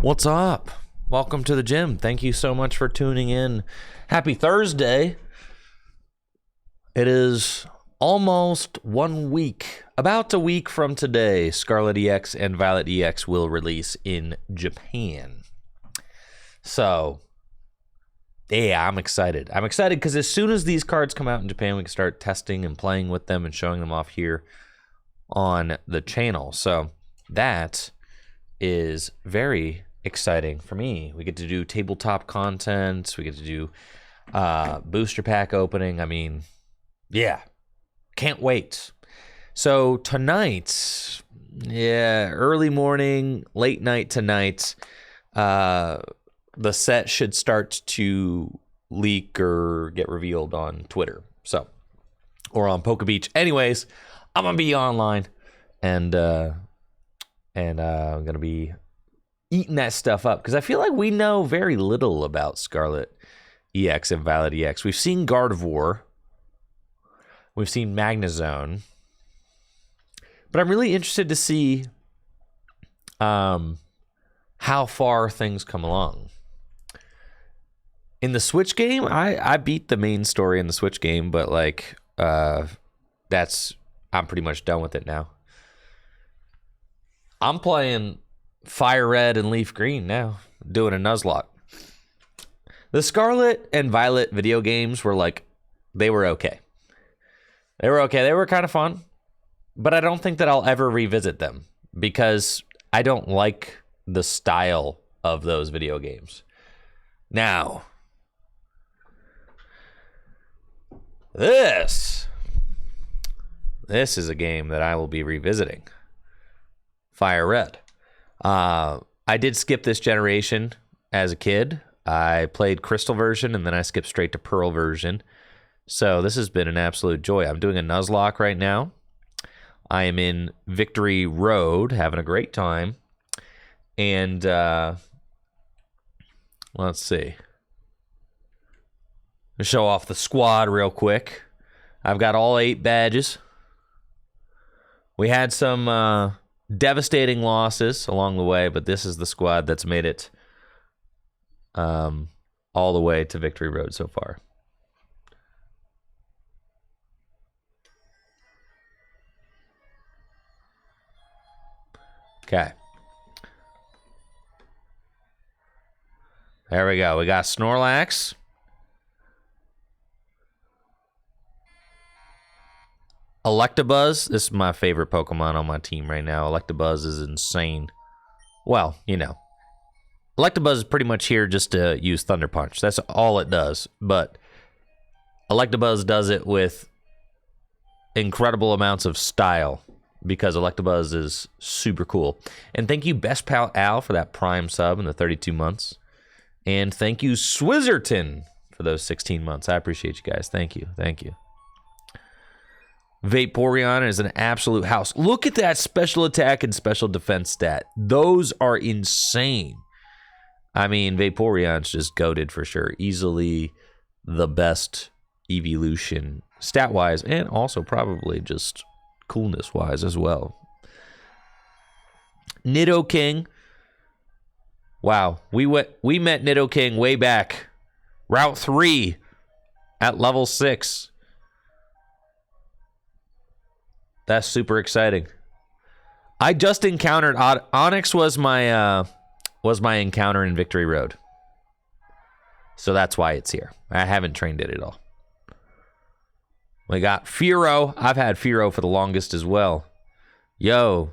What's up? Welcome to the gym. Thank you so much for tuning in. Happy Thursday. It is almost 1 week, about a week from today, Scarlet EX and Violet EX will release in Japan. So, yeah, I'm excited. I'm excited because as soon as these cards come out in Japan, we can start testing and playing with them and showing them off here on the channel. So, that is very exciting for me. We get to do tabletop content. We get to do booster pack opening. I mean, yeah, can't wait. So tonight, yeah, early morning, late night tonight, the set should start to leak or get revealed on Twitter. So, or on PokeBeach. Anyways, I'm gonna be online and I'm gonna be eating that stuff up because I feel like we know very little about Scarlet EX and Violet EX. We've seen Gardevoir, we've seen Magnezone, but I'm really interested to see how far things come along. In the Switch game, I beat the main story in the Switch game, but like I'm pretty much done with it now. I'm playing Fire Red and Leaf Green now, doing a Nuzlocke. The Scarlet and Violet video games were like, they were okay. They were okay. They were kind of fun, but I don't think that I'll ever revisit them because I don't like the style of those video games. Now, this is a game that I will be revisiting. Fire Red. I did skip this generation as a kid. I played Crystal version, and then I skipped straight to Pearl version. So this has been an absolute joy. I'm doing a Nuzlocke right now. I am in Victory Road, having a great time. And let's see. I'll show off the squad real quick. I've got all 8 badges. We had some devastating losses along the way, but this is the squad that's made it all the way to Victory Road so far. Okay. There we go. We got Snorlax. Electabuzz, this is my favorite Pokemon on my team right now. Electabuzz is insane. Well, you know, Electabuzz is pretty much here just to use Thunder Punch. That's all it does. But Electabuzz does it with incredible amounts of style because Electabuzz is super cool. And thank you, Best Pal Al, for that Prime sub in the 32 months. And thank you, Swizzerton, for those 16 months. I appreciate you guys. Thank you. Thank you. Vaporeon is an absolute house. Look at that special attack and special defense stat. Those are insane. I mean, Vaporeon's just goated for sure. Easily the best evolution stat-wise and also probably just coolness-wise as well. Nidoking. Wow, we met Nidoking way back. Route 3 at level 6. That's super exciting. I just encountered Onyx was my encounter in Victory Road. So that's why it's here. I haven't trained it at all. We got Fearow. I've had Fearow for the longest as well. Yo.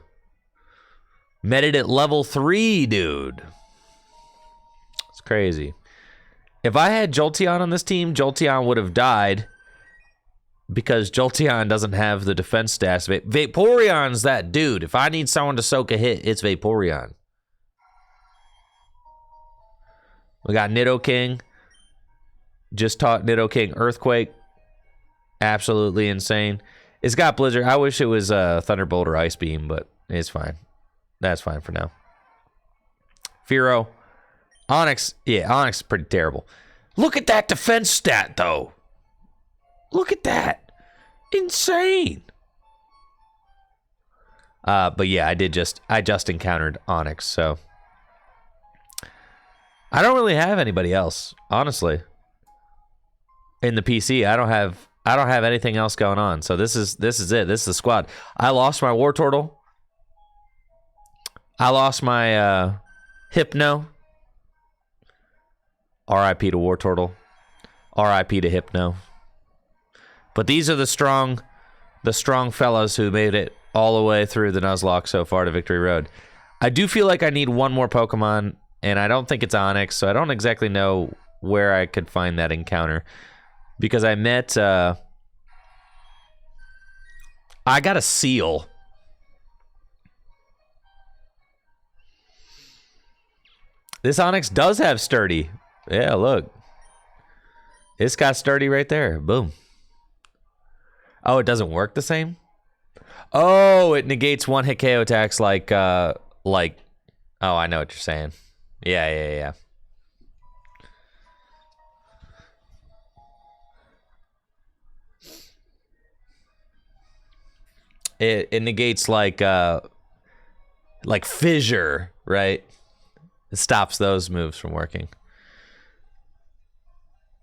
Met it at level 3, dude. It's crazy. If I had Jolteon on this team, Jolteon would have died. Because Jolteon doesn't have the defense stats. Vaporeon's that dude. If I need someone to soak a hit, it's Vaporeon. We got Nidoking. Just taught Nidoking Earthquake. Absolutely insane. It's got Blizzard. I wish it was Thunderbolt or Ice Beam, but it's fine. That's fine for now. Fearow. Onyx. Yeah, Onyx is pretty terrible. Look at that defense stat, though. Look at that. Insane. But yeah, I just encountered Onyx, so I don't really have anybody else, honestly. In the PC, I don't have anything else going on. So this is it. This is the squad. I lost my War Turtle. I lost my Hypno. R.I.P. to War Turtle. R.I.P. to Hypno. But these are the strong fellas who made it all the way through the Nuzlocke so far to Victory Road. I do feel like I need one more Pokemon, and I don't think it's Onyx, so I don't exactly know where I could find that encounter. Because I met... I got a Seal. This Onyx does have Sturdy. Yeah, look. It's got Sturdy right there. Boom. Oh, it doesn't work the same? Oh, it negates one hit KO attacks like, oh, I know what you're saying. Yeah. It negates like Fissure, right? It stops those moves from working.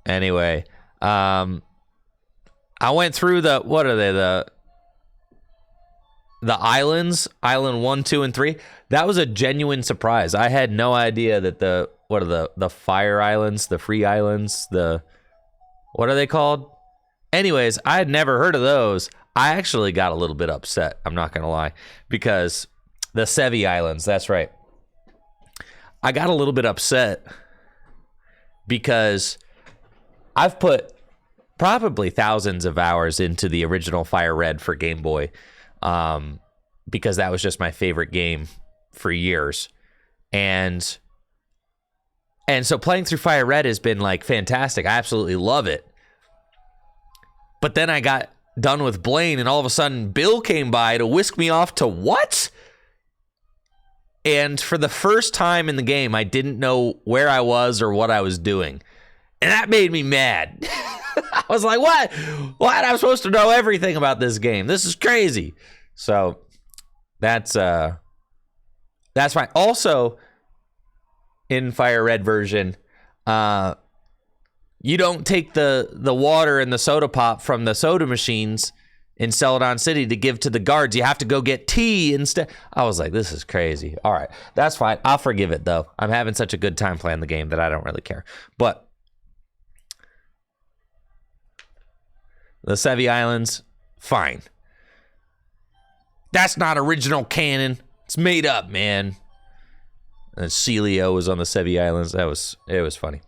Anyway, I went through what are they, the islands, Island 1, 2, and 3. That was a genuine surprise. I had no idea that the Fire Islands, the Free Islands, what are they called? Anyways, I had never heard of those. I actually got a little bit upset, I'm not going to lie, because the Sevi Islands, that's right. I got a little bit upset because I've put probably thousands of hours into the original Fire Red for Game Boy, because that was just my favorite game for years. And so playing through Fire Red has been like fantastic. I absolutely love it. But then I got done with Blaine, and all of a sudden Bill came by to whisk me off to what? And for the first time in the game, I didn't know where I was or what I was doing. And that made me mad. I was like, what? What? I'm supposed to know everything about this game. This is crazy. So that's fine. Also, in Fire Red version, you don't take the water and the soda pop from the soda machines in Celadon City to give to the guards. You have to go get tea instead. I was like, this is crazy. All right, that's fine. I'll forgive it, though. I'm having such a good time playing the game that I don't really care. But the Sevi Islands, fine. That's not original canon. It's made up, man. And Celio was on the Sevi Islands. It was funny.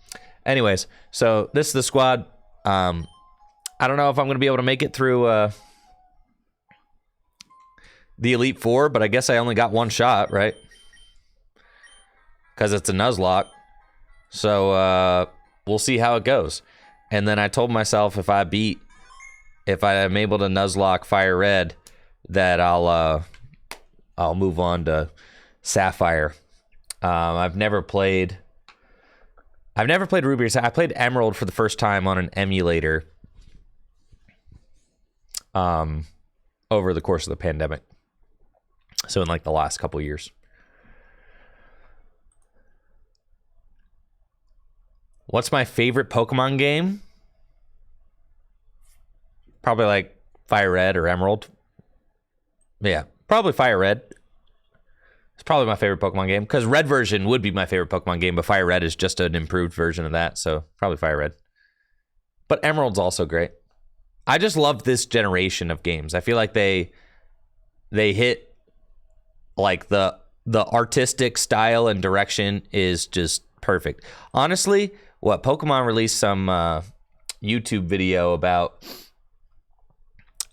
Anyways, so this is the squad. I don't know if I'm going to be able to make it through the Elite Four, but I guess I only got one shot, right? Because it's a Nuzlocke. So we'll see how it goes. And then I told myself if I am able to Nuzlocke Fire Red, that I'll move on to Sapphire. I've never played Ruby or Sapphire. I played Emerald for the first time on an emulator over the course of the pandemic. So in like the last couple years. What's my favorite Pokemon game? Probably like Fire Red or Emerald. Yeah, probably Fire Red. It's probably my favorite Pokemon game, because Red version would be my favorite Pokemon game, but Fire Red is just an improved version of that, so probably Fire Red. But Emerald's also great. I just love this generation of games. I feel like they hit like the artistic style and direction is just perfect. Honestly, Pokemon released some YouTube video about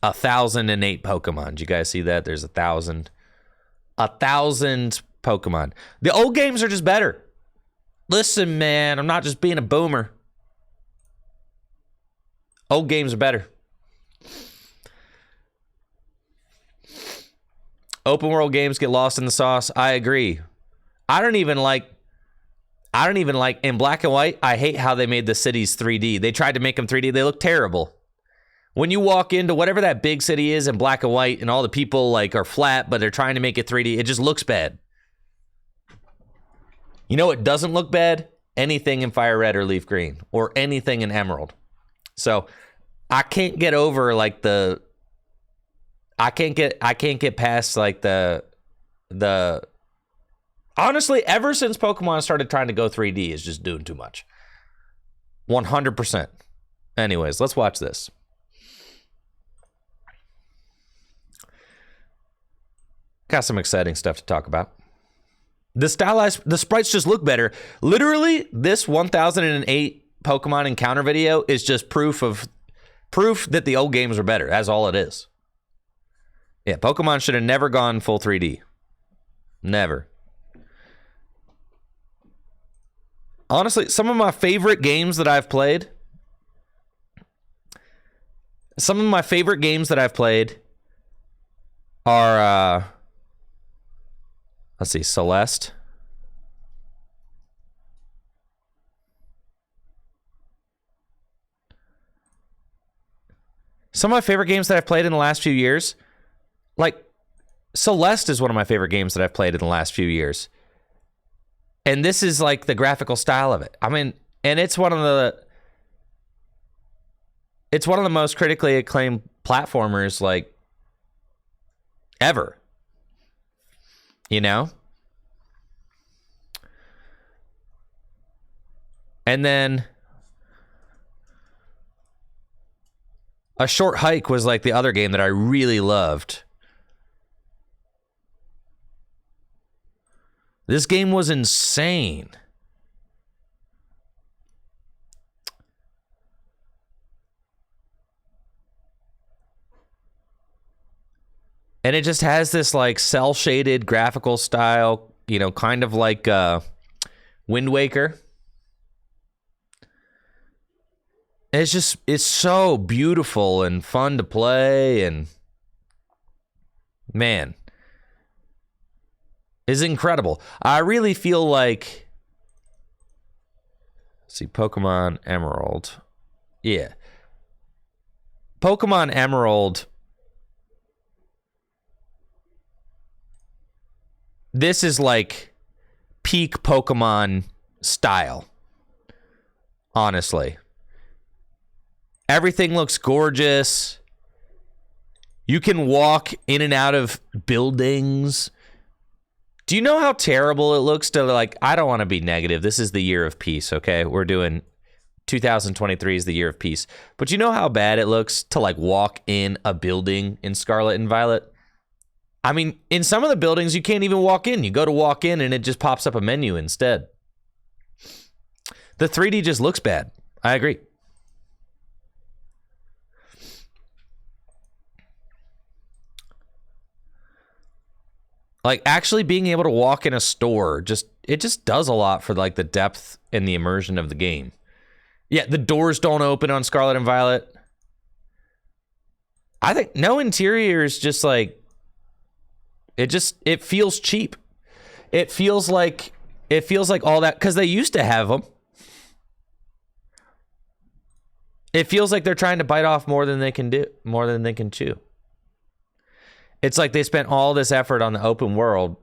1,008 Pokemon. Did you guys see that? There's 1,000 Pokemon. The old games are just better. Listen, man, I'm not just being a boomer. Old games are better. Open world games get lost in the sauce. I agree. I don't even like in black and white. I hate how they made the cities 3D. They tried to make them 3D. They look terrible. When you walk into whatever that big city is in black and white, and all the people like are flat, but they're trying to make it 3D, it just looks bad. You know what doesn't look bad? anything in Fire Red or Leaf Green or anything in Emerald. So I can't get over like I can't get past like the honestly, ever since Pokemon started trying to go 3D, is just doing too much. 100%. Anyways, let's watch this. Got some exciting stuff to talk about. The sprites just look better. Literally, this 1008 Pokemon encounter video is just proof that the old games are better. That's all it is. Yeah, Pokemon should have never gone full 3D. Never. Honestly, some of my favorite games that I've played are let's see, Celeste. Some of my favorite games that I've played in the last few years, like Celeste is one of my favorite games that I've played in the last few years. And this is like the graphical style of it. I mean, and it's one of the most critically acclaimed platformers like ever. You know? And then A Short Hike was like the other game that I really loved. This game was insane. And it just has this like cel-shaded graphical style, you know, kind of like Wind Waker. And it's so beautiful and fun to play, and man, it's incredible. I really feel like, let's see, Pokemon Emerald. Yeah. Pokemon Emerald. This is like peak Pokemon style, honestly. Everything looks gorgeous. You can walk in and out of buildings. Do you know how terrible it looks to, like, I don't want to be negative. This is the year of peace, okay? We're doing 2023 is the year of peace. But you know how bad it looks to, like, walk in a building in Scarlet and Violet? I mean, in some of the buildings, you can't even walk in. You go to walk in, and it just pops up a menu instead. The 3D just looks bad. I agree. Like, actually being able to walk in a store, it just does a lot for, like, the depth and the immersion of the game. Yeah, the doors don't open on Scarlet and Violet. I think no interiors, just, like, it feels cheap. It feels like all that, because they used to have them. It feels like they're trying to bite off more than they can chew. It's like they spent all this effort on the open world.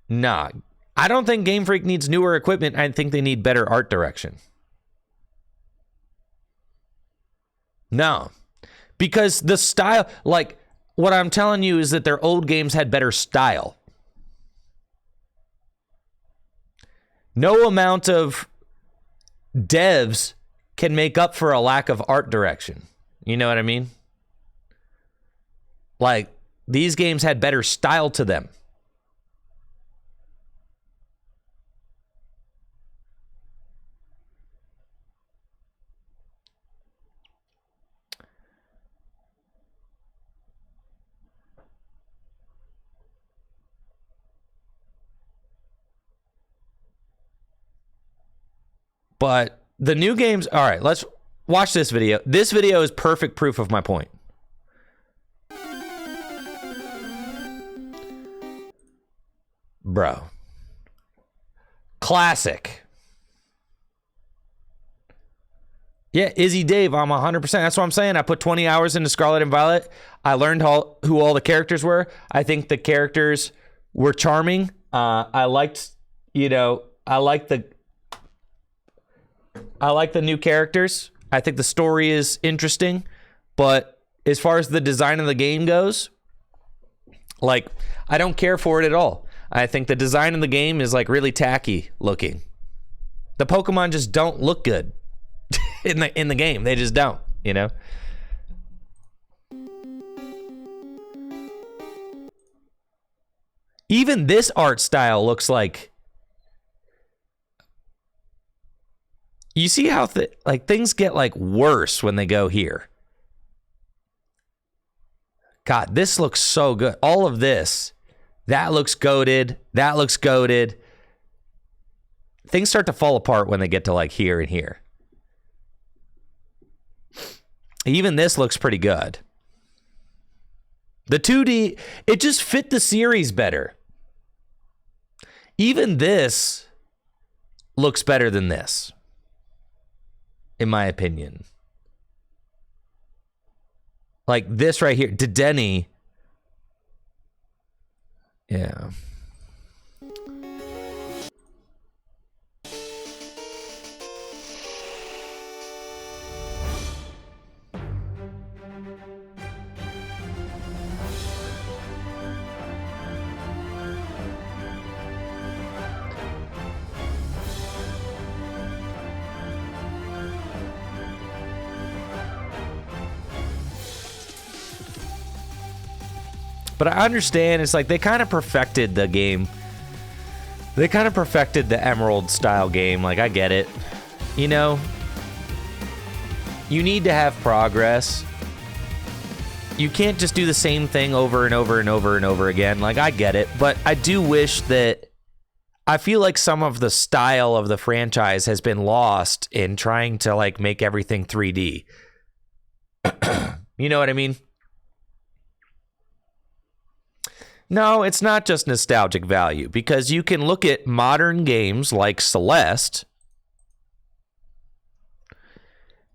Nah, I don't think Game Freak needs newer equipment. I think they need better art direction. No, because the style, like, what I'm telling you is that their old games had better style. No amount of devs can make up for a lack of art direction. You know what I mean? Like, these games had better style to them. But the new games, all right, let's watch this video. This video is perfect proof of my point. Bro. Classic. Yeah, Izzy Dave, I'm 100%. That's what I'm saying. I put 20 hours into Scarlet and Violet. I learned who all the characters were. I think the characters were charming. I liked the new characters. I think the story is interesting, but as far as the design of the game goes, like, I don't care for it at all. I think the design of the game is like really tacky looking. The Pokemon just don't look good in the game. They just don't, you know? Even this art style looks like, you see how things get like worse when they go here. God, this looks so good. All of this, that looks goated. That looks goated. Things start to fall apart when they get to like here and here. Even this looks pretty good. The 2D, it just fit the series better. Even this looks better than this, in my opinion. Like this right here, Dedenne. Yeah. But I understand, it's like they kind of perfected the game. They kind of perfected the Emerald style game. Like, I get it. You know, you need to have progress. You can't just do the same thing over and over and over and over again. Like, I get it. But I do wish that, I feel like some of the style of the franchise has been lost in trying to like make everything 3D. You know what I mean? No, it's not just nostalgic value, because you can look at modern games like Celeste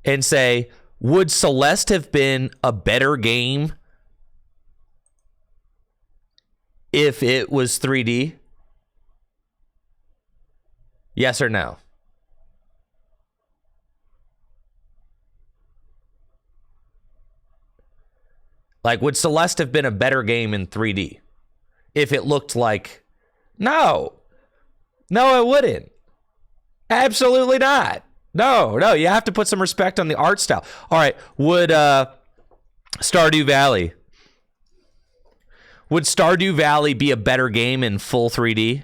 and say, would Celeste have been a better game if it was 3D? Yes or no? Like, would Celeste have been a better game in 3D? If it looked like, no, it wouldn't. Absolutely not. No, you have to put some respect on the art style. All right, would Stardew Valley be a better game in full 3D?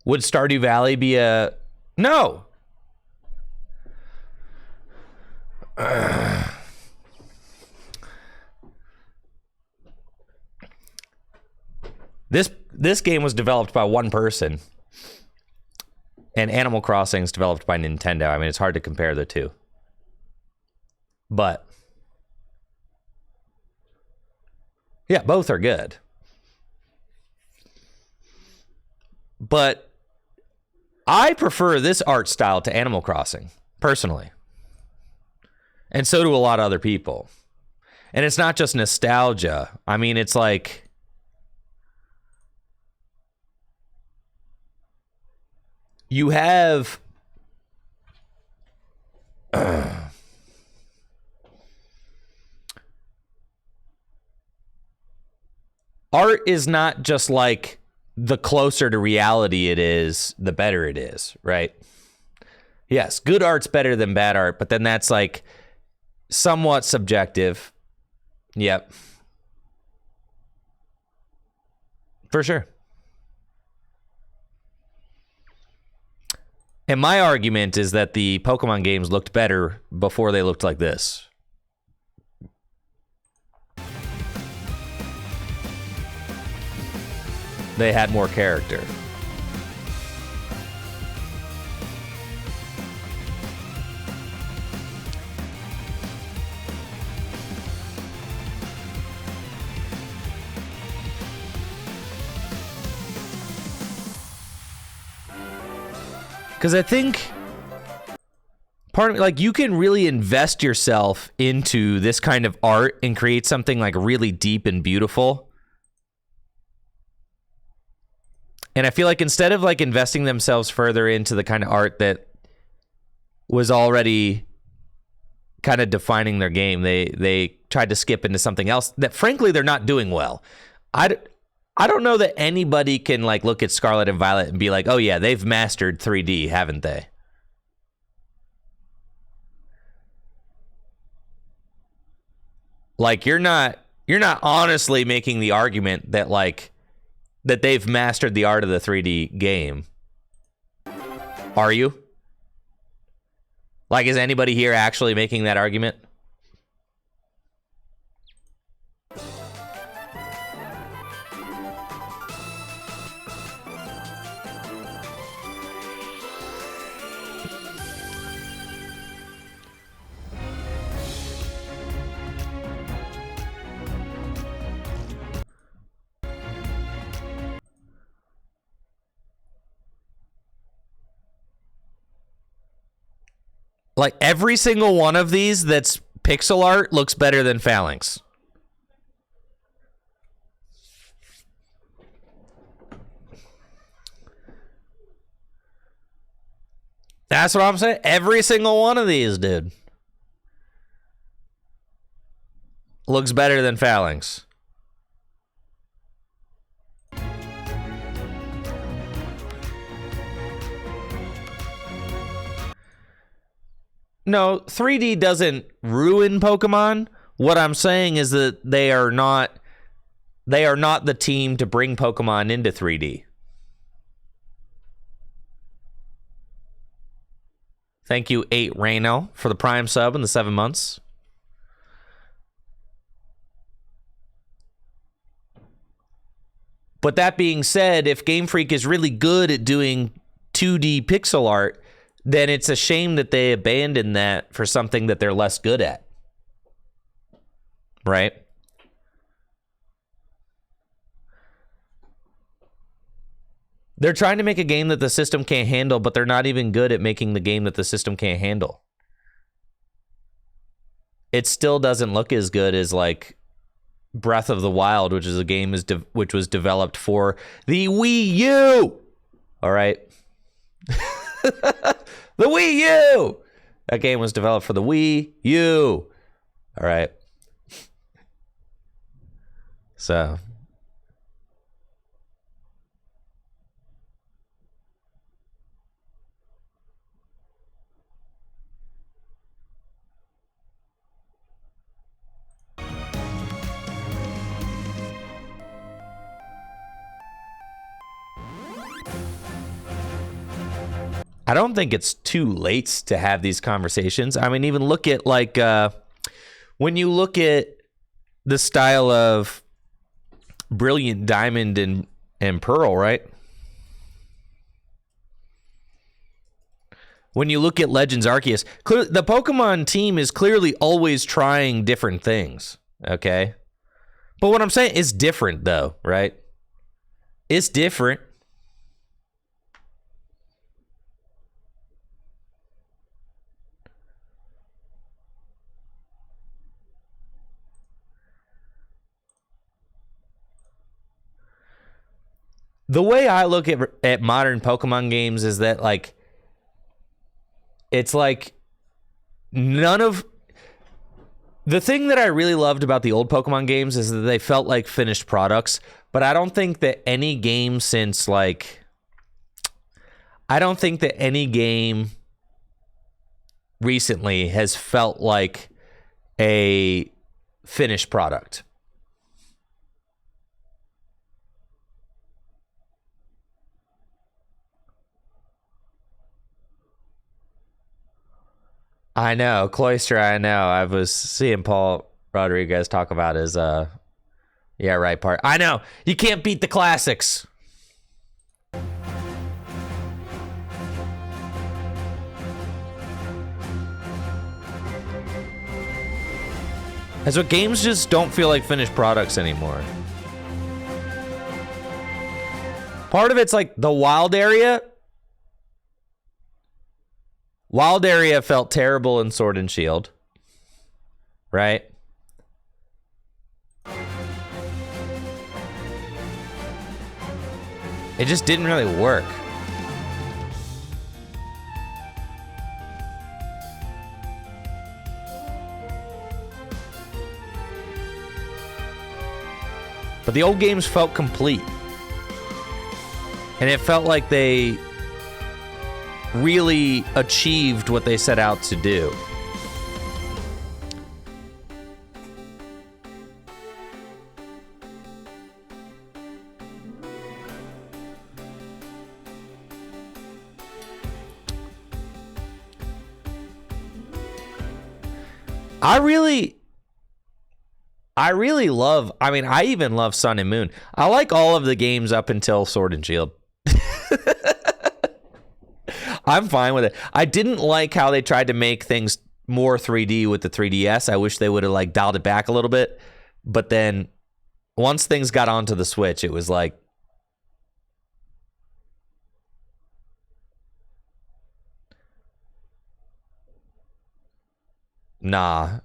Would Stardew Valley be a... No. This game was developed by one person, and Animal Crossing is developed by Nintendo. I mean, it's hard to compare the two. But yeah, both are good. But I prefer this art style to Animal Crossing, personally. And so do a lot of other people. And it's not just nostalgia. I mean, it's like... you have... art is not just like... the closer to reality it is, the better it is, right? Yes, good art's better than bad art, but then that's like somewhat subjective. Yep. For sure. And my argument is that the Pokemon games looked better before they looked like this. They had more character. Because I think part of like you can really invest yourself into this kind of art and create something like really deep and beautiful. And I feel like instead of like investing themselves further into the kind of art that was already kind of defining their game, they tried to skip into something else that frankly they're not doing well. I don't know that anybody can like look at Scarlet and Violet and be like, oh yeah, they've mastered 3D, haven't they? Like you're not honestly making the argument that like that they've mastered the art of the 3D game. Are you? Like, is anybody here actually making that argument? Like, every single one of these that's pixel art looks better than Phalanx. That's what I'm saying. Every single one of these, dude, looks better than Phalanx. No, 3D doesn't ruin Pokemon. What I'm saying is that they are not the team to bring Pokemon into 3D. Thank you, 8 Reno, for the Prime sub in the 7 months. But that being said, if Game Freak is really good at doing 2D pixel art, then it's a shame that they abandon that for something that they're less good at. Right? They're trying to make a game that the system can't handle, but they're not even good at making the game that the system can't handle. It still doesn't look as good as like Breath of the Wild, which is a game which was developed for the Wii U. All right. The Wii U! That game was developed for the Wii U. All right. So. I don't think it's too late to have these conversations. I mean, even look at like when you look at the style of Brilliant Diamond and Pearl, right? When you look at Legends Arceus, the Pokemon team is clearly always trying different things, okay? But what I'm saying is different though, right? It's different. The way I look at modern Pokemon games is that, like, it's like none of... The thing that I really loved about the old Pokemon games is that they felt like finished products, but I don't think that any game since, like... I don't think that any game recently has felt like a finished product. I know, Cloister, I know. I was seeing Paul Rodriguez talk about his, yeah, right part. I know, you can't beat the classics. That's what games just don't feel like finished products anymore. Part of it's like the wild area. Wild Area felt terrible in Sword and Shield, right? It just didn't really work. But the old games felt complete. And it felt like they really achieved what they set out to do. I even love Sun and Moon. I like all of the games up until Sword and Shield. I'm fine with it. I didn't like how they tried to make things more 3D with the 3DS. I wish they would have like dialed it back a little bit. But then once things got onto the Switch, it was like, nah.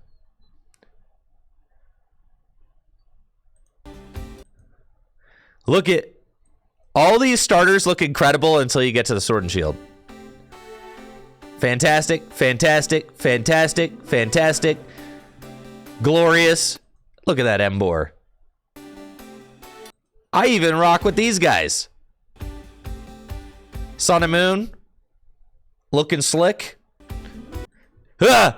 Look at all these starters look incredible until you get to the Sword and Shield. Fantastic, fantastic, fantastic, fantastic. Glorious. Look at that Embor. I even rock with these guys. Sun and Moon. Looking slick. Ah!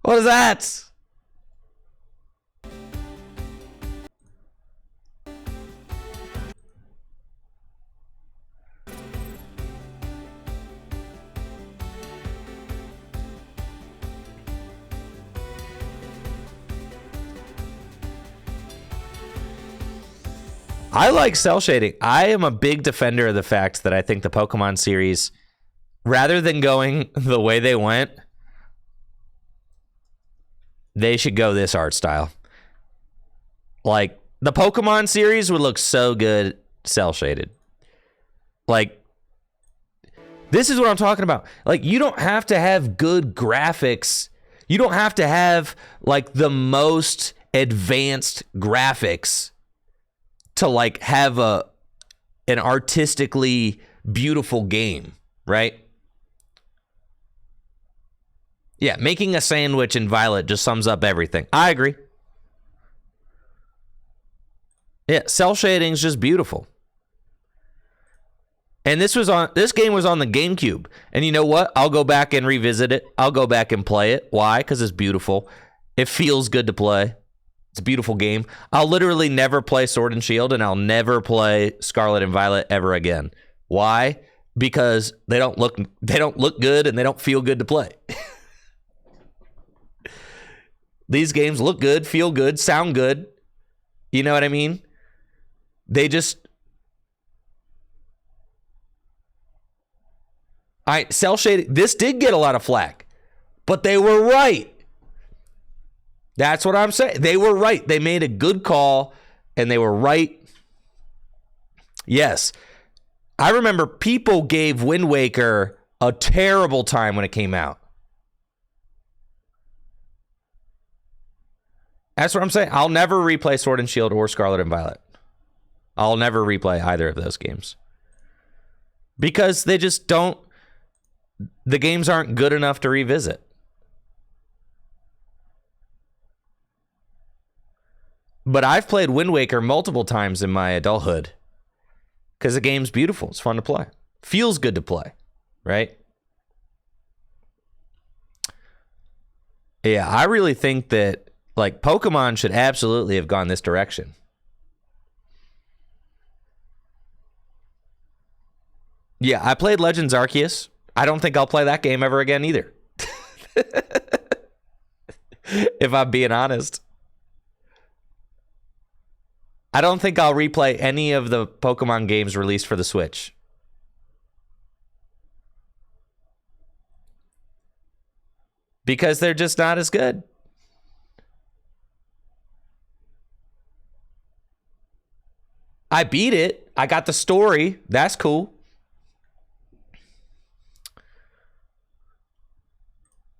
What is that? I like cell shading. I am a big defender of the fact that I think the Pokemon series, rather than going the way they went, they should go this art style. Like, the Pokemon series would look so good cell shaded. Like, this is what I'm talking about. Like, you don't have to have good graphics. You don't have to have, like, the most advanced graphics to, like, have an artistically beautiful game, right? Yeah, making a sandwich in Violet just sums up everything. I agree. Yeah, cell shading is just beautiful. And this game was on the GameCube. And you know what? I'll go back and revisit it. I'll go back and play it. Why? Because it's beautiful. It feels good to play. It's a beautiful game. I'll literally never play Sword and Shield, and I'll never play Scarlet and Violet ever again. Why? Because they don't look good and they don't feel good to play. These games look good, feel good, sound good. You know what I mean? They just... cell shading, this did get a lot of flack, but they were right. That's what I'm saying. They were right. They made a good call, and they were right. Yes. I remember people gave Wind Waker a terrible time when it came out. That's what I'm saying. I'll never replay Sword and Shield or Scarlet and Violet. I'll never replay either of those games. Because they just don't... The games aren't good enough to revisit. But I've played Wind Waker multiple times in my adulthood. Because the game's beautiful. It's fun to play. Feels good to play. Right? Yeah, I really think that like Pokemon should absolutely have gone this direction. Yeah, I played Legends Arceus. I don't think I'll play that game ever again either. If I'm being honest. I don't think I'll replay any of the Pokemon games released for the Switch. Because they're just not as good. I beat it. I got the story. That's cool.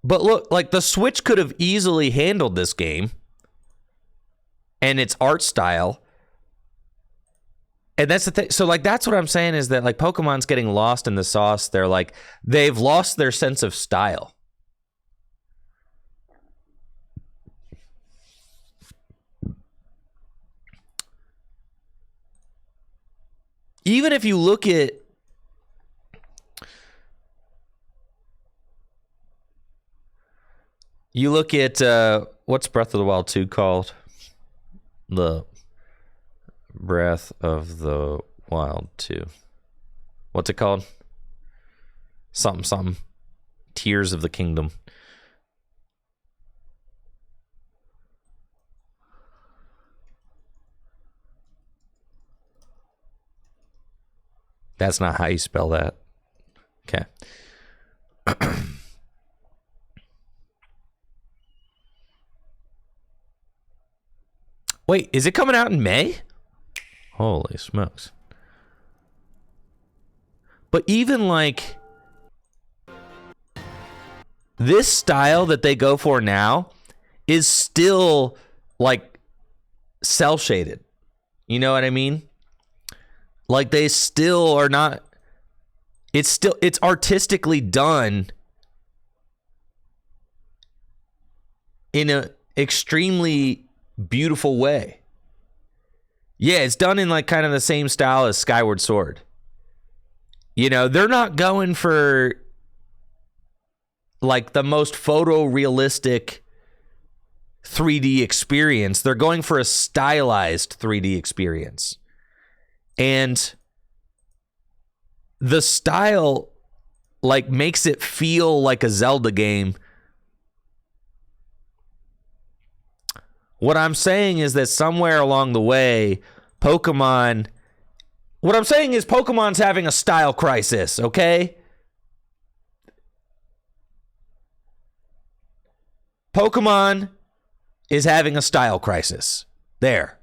But look, like the Switch could have easily handled this game and its art style. And that's the thing. So like, that's what I'm saying is that like Pokemon's getting lost in the sauce. They're like, they've lost their sense of style. Even if you look at what's Breath of the Wild 2 called? The Breath of the Wild 2. What's it called? Something. Tears of the Kingdom. That's not how you spell that. Okay. Wait, is it coming out in May? Holy smokes. But even like this style that they go for now is still like cell shaded. You know what I mean? Like they still are not, it's artistically done in a extremely beautiful way. Yeah, it's done in like kind of the same style as Skyward Sword. You know, they're not going for like the most photorealistic 3D experience. They're going for a stylized 3D experience. And the style like makes it feel like a Zelda game. What I'm saying is that somewhere along the way, Pokemon's having a style crisis, okay? Pokemon is having a style crisis. There.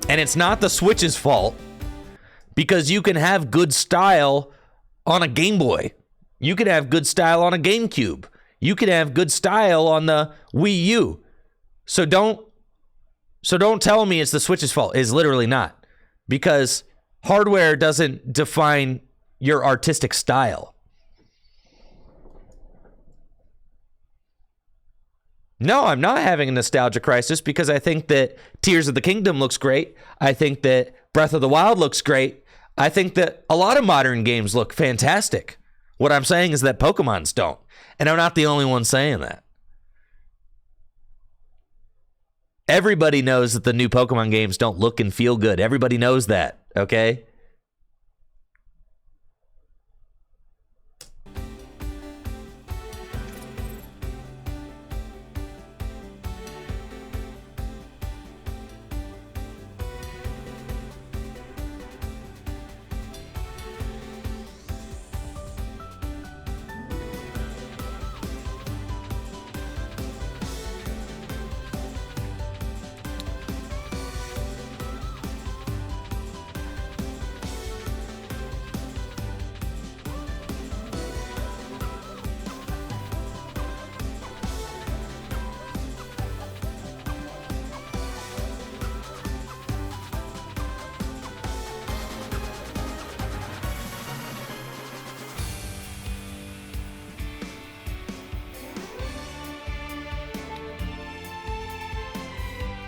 And it's not the Switch's fault, because you can have good style on a Game Boy. You can have good style on a GameCube. You can have good style on the Wii U. So don't tell me it's the Switch's fault. It's literally not, because hardware doesn't define your artistic style. No, I'm not having a nostalgia crisis, because I think that Tears of the Kingdom looks great. I think that Breath of the Wild looks great. I think that a lot of modern games look fantastic. What I'm saying is that Pokemon's don't. And I'm not the only one saying that. Everybody knows that the new Pokemon games don't look and feel good. Everybody knows that, okay?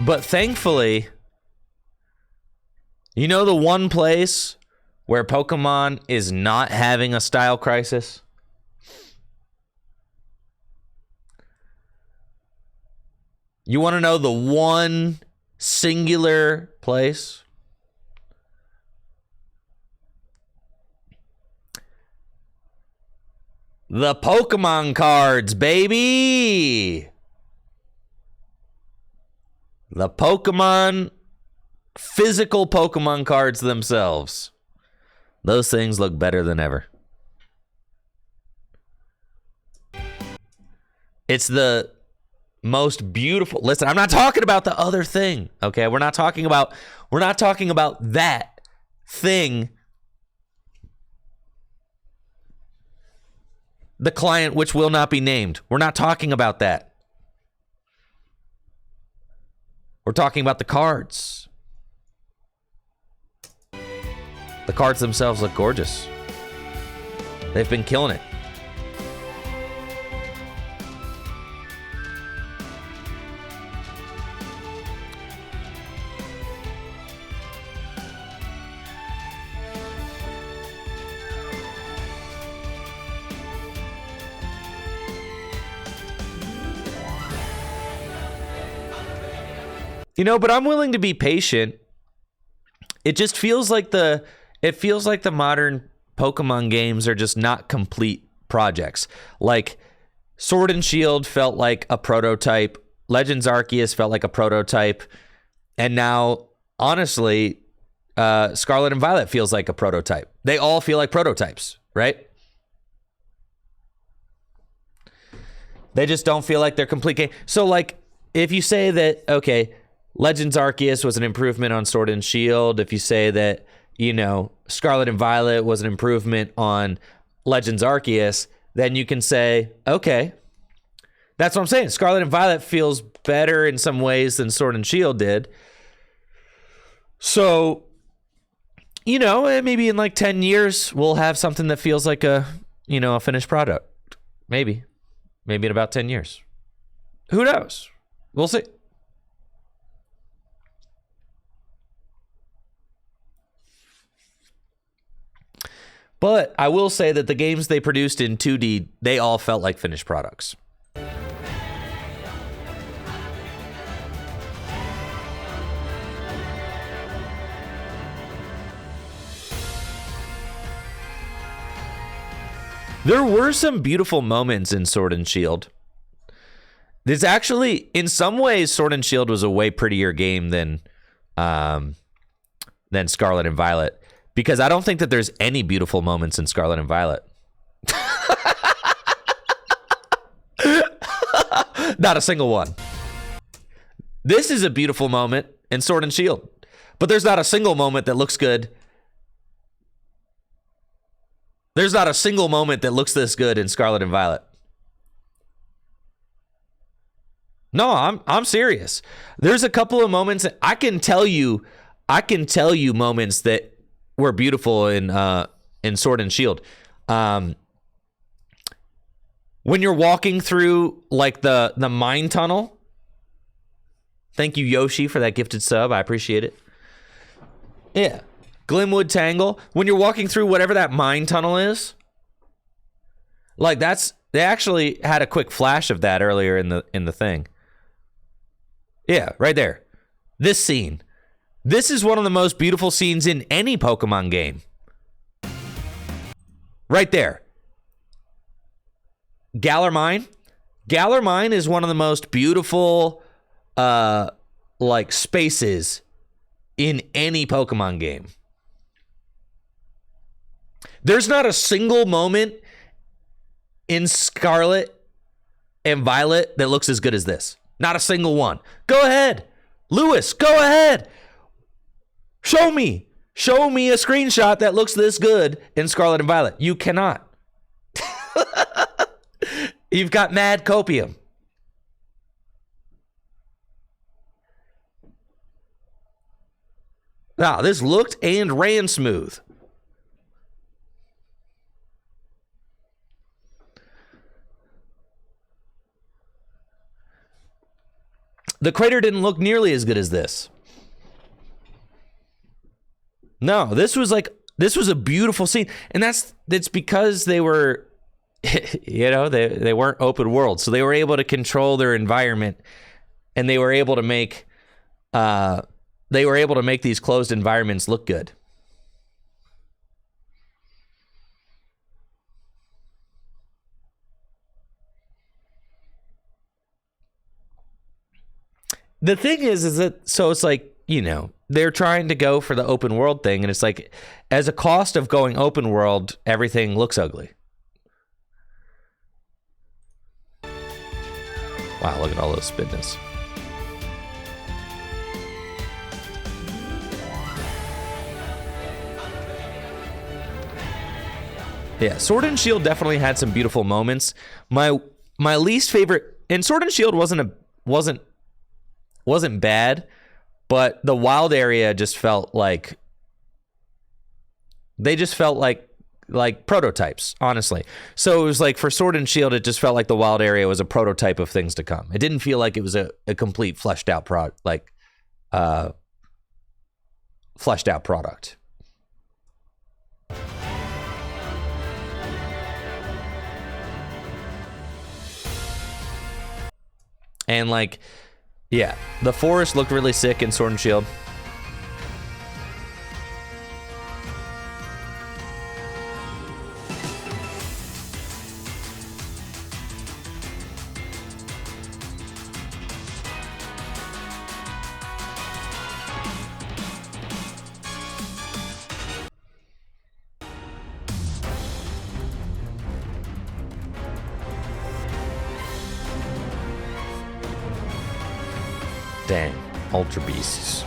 But thankfully, you know the one place where Pokemon is not having a style crisis? You want to know the one singular place? The Pokemon cards, baby! The physical Pokemon cards themselves. Those things look better than ever. It's the most beautiful. Listen, I'm not talking about the other thing, okay? We're not talking about that thing. The client which will not be named. We're not talking about that. We're talking about the cards. The cards themselves look gorgeous. They've been killing it. You know, but I'm willing to be patient. It just feels like the modern Pokemon games are just not complete projects. Like Sword and Shield felt like a prototype. Legends Arceus felt like a prototype. And now, honestly, Scarlet and Violet feels like a prototype. They all feel like prototypes, right? They just don't feel like they're complete game. So, like, if you say that, okay, Legends Arceus was an improvement on Sword and Shield, if you say that, you know, Scarlet and Violet was an improvement on Legends Arceus, then you can say, okay, that's what I'm saying. Scarlet and Violet feels better in some ways than Sword and Shield did. So, you know, maybe in like 10 years, we'll have something that feels like a finished product. Maybe in about 10 years. Who knows? We'll see. But I will say that the games they produced in 2D, they all felt like finished products. There were some beautiful moments in Sword and Shield. There's actually, in some ways, Sword and Shield was a way prettier game than Scarlet and Violet. Because I don't think that there's any beautiful moments in Scarlet and Violet. Not a single one. This is a beautiful moment in Sword and Shield. But there's not a single moment that looks good. There's not a single moment that looks this good in Scarlet and Violet. No, I'm serious. There's a couple of moments that I can tell you moments that were beautiful in Sword and Shield. When you're walking through like the mine tunnel. Thank you, Yoshi, for that gifted sub. I appreciate it. Yeah. Glimwood Tangle. When you're walking through whatever that mine tunnel is. Like they actually had a quick flash of that earlier in the thing. Yeah, right there. This scene. This is one of the most beautiful scenes in any Pokemon game. Right there. Galar Mine. Galar Mine is one of the most beautiful like spaces in any Pokemon game. There's not a single moment in Scarlet and Violet that looks as good as this. Not a single one. Go ahead. Lewis, go ahead. Show me a screenshot that looks this good in Scarlet and Violet. You cannot. You've got mad copium. Now, this looked and ran smooth. The crater didn't look nearly as good as this. No, this was a beautiful scene. And that's because they were, they weren't open world. So they were able to control their environment, and they were able to make these closed environments look good. The thing is that, so it's like, they're trying to go for the open world thing, and it's like, as a cost of going open world, everything looks ugly. Wow, look at all those spindas. Yeah, Sword and Shield definitely had some beautiful moments. My least favorite, and Sword and Shield wasn't bad, but the wild area just felt like they just felt like prototypes, honestly. So it was like for Sword and Shield, it just felt like the wild area was a prototype of things to come. It didn't feel like it was a complete fleshed out product. And like, yeah, the forest looked really sick in Sword and Shield. Dang, Ultra Beasts.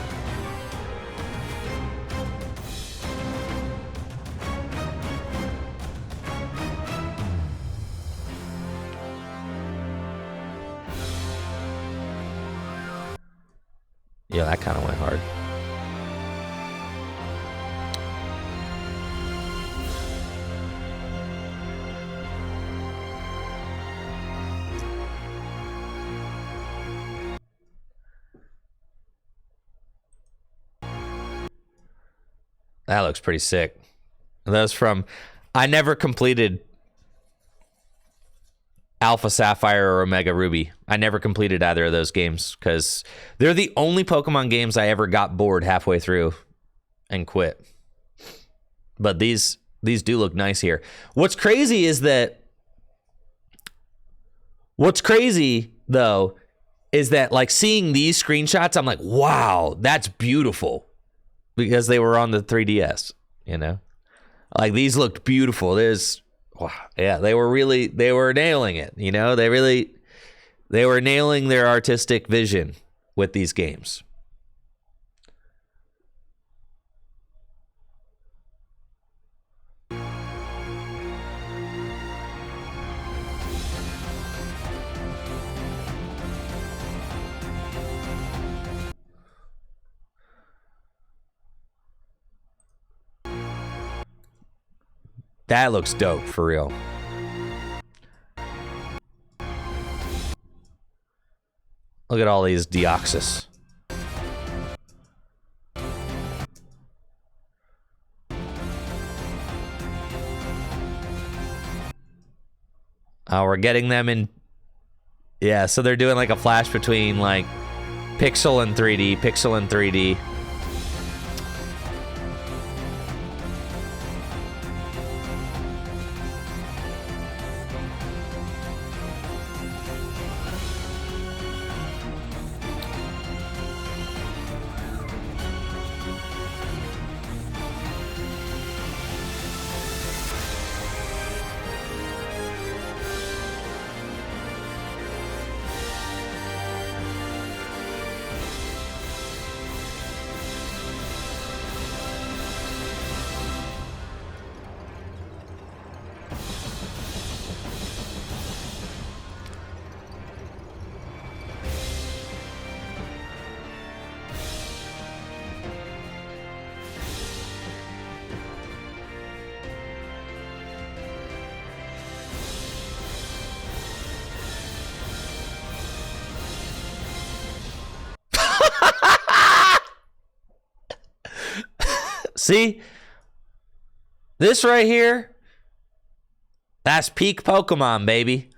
Yeah, that kind of went hard. That looks pretty sick. That's from, I never completed Alpha Sapphire or Omega Ruby. I never completed either of those games because they're the only Pokemon games I ever got bored halfway through and quit. But these do look nice here. What's crazy though is that like seeing these screenshots, I'm like, wow, that's beautiful. Because they were on the 3DS, you know? Like, these looked beautiful. Wow, yeah, they were nailing it, you know? They were nailing their artistic vision with these games. That looks dope, for real. Look at all these Deoxys. We're getting them in... Yeah, so they're doing like a flash between like pixel and 3D, pixel and 3D. See? This right here, that's peak Pokemon, baby.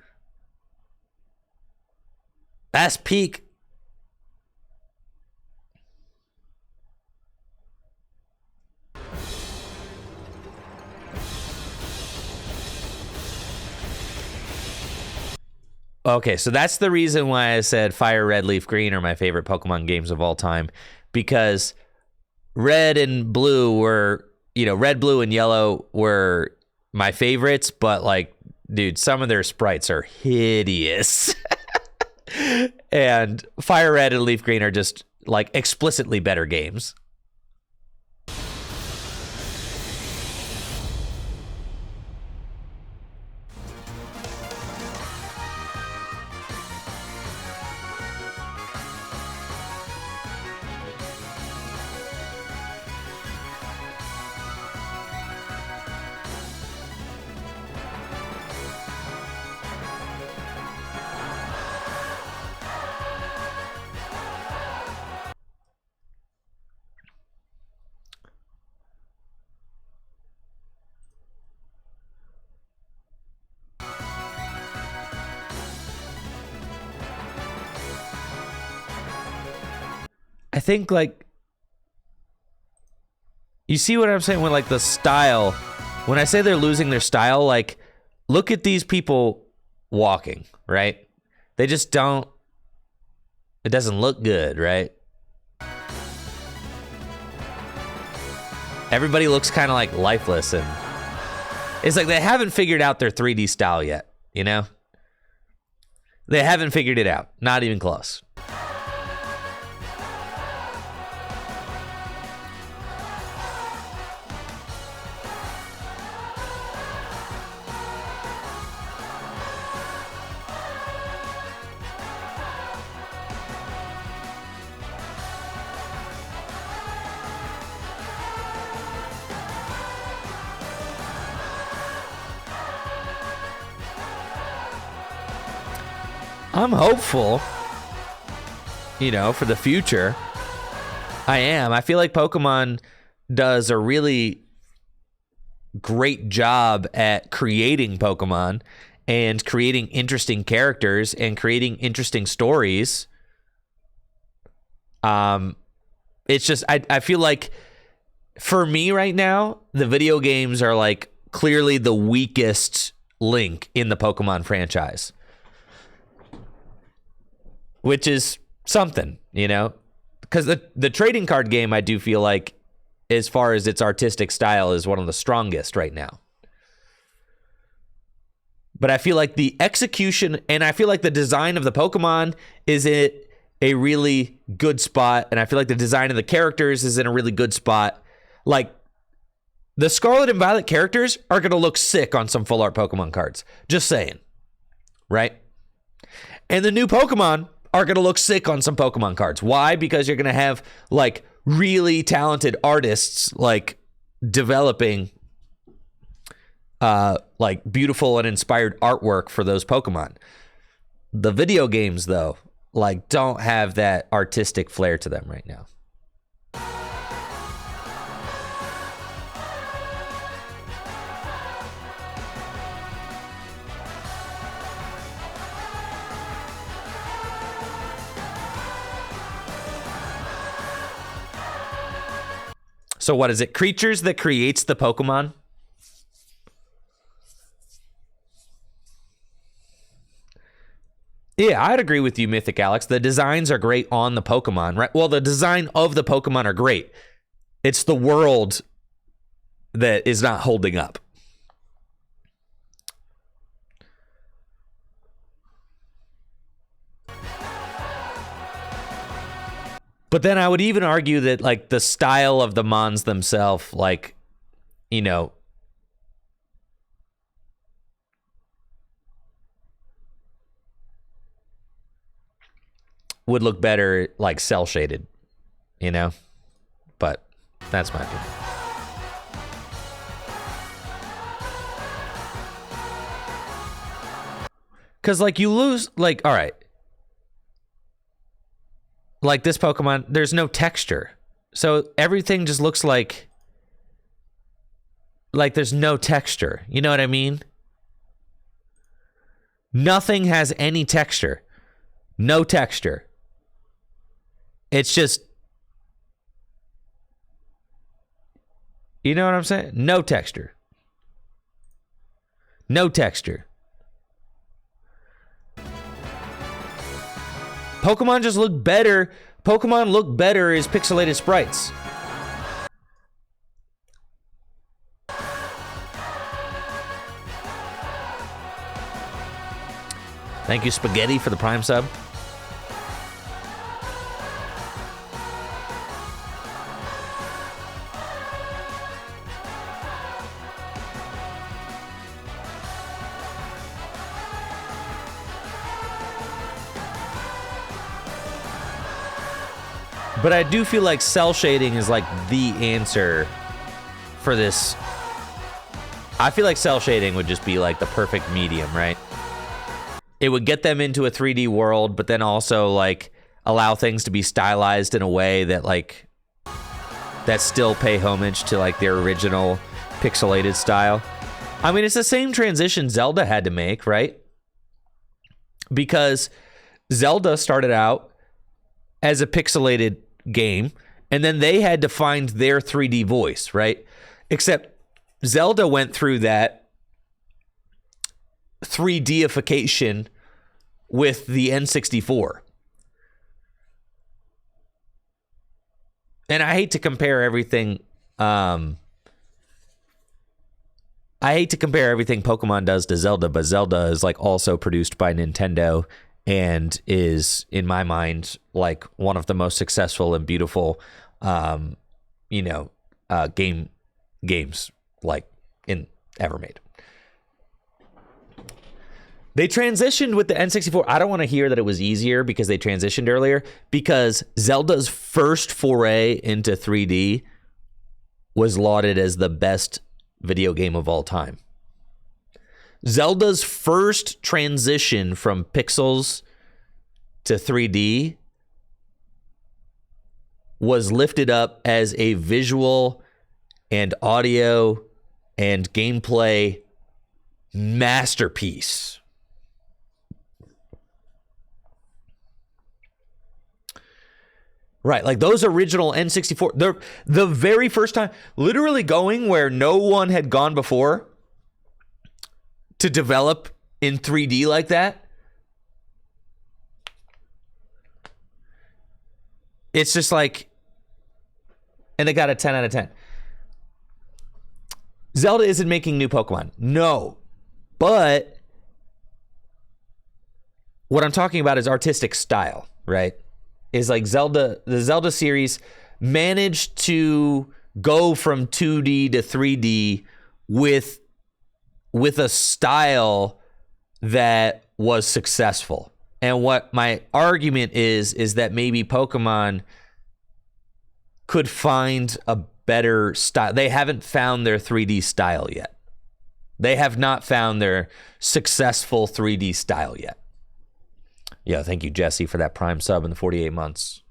That's peak. Okay, so that's the reason why I said Fire Red, Leaf Green are my favorite Pokemon games of all time, because Red and Blue were, you know, Red, Blue, and Yellow were my favorites, but like, dude, some of their sprites are hideous. And Fire Red and Leaf Green are just like explicitly better games. I think, like, you see what I'm saying with, like, the style. When I say they're losing their style, like, look at these people walking, right? They just don't, it doesn't look good, right? Everybody looks kind of, like, lifeless, and it's like they haven't figured out their 3D style yet, you know? They haven't figured it out. Not even close. I'm hopeful, you know, for the future. I am. I feel like Pokemon does a really great job at creating Pokemon and creating interesting characters and creating interesting stories. It's just, I feel like for me right now, the video games are like clearly the weakest link in the Pokemon franchise. Which is something, you know? Because the trading card game, I do feel like, as far as its artistic style, is one of the strongest right now. But I feel like the execution, and I feel like the design of the Pokemon is in a really good spot, and I feel like the design of the characters is in a really good spot. Like, the Scarlet and Violet characters are going to look sick on some full art Pokemon cards. Just saying. Right? And the new Pokemon are going to look sick on some Pokemon cards. Why? Because you're going to have, like, really talented artists, like, developing, like, beautiful and inspired artwork for those Pokemon. The video games, though, like, don't have that artistic flair to them right now. So what is it? Creatures that creates the Pokemon? Yeah, I'd agree with you, Mythic Alex. The designs are great on the Pokemon, right? Well, the design of the Pokemon are great. It's the world that is not holding up. But then I would even argue that, like, the style of the Mons themselves, like, you know, would look better, like, cell shaded, you know? But that's my opinion. Because, like, you lose, like, all right. Like this Pokemon, there's no texture. So everything just looks like there's no texture. You know what I mean? Nothing has any texture. No texture. It's just, you know what I'm saying? No texture. No texture. Pokemon just look better. Pokemon look better as pixelated sprites. Thank you, Spaghetti, for the Prime sub. But I do feel like cell shading is like the answer for this. I feel like cell shading would just be like the perfect medium, right? It would get them into a 3D world, but then also like allow things to be stylized in a way that like that still pay homage to like their original pixelated style. I mean, it's the same transition Zelda had to make, right? Because Zelda started out as a pixelated game, and then they had to find their 3D voice, right? Except Zelda went through that 3Dification with the N64. And I hate to compare everything Pokemon does to Zelda, but Zelda is like also produced by Nintendo and is, in my mind, like one of the most successful and beautiful games like ever made. They transitioned with the N64. I don't want to hear that it was easier because they transitioned earlier, because Zelda's first foray into 3D was lauded as the best video game of all time. Zelda's first transition from pixels to 3D was lifted up as a visual and audio and gameplay masterpiece. Right, like those original N64, the very first time, literally going where no one had gone before to develop in 3D like that. It's just like, and they got a 10 out of 10. Zelda isn't making new Pokemon. No. But what I'm talking about is artistic style, right? Is like the Zelda series managed to go from 2D to 3D with a style that was successful. And what my argument is that maybe Pokemon could find a better style. They haven't found their 3D style yet. They have not found their successful 3D style yet. Yeah, thank you, Jesse, for that Prime sub in the 48 months.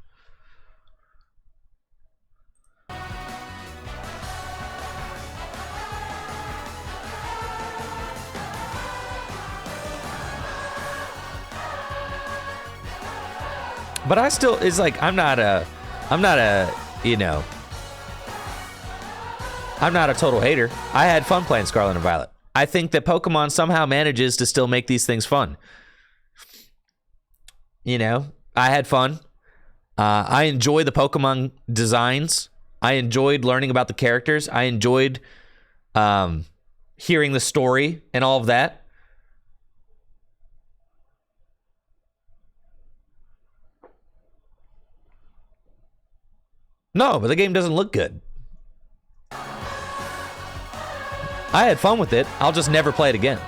But I still, it's like, I'm not a total hater. I had fun playing Scarlet and Violet. I think that Pokemon somehow manages to still make these things fun. You know, I had fun. I enjoy the Pokemon designs. I enjoyed learning about the characters. I enjoyed hearing the story and all of that. No, but the game doesn't look good. I had fun with it. I'll just never play it again.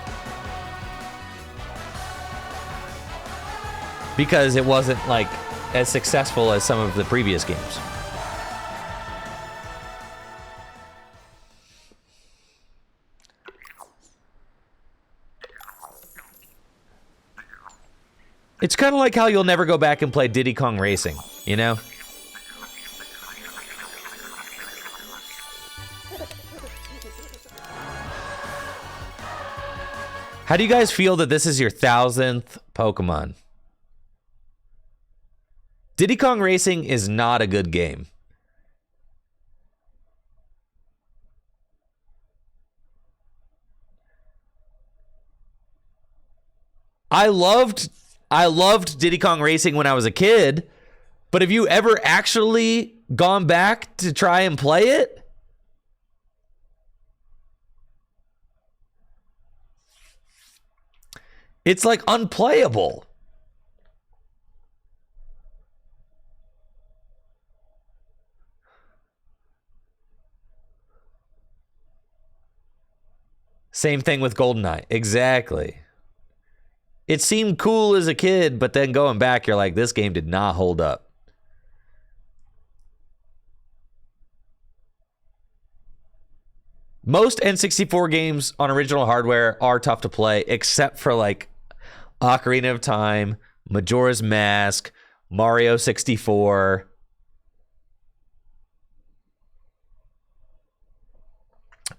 Because it wasn't like as successful as some of the previous games. It's kind of like how you'll never go back and play Diddy Kong Racing, you know? How do you guys feel that this is your 1000th Pokemon? Diddy Kong Racing is not a good game. I loved Diddy Kong Racing when I was a kid, but have you ever actually gone back to try and play it? It's like unplayable. Same thing with GoldenEye. Exactly. It seemed cool as a kid, but then going back, you're like, this game did not hold up. Most N64 games on original hardware are tough to play, except for like Ocarina of Time, Majora's Mask, Mario 64.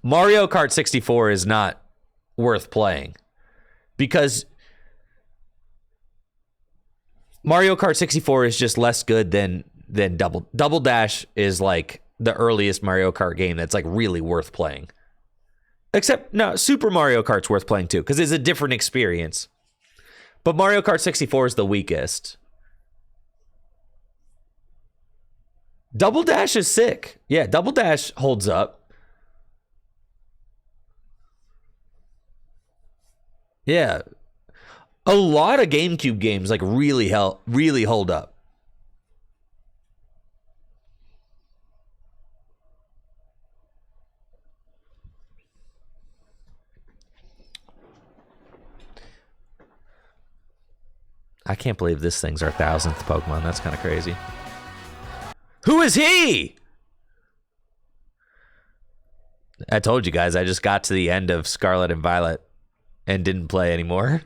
Mario Kart 64 is not worth playing because Mario Kart 64 is just less good than Double Dash is like the earliest Mario Kart game that's like really worth playing. Except, no, Super Mario Kart's worth playing too, because it's a different experience. But Mario Kart 64 is the weakest. Double Dash is sick. Yeah, Double Dash holds up. Yeah. A lot of GameCube games like really hold up. I can't believe this thing's our 1000th Pokemon. That's kind of crazy. Who is he? I told you guys, I just got to the end of Scarlet and Violet and didn't play anymore.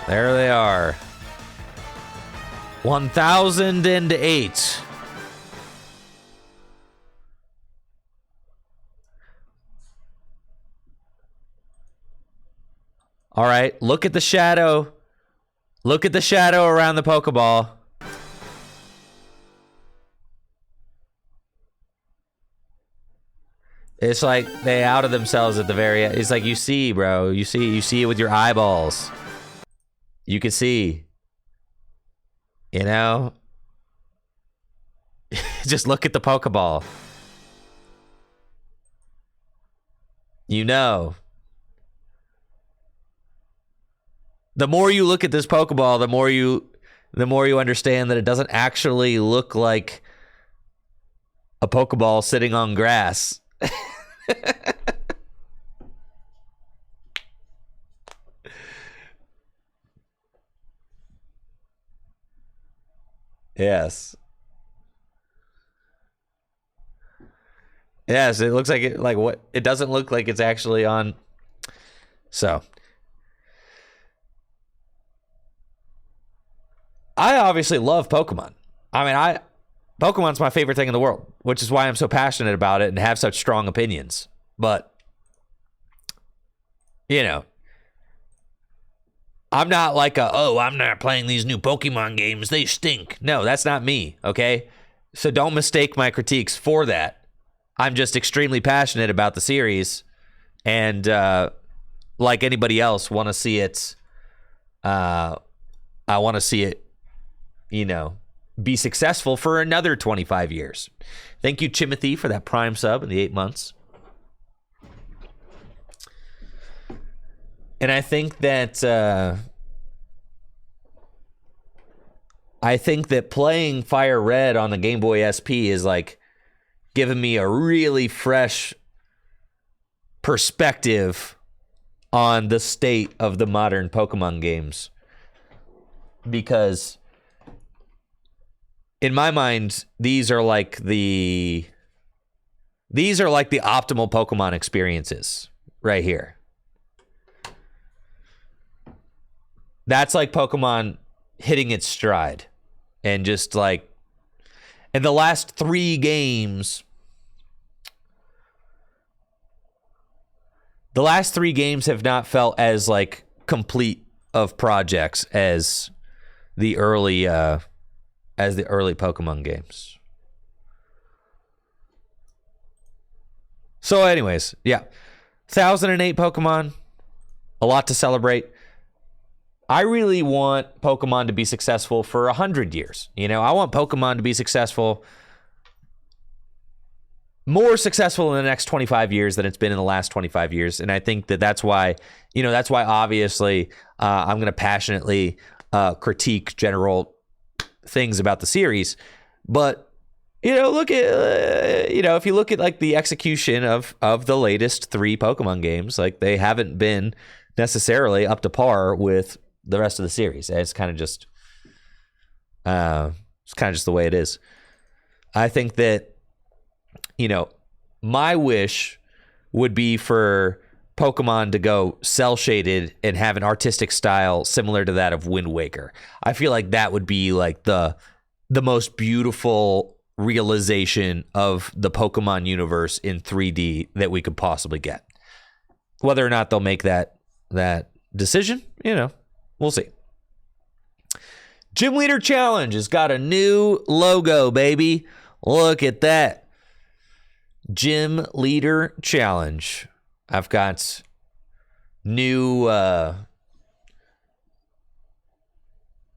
There they are. 1008. All right, look at the shadow. Look at the shadow around the Pokeball. It's like they outed themselves at the very end. It's like, you see, bro. You see it with your eyeballs. You can see, you know, just look at the Pokeball. You know, the more you look at this Pokeball, the more you understand that it doesn't actually look like a Pokeball sitting on grass. Yes. Yes, it looks like it, like what it doesn't look like it's actually on. So I obviously love Pokemon. I mean, Pokemon's my favorite thing in the world, which is why I'm so passionate about it and have such strong opinions. But you know, I'm not like I'm not playing these new Pokemon games. They stink. No, that's not me, okay? So don't mistake my critiques for that. I'm just extremely passionate about the series and like anybody else, want to see it. I want to see it, you know, be successful for another 25 years. Thank you, Timothy, for that Prime sub in the 8 months. And I think that playing Fire Red on the Game Boy SP is like giving me a really fresh perspective on the state of the modern Pokemon games. Because in my mind, these are like the optimal Pokemon experiences right here. That's like Pokemon hitting its stride. And just like, in the last 3 games, have not felt as like complete of projects as the early Pokemon games. So anyways, yeah. 1008 Pokemon, a lot to celebrate. I really want Pokemon to be successful for 100 years. You know, I want Pokemon to be successful more successful in the next 25 years than it's been in the last 25 years. And I think that's why, obviously I'm going to passionately critique general things about the series. But, look at, if you look at like the execution of the latest 3 Pokemon games, like they haven't been necessarily up to par with the rest of the series. It's kind of just, the way it is. I think that, my wish would be for Pokemon to go cell shaded and have an artistic style similar to that of Wind Waker. I feel like that would be like the most beautiful realization of the Pokemon universe in 3D that we could possibly get. Whether or not they'll make that decision, we'll see. Gym Leader Challenge has got a new logo, baby. Look at that. Gym Leader Challenge. I've got new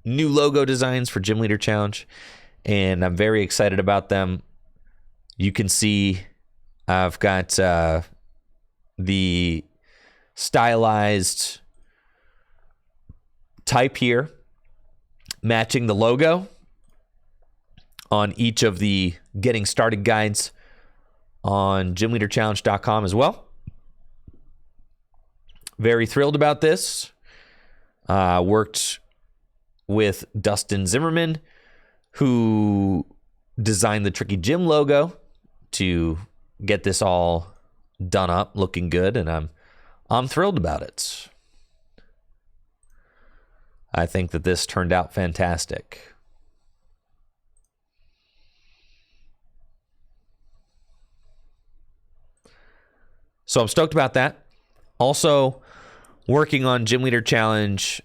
logo designs for Gym Leader Challenge, and I'm very excited about them. You can see I've got the stylized type here matching the logo on each of the getting started guides on gymleaderchallenge.com as well. Very thrilled about this. Worked with Dustin Zimmerman, who designed the Tricky Gym logo to get this all done up, looking good, and I'm thrilled about it. I think that this turned out fantastic. So I'm stoked about that. Also, working on Gym Leader Challenge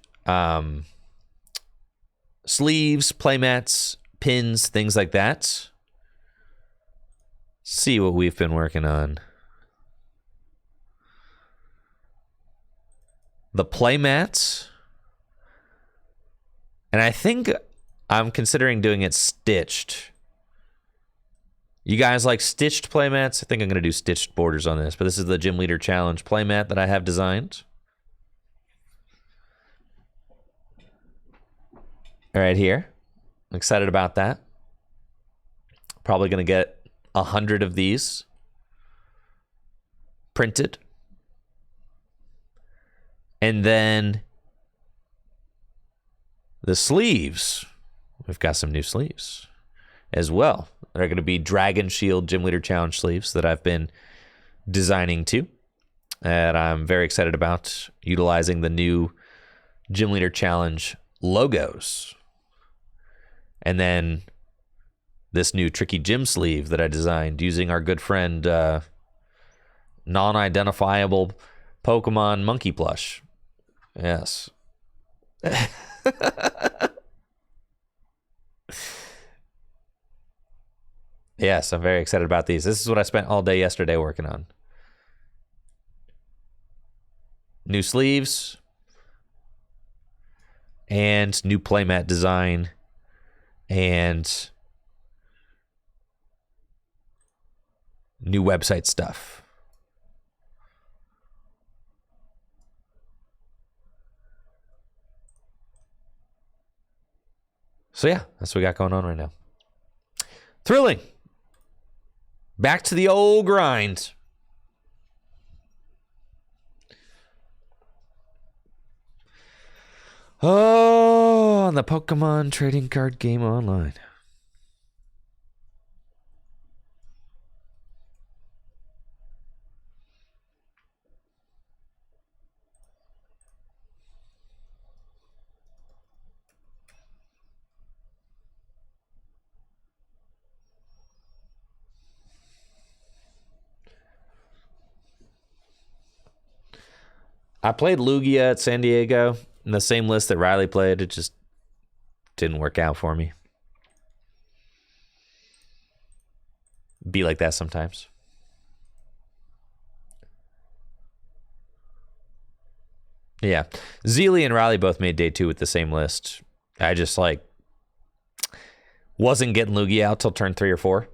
sleeves, playmats, pins, things like that. See what we've been working on. The playmats. And I think I'm considering doing it stitched. You guys like stitched playmats? I think I'm going to do stitched borders on this. But this is the Gym Leader Challenge playmat that I have designed. Right here. I'm excited about that. Probably going to get 100 of these printed. And then the sleeves. We've got some new sleeves as well. They're going to be Dragon Shield Gym Leader Challenge sleeves that I've been designing too. And I'm very excited about utilizing the new Gym Leader Challenge logos. And then this new Tricky Gym sleeve that I designed using our good friend non-identifiable Pokemon monkey plush. Yes. Yes, I'm very excited about these. This is what I spent all day yesterday working on. New sleeves and new playmat design and new website stuff. So yeah, that's what we got going on right now. Thrilling. Back to the old grind. Oh, on the Pokemon trading card game online. I played Lugia at San Diego in the same list that Riley played. It just didn't work out for me. Be like that sometimes. Yeah. Zealy and Riley both made day 2 with the same list. I just wasn't getting Lugia out till turn 3 or 4.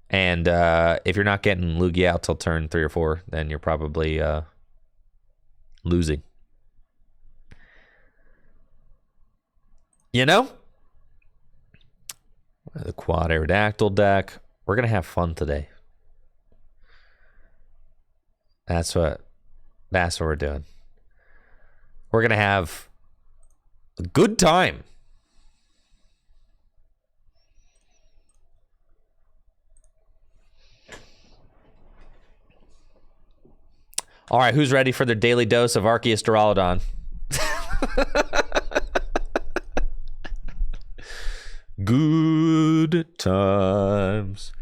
And if you're not getting Lugia out till turn 3 or 4, then you're probably losing. You know? The Quad Aerodactyl deck. We're going to have fun today. That's what we're doing. We're going to have a good time. All right, who's ready for their daily dose of Arceus Duraludon? Good times.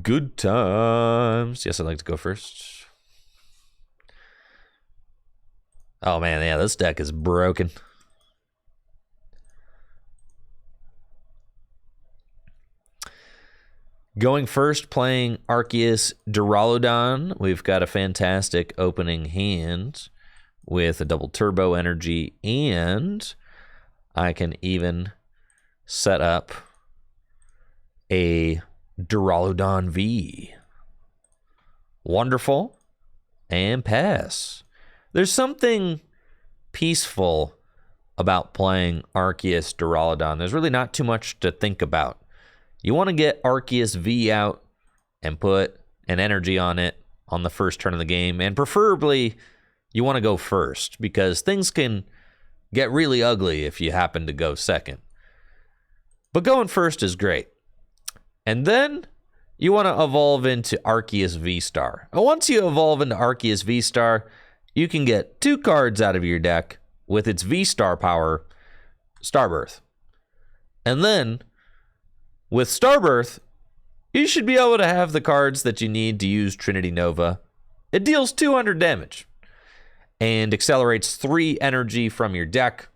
Good times. Yes, I'd like to go first. Oh, man, yeah, this deck is broken. Going first, playing Arceus Duraludon. We've got a fantastic opening hand with a double turbo energy, and I can even set up a Duraludon V. Wonderful. And pass. There's something peaceful about playing Arceus Duraludon. There's really not too much to think about. You want to get Arceus V out and put an energy on it on the first turn of the game, and preferably you want to go first, because things can get really ugly if you happen to go second. But going first is great. And then you want to evolve into Arceus VSTAR. And once you evolve into Arceus VSTAR, you can get 2 cards out of your deck with its VSTAR power, Starbirth. And then, with Starbirth, you should be able to have the cards that you need to use Trinity Nova. It deals 200 damage and accelerates 3 energy from your deck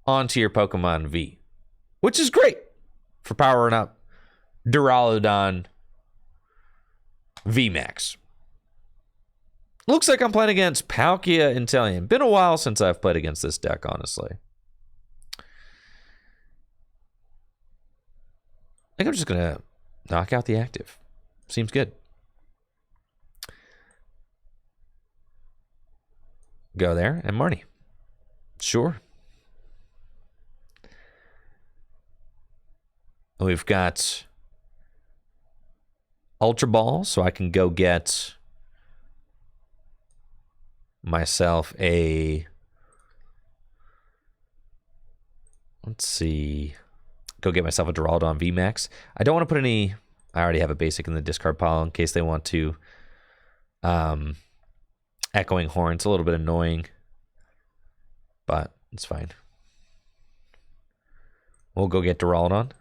onto your Pokemon V, which is great for powering up Duraludon VMAX. Looks like I'm playing against Palkia Inteleon. Been a while since I've played against this deck, honestly. I think I'm just going to knock out the active. Seems good. Go there, and Marnie. Sure. We've got Ultra Ball, so I can go get myself a... Let's see. Go get myself a Duraludon VMAX. I don't want to put any... I already have a basic in the discard pile in case they want to... Echoing Horn. It's a little bit annoying, but it's fine. We'll go get Duraludon.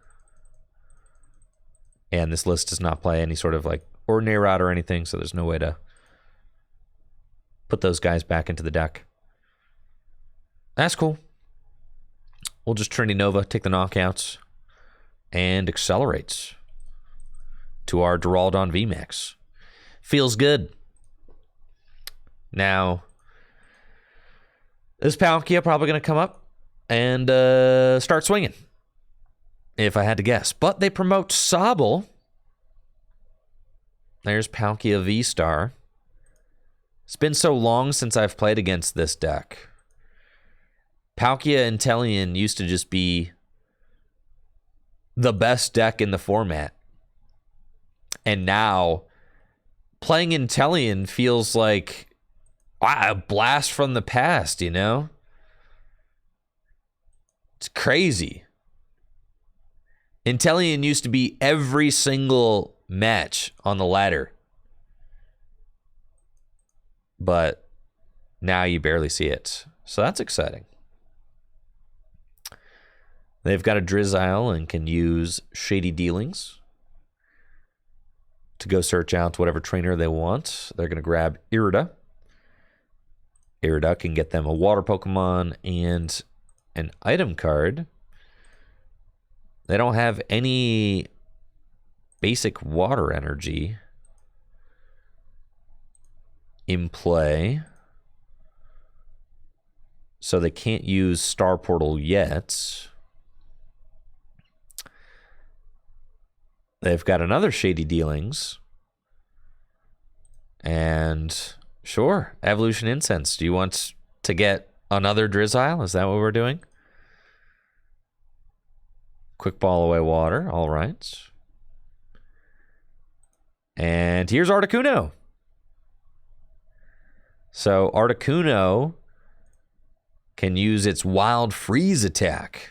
And this list does not play any sort of like ordinary route or anything, so there's no way to put those guys back into the deck. That's cool. We'll just Trinity Nova, take the knockouts, and accelerates to our Duraludon VMAX. Feels good. Now, this Palkia probably going to come up and start swinging, if I had to guess. But they promote Sobble. There's Palkia VSTAR. It's been so long since I've played against this deck. Palkia Inteleon used to just be the best deck in the format. And now, playing Inteleon feels like a blast from the past, you know? It's crazy. Inteleon used to be every single match on the ladder. But now you barely see it. So that's exciting. They've got a Drizzile and can use Shady Dealings to go search out whatever trainer they want. They're going to grab Irida. Irida can get them a water Pokemon and an item card. They don't have any basic water energy in play, so they can't use Star Portal yet. They've got another Shady Dealings. And sure, Evolution Incense. Do you want to get another Drizzile? Is that what we're doing? Quick Ball Away Water. All right. And here's Articuno. So Articuno can use its Wild Freeze attack,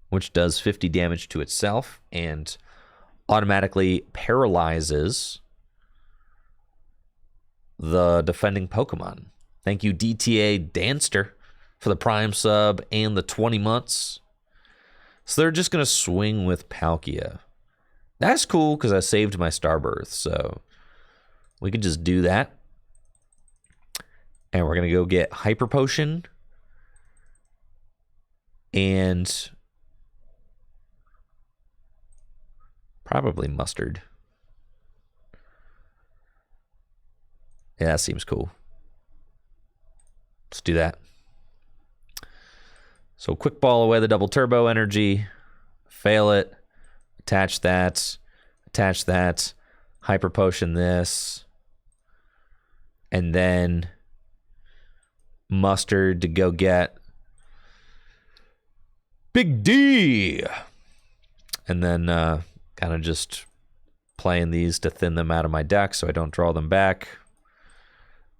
which does 50 damage to itself and automatically paralyzes the defending Pokemon. Thank you, DTA Danster, for the Prime sub and the 20 months. So they're just going to swing with Palkia. That's cool because I saved my Starbirth, so we could just do that. And we're going to go get Hyper Potion and probably Mustard. Yeah, that seems cool. Let's do that. So Quick Ball away the double turbo energy. Fail it. Attach that. Attach that. Hyper Potion this. And then Mustard to go get Big D. And then kind of just playing these to thin them out of my deck so I don't draw them back.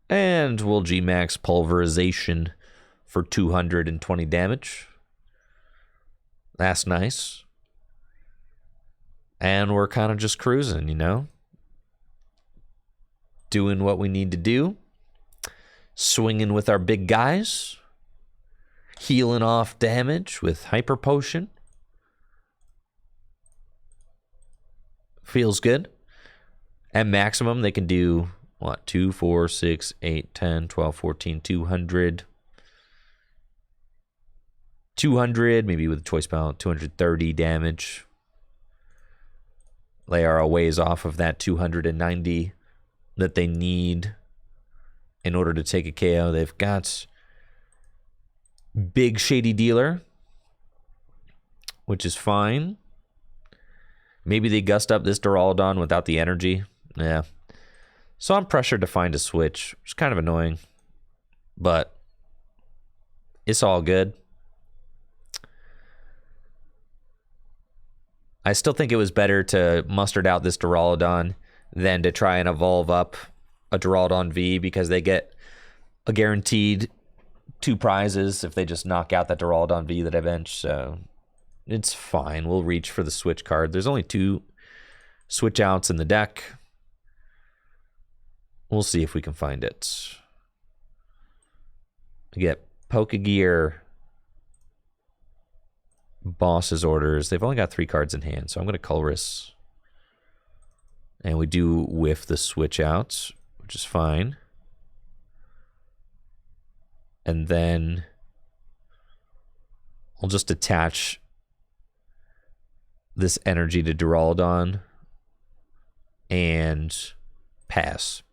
And we'll G-Max Pulverization for 220 damage. That's nice. And we're kind of just cruising, you know? Doing what we need to do. Swinging with our big guys. Healing off damage with Hyper Potion. Feels good. At maximum, they can do... what, 2, 4, 6, 8, 10, 12, 14, 200. 200, maybe with a choice spell, 230 damage. They are a ways off of that 290 that they need in order to take a KO. They've got Big Shady Dealer, which is fine. Maybe they gust up this Duraludon without the energy. Yeah. So I'm pressured to find a switch, which is kind of annoying, but it's all good. I still think it was better to mustard out this Duraludon than to try and evolve up a Duraludon V because they get a guaranteed 2 prizes if they just knock out that Duraludon V that I benched, so it's fine. We'll reach for the switch card. There's only 2 switch outs in the deck. We'll see if we can find it. We get Pokegear, Boss's Orders. They've only got 3 cards in hand, so I'm going to Colress. And we do whiff the switch outs, which is fine. And then I'll just attach this energy to Duraludon and pass.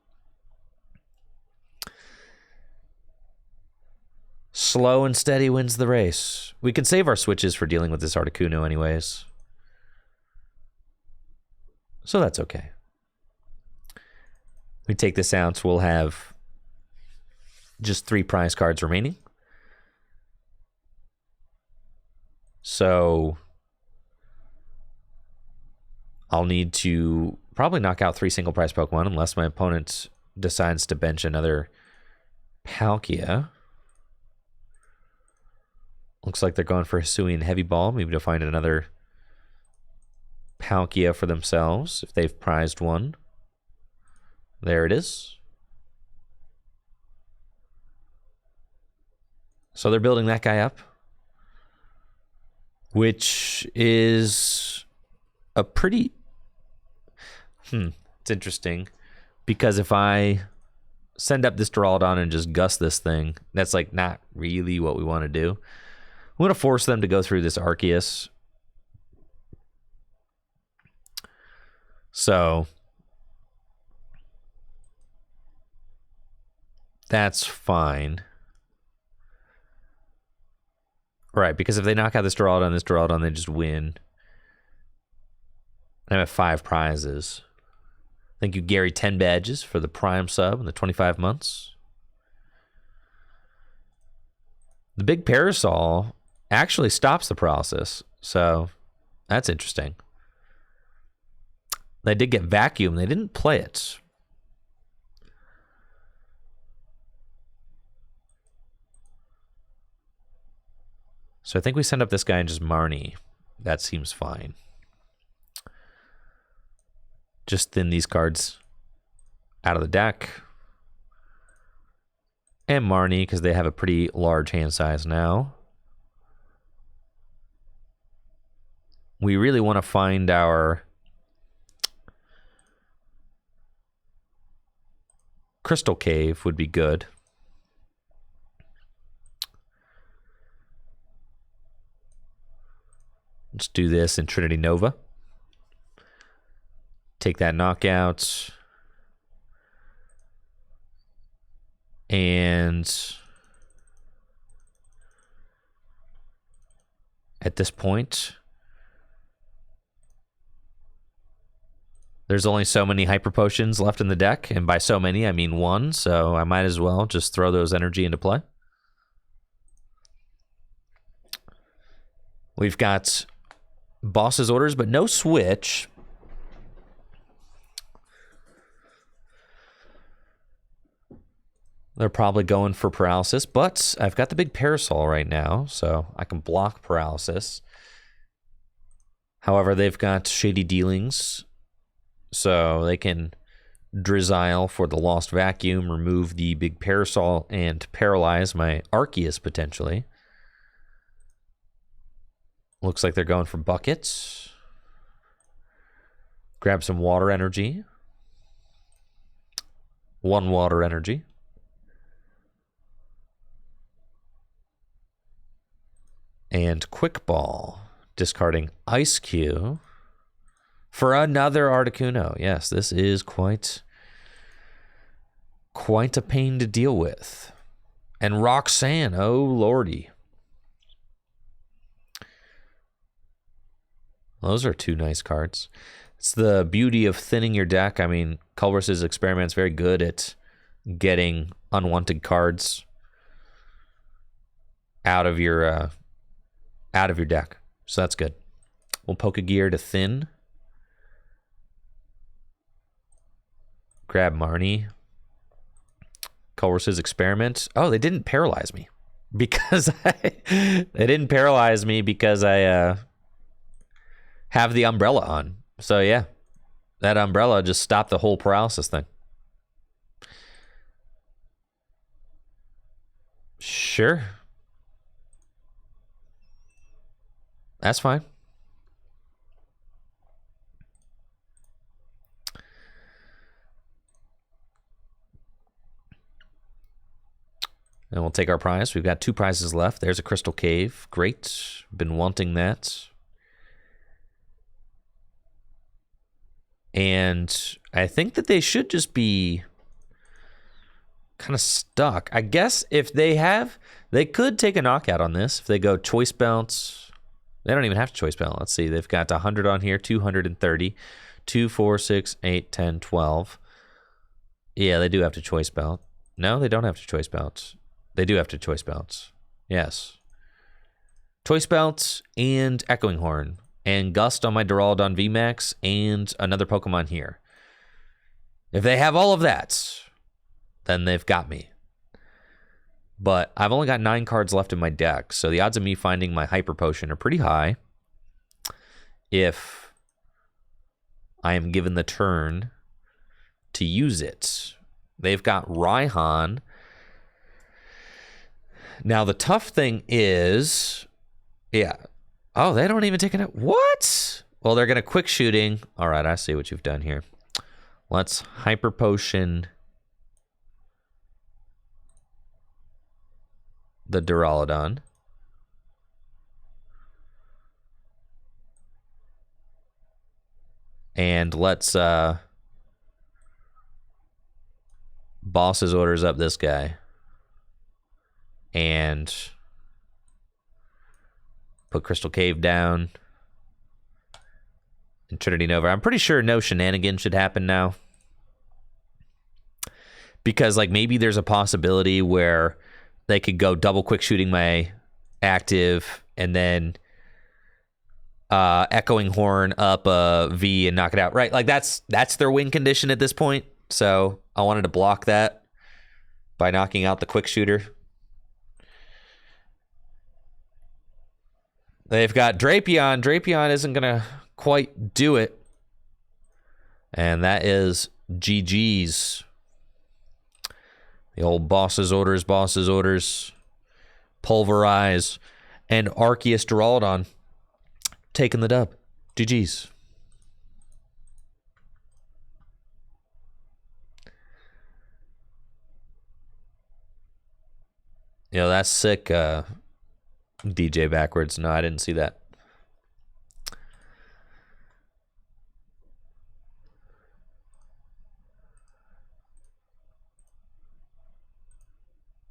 Slow and steady wins the race. We can save our switches for dealing with this Articuno anyways. So that's okay. We take this out, we'll have just 3 prize cards remaining. So I'll need to probably knock out 3 single prize Pokemon unless my opponent decides to bench another Palkia. Looks like they're going for Hisuian Heavy Ball, maybe to find another Palkia for themselves if they've prized one. There it is. So they're building that guy up, which is a pretty... it's interesting, because if I send up this Duraludon and just gust this thing, that's like not really what we want to do. I'm going to force them to go through this Arceus. So that's fine. Right, because if they knock out this Duraludon, they just win. I'm at 5 prizes. Thank you, Gary, 10 badges for the Prime sub and the 25 months. The big parasol actually stops the paralysis, so that's interesting. They did get vacuum. They didn't play it. So I think we send up this guy and just Marnie. That seems fine. Just thin these cards out of the deck. And Marnie, because they have a pretty large hand size now. We really want to find our Crystal Cave would be good. Let's do this in Trinity Nova. Take that knockout. And at this point, there's only so many hyper potions left in the deck, and by so many I mean 1, so I might as well just throw those energy into play. We've got boss's orders, but no switch. They're probably going for paralysis, but I've got the big parasol right now, so I can block paralysis. However, they've got shady dealings, so they can Drizzile for the lost vacuum, remove the big parasol, and paralyze my Arceus potentially. Looks like they're going for buckets. Grab some water energy. 1 water energy. And Quick Ball, discarding Ice Cube for another Articuno. Yes, this is quite a pain to deal with. And Roxanne, oh lordy. Those are 2 nice cards. It's the beauty of thinning your deck. I mean, Culber's Experiment's very good at getting unwanted cards out of your deck. So that's good. We'll Pokegear to thin. Grab Marnie. Culber's Experiment. Oh, they didn't paralyze me because they didn't paralyze me because I have the umbrella on. So yeah, that umbrella just stopped the whole paralysis thing. Sure. That's fine. And we'll take our prize. We've got 2 prizes left. There's a Crystal Cave. Great. Been wanting that. And I think that they should just be kind of stuck. I guess if they could take a knockout on this. If they go Choice Bounce. They don't even have to Choice Bounce. Let's see. They've got 100 on here, 230, 2, 4, 6, 8, 10, 12. Yeah, they do have to Choice Bounce. No, they don't have to Choice Bounce. They do have to Choice Bounce. Yes. Choice Bounce and Echoing Horn. And Gust on my Duraludon VMAX and another Pokemon here. If they have all of that, then they've got me. But I've only got 9 cards left in my deck, so the odds of me finding my Hyper Potion are pretty high if I am given the turn to use it. They've got Raihan. Now, the tough thing is, yeah. Oh, they don't even take it. What? Well, they're going to quick shooting. All right, I see what you've done here. Let's Hyper Potion the Duraludon. And let's boss's orders up this guy. And put Crystal Cave down. and Trinity Nova. I'm pretty sure no shenanigans should happen now. Because, like, maybe there's a possibility where they could go double quick shooting my active and then echoing horn up a V and knock it out. Right? Like, that's their win condition at this point. So I wanted to block that by knocking out the quick shooter. They've got Drapion. Drapion isn't going to quite do it. And that is GG's. The old boss's orders, Pulverize, and Arceus Duraludon taking the dub. GG's. Yo, that's sick, DJ backwards. No, I didn't see that.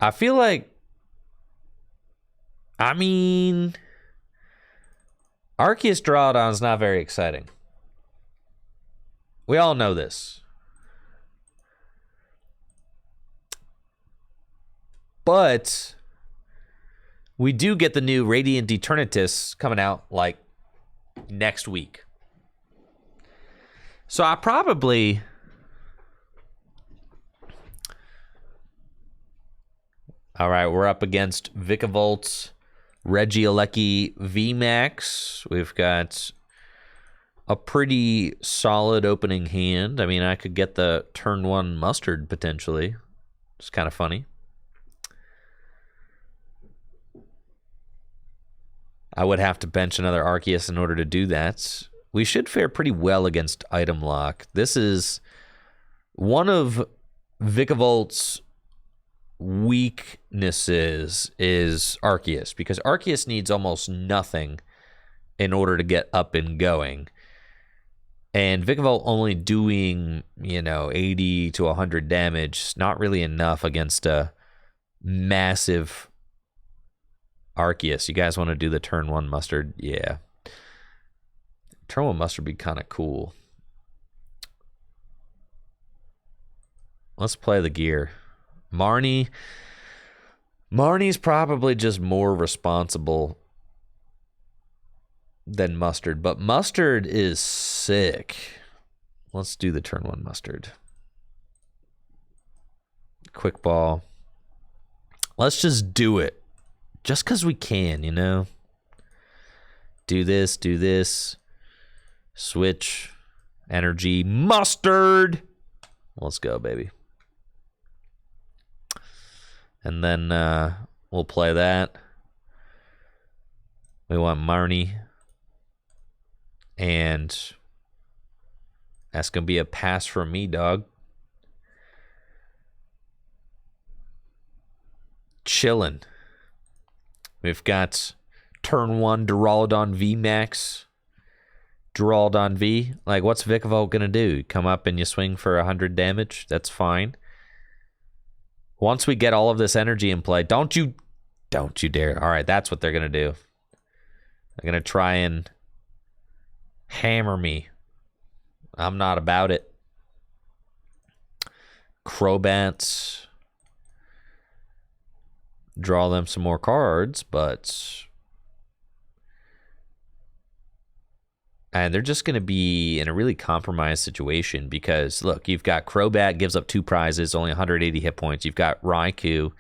I feel like, I mean, Arceus Duraludon's not very exciting. We all know this. But we do get the new Radiant Eternatus coming out like next week. So I probably... All right, we're up against Vikavolt, Regieleki VMAX. We've got a pretty solid opening hand. I mean, I could get the turn 1 Mustard potentially. It's kind of funny. I would have to bench another Arceus in order to do that. We should fare pretty well against Item Lock. This is one of Vikavolt's weaknesses is Arceus, because Arceus needs almost nothing in order to get up and going. And Vikavolt only doing, 80 to 100 damage is not really enough against a massive Arceus. You guys want to do the turn 1 Mustard? Yeah. Turn 1 Mustard would be kind of cool. Let's play the gear. Marnie's probably just more responsible than Mustard, but Mustard is sick. Let's do the turn 1 Mustard. Quick ball. Let's just do it. Just because we can, Do this. Switch. Energy. Mustard! Let's go, baby. And then we'll play that. We want Marnie. And that's going to be a pass from me, dog. Chillin'. We've got turn 1 Duraludon VMAX. Duraludon V. Like, what's Vikavolt going to do? You come up and you swing for 100 damage? That's fine. Once we get all of this energy in play, don't you dare. All right, that's what they're going to do. They're going to try and hammer me. I'm not about it. Crobats. Draw them some more cards, but... And they're just going to be in a really compromised situation because, look, you've got Crobat, gives up 2 prizes, only 180 hit points. You've got Raikou,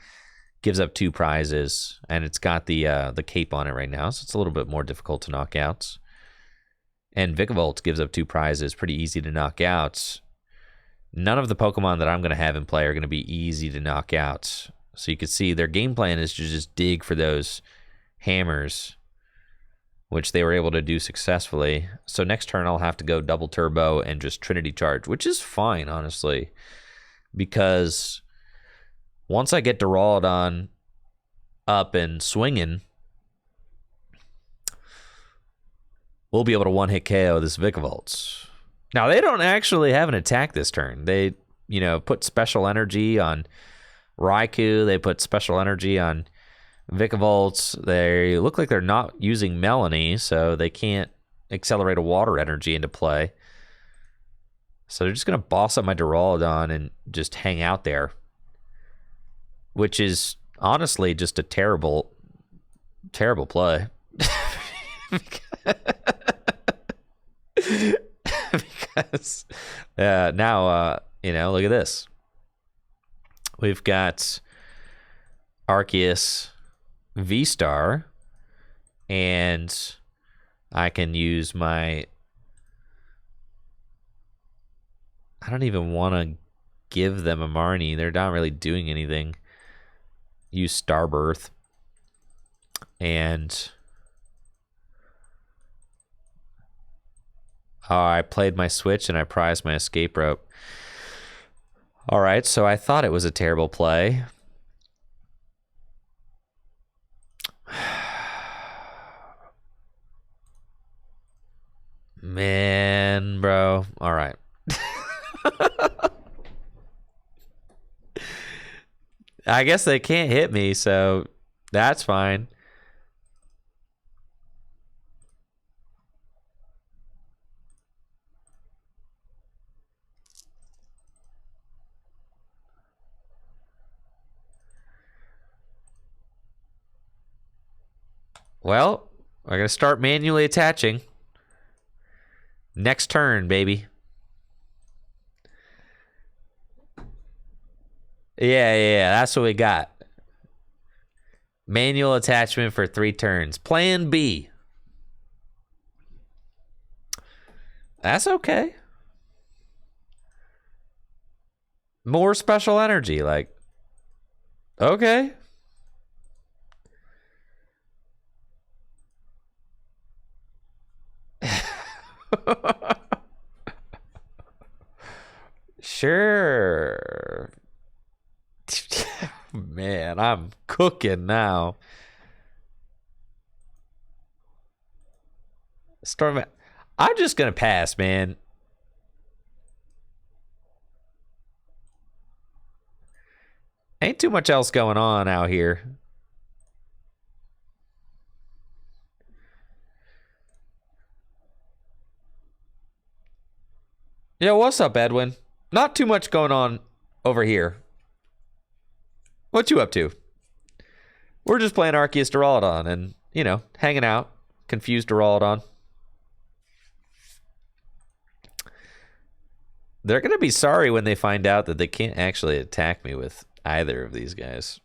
gives up 2 prizes, and it's got the cape on it right now, so it's a little bit more difficult to knock out. And Vikavolt gives up 2 prizes, pretty easy to knock out. None of the Pokemon that I'm going to have in play are going to be easy to knock out. So you can see their game plan is to just dig for those hammers, which they were able to do successfully. So next turn, I'll have to go double turbo and just Trinity Charge, which is fine, honestly, because once I get Duraludon up and swinging, we'll be able to one-hit KO this Vikavolt. Now, they don't actually have an attack this turn. They, put special energy on Raikou. They put special energy on Vikavolts. They look like they're not using Melanie, so they can't accelerate a water energy into play. So they're just going to boss up my Duraludon and just hang out there. Which is honestly just a terrible, terrible play. Because now, look at this. We've got Arceus VSTAR, and I can use my... I don't even want to give them a Marnie. They're not really doing anything. Use Starbirth. And... oh, I played my switch and I prized my escape rope. All right, so I thought it was a terrible play. Man, bro. All right. I guess they can't hit me, so that's fine. Well, we're going to start manually attaching. Next turn, baby. Yeah, that's what we got. Manual attachment for 3 turns. Plan B. That's okay. More special energy, like, okay. Sure. Man, I'm cooking now. Storm. I'm just gonna pass, man. Ain't too much else going on out here. Yo, what's up, Edwin? Not too much going on over here. What you up to? We're just playing Arceus Duraludon and, hanging out. Confused Duraludon. They're going to be sorry when they find out that they can't actually attack me with either of these guys.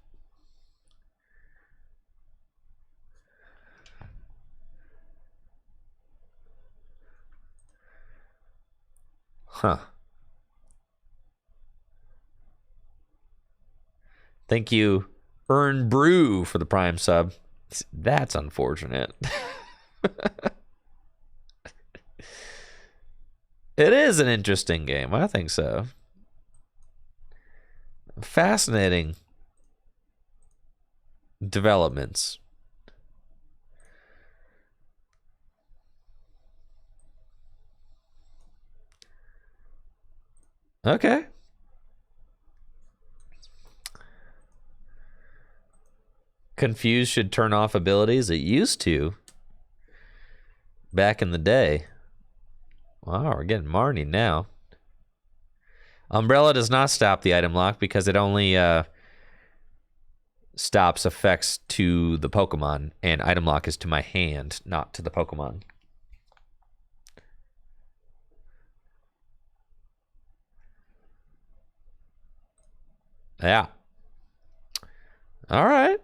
Huh. Thank you, Earn Brew, for the Prime sub. That's unfortunate. It is an interesting game. I think so. Fascinating developments. Okay. Confused should turn off abilities. It used to. Back in the day. Wow, we're getting Marnie now. Umbrella does not stop the item lock because it only stops effects to the Pokemon, and item lock is to my hand, not to the Pokemon. Yeah. All right.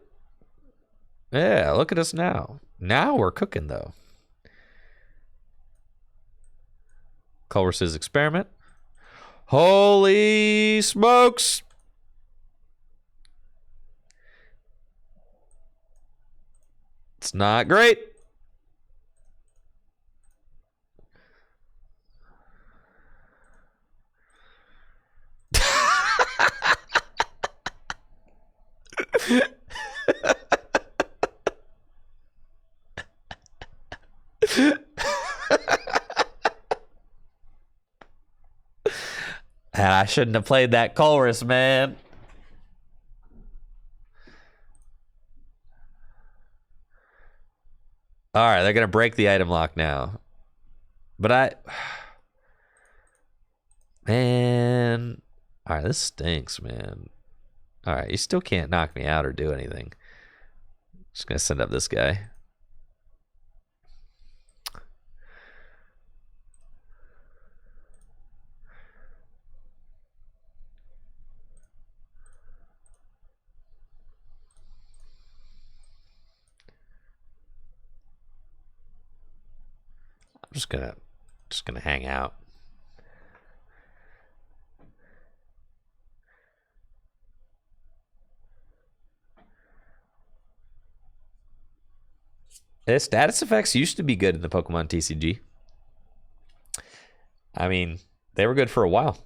Yeah, look at us now. Now we're cooking, though. Culver's experiment. Holy smokes! It's not great. I shouldn't have played that chorus, man. All right, they're going to break the item lock now. But man, all right, this stinks, man. All right, you still can't knock me out or do anything. Just gonna send up this guy. I'm just gonna hang out. Status effects used to be good in the Pokemon TCG. I mean, they were good for a while.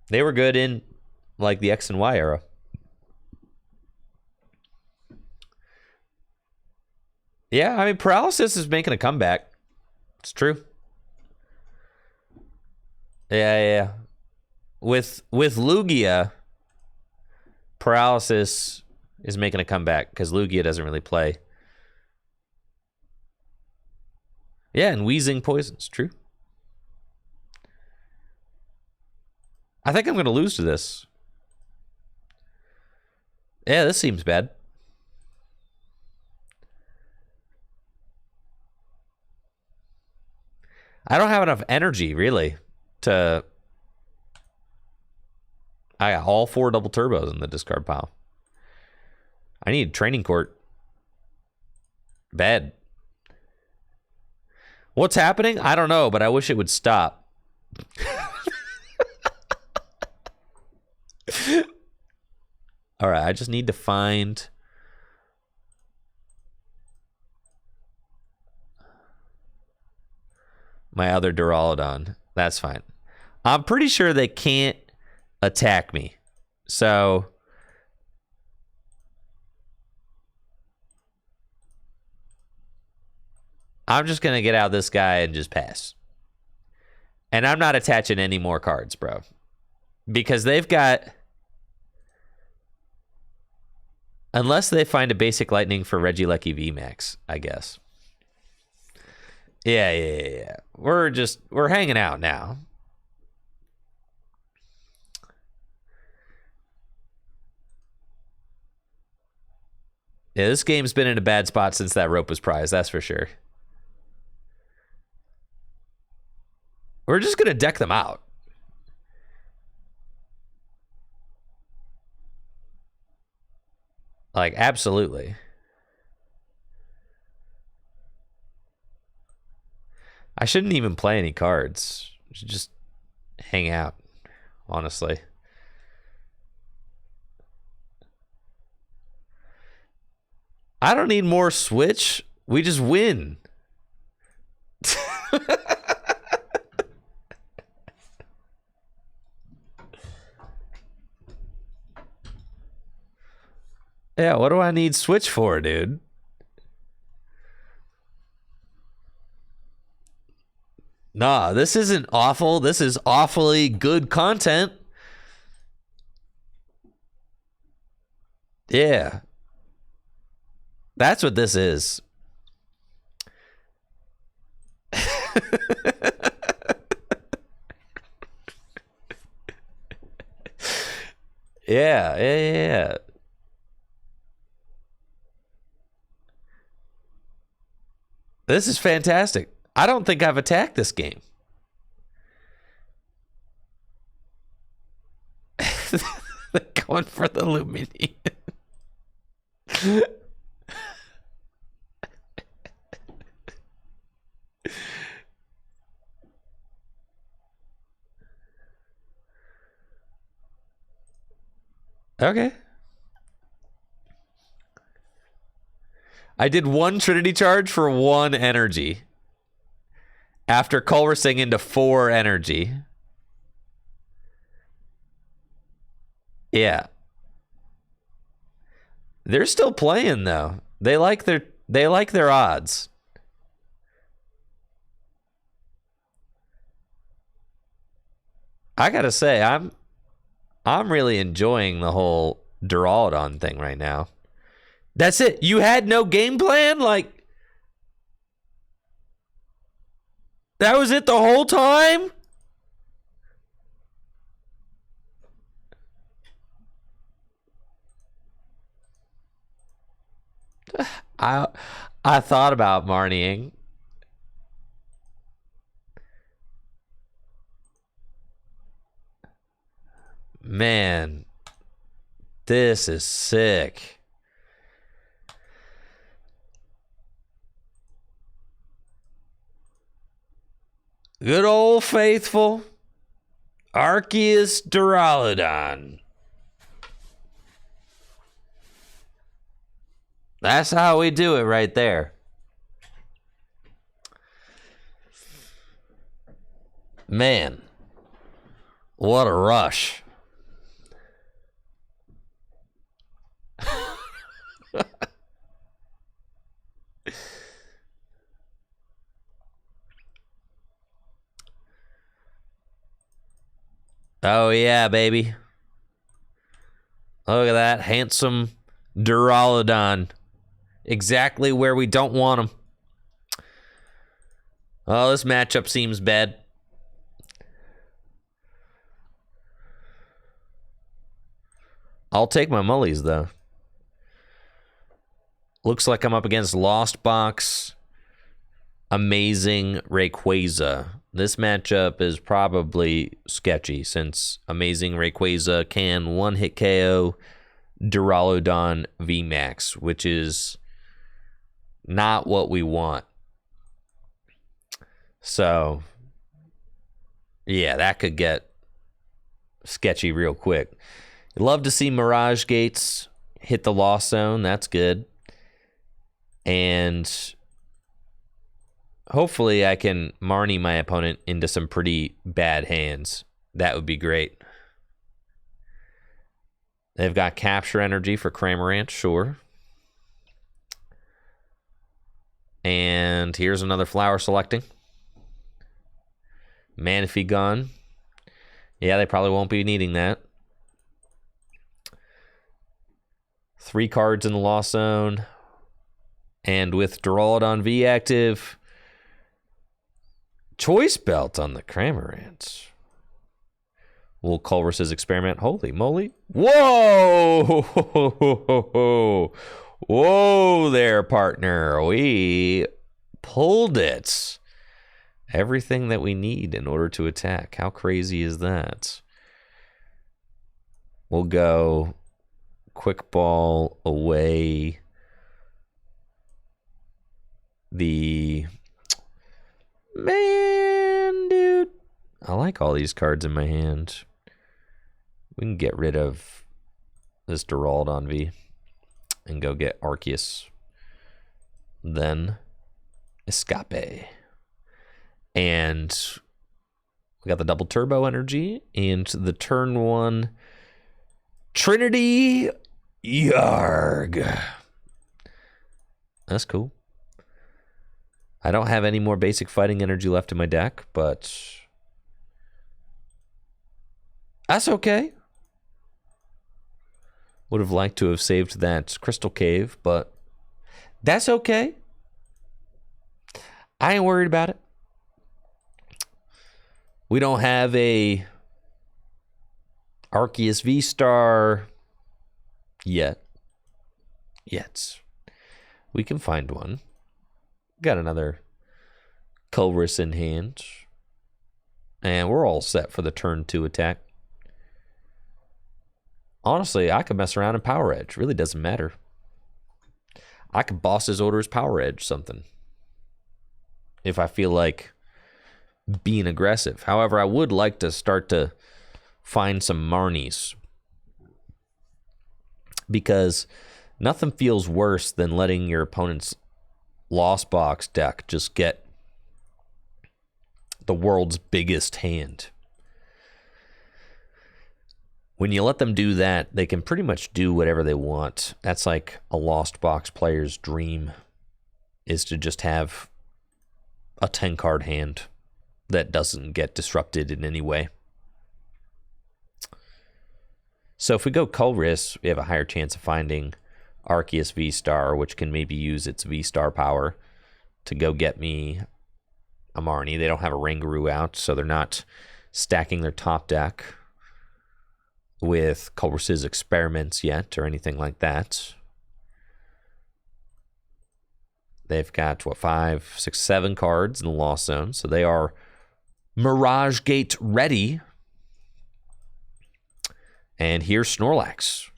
They were good in like the X and Y era. Yeah, I mean, paralysis is making a comeback. It's true. Yeah. With Lugia, paralysis is making a comeback because Lugia doesn't really play. Yeah, and wheezing poisons, true. I think I'm going to lose to this. Yeah, this seems bad. I don't have enough energy, really, to... I got all 4 double turbos in the discard pile. I need training court. Bad. What's happening? I don't know, but I wish it would stop. All right, I just need to find... my other Duraludon. That's fine. I'm pretty sure they can't attack me. So... I'm just going to get out this guy and just pass. And I'm not attaching any more cards, bro. Because they've got... Unless they find a basic lightning for Regieleki VMAX, I guess. Yeah. We're hanging out now. Yeah, this game's been in a bad spot since that rope was prized, that's for sure. We're just going to deck them out. Like, absolutely. I shouldn't even play any cards. I should just hang out, honestly. I don't need more switch. We just win. Yeah, what do I need switch for, dude? Nah, this isn't awful. This is awfully good content. Yeah. That's what this is. Yeah. This is fantastic. I don't think I've attacked this game. Going for the Lumini. Okay. I did 1 Trinity charge for 1 energy. After Culversing into 4 energy. Yeah. They're still playing though. They like their odds. I gotta say, I'm really enjoying the whole Duraludon thing right now. That's it. You had no game plan? Like... That was it the whole time? I thought about Marnieing. Man, this is sick. Good old faithful Arceus Duraludon. That's how we do it right there. Man, what a rush. Oh, yeah, baby. Look at that handsome Duraludon. Exactly where we don't want him. Oh, this matchup seems bad. I'll take my mullies, though. Looks like I'm up against Lost Box, Amazing Rayquaza. This matchup is probably sketchy since Amazing Rayquaza can one-hit KO Duraludon VMAX, which is not what we want. So, yeah, that could get sketchy real quick. Love to see Mirage Gates hit the Lost Zone. That's good. And hopefully I can Marnie my opponent into some pretty bad hands. That would be great. They've got Capture Energy for Cramorant, sure. And here's another Flower Selecting. Manaphy Gun. Yeah, they probably won't be needing that. 3 cards in the Lost Zone. And with Duraludon V active, Choice Belt on the Cramorant. Will Culver's experiment. Holy moly. Whoa! Whoa there, partner. We pulled it. Everything that we need in order to attack. How crazy is that? We'll go Quick Ball away. Man, dude. I like all these cards in my hand. We can get rid of this Duraludon V and go get Arceus. Then Escape. And we got the double turbo energy and the turn 1 Trinity Yarg. That's cool. I don't have any more basic fighting energy left in my deck, but that's okay. Would have liked to have saved that Crystal Cave, but that's okay. I ain't worried about it. We don't have a Arceus VSTAR yet. We can find one. Got another Culver's in hand. And we're all set for the turn 2 attack. Honestly, I could mess around and Power Edge. Really doesn't matter. I could Boss His Orders Power Edge something. If I feel like being aggressive. However, I would like to start to find some Marnies. Because nothing feels worse than letting your opponent's Lost Box deck just get the world's biggest hand. When you let them do that, they can pretty much do whatever they want. That's like a Lost Box player's dream, is to just have a 10-card hand that doesn't get disrupted in any way. So if we go Culver's, we have a higher chance of finding Arceus VSTAR, which can maybe use its VSTAR power to go get me a Marnie. They don't have a Rangaroo out, so they're not stacking their top deck with Culber's Experiments yet or anything like that. They've got, what, 5, 6, 7 cards in the Lost Zone, so they are Mirage Gate ready. And here's Snorlax.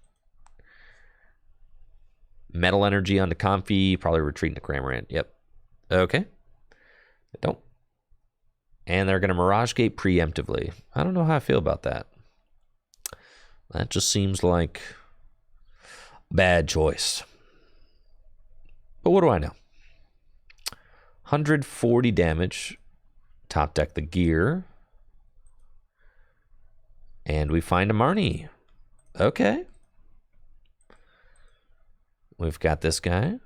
Metal Energy onto Comfey, probably retreating to Cramorant. Yep. Okay. They don't. And they're going to Mirage Gate preemptively. I don't know how I feel about that. That just seems like a bad choice. But what do I know? 140 damage. Top deck the gear. And we find a Marnie. Okay. We've got this guy.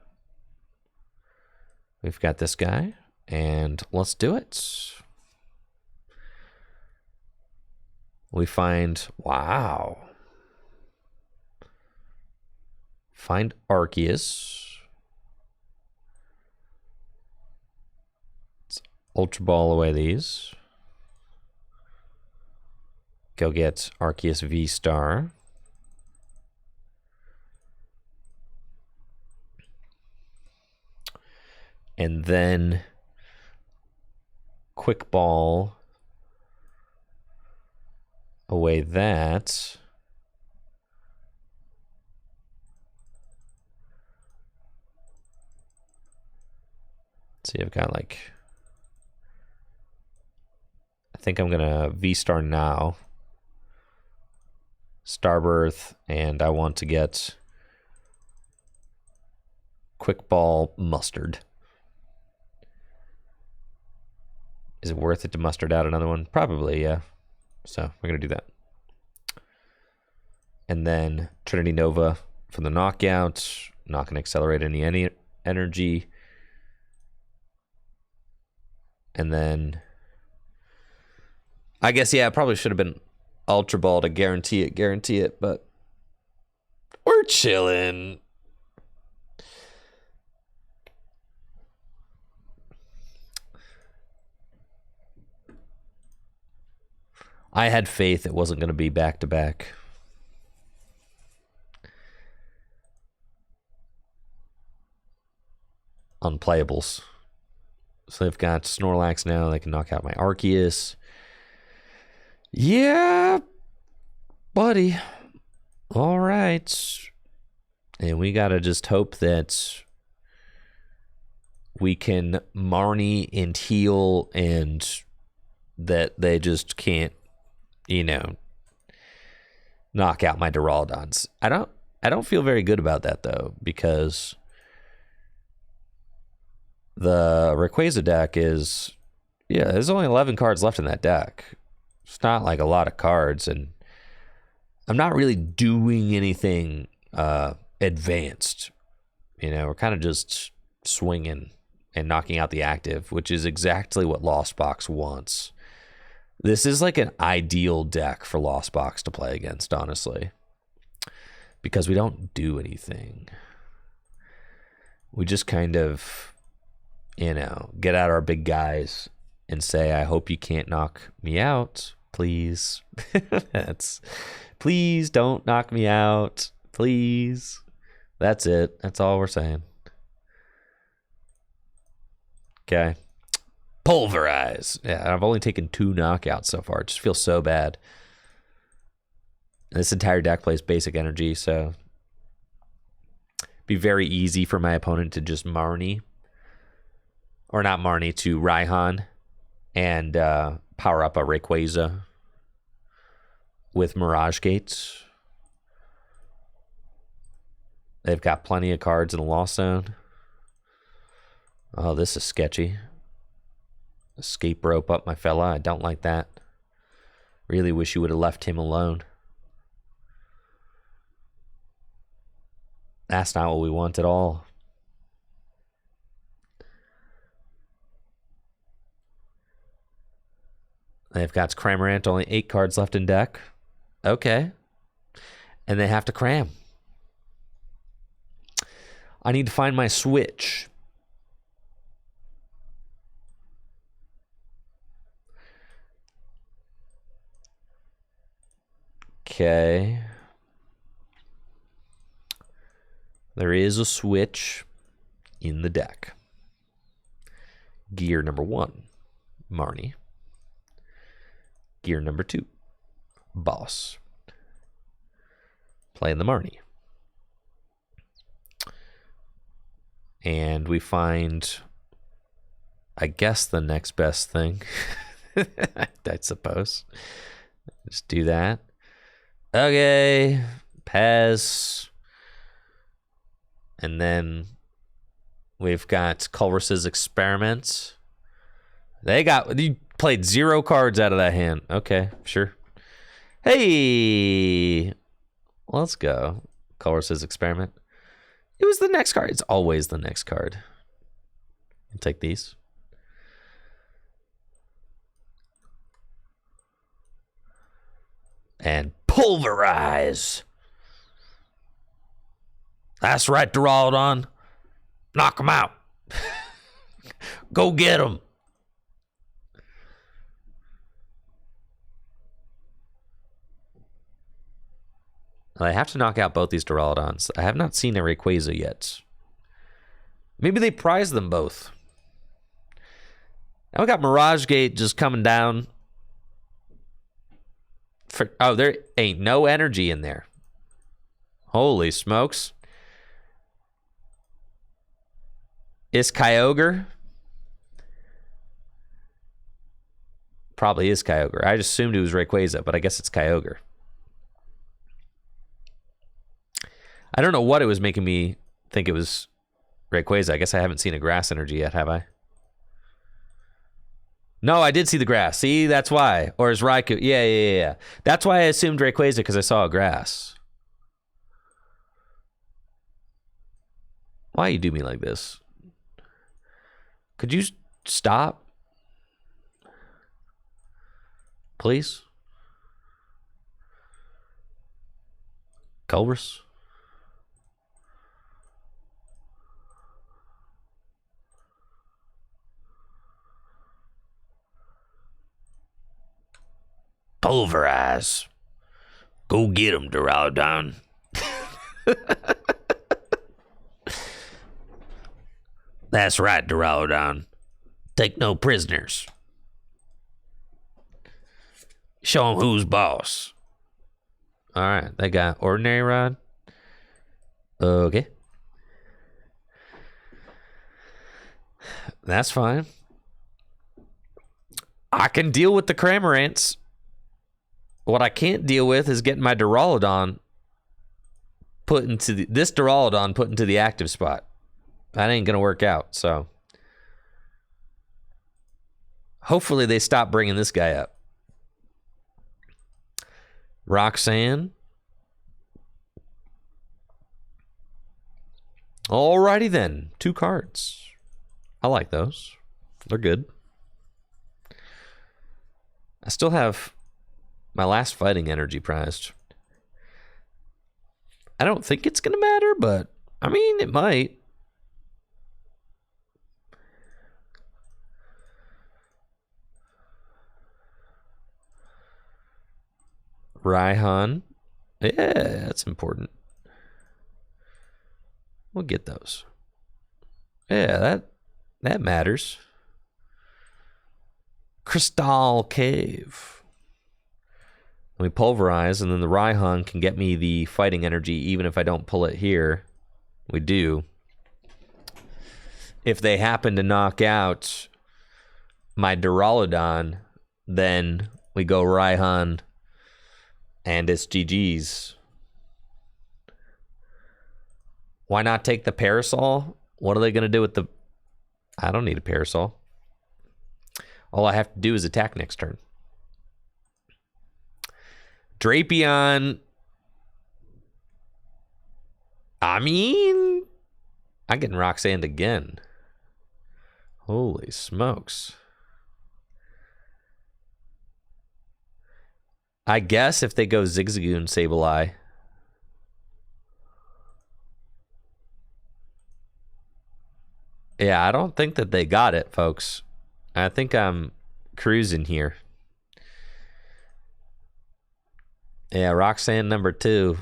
We've got this guy. And let's do it. We find, wow. Find Arceus. Let's Ultra Ball away these. Go get Arceus VSTAR. And then Quick Ball away that. Let's see, I've got like, I think I'm gonna V-Star now. Starbirth, and I want to get Quick Ball Mustard. Is it worth it to mustard out another one? Probably, yeah. So we're going to do that. And then Trinity Nova for the knockout. Not going to accelerate any energy. And then I guess, yeah, it probably should have been Ultra Ball to guarantee it, but we're chilling. I had faith it wasn't going to be back-to-back. Unplayables. So they've got Snorlax now. They can knock out my Arceus. Yeah, buddy. All right. And we got to just hope that we can Marnie and heal and that they just can't, you know, knock out my Duraludons. I don't feel very good about that though, because the Rayquaza deck is, yeah, there's only 11 cards left in that deck. It's not like a lot of cards, and I'm not really doing anything advanced. You know, we're kind of just swinging and knocking out the active, which is exactly what Lost Box wants. This is like an ideal deck for Lost Box to play against, honestly, because we don't do anything. We just kind of, you know, get out our big guys and say, I hope you can't knock me out, please. Please don't knock me out, please. That's it. That's all we're saying. Okay. Pulverize. Yeah, I've only taken 2 knockouts so far. It just feels so bad. And this entire deck plays basic energy, so it'd be very easy for my opponent to just Marnie, or not Marnie, to Raihan and power up a Rayquaza with Mirage Gates. They've got plenty of cards in the Lost Zone. Oh, this is sketchy. Escape rope up my fella. I don't like that. Really wish you would have left him alone. That's not what we want at all. They've got Cramorant, only 8 cards left in deck. Okay. And they have to cram. I need to find my switch. Okay. There is a switch in the deck. Gear number 1, Marnie. Gear number 2, Boss. Playing the Marnie. And we find, I guess, the next best thing. I suppose. Just do that. Okay. Pez. And then we've got Culver's Experiment. You played 0 cards out of that hand. Okay, sure. Hey, let's go. Culver's Experiment. It was the next card. It's always the next card. I'll take these. And Pulverize. That's right, Duraludon. Knock him out. Go get him. I have to knock out both these Duraludons. I have not seen a Rayquaza yet. Maybe they prize them both. Now we got Mirage Gate just coming down. Oh, there ain't no energy in there. Holy smokes. Is Kyogre? Probably is Kyogre. I just assumed it was Rayquaza, but I guess it's Kyogre. I don't know what it was making me think it was Rayquaza. I guess I haven't seen a grass energy yet, have I? No, I did see the grass. See, that's why. Or is Raikou? Yeah. That's why I assumed Rayquaza, because I saw a grass. Why you do me like this? Could you stop? Please? Culver's? Pulverize. Go get him, Duraludon. That's right, Duraludon. Take no prisoners. Show them who's boss. All right, they got Ordinary Rod. Okay. That's fine. I can deal with the Cramorants. What I can't deal with is getting my Duraludon put into this Duraludon put into the active spot. That ain't gonna work out. So hopefully they stop bringing this guy up. Roxanne. Alrighty then, 2 cards. I like those. They're good. I still have my last fighting energy prized. I don't think it's going to matter, but I mean, it might. Raihan. Yeah, that's important. We'll get those. Yeah, that matters. Crystal Cave. We pulverize, and then the Raihan can get me the fighting energy even if I don't pull it here. We do. If they happen to knock out my Duraludon, then we go Raihan, and it's GG's. Why not take the Parasol? What are they going to do with the... I don't need a Parasol. All I have to do is attack next turn. Drapion. I mean, I'm getting Roxanne again. Holy smokes. I guess if they go Zigzagoon, Sableye. Yeah, I don't think that they got it, folks. I think I'm cruising here. Yeah, Roxanne number 2.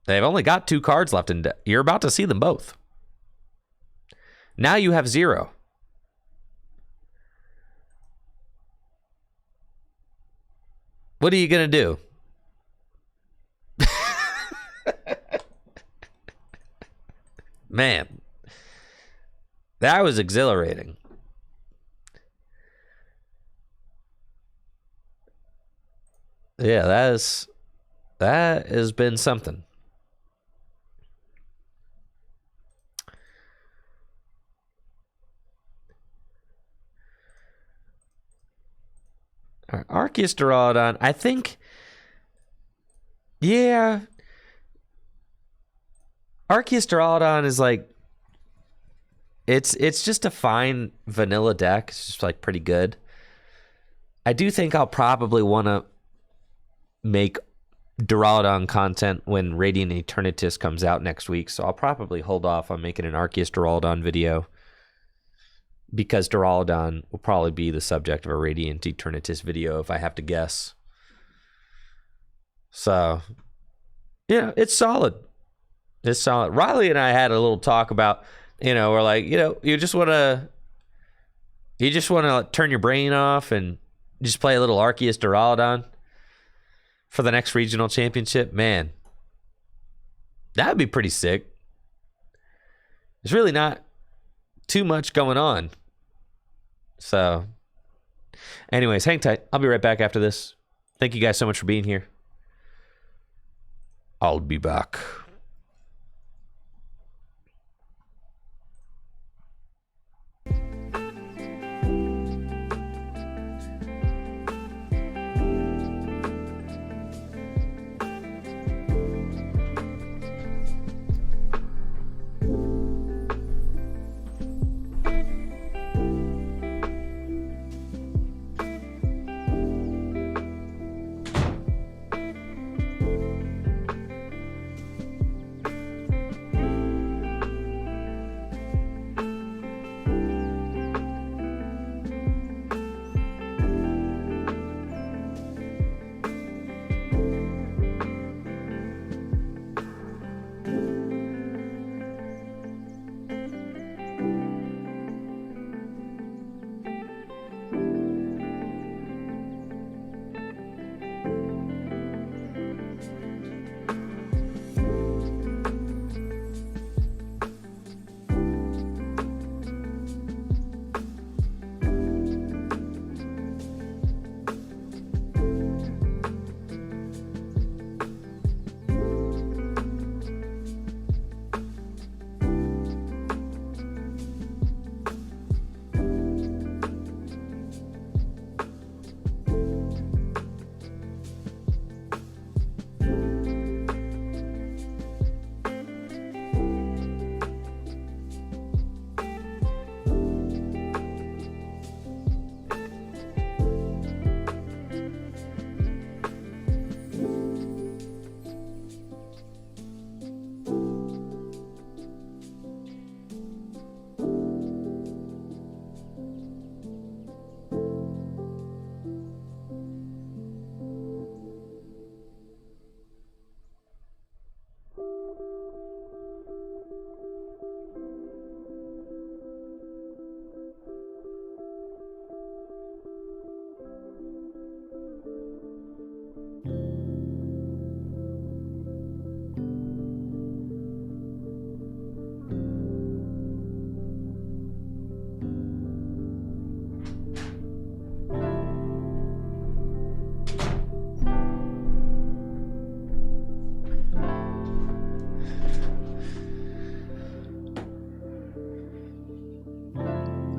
They've only got 2 cards left in deck. You're about to see them both. Now you have 0. What are you going to do? Man, that was exhilarating. Yeah, that has been something. All right, Arceus Duraludon, I think, yeah, Arceus Duraludon is like, it's just a fine vanilla deck. It's just like pretty good. I do think I'll probably want to make Duraludon content when Radiant Eternatus comes out next week, so I'll probably hold off on making an Arceus Duraludon video because Duraludon will probably be the subject of a Radiant Eternatus video if I have to guess. So, yeah, it's solid. It's solid. Riley and I had a little talk about, we're like, you just want to turn your brain off and just play a little Arceus Duraludon for the next regional championship. Man, that would be pretty sick. There's really not too much going on. So, anyways, hang tight. I'll be right back after this. Thank you guys so much for being here. I'll be back.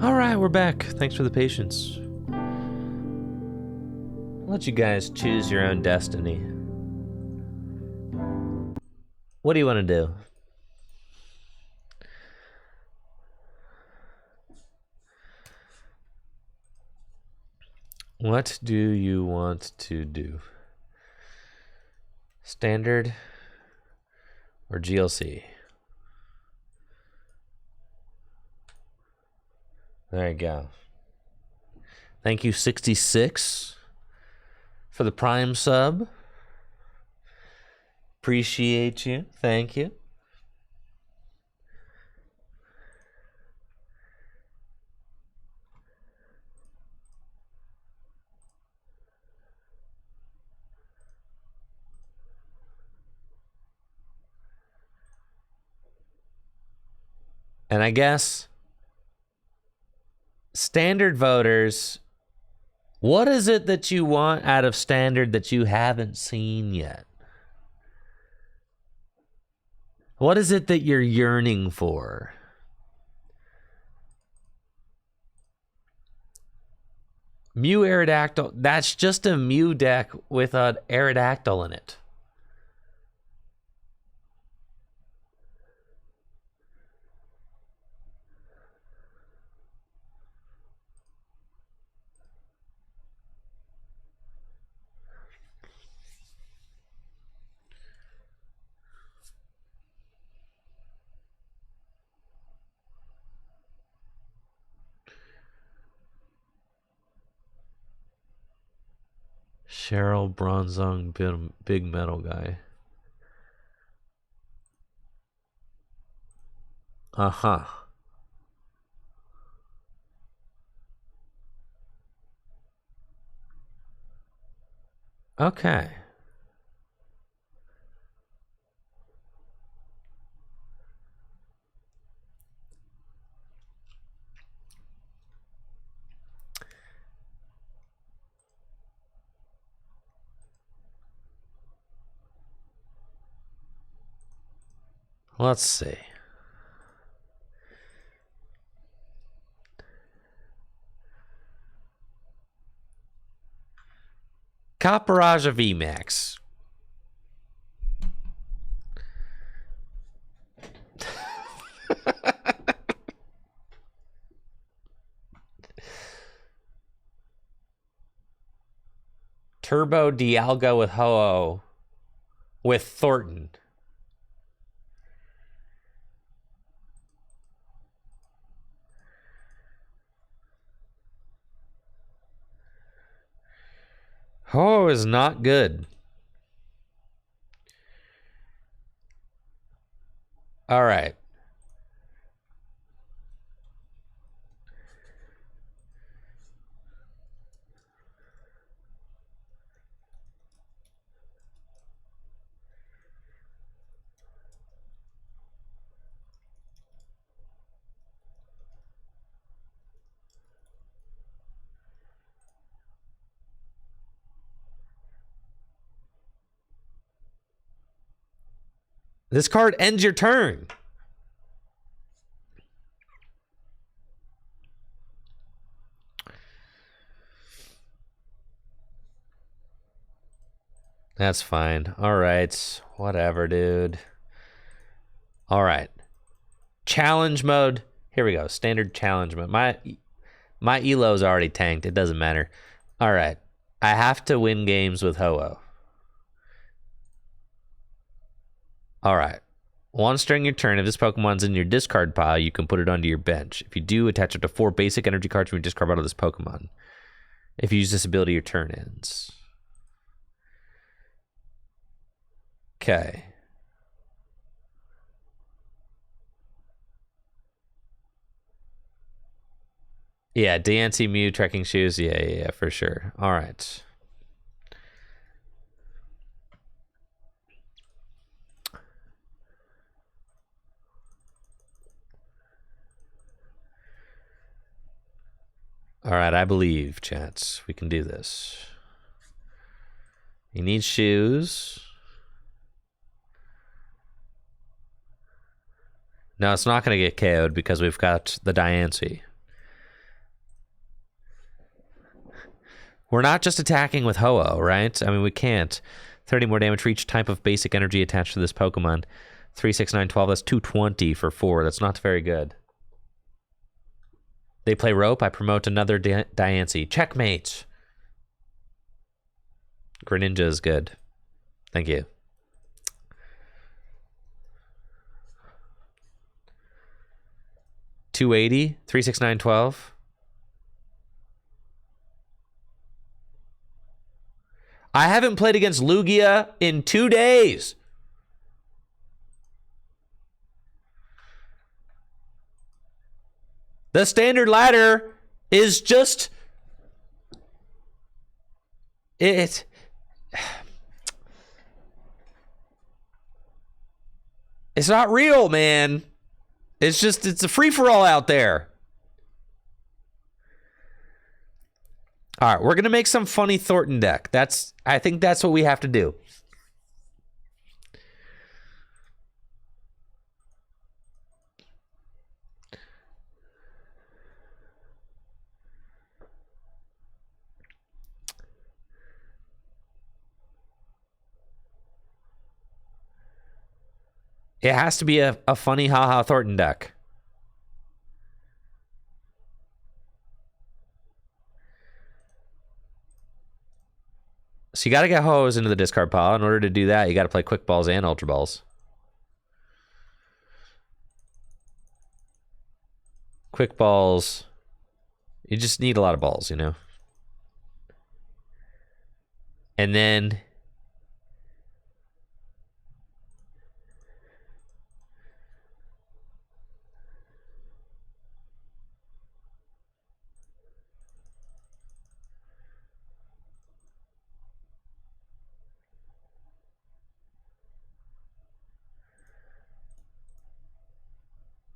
All right, we're back. Thanks for the patience. I'll let you guys choose your own destiny. What do you want to do? What do you want to do? Standard or GLC? There you go. Thank you, 66, for the Prime sub. Appreciate you. Thank you. And I guess standard voters, what is it that you want out of standard that you haven't seen yet? What is it that you're yearning for? Mew Aerodactyl, that's just a Mew deck with an Aerodactyl in it. Cheryl Bronzong, big metal guy. Uh-huh. Okay. Let's see. Caparage VMAX. Turbo Dialga with Ho-Oh with Thornton. Ho-Oh is not good. All right. This card ends your turn. That's fine. All right. Whatever, dude. All right. Challenge mode. Here we go. Standard challenge mode. My Elo's already tanked. It doesn't matter. All right. I have to win games with Ho-Oh. All right. Once during your turn, if this Pokemon's in your discard pile, you can put it onto your bench. If you do, attach it to 4 basic energy cards from your discard pile of this Pokemon. If you use this ability, your turn ends. Okay. Yeah, Diancie, Mew, trekking shoes. Yeah, for sure. All right. All right, I believe, chats. We can do this. He needs shoes. No, it's not going to get KO'd because we've got the Diancie. We're not just attacking with Ho-Oh, right? I mean, we can't. 30 more damage for each type of basic energy attached to this Pokemon. 3, 6, 9, 12. That's 220 for 4. That's not very good. They play rope. I promote another Diancie. Checkmate. Greninja is good. Thank you. $280. 3, 6, 9, 12. I haven't played against Lugia in 2 days. The standard ladder is just... It's not real, man. It's a free-for-all out there. All right, we're going to make some funny Thornton deck. I think that's what we have to do. It has to be a funny Ha-Ha Thornton deck. So you got to get Ho-Ohs into the discard pile. In order to do that, you got to play Quick Balls and Ultra Balls. Quick Balls. You just need a lot of balls, you know? And then...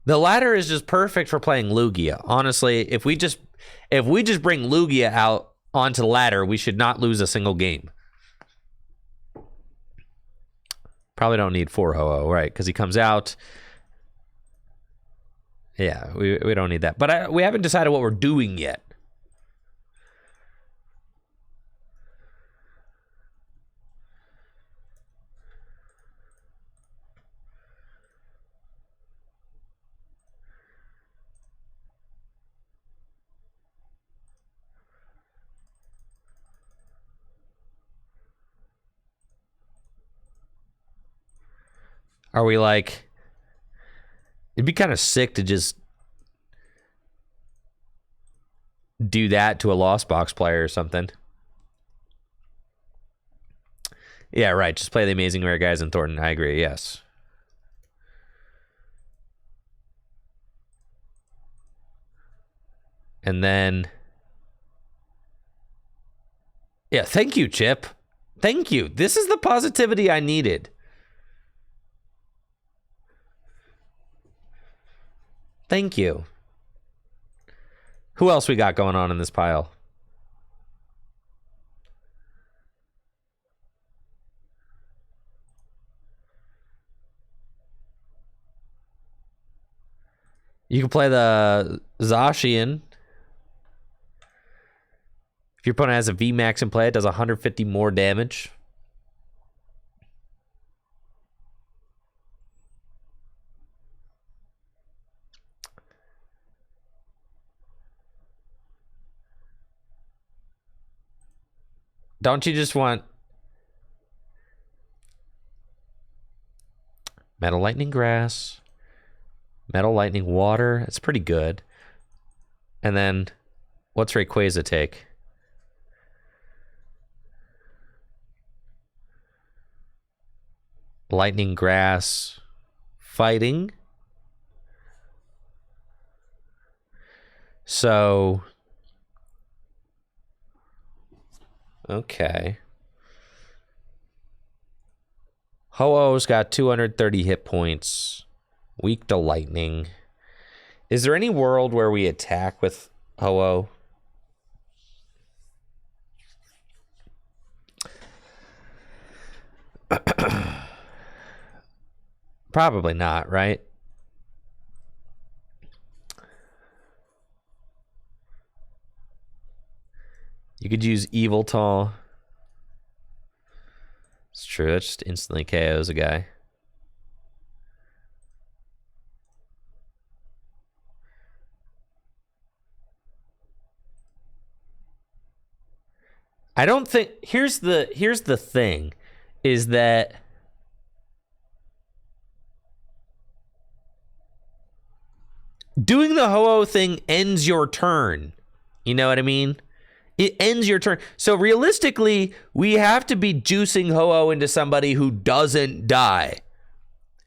The ladder is just perfect for playing Lugia. Honestly, if we just bring Lugia out onto the ladder, we should not lose a single game. Probably don't need 4 Ho-Oh, right? Because he comes out. Yeah, we don't need that. But we haven't decided what we're doing yet. Are we like... It'd be kind of sick to just do that to a Lost Box player or something. Yeah, right. Just play the Amazing Rare guys in Thornton. I agree, yes. And then... Yeah, thank you, Chip. Thank you. This is the positivity I needed. Thank you. Who else we got going on in this pile? You can play the Zacian. If your opponent has a VMAX in play, it does 150 more damage. Don't you just want Metal Lightning Grass, Metal Lightning Water? It's pretty good. And then what's Rayquaza take? Lightning Grass, Fighting. So... Okay. Ho-Oh's got 230 hit points. Weak to lightning. Is there any world where we attack with Ho-Oh? Probably not, right? You could use Eviltal. It's true, that just instantly KOs a guy. I don't think... Here's the thing, is that... Doing the Ho-Oh thing ends your turn. You know what I mean? It ends your turn. So realistically, we have to be juicing Ho-Oh into somebody who doesn't die.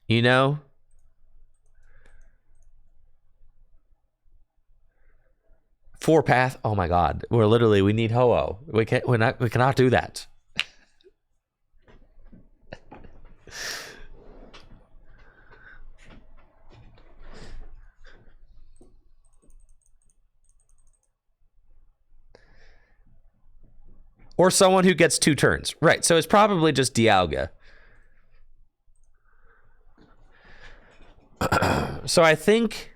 You know? Four path. Oh my God. We need Ho-Oh. We cannot do that. Or someone who gets 2 turns. Right, so it's probably just Dialga. So I think...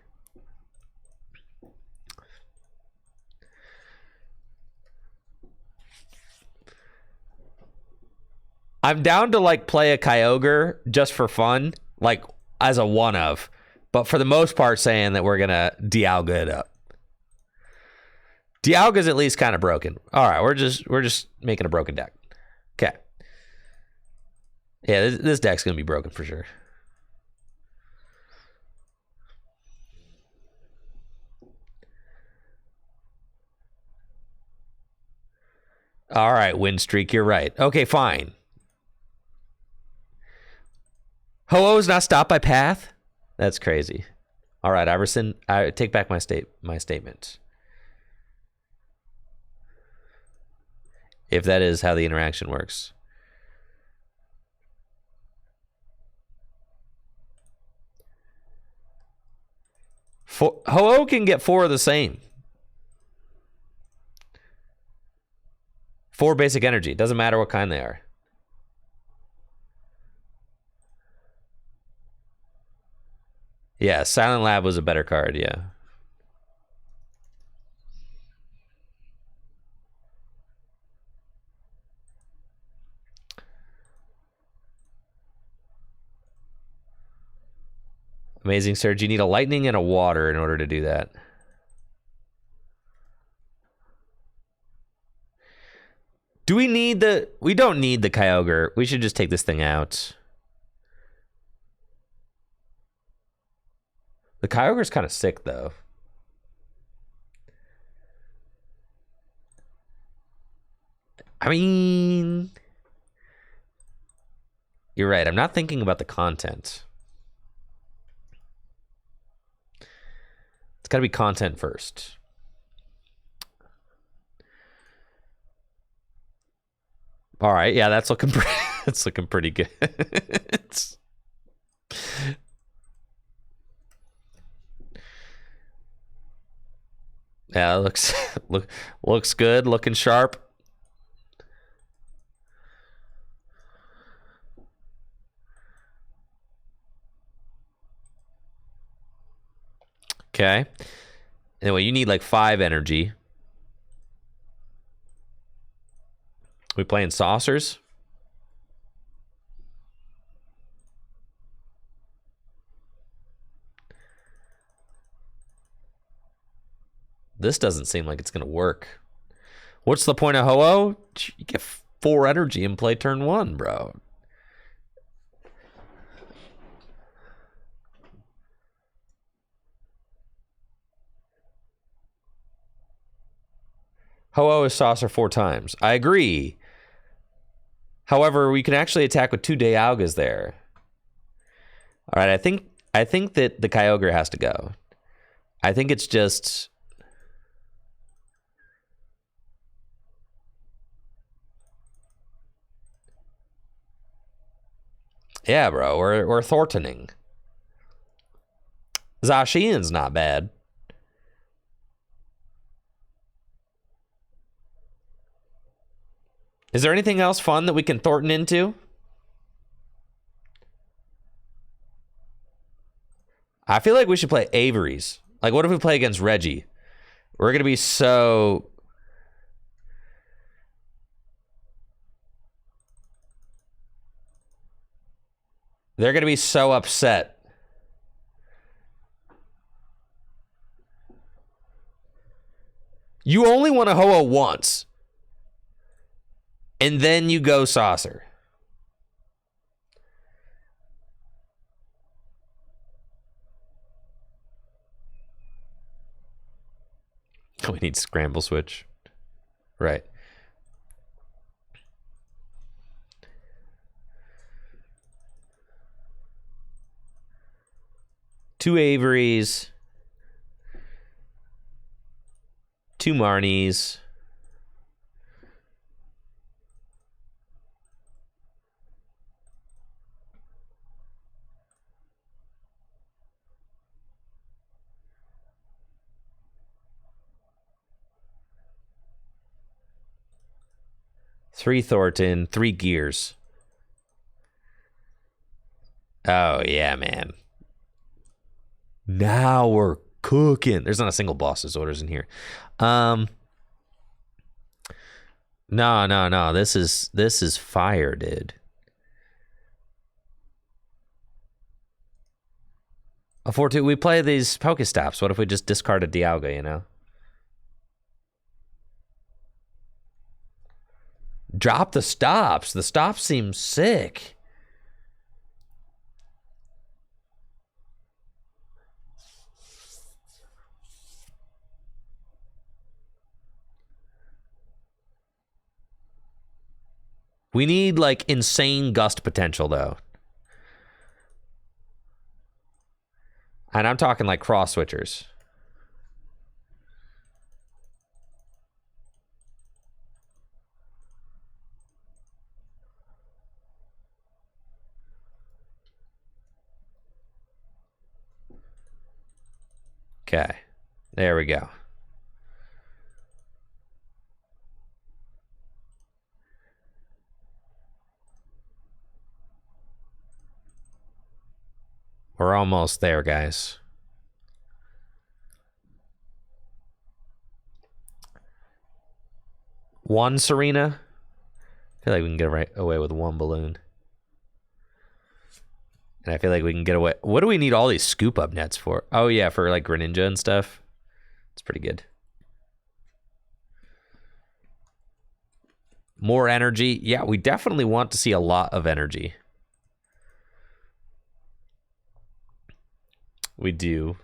I'm down to, like, play a Kyogre just for fun, like, as a one-of. But for the most part, saying that we're going to Dialga it up. Dialga's at least kind of broken. All right, we're just making a broken deck. Okay. Yeah, this deck's gonna be broken for sure. All right, win streak. You're right. Okay, fine. Ho-Oh's not stopped by path. That's crazy. All right, Iverson, I take back my statement. If that is how the interaction works. Ho-Oh can get 4 of the same. 4 basic energy. Doesn't matter what kind they are. Yeah, Silent Lab was a better card, yeah. Amazing Surge. You need a lightning and a water in order to do that. Do we need the... We don't need the Kyogre. We should just take this thing out. The Kyogre's kind of sick, though. I mean... You're right. I'm not thinking about the content. It's got to be content first. All right, yeah, that's looking that's looking pretty good. Yeah, looks good, looking sharp. Okay. Anyway, you need like 5 energy. We playing saucers? This doesn't seem like it's going to work. What's the point of Ho-Oh? You get 4 energy and play turn 1, bro. Ho-Oh is saucer 4 times. I agree. However, we can actually attack with 2 Dialgas there. All right, I think that the Kyogre has to go. I think it's just... Yeah, bro, we're Thorntoning. Zacian's not bad. Is there anything else fun that we can Thornton into? I feel like we should play Avery's. Like, what if we play against Reggie? We're going to be so... They're going to be so upset. You only want to Ho-Oh once. And then you go saucer. We need scramble switch. Right. Two Averys. Two Marnies. Three Thornton, three Gears. Oh, yeah, man. Now we're cooking. There's not a single boss's orders in here. No. This is fire, dude. We play these Pokestops. What if we just discard a Dialga, you know? Drop the stops. The stops seem sick. We need, like, insane gust potential, though. And I'm talking, like, cross-switchers. Okay. There we go. We're almost there, guys. One Serena. I feel like we can get away with one balloon. And I feel like we can get away. What do we need all these scoop up nets for? Oh, yeah, for like Greninja and stuff. It's pretty good. More energy. Yeah, we definitely want to see a lot of energy. We do.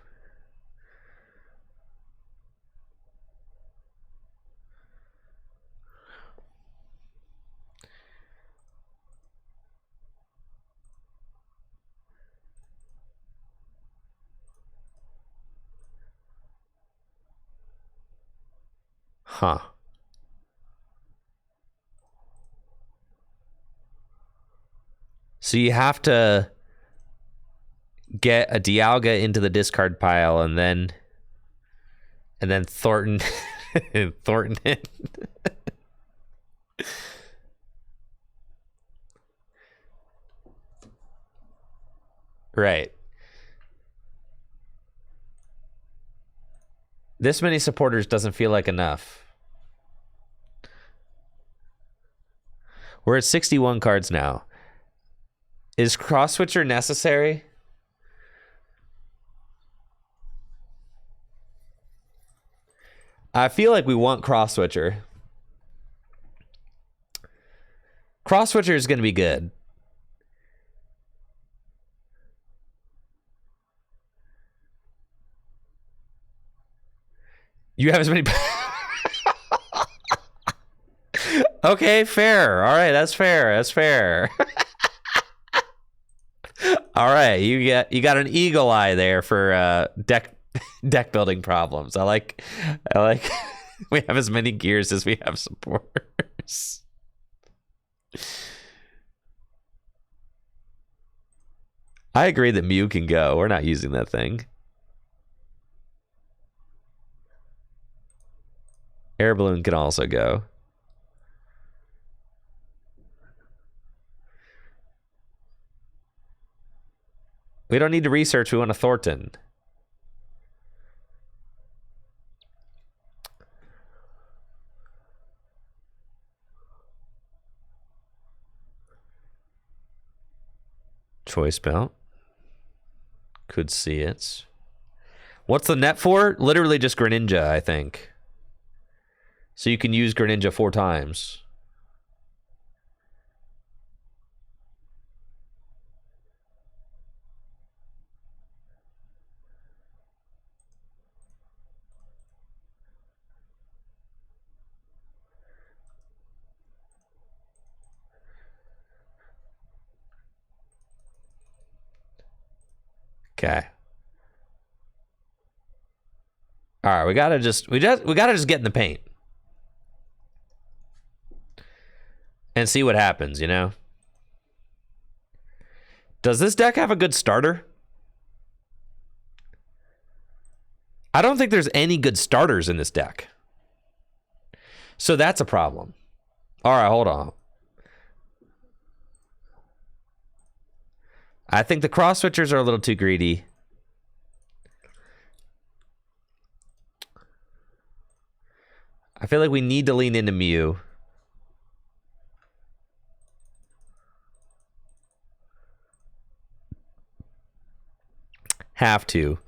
Huh. So you have to get a Dialga into the discard pile and then Thornton Thornton it. Right. This many supporters doesn't feel like enough. We're at 61 cards now. Is cross switcher necessary? I feel like we want cross switcher. Cross switcher is going to be good. You have as many. Okay, fair. All right, that's fair. That's fair. All right, you got an eagle eye there for deck building problems. I like we have as many gears as we have supporters. I agree that Mew can go. We're not using that thing. Air balloon can also go. We don't need to research. We want a Thornton. Choice belt. Could see it. What's the net for? Literally just Greninja, I think. So you can use Greninja 4 times. Okay. All right, we gotta just get in the paint and see what happens. You know. Does this deck have a good starter? I don't think there's any good starters in this deck. So that's a problem. All right, hold on. I think the cross switchers are a little too greedy. I feel like we need to lean into Mew. Have to.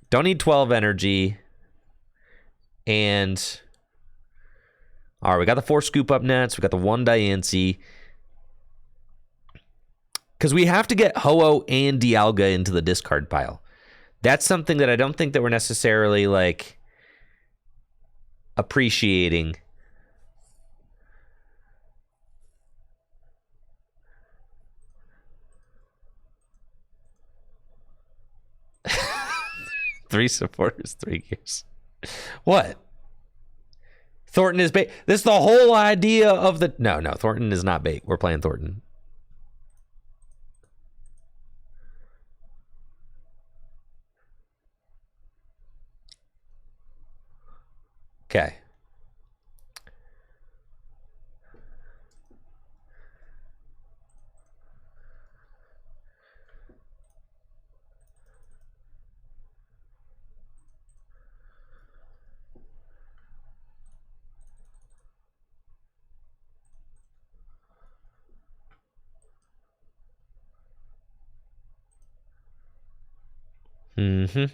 Don't need 12 energy. And all right, we got the 4 scoop up nets. We got the 1 Diancie. Because we have to get Ho-Oh and Dialga into the discard pile. That's something that I don't think that we're necessarily like appreciating. Three supporters, 3 gears. What? Thornton is bait. This is the whole idea of the... No, Thornton is not bait. We're playing Thornton. Okay. Mm-hmm.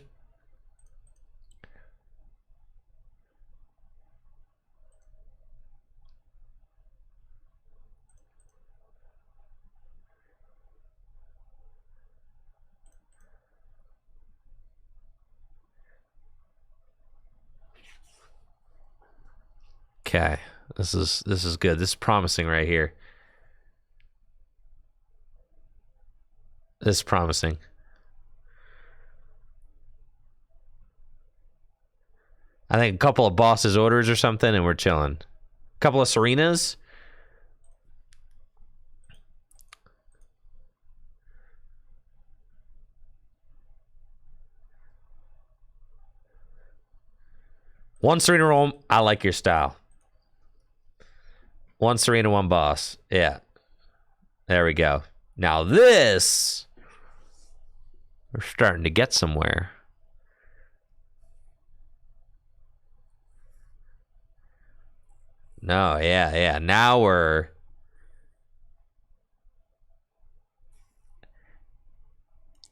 Okay. This is good. This is promising right here. This is promising. I think a couple of boss's orders or something, and we're chilling. A couple of Serenas. One Serena roll. I like your style. One Serena, one boss. Yeah. There we go. Now this, we're starting to get somewhere. No, yeah. Now we're...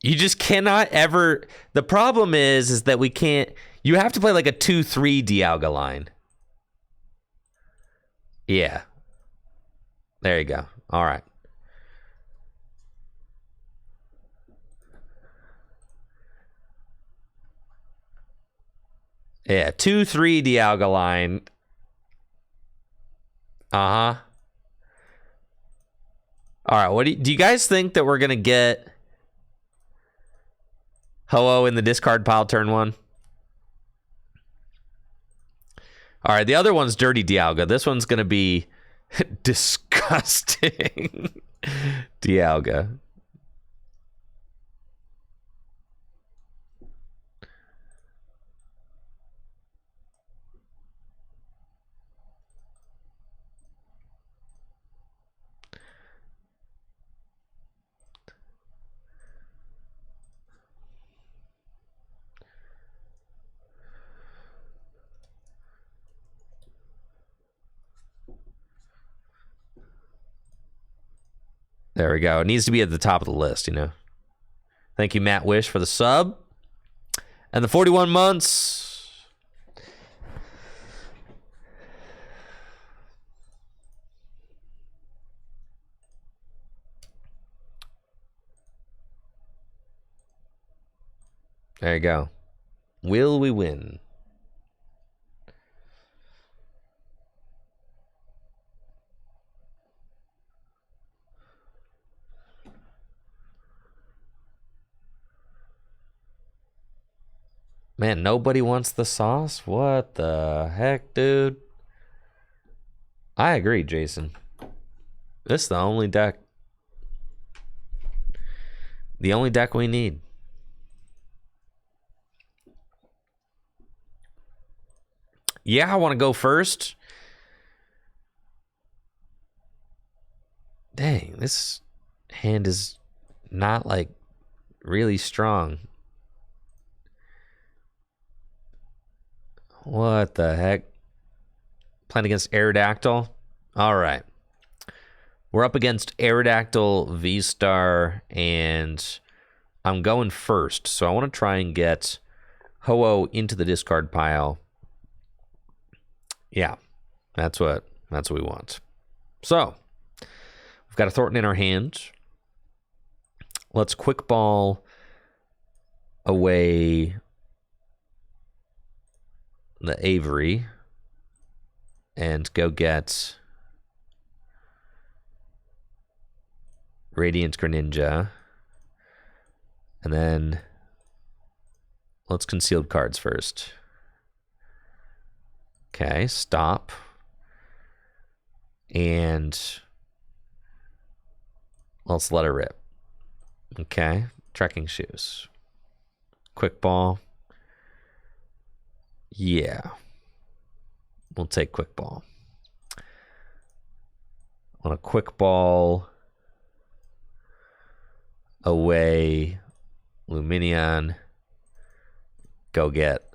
You just cannot ever... The problem is that we can't... You have to play like a 2-3 Dialga line. Yeah. There you go. All right. Yeah, 2-3 Dialga line. Uh-huh. All right, what do you guys think that we're going to get Ho-Oh in the discard pile turn 1? All right, the other one's Dirty Dialga. This one's going to be disgusting. Dialga. There we go. It needs to be at the top of the list, you know. Thank you, Matt Wish, for the sub. And the 41 months. There you go. Will we win? Man, nobody wants the sauce? What the heck, dude? I agree, Jason. This is the only deck. The only deck we need. Yeah, I want to go first. Dang, this hand is not like really strong. What the heck? Playing against Aerodactyl? All right. We're up against Aerodactyl VSTAR, and I'm going first. So I want to try and get Ho-Oh into the discard pile. Yeah, that's what we want. So we've got a Thornton in our hand. Let's quick ball away the Avery and go get Radiant Greninja. And then let's concealed cards first. Okay, stop. And let's let her rip. Okay, trekking shoes. Quick ball. Yeah. We'll take quick ball. On a quick ball away Luminion. Go get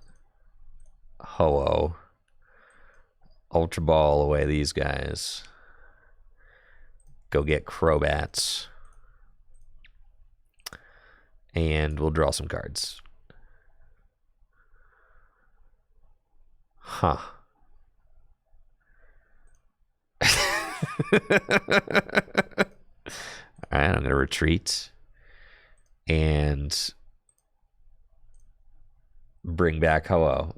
Ho-Oh. Ultra Ball away these guys. Go get Crobats. And we'll draw some cards. Huh. All right, I'm going to retreat and bring back Ho-Oh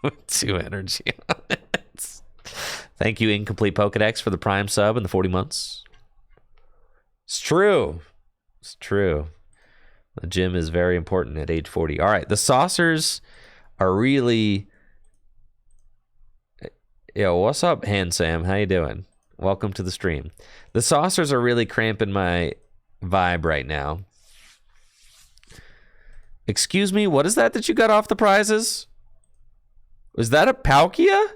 with 2 energy on it. Thank you, Incomplete Pokedex, for the Prime sub and the 40 months. It's true. It's true. The gym is very important at age 40. All right, the saucers are really... Yo, what's up, Hand Sam? How you doing? Welcome to the stream. The saucers are really cramping my vibe right now. Excuse me, what is that you got off the prizes? Was that a Palkia?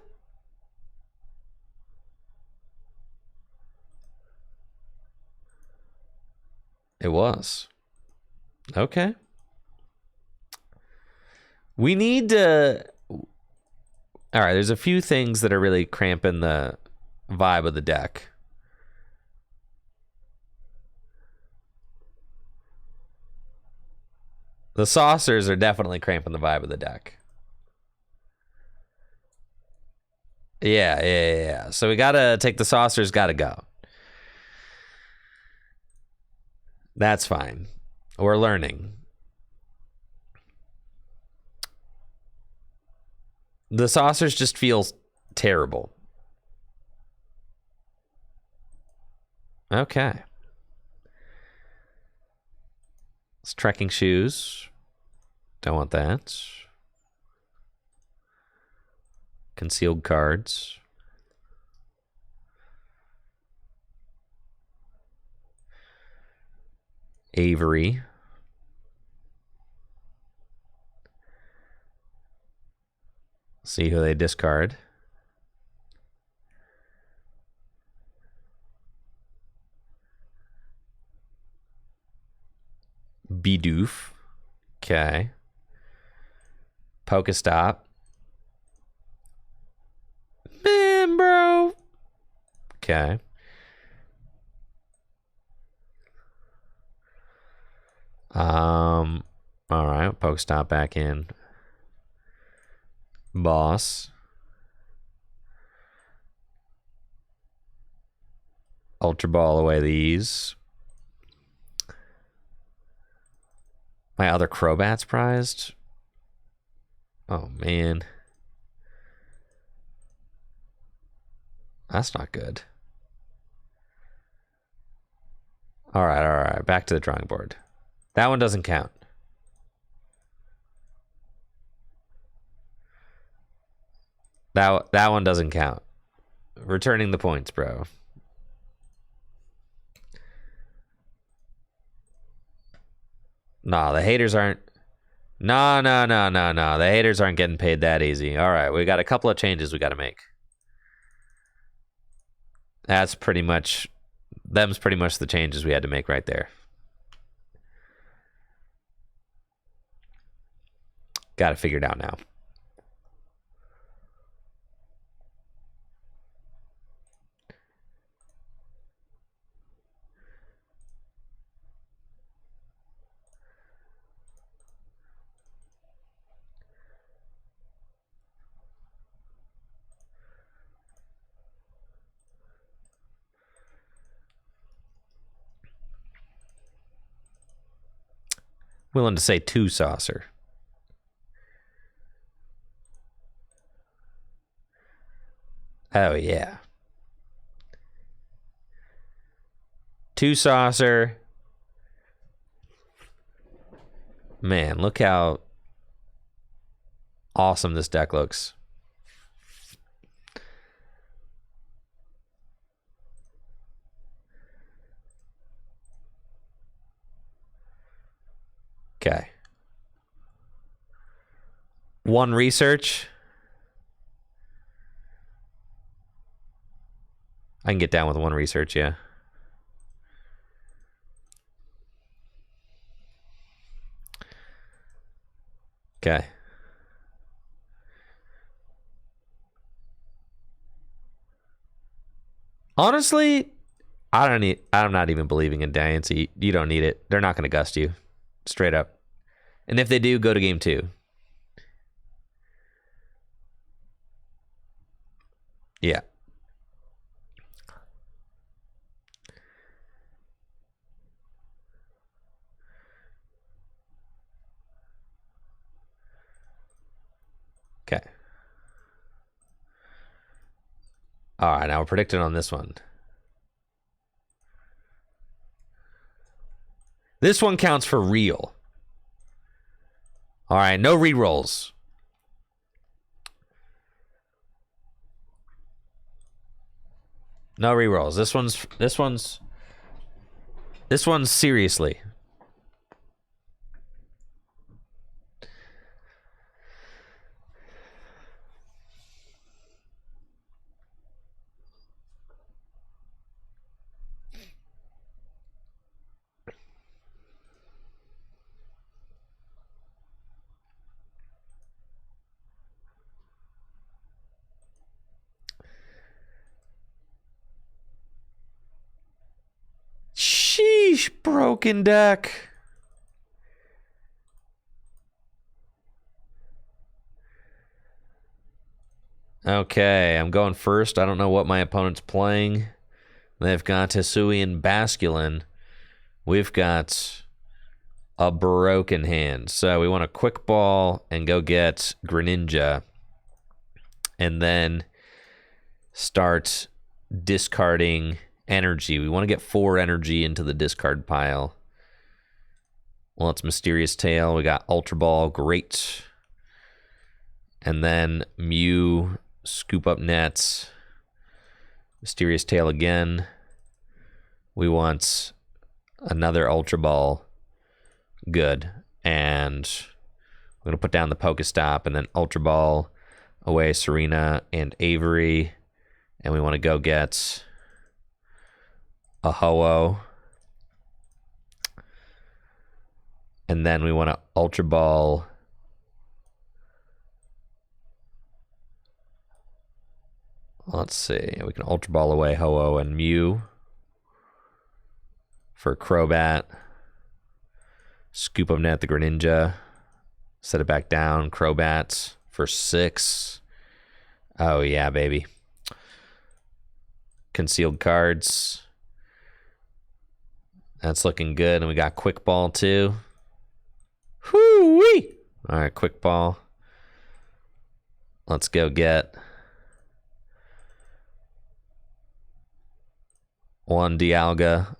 It was. Okay. We need to... All right, there's a few things that are really cramping the vibe of the deck. The saucers are definitely cramping the vibe of the deck. Yeah. So we gotta take the saucers, gotta go. That's fine. We're learning. The saucers just feel terrible. Okay. It's trekking shoes. Don't want that. Concealed cards. Avery. See who they discard. Bidoof. Okay. Pokestop. Man, bro. Okay. All right, Pokestop back in. Boss. Ultra Ball away these. My other Crobats prized. Oh, man. That's not good. All right. Back to the drawing board. That one doesn't count. That one doesn't count. Returning the points, bro. Nah, the haters aren't. No. The haters aren't getting paid that easy. All right, we got a couple of changes we got to make. Them's pretty much the changes we had to make right there. Got it figured out now. Willing to say 2 saucer. Oh, yeah. 2 saucer. Man, look how awesome this deck looks. Okay. 1 research. I can get down with 1 research, yeah. Okay. Honestly, I'm not even believing in Giants. You don't need it. They're not going to gust you. Straight up. And if they do, go to game 2. Yeah. Okay. All right, now we're predicting on this one. This one counts for real. All right, no rerolls. No rerolls. This one's seriously. Sheesh, broken deck. Okay, I'm going first. I don't know what my opponent's playing. They've got Hisuian Basculin. We've got a broken hand. So we want a quick ball and go get Greninja. And then start discarding energy. We want to get 4 energy into the discard pile. Well, it's Mysterious Tail. We got Ultra Ball. Great. And then Mew, scoop up nets. Mysterious Tail again. We want another Ultra Ball. Good. And we're going to put down the Pokestop and then Ultra Ball away Serena and Avery. And we want to go get a Ho-Oh. And then we want to Ultra Ball let's see. We can Ultra Ball away Ho-Oh and Mew for Crobat. Scoop of net the Greninja. Set it back down. Crobat for 6. Oh, yeah, baby. Concealed cards. That's looking good. And we got Quick Ball, too. Whoo-wee! All right, Quick Ball. Let's go get 1 Dialga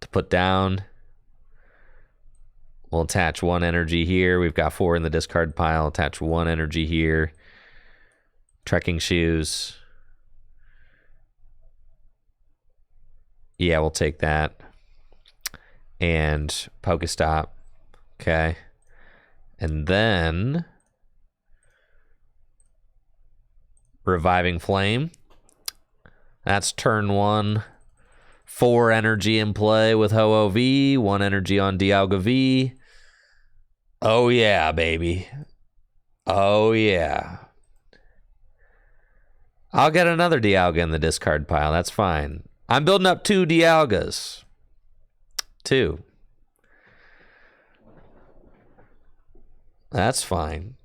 to put down. We'll attach 1 energy here. We've got 4 in the discard pile. Attach 1 energy here. Trekking shoes. Yeah, we'll take that. And Pokestop. Okay. And then Reviving Flame. That's turn 1. 4 energy in play with Ho-Oh-V. 1 energy on Dialga V. Oh yeah, baby. Oh yeah. I'll get another Dialga in the discard pile. That's fine. I'm building up 2 Dialgas. 2. That's fine.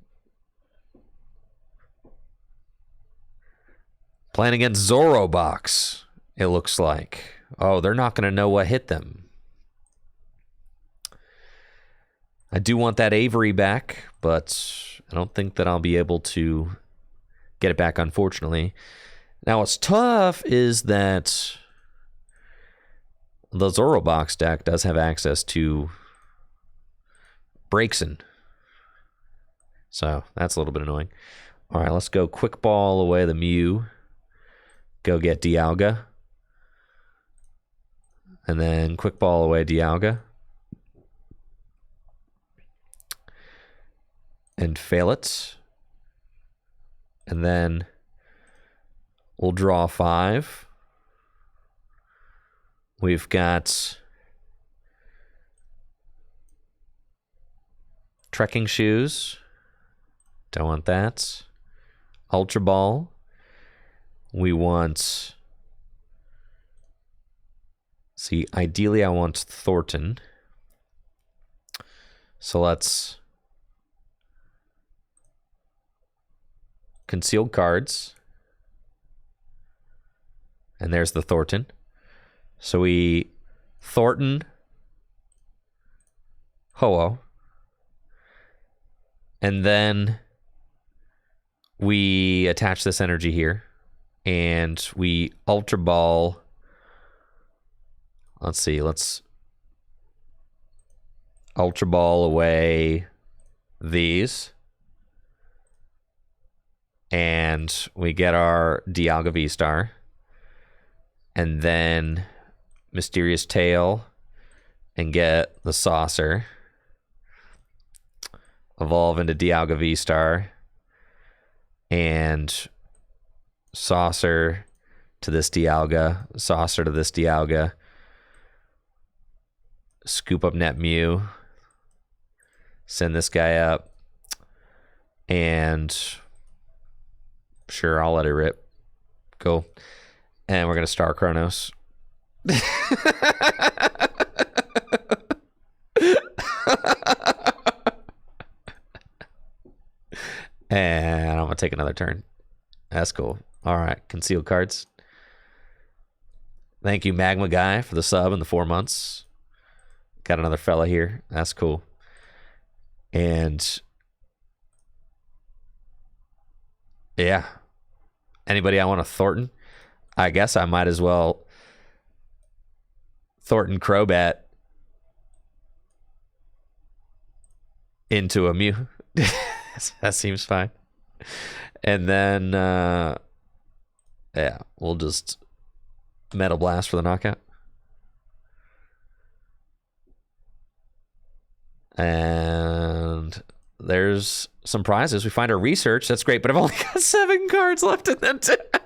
Playing against Zorobox, it looks like. Oh, they're not going to know what hit them. I do want that Avery back, but I don't think that I'll be able to get it back, unfortunately. Now, what's tough is that the Zorobox deck does have access to Braixen. So that's a little bit annoying. All right, let's go Quick Ball away the Mew. Go get Dialga. And then Quick Ball away Dialga. And fail it. And then we'll draw 5. We've got Trekking Shoes. Don't want that. Ultra Ball. We want... See, ideally I want Thornton. So let's... Concealed cards. And there's the Thornton. So we Thornton, Ho-Oh, and then we attach this energy here, and we Ultra Ball. Let's see, let's Ultra Ball away these, and we get our Dialga VSTAR, and then Mysterious Tail, and get the Saucer. Evolve into Dialga VSTAR, and Saucer to this Dialga, Saucer to this Dialga. Scoop up Net Mew. Send this guy up. And sure, I'll let it rip. Go. And we're going to Star Chronos. And I'm gonna take another turn. That's cool. All right, concealed cards. Thank you, Magma Guy, for the sub and the 4 months. Got another fella here. That's cool. And yeah, anybody I want to Thornton? I guess I might as well Thornton Crobat into a Mew. That seems fine. And then, yeah, we'll just Metal Blast for the knockout. And there's some prizes. We find our research. That's great, but I've only got 7 cards left in that deck.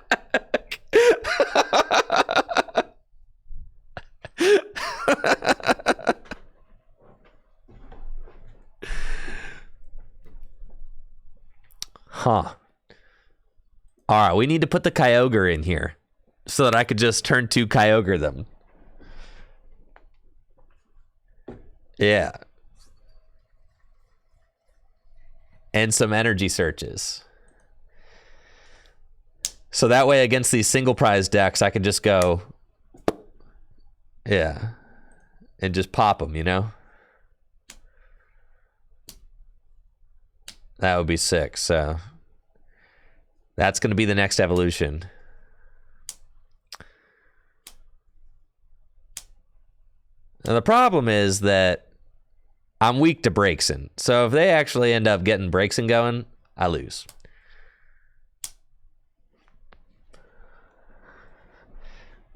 Huh. All right, we need to put the Kyogre in here so that I could just turn 2 Kyogre them. Yeah. And some energy searches. So that way against these single prize decks, I can just go, yeah, and just pop them, you know? That would be sick. So that's going to be the next evolution. Now the problem is that I'm weak to Braixen. So if they actually end up getting Braixen going, I lose.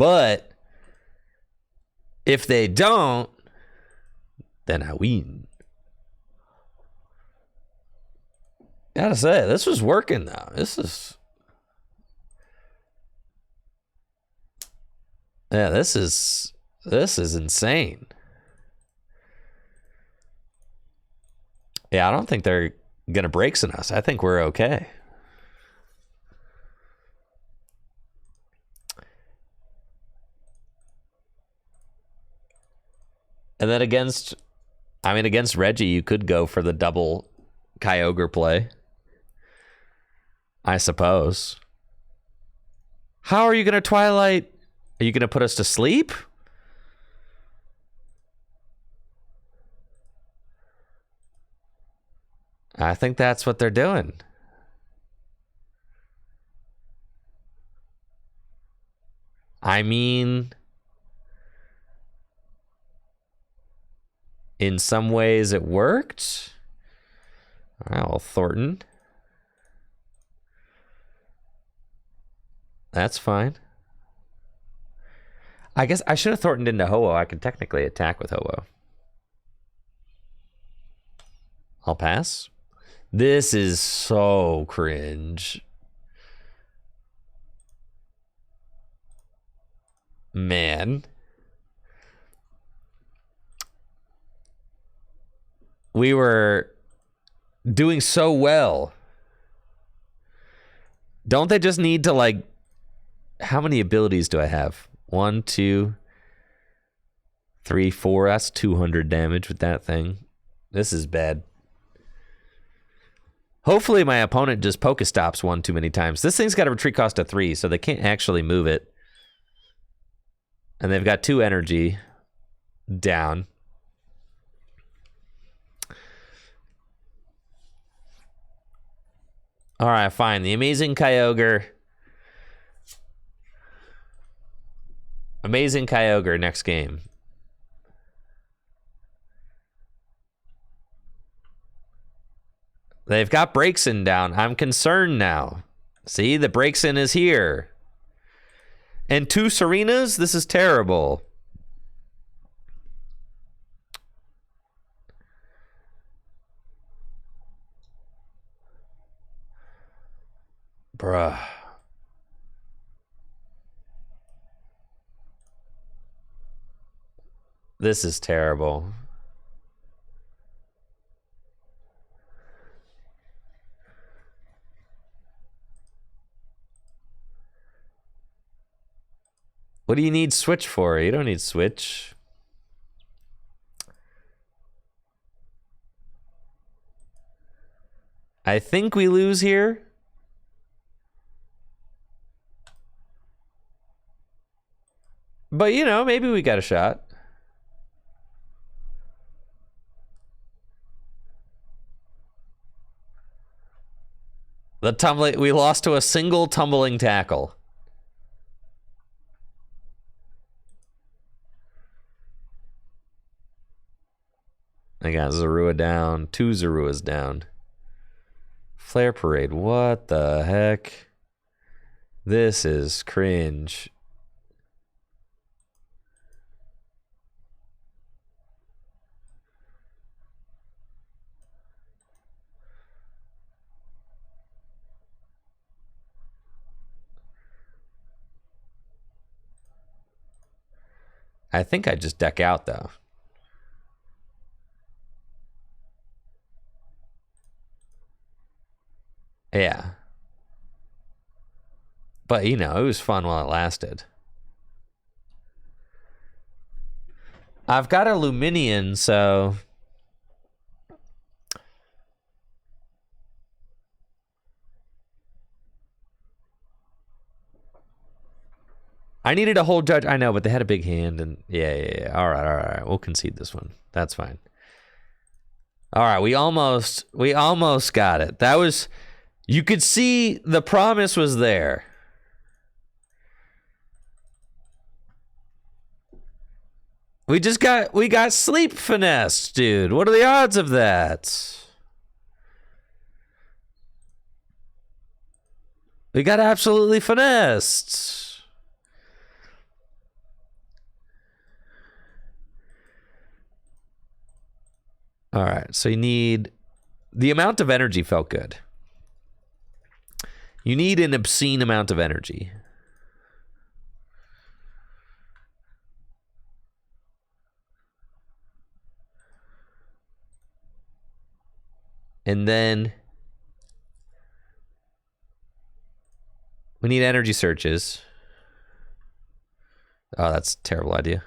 But if they don't, then I win. Gotta say, this was working though. This is insane. Yeah, I don't think they're gonna breaks in us. I think we're okay. And then against Reggie, you could go for the double Kyogre play, I suppose. How are you going to Twilight? Are you going to put us to sleep? I think that's what they're doing. I mean, in some ways it worked. All right, well, Thornton. That's fine. I guess I should have Thorntoned into Ho-Oh. I could technically attack with Ho-Oh. I'll pass. This is so cringe. Man. We were doing so well. Don't they just need to, like, how many abilities do I have? 1, 2, 3, 4. That's 200 damage with that thing. This is bad. Hopefully my opponent just Pokestops one too many times. This thing's got a retreat cost of 3, so they can't actually move it. And they've got 2 energy down. All right, fine. The amazing Kyogre. Amazing Kyogre next game. They've got Breaksin down. I'm concerned now. See, the Breaksin is here. And 2 Serenas? This is terrible. Bruh. This is terrible. What do you need Switch for? You don't need Switch. I think we lose here. But, you know, maybe we got a shot. The tumbling, we lost to a single tumbling tackle. I got Zorua down, 2 Zoruas down. Flare Parade, what the heck? This is cringe. I think I just deck out, though. Yeah. But, you know, it was fun while it lasted. I've got a Luminion, so... I needed a whole judge. I know, but they had a big hand, and yeah. All right. We'll concede this one. That's fine. All right, we almost got it. That was, you could see the promise was there. We got sleep finessed, dude. What are the odds of that? We got absolutely finessed. All right, so you need... The amount of energy felt good. You need an obscene amount of energy. And then we need energy searches. Oh, that's a terrible idea.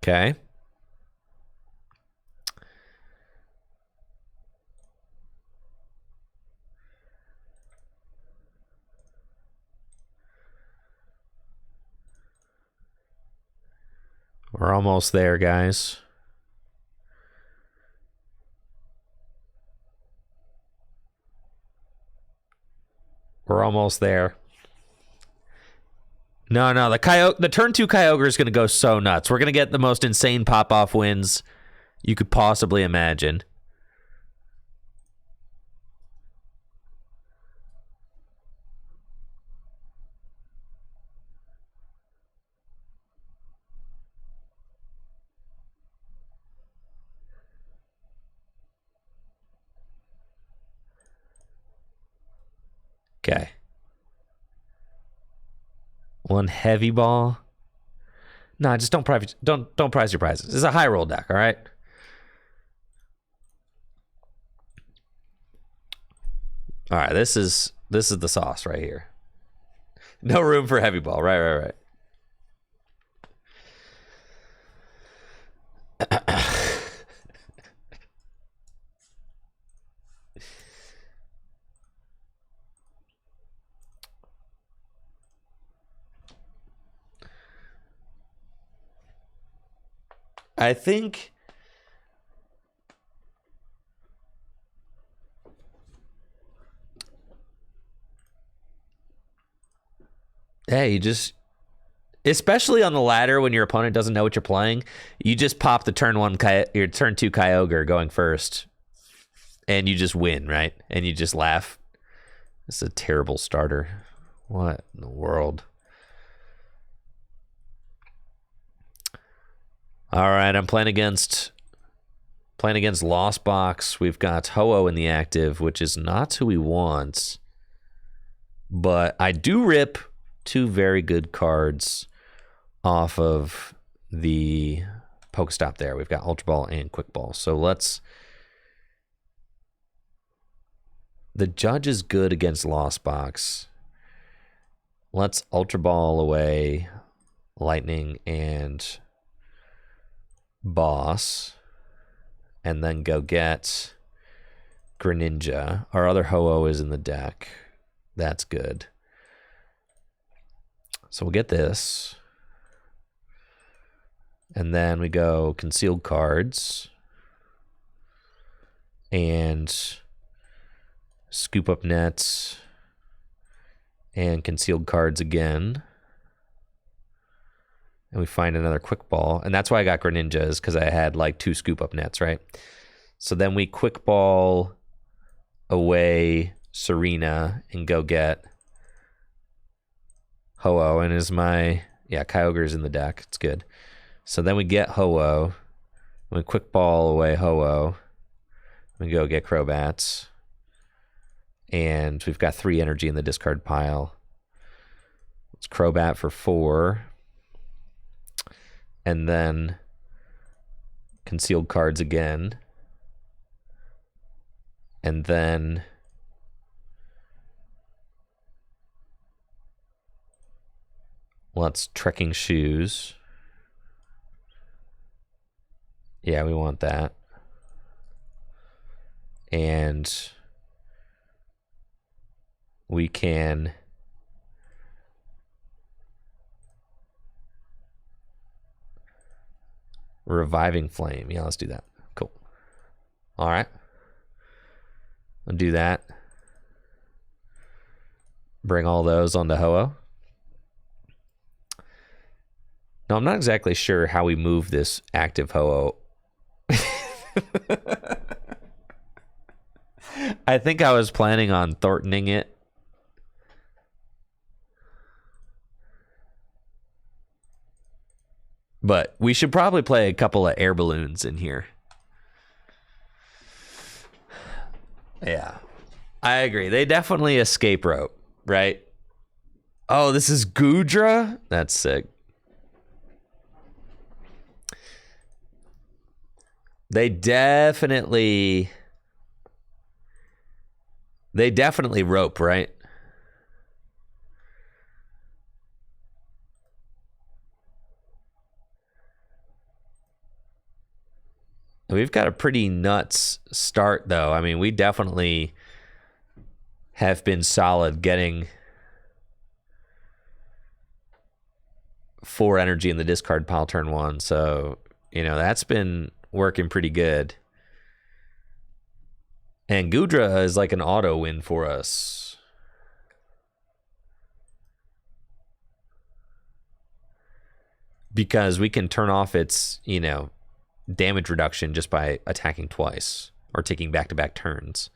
Okay. We're almost there, guys. We're almost there. No, the turn 2 Kyogre is going to go so nuts. We're going to get the most insane pop-off wins you could possibly imagine. Okay. One heavy ball. No, just don't prize your prizes. This is a high roll deck, all right? All right, this is the sauce right here. No room for heavy ball. Right. I think you just, especially on the ladder when your opponent doesn't know what you're playing, you just pop the turn 2 Kyogre going first, and you just win, right? And you just laugh. It's a terrible starter. What in the world? All right, I'm playing against Lost Box. We've got Ho-Oh in the active, which is not who he wants. But I do rip 2 very good cards off of the Pokestop there. We've got Ultra Ball and Quick Ball. So let's... The Judge is good against Lost Box. Let's Ultra Ball away Lightning and Boss, and then go get Greninja. Our other Ho-Oh is in the deck. That's good. So we'll get this. And then we go concealed cards. And scoop up nets. And concealed cards again. And we find another Quick Ball. And that's why I got Greninjas, because I had like 2 scoop up nets, right? So then we Quick Ball away Serena and go get Ho-Oh. And is my... Yeah, Kyogre's in the deck. It's good. So then we get Ho-Oh. We Quick Ball away Ho-Oh. We go get Crobats. And we've got 3 energy in the discard pile. It's Crobat for 4. And then concealed cards again. And then let's Trekking Shoes. Yeah, we want that. And we can Reviving Flame. Yeah, let's do that. Cool. All right. I'll do that. Bring all those onto Ho-Oh. No, I'm not exactly sure how we move this active Ho-Oh. I think I was planning on Thorntoning it. But we should probably play a couple of air balloons in here. Yeah, I agree. They definitely escape rope, right? Oh, this is Goodra? That's sick. They definitely rope, right? We've got a pretty nuts start, though. I mean, we definitely have been solid getting 4 energy in the discard pile turn 1. So, you know, that's been working pretty good. And Goodra is like an auto win for us. Because we can turn off its, you know, damage reduction just by attacking twice or taking back-to-back turns.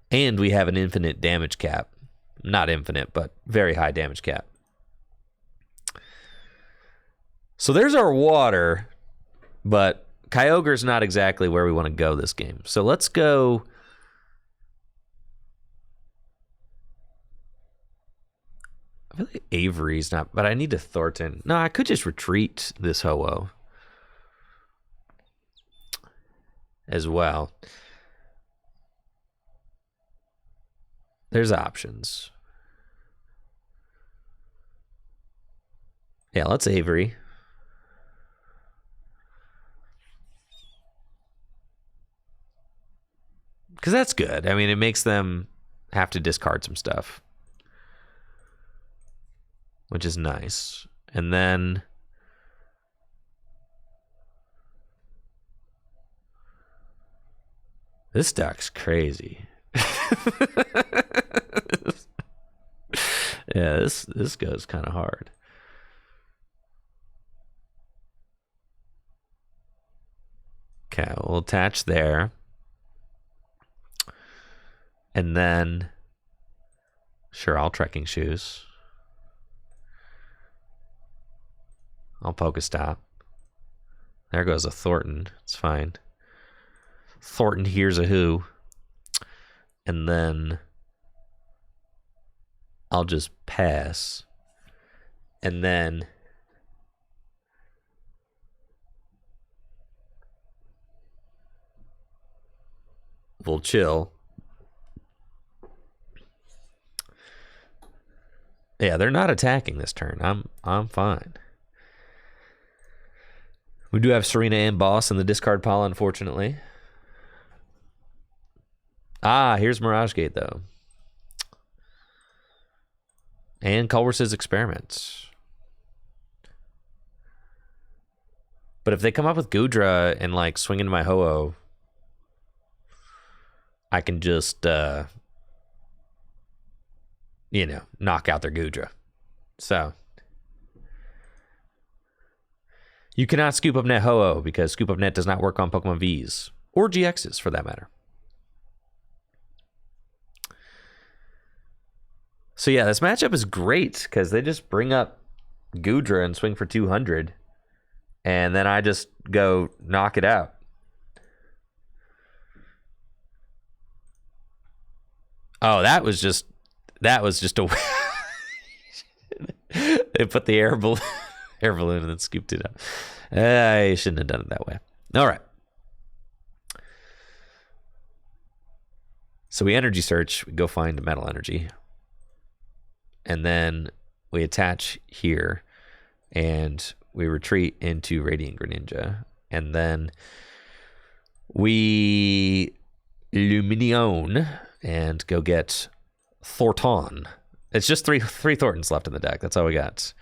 And we have an infinite damage cap. Not infinite, but very high damage cap. So there's our water, but Kyogre's not exactly where we want to go this game. So let's go... I feel like Avery's not, but I need to Thornton. No, I could just retreat this Ho-Oh as well. There's options. Yeah, let's Avery. Because that's good. I mean, it makes them have to discard some stuff, which is nice. And then this deck's crazy. Yeah, this goes kind of hard. Okay, we'll attach there. And then, sure, I'll Trekking Shoes. I'll Pokestop. There goes a Thornton. It's fine. Thornton, here's a who. And then I'll just pass. And then we'll chill. Yeah, they're not attacking this turn. I'm fine. We do have Serena and Boss in the discard pile, unfortunately. Ah, here's Mirage Gate, though. And Culver's Experiments. But if they come up with Goodra and, like, swing into my Ho-Oh, I can just, you know, knock out their Goodra. So you cannot scoop up net Ho-Oh because scoop up net does not work on Pokemon Vs or GXs for that matter. So yeah, this matchup is great because they just bring up Goodra and swing for 200, and then I just go knock it out. Oh, that was just a. They put the air balloon and then scooped it up. I shouldn't have done it that way. All right. So we energy search. We go find metal energy. And then we attach here. And we retreat into Radiant Greninja. And then we Lumineon and go get Thornton. It's just three Thorntons left in the deck. That's all we got.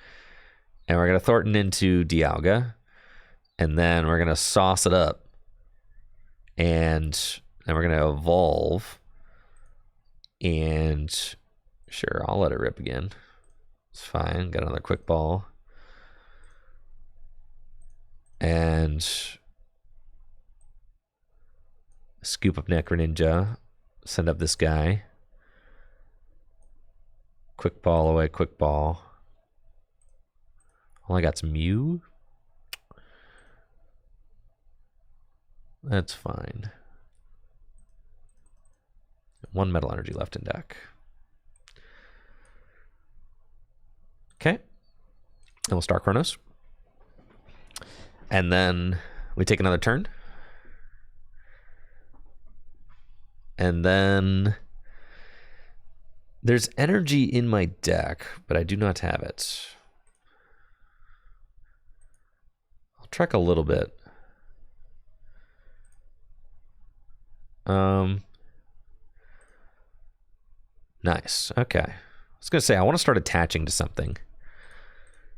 And we're going to Thornton into Dialga. And then we're going to sauce it up. And then we're going to evolve. And sure, I'll let it rip again. It's fine. Got another quick ball. And scoop up Necro Ninja. Send up this guy. Quick ball away, quick ball. All I got's Mew. That's fine. One Metal Energy left in deck. Okay. And we'll start Chronos. And then we take another turn. And then there's energy in my deck, but I do not have it. I'll trek a little bit. Nice. Okay. I was going to say, I want to start attaching to something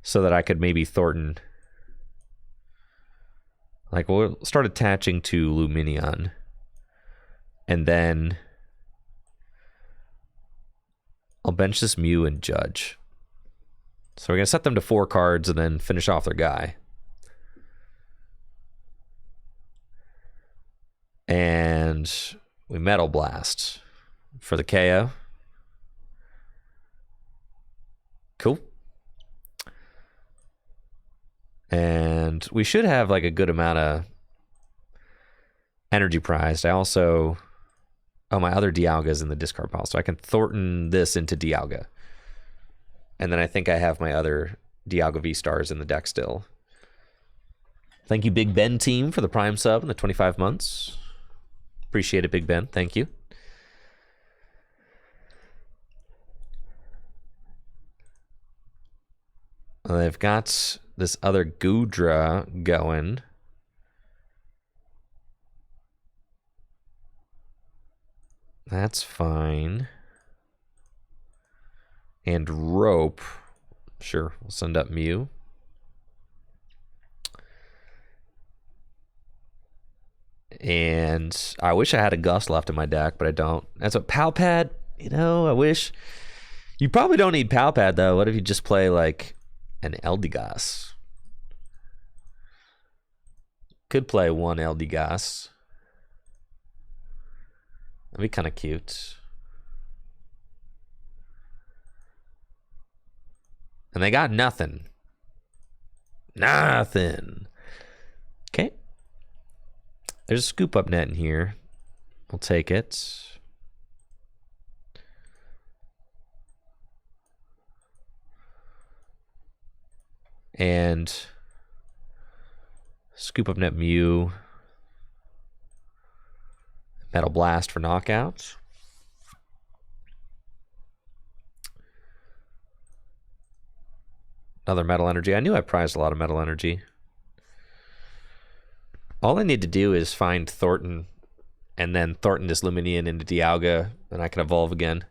so that I could maybe Thornton. Like, we'll start attaching to Luminion. And then I'll bench this Mew and Judge. So we're going to set them to 4 cards and then finish off their guy. And we Metal Blast for the KO. Cool. And we should have like a good amount of energy prized. I also... Oh, my other Dialga is in the discard pile, so I can Thornton this into Dialga. And then I think I have my other Dialga VSTARs in the deck still. Thank you, Big Ben team, for the Prime sub and the 25 months. Appreciate it, Big Ben. Thank you. They've got this other Goodra going. That's fine. And Rope. Sure, we'll send up Mew. And I wish I had a Gust left in my deck, but I don't. That's a Palpad. You know, I wish. You probably don't need Palpad, though. What if you just play, like, an Eldegoss? Could play one Eldegoss. That'd be kind of cute. And they got nothing. Nothing. Okay. There's a scoop up net in here. We'll take it. And scoop up net Mew. Metal Blast for knockouts. Another Metal Energy. I knew I prized a lot of Metal Energy. All I need to do is find Thornton and then Thornton this Luminion into Dialga, and I can evolve again.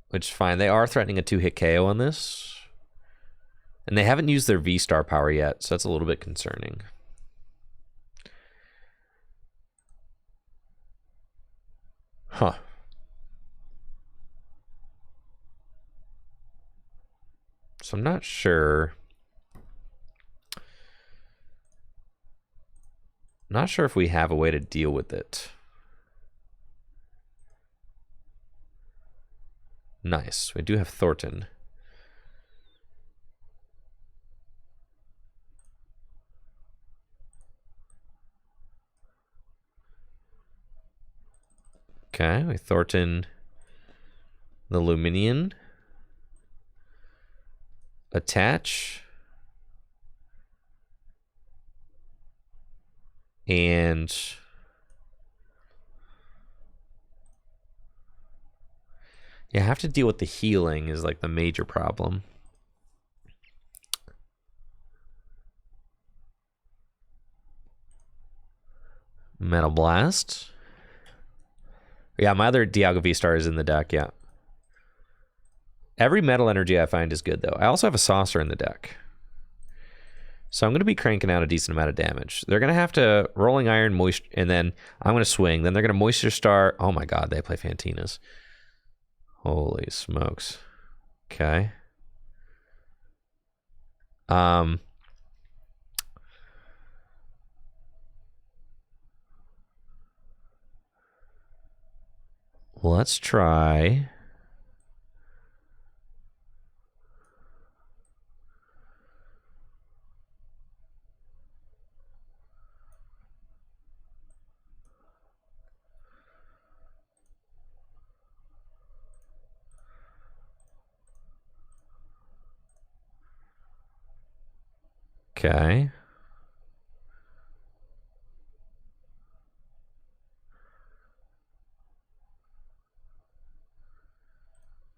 Which is fine. They are threatening a 2-hit KO on this. And they haven't used their V-Star power yet, so that's a little bit concerning. Huh. So I'm not sure. Not sure if we have a way to deal with it. Nice. We do have Thornton. Okay, we Thornton the Luminion. Attach. And yeah, I have to deal with the healing is like the major problem. Metal Blast. Yeah, my other Dialga VSTAR is in the deck, yeah. Every Metal Energy I find is good, though. I also have a Saucer in the deck. So I'm going to be cranking out a decent amount of damage. They're going to have to Rolling Iron, Moisture, and then I'm going to swing. Then they're going to Moisture Star. Oh my god, they play Fantinas. Holy smokes. Okay. Let's try. Okay.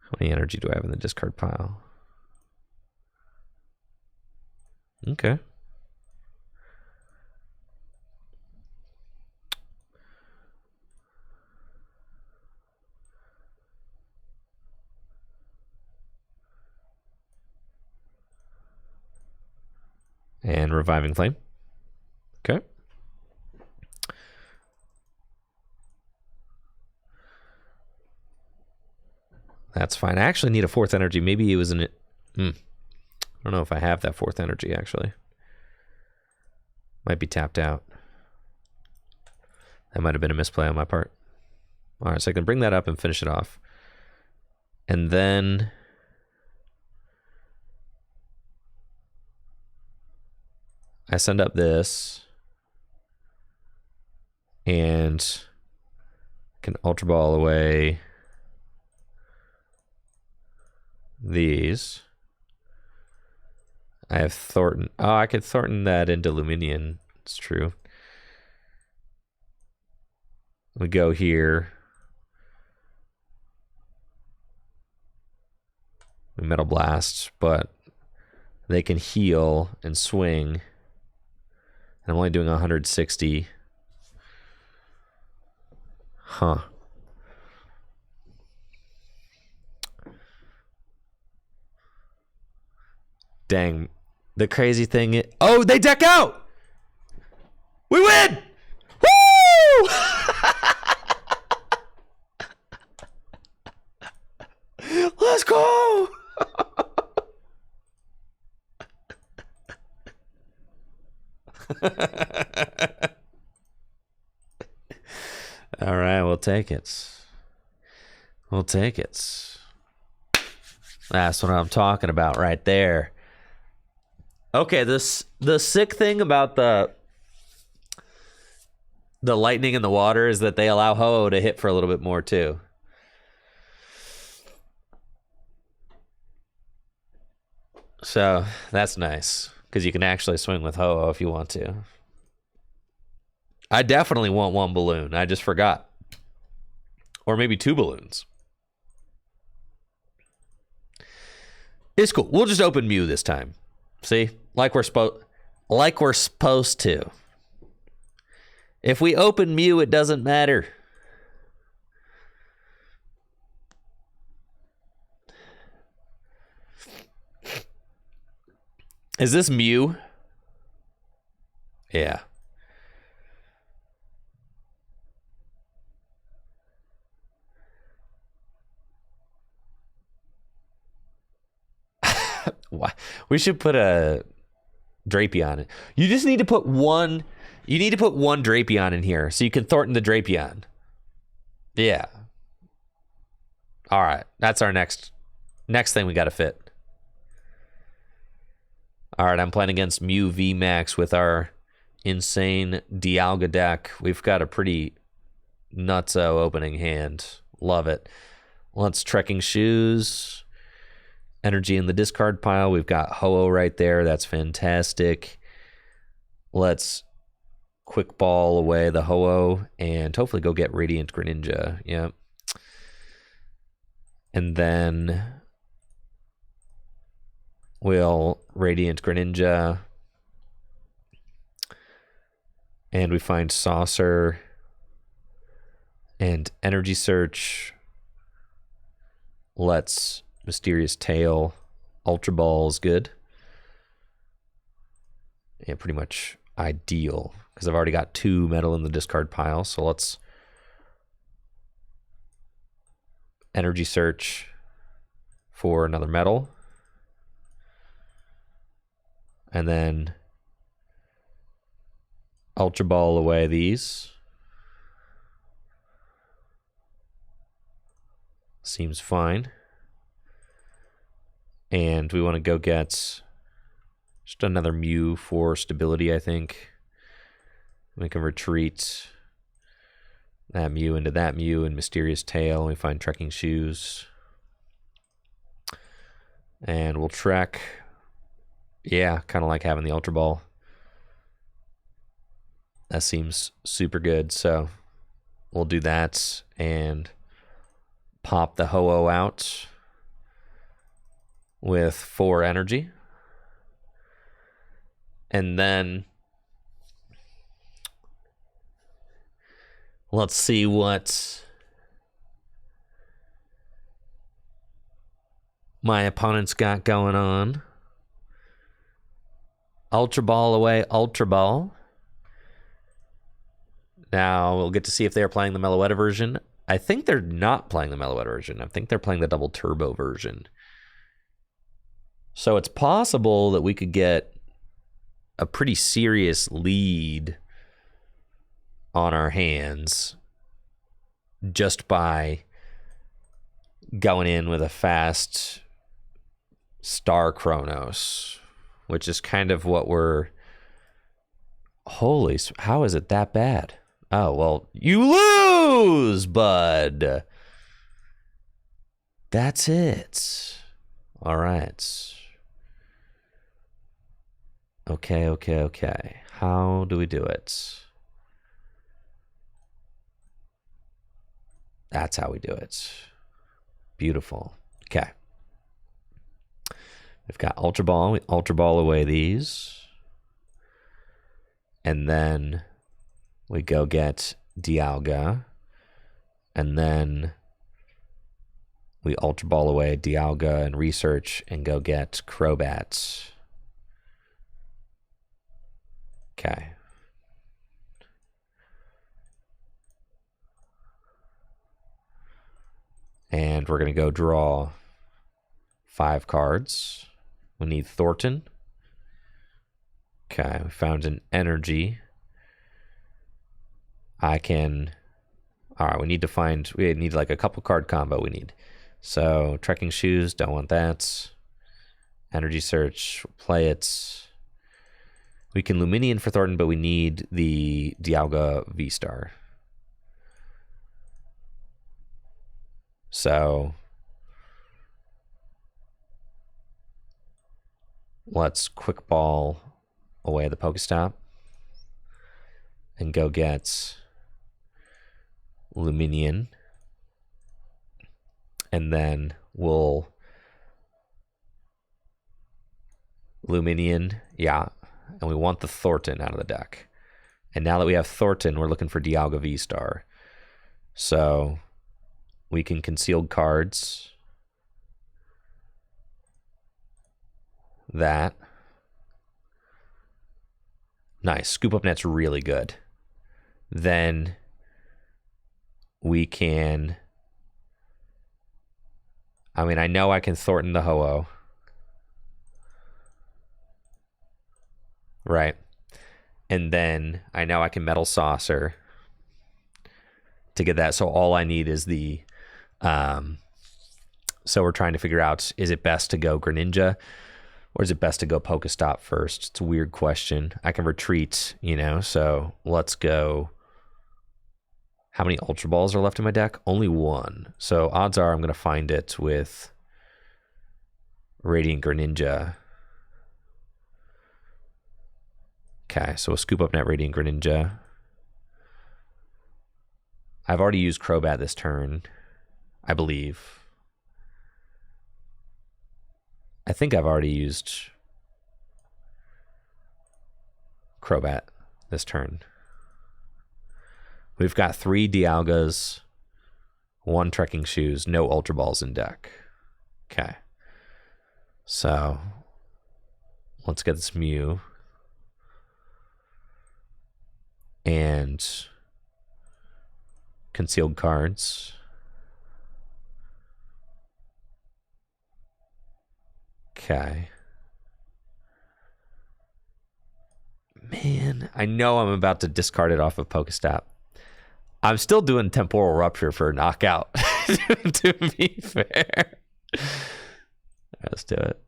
How many energy do I have in the discard pile? Okay. And Reviving Flame. Okay. That's fine. I actually need a 4th energy. Maybe it was in it. I don't know if I have that 4th energy, actually. Might be tapped out. That might have been a misplay on my part. All right, so I can bring that up and finish it off. And then I send up this and can Ultra Ball away these. I have Thornton. Oh, I could Thornton that into Luminion. It's true. We go here. We Metal Blast, but they can heal and swing. And I'm only doing 160. Huh. Dang. The crazy thing is... Oh, they deck out! We win! Woo! Let's go! All right, we'll take it. We'll take it. That's what I'm talking about right there. Okay, the sick thing about the lightning in the water is that they allow Ho-Oh to hit for a little bit more too. So that's nice because you can actually swing with Ho-Oh if you want to. I definitely want 1 balloon. I just forgot. Or maybe 2 balloons. It's cool. We'll just open Mew this time. See? Like we're supposed to. If we open Mew, it doesn't matter. Is this Mew? Yeah. We should put a Drapion in. You just need to put one. You need to put 1 Drapion in here so you can Thornton the Drapion. Yeah. All right. That's our next thing we got to fit. All right. I'm playing against Mew VMAX with our insane Dialga deck. We've got a pretty nutso opening hand. Love it. Let's Trekking Shoes. Energy in the discard pile. We've got Ho-Oh right there. That's fantastic. Let's Quick Ball away the Ho-Oh and hopefully go get Radiant Greninja. Yeah. And then we'll Radiant Greninja. And we find Saucer and Energy Search. Let's Mysterious Tail. Ultra Ball is good. Yeah, pretty much ideal because I've already got 2 metal in the discard pile. So let's Energy Search for another metal. And then Ultra Ball away these. Seems fine. And we want to go get just another Mew for stability, I think. We can retreat that Mew into that Mew and Mysterious Tail. We find Trekking Shoes. And we'll trek. Yeah, kind of like having the Ultra Ball. That seems super good. So we'll do that and pop the Ho-Oh out with 4 energy. And then let's see what my opponent's got going on. Ultra Ball away, Ultra Ball. Now we'll get to see if they're playing the Meloetta version. I think they're not playing the Meloetta version. I think they're playing the Double Turbo version. So it's possible that we could get a pretty serious lead on our hands just by going in with a fast Star Chronos, which is kind of what we're... Holy... How is it that bad? Oh, well, you lose, bud. That's it. All right. Okay. How do we do it? That's how we do it. Beautiful. Okay. We've got Ultra Ball. We Ultra Ball away these. And then we go get Dialga. And then we Ultra Ball away Dialga and research and go get Crobat. Okay. And we're going to go draw 5 cards. We need Thornton. Okay, we found an energy. I can... Alright, we need like a couple card combo we need. So, Trekking Shoes, don't want that. Energy Search, play it. We can Luminion for Thornton, but we need the Dialga VSTAR. So let's quick ball away the Pokestop and go get Luminion. And then we'll Luminion, yeah. And we want the Thornton out of the deck. And now that we have Thornton, we're looking for Dialga VSTAR. So we can concealed cards. That. Nice. Scoop Up Net's really good. Then we can... I mean, I know I can Thornton the Ho-Oh. Right. And then I know I can Metal Saucer to get that. So all I need is the... so we're trying to figure out, is it best to go Greninja or is it best to go Pokestop first? It's a weird question. I can retreat, you know, so let's go. How many Ultra Balls are left in my deck? Only 1. So odds are I'm going to find it with Radiant Greninja. Okay, so we'll Scoop Up Net Radiant Greninja. I've already used Crobat this turn, I believe. I think I've already used Crobat this turn. We've got 3 Dialgas, 1 Trekking Shoes, no Ultra Balls in deck. Okay. So, let's get this Mew. And concealed cards. Okay. Man, I know I'm about to discard it off of Pokestop. I'm still doing Temporal Rupture for a knockout. To be fair. Let's do it.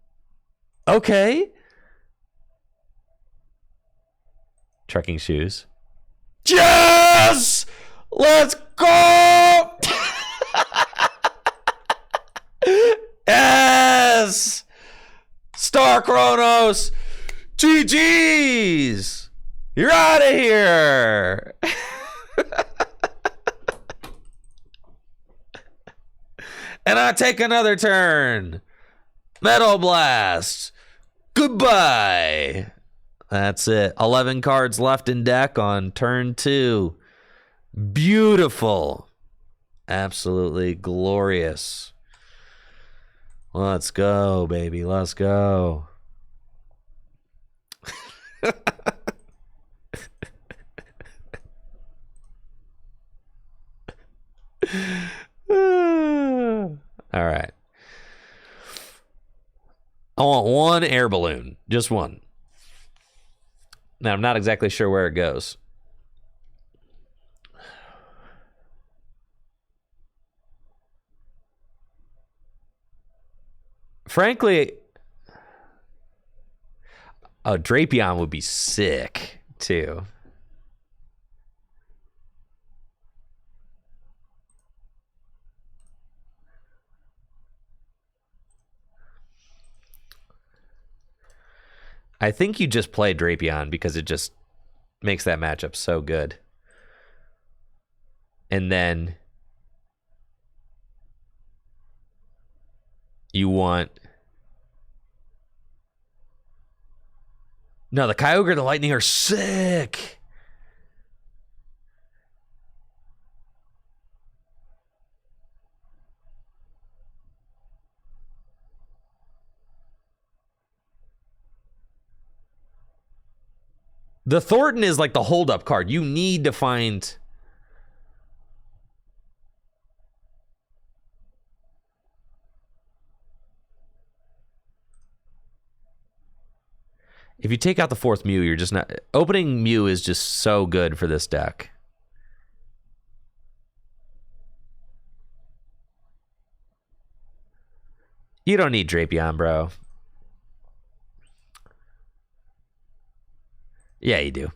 Okay. Trekking shoes. Yes! Let's go! Yes! Star Chronos! GG's! You're out of here! And I take another turn. Metal Blast. Goodbye. That's it. 11 cards left in deck on turn 2. Beautiful. Absolutely glorious. Let's go, baby. Let's go. All right. I want one air balloon. Just one. Now, I'm not exactly sure where it goes. Frankly, a Drapion would be sick, too. I think you just play Drapion because it just makes that matchup so good. And then you want... No, the Kyogre and the Lightning are sick. The Thornton is like the hold-up card. You need to find... If you take out the 4th Mew, you're just not... Opening Mew is just so good for this deck. You don't need Drapion, bro. Yeah, you do.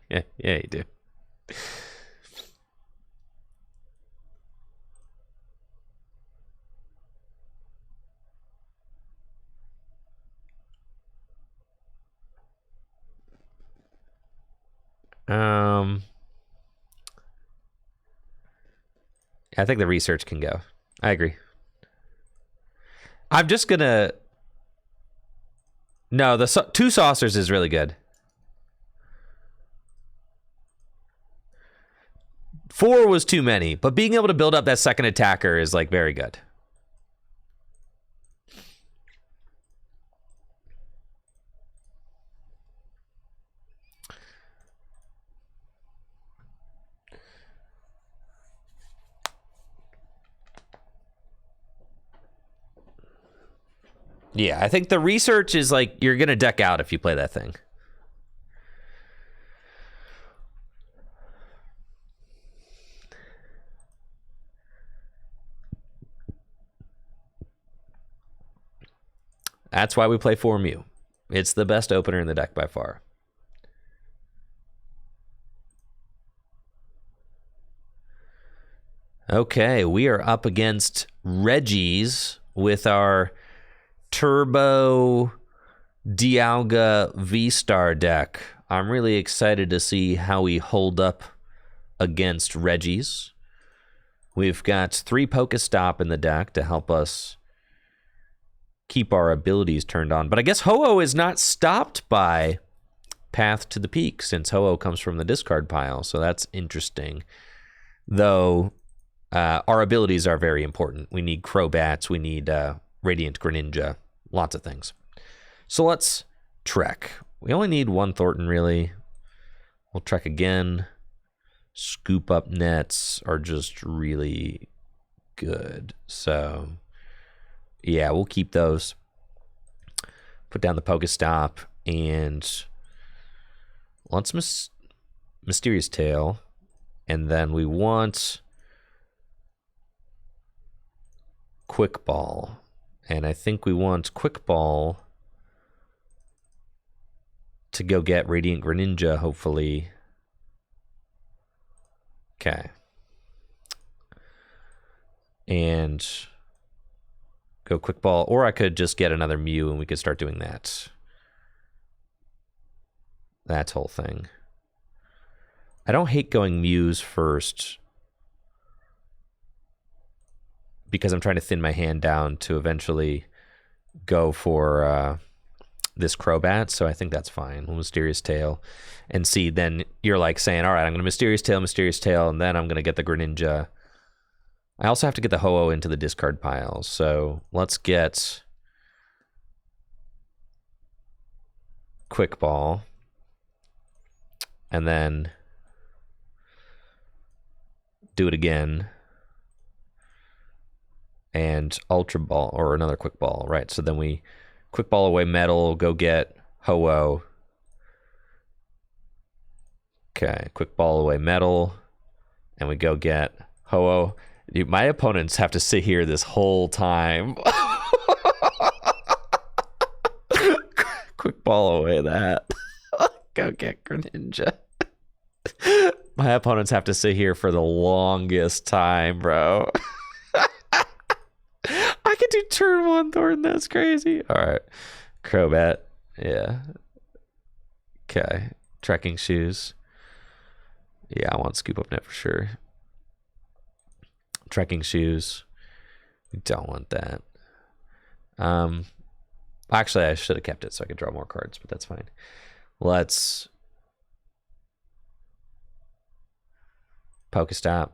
yeah, you do. I think the research can go. I agree. I'm just gonna... No, the 2 saucers is really good. 4 was too many, but being able to build up that second attacker is like very good. Yeah, I think the research is like you're going to deck out if you play that thing. That's why we play 4 Mew. It's the best opener in the deck by far. Okay, we are up against Reggie's with our Turbo Dialga VSTAR deck. I'm really excited to see how we hold up against Reggie's. We've got 3 Pokestop in the deck to help us keep our abilities turned on. But I guess Ho-Oh is not stopped by Path to the Peak since Ho-Oh comes from the discard pile. So that's interesting. Though our abilities are very important. We need Crobats. We need Radiant Greninja. Lots of things. So let's trek. We only need 1 Thornton, really. We'll trek again. Scoop up nets are just really good. So, yeah, we'll keep those. Put down the Pokestop. And let's Mysterious Tail. And then we want Quick Ball. And I think we want Quick Ball to go get Radiant Greninja, hopefully. Okay. And go Quick Ball. Or I could just get another Mew and we could start doing that. That whole thing. I don't hate going Mews first, because I'm trying to thin my hand down to eventually go for this Crobat, so I think that's fine. We'll Mysterious Tail and see. Then you're like saying, all right, I'm going to Mysterious Tail, and then I'm going to get the Greninja. I also have to get the Ho-Oh into the discard pile, so let's get Quick Ball, and then do it again. And Ultra Ball, or another Quick Ball, right? So then we Quick Ball away Metal, go get Ho-Oh. Okay, Quick Ball away Metal, and we go get Ho-Oh. Dude, my opponents have to sit here this whole time. Quick Ball away that. Go get Greninja. My opponents have to sit here for the longest time, bro. I could do turn 1 Thornton. That's crazy. All right. Crobat. Yeah. Okay. Trekking Shoes. Yeah, I want Scoop Up Net for sure. Trekking Shoes. We don't want that. Actually, I should have kept it so I could draw more cards, but that's fine. Let's Pokestop.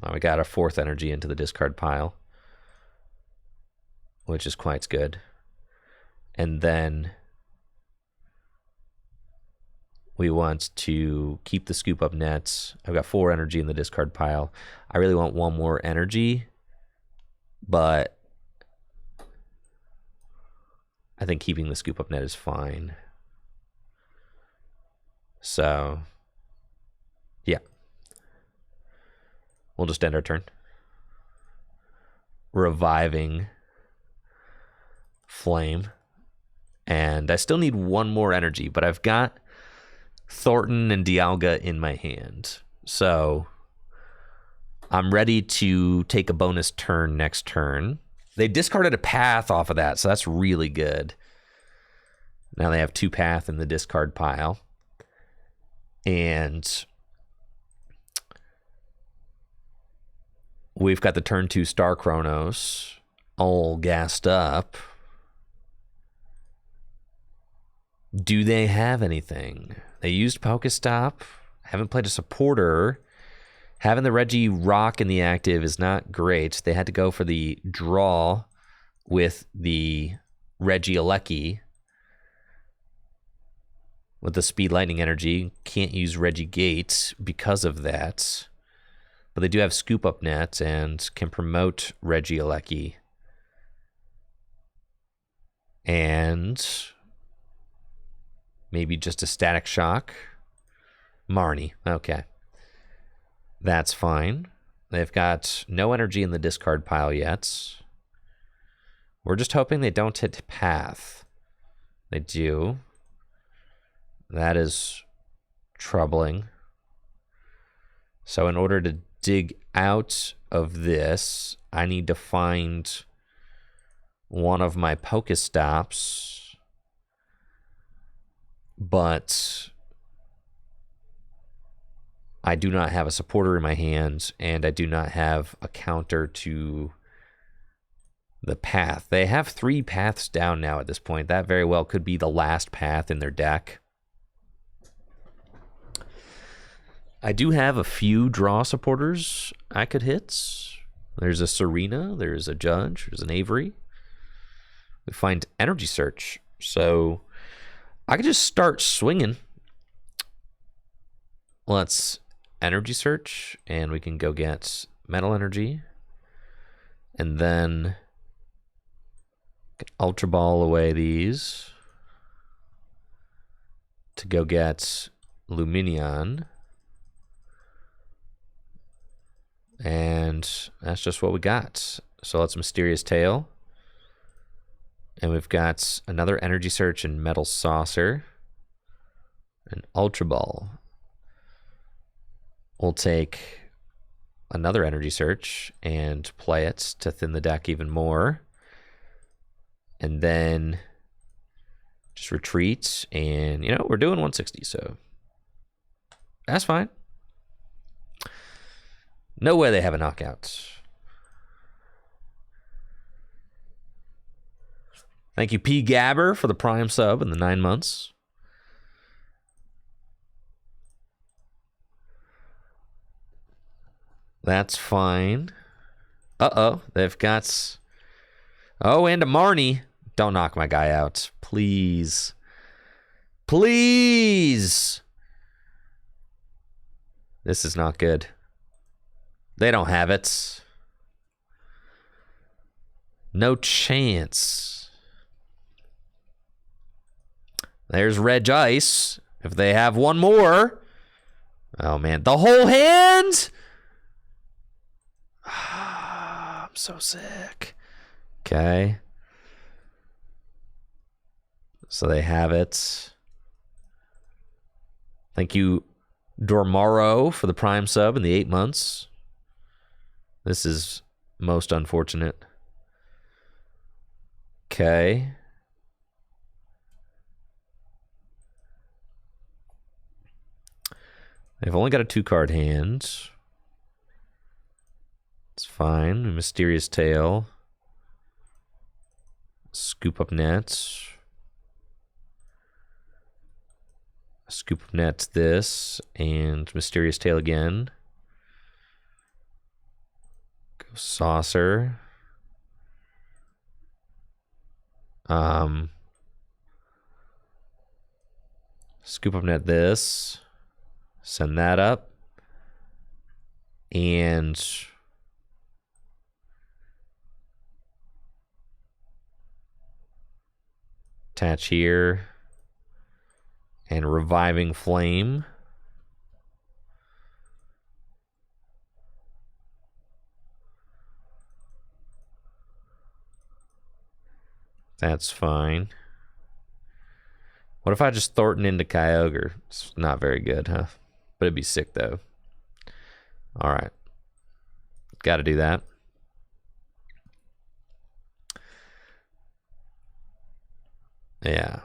Oh, we got a 4th energy into the discard pile, which is quite good. And then we want to keep the Scoop Up Nets. I've got 4 energy in the discard pile. I really want 1 more energy, but I think keeping the Scoop Up Net is fine. So, yeah. We'll just end our turn. Reviving Flame. And I still need 1 more energy, but I've got Thornton and Dialga in my hand. So I'm ready to take a bonus turn next turn. They discarded a Path off of that, so that's really good. Now they have 2 Path in the discard pile. And we've got the turn 2 Star Chronos all gassed up. Do they have anything? They used Pokestop. Haven't played a supporter. Having the Reggie Rock in the active is not great. They had to go for the draw with the Reggie Alecki. With the Speed Lightning energy. Can't use Reggie Gate because of that. But they do have Scoop Up Net and can promote Reggie Alecki. And maybe just a Static Shock. Marnie. Okay. That's fine. They've got no energy in the discard pile yet. We're just hoping they don't hit Path. They do. That is troubling. So in order to dig out of this, I need to find one of my Pokestops. But I do not have a supporter in my hands, and I do not have a counter to the Path. They have 3 Paths down now at this point. That very well could be the last Path in their deck. I do have a few draw supporters I could hit. There's a Serena, there's a Judge, there's an Avery. We find Energy Search. So I could just start swinging. Let's Energy Search, and we can go get Metal Energy. And then Ultra Ball away these to go get Lumineon. And that's just what we got. So let's Mysterious Tail. And we've got another Energy Search and Metal Saucer. An Ultra Ball. We'll take another Energy Search and play it to thin the deck even more. And then just retreat. And, you know, we're doing 160, so that's fine. No way they have a knockout. Thank you, P. Gabber, for the Prime sub in the 9 months. That's fine. Uh-oh, they've got... Oh, and a Marnie. Don't knock my guy out. Please. Please! This is not good. They don't have it. No chance. There's Reg Ice. If they have one more. Oh, man. The whole hand? I'm so sick. Okay. So they have it. Thank you, Dormaro, for the Prime sub in the 8 months. This is most unfortunate. Okay. They've only got a 2-card hand. It's fine. Mysterious Tail. Scoop Up Net. Scoop Up Net this. And Mysterious Tail again. Go Saucer. Scoop Up Net this. Send that up. And attach here. And Reviving Flame. That's fine. What if I just Thornton into Kyogre? It's not very good, huh? But it'd be sick, though. All right. Got to do that. Yeah.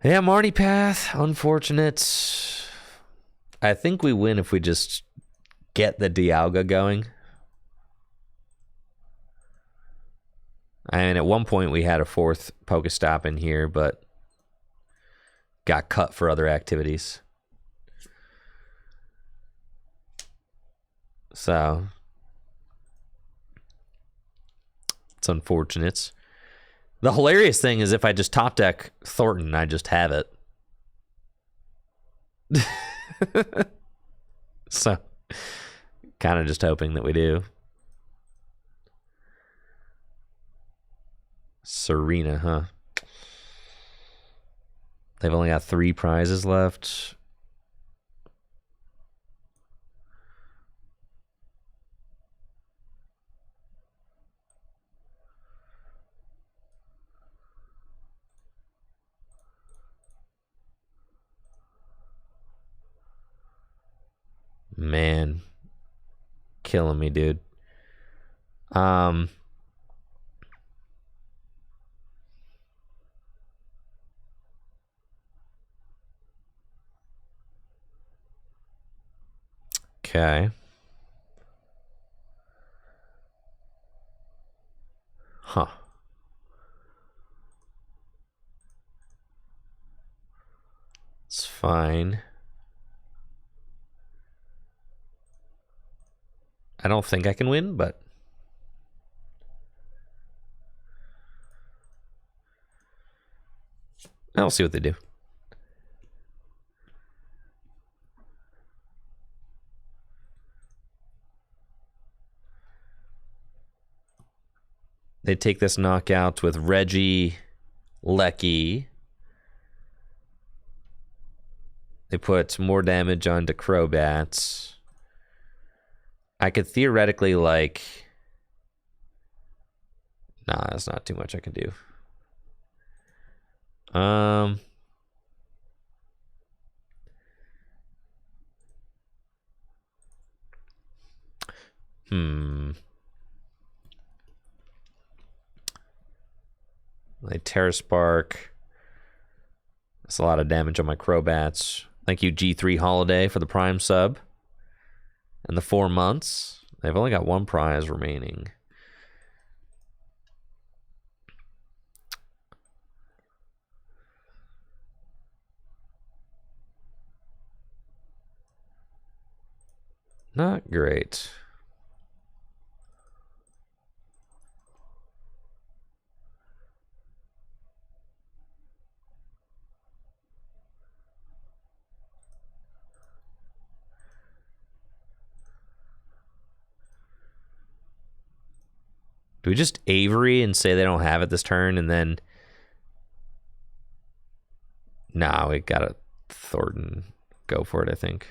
Yeah, Marnie Path. Unfortunate. I think we win if we just get the Dialga going. And at one point we had a 4th Pokestop in here, but got cut for other activities. So it's unfortunate. The hilarious thing is if I just top deck Thornton, I just have it. So kind of just hoping that we do. Serena, huh? They've only got 3 prizes left. Man, killing me, dude. Okay. Huh. It's fine. I don't think I can win, but I'll see what they do. They take this knockout with Reggie, Lecky. They put more damage onto Crobats. I could theoretically, like, Nah, that's not too much I can do. Like Terra Spark. That's a lot of damage on my Crobats. Thank you, G3 Holiday, for the Prime sub. And the 4 months. They've only got 1 prize remaining. Not great. Do we just Avery and say they don't have it this turn and then... Nah, we gotta Thornton go for it, I think.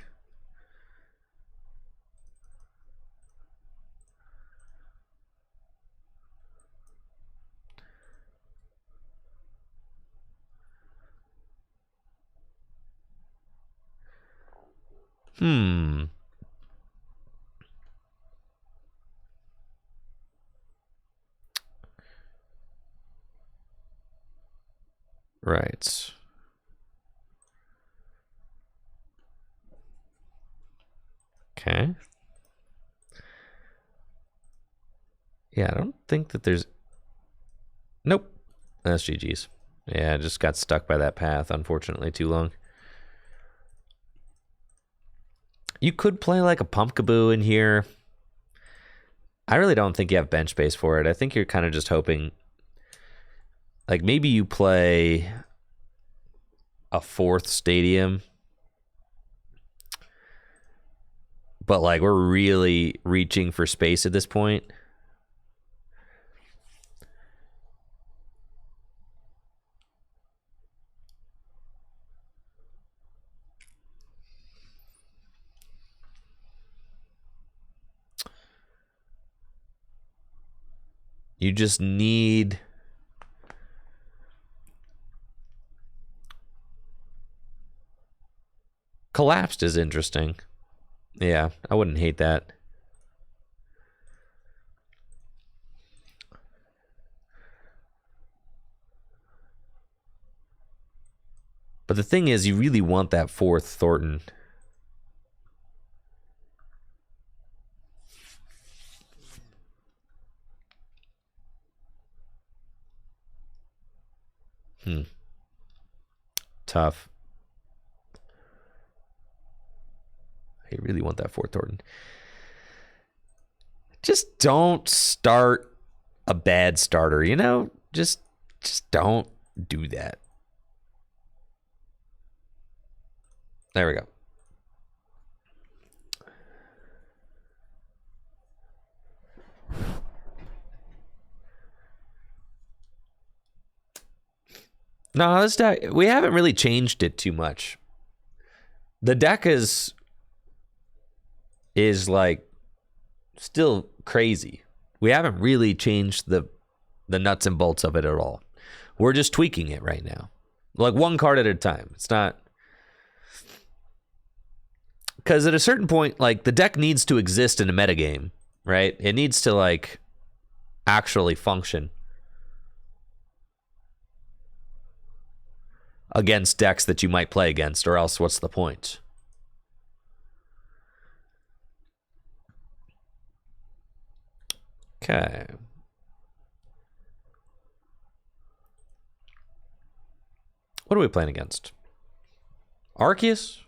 Right. Okay. Yeah, I don't think that there's... Nope. That's GG's. Yeah, I just got stuck by that path, unfortunately, too long. You could play like a Pumpkaboo in here. I really don't think you have bench space for it. I think you're kind of just hoping... Like, maybe you play a 4th stadium. But, like, we're really reaching for space at this point. You just need... Collapsed is interesting. Yeah, I wouldn't hate that. But the thing is, you really want that 4th Thornton. Tough. You really want that 4th Thornton. Just don't start a bad starter, you know? Just don't do that. There we go. No, this deck, we haven't really changed it too much. The deck is like still crazy. We haven't really changed the nuts and bolts of it at all. We're just tweaking it right now. Like 1 card at a time. It's not... Because at a certain point, like, the deck needs to exist in a metagame, right? It needs to, like, actually function against decks that you might play against, or else what's the point? Okay. What are we playing against? Arceus?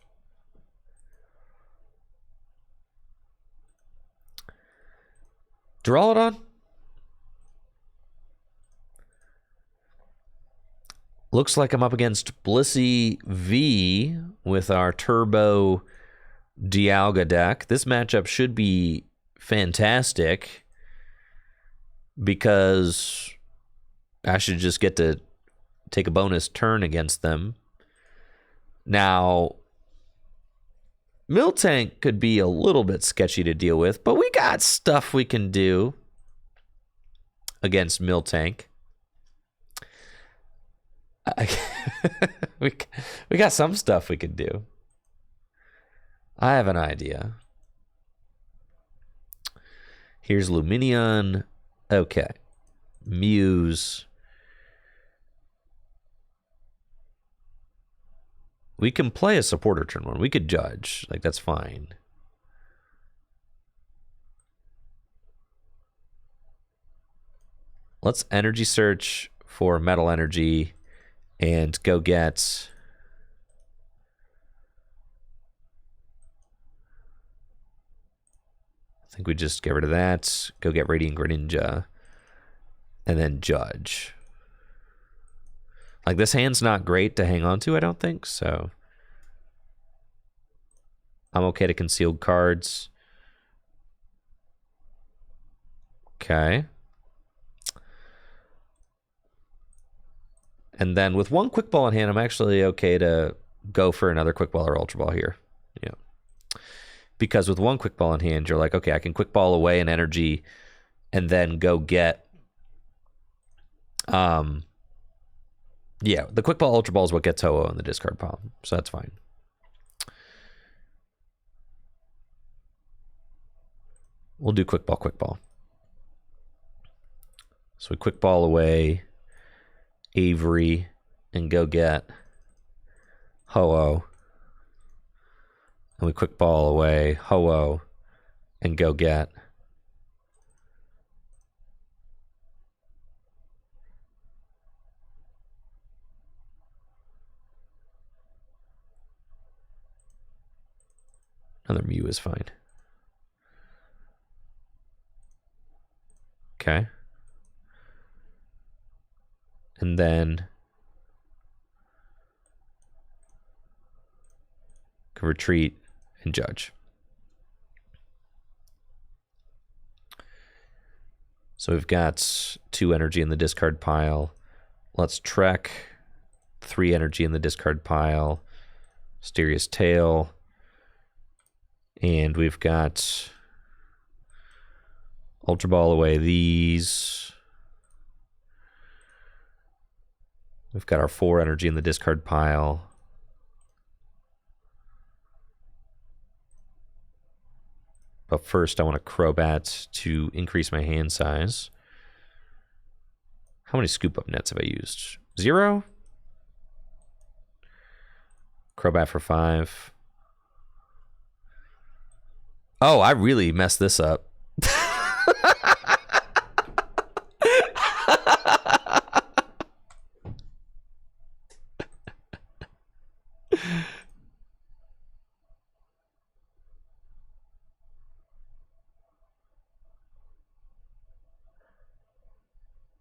Duraludon? Looks like I'm up against Blissey V with our Turbo Dialga deck. This matchup should be fantastic because I should just get to take a bonus turn against them. Now, Miltank could be a little bit sketchy to deal with, but we got stuff we can do. against Miltank. we got some stuff we could do. I have an idea. Here's Luminion. Okay. Muse. We can play a supporter turn 1. We could judge. Like, that's fine. Let's energy search for metal energy and go get... I think we just get rid of that. Go get Radiant Greninja. And then judge. Like, this hand's not great to hang on to, I don't think, so... I'm okay to concealed cards. Okay. And then with one Quick Ball in hand, I'm actually okay to go for another Quick Ball or Ultra Ball here. Yeah. Because with one Quick Ball in hand, you're like, okay, I can Quick Ball away an energy and then go get... Yeah, the Quick Ball Ultra Ball is what gets Ho-Oh in the discard pile, so that's fine. We'll do Quick Ball, Quick Ball. So we Quick Ball away Avery and go get Ho-Oh. And we Quick Ball away Ho-Oh and go get another Mew is fine. Okay. And then can retreat and judge. So we've got 2 energy in the discard pile. Let's trek 3 energy in the discard pile. Mysterious Tail. And we've got Ultra Ball away these. We've got our 4 energy in the discard pile. But first I want to Crobat to increase my hand size. How many scoop up nets have I used? 0? Crobat for 5. Oh, I really messed this up.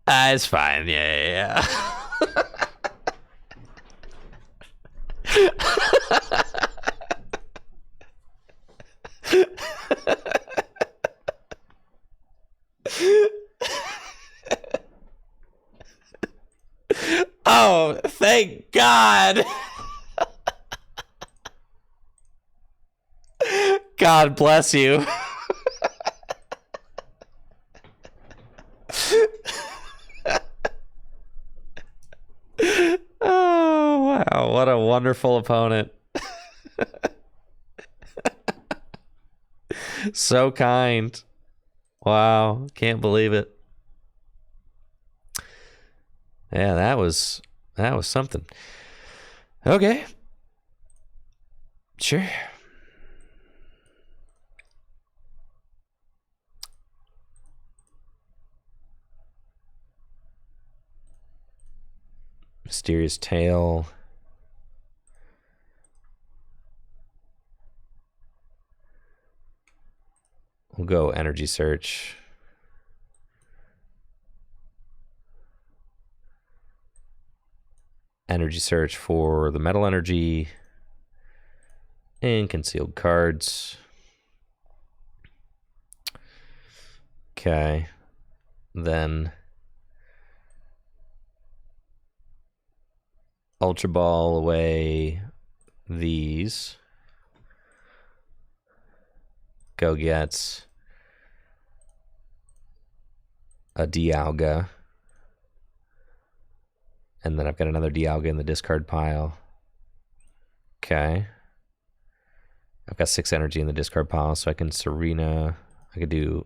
It's fine. Yeah. Oh, thank God. God bless you. Oh, wow. What a wonderful opponent. So kind. Wow. Can't believe it. Yeah, that was something. Okay. Sure. Mysterious Tail. We'll go Energy Search. Energy Search for the Metal Energy. And concealed cards. Okay. Then Ultra Ball away these. Go get a Dialga. And then I've got another Dialga in the discard pile. Okay. I've got 6 energy in the discard pile, so I can Serena. I could do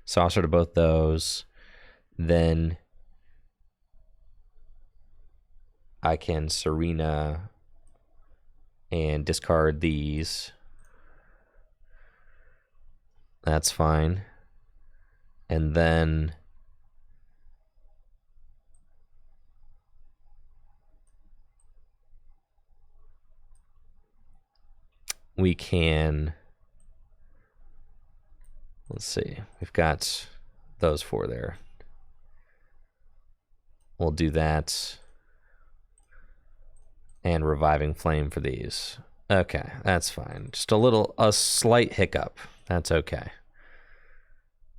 Saucer to both those. Then I can Serena and discard these. That's fine. And then we can, let's see, we've got those 4 there. We'll do that. And Reviving Flame for these. Okay, that's fine. Just a slight hiccup. That's okay.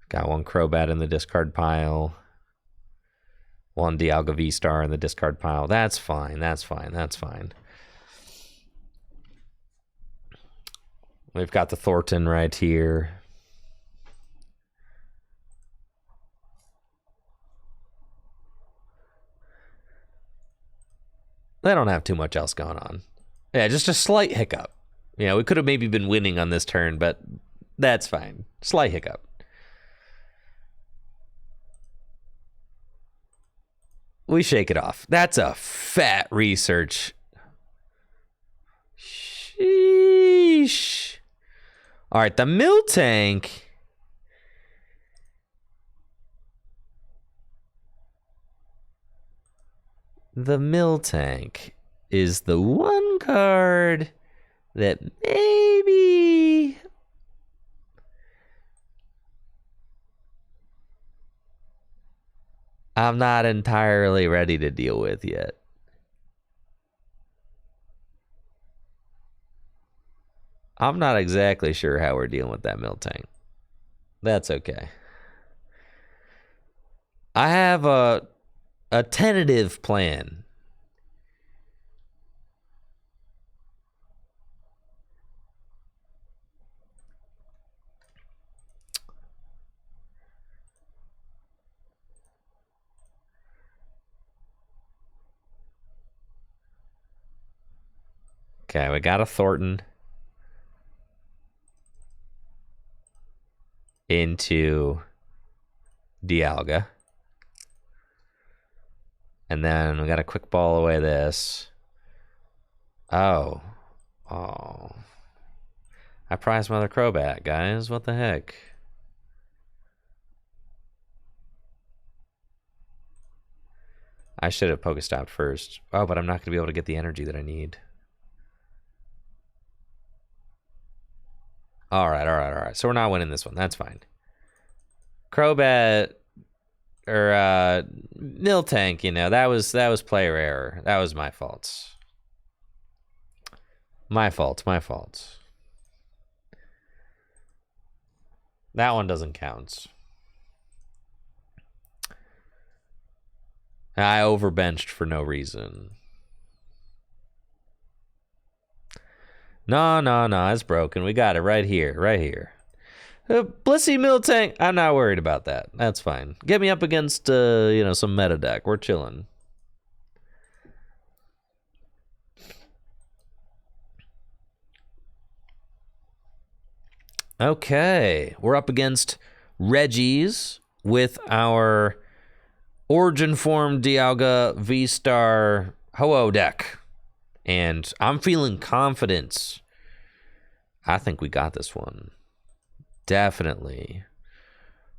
Got 1 Crobat in the discard pile. 1 Dialga VSTAR in the discard pile. That's fine, that's fine, that's fine. We've got the Thornton right here. They don't have too much else going on. Yeah, just a slight hiccup. You know, we could have maybe been winning on this turn, but that's fine. Slight hiccup. We shake it off. That's a fat research. Sheesh. All right, the Miltank. The Miltank is the one card that maybe I'm not entirely ready to deal with yet. I'm not exactly sure how we're dealing with that Miltank. That's okay. I have a tentative plan. Okay, we got a Thornton into Dialga. And then we got a quick ball away this. Oh. I prized my other Crobat, guys. What the heck? I should have Pokestopped first. Oh, but I'm not going to be able to get the energy that I need. All right. So we're not winning this one. That's fine. Crobat or Miltank, you know, that was player error. That was my fault. My fault. That one doesn't count. I overbenched for no reason. No, it's broken. We got it right here. Blissey Miltank, I'm not worried about that. That's fine. Get me up against, some meta deck. We're chilling. Okay, we're up against Reggie's with our Origin Form Dialga VSTAR Ho-Oh deck. And I'm feeling confident. I think we got this one. Definitely.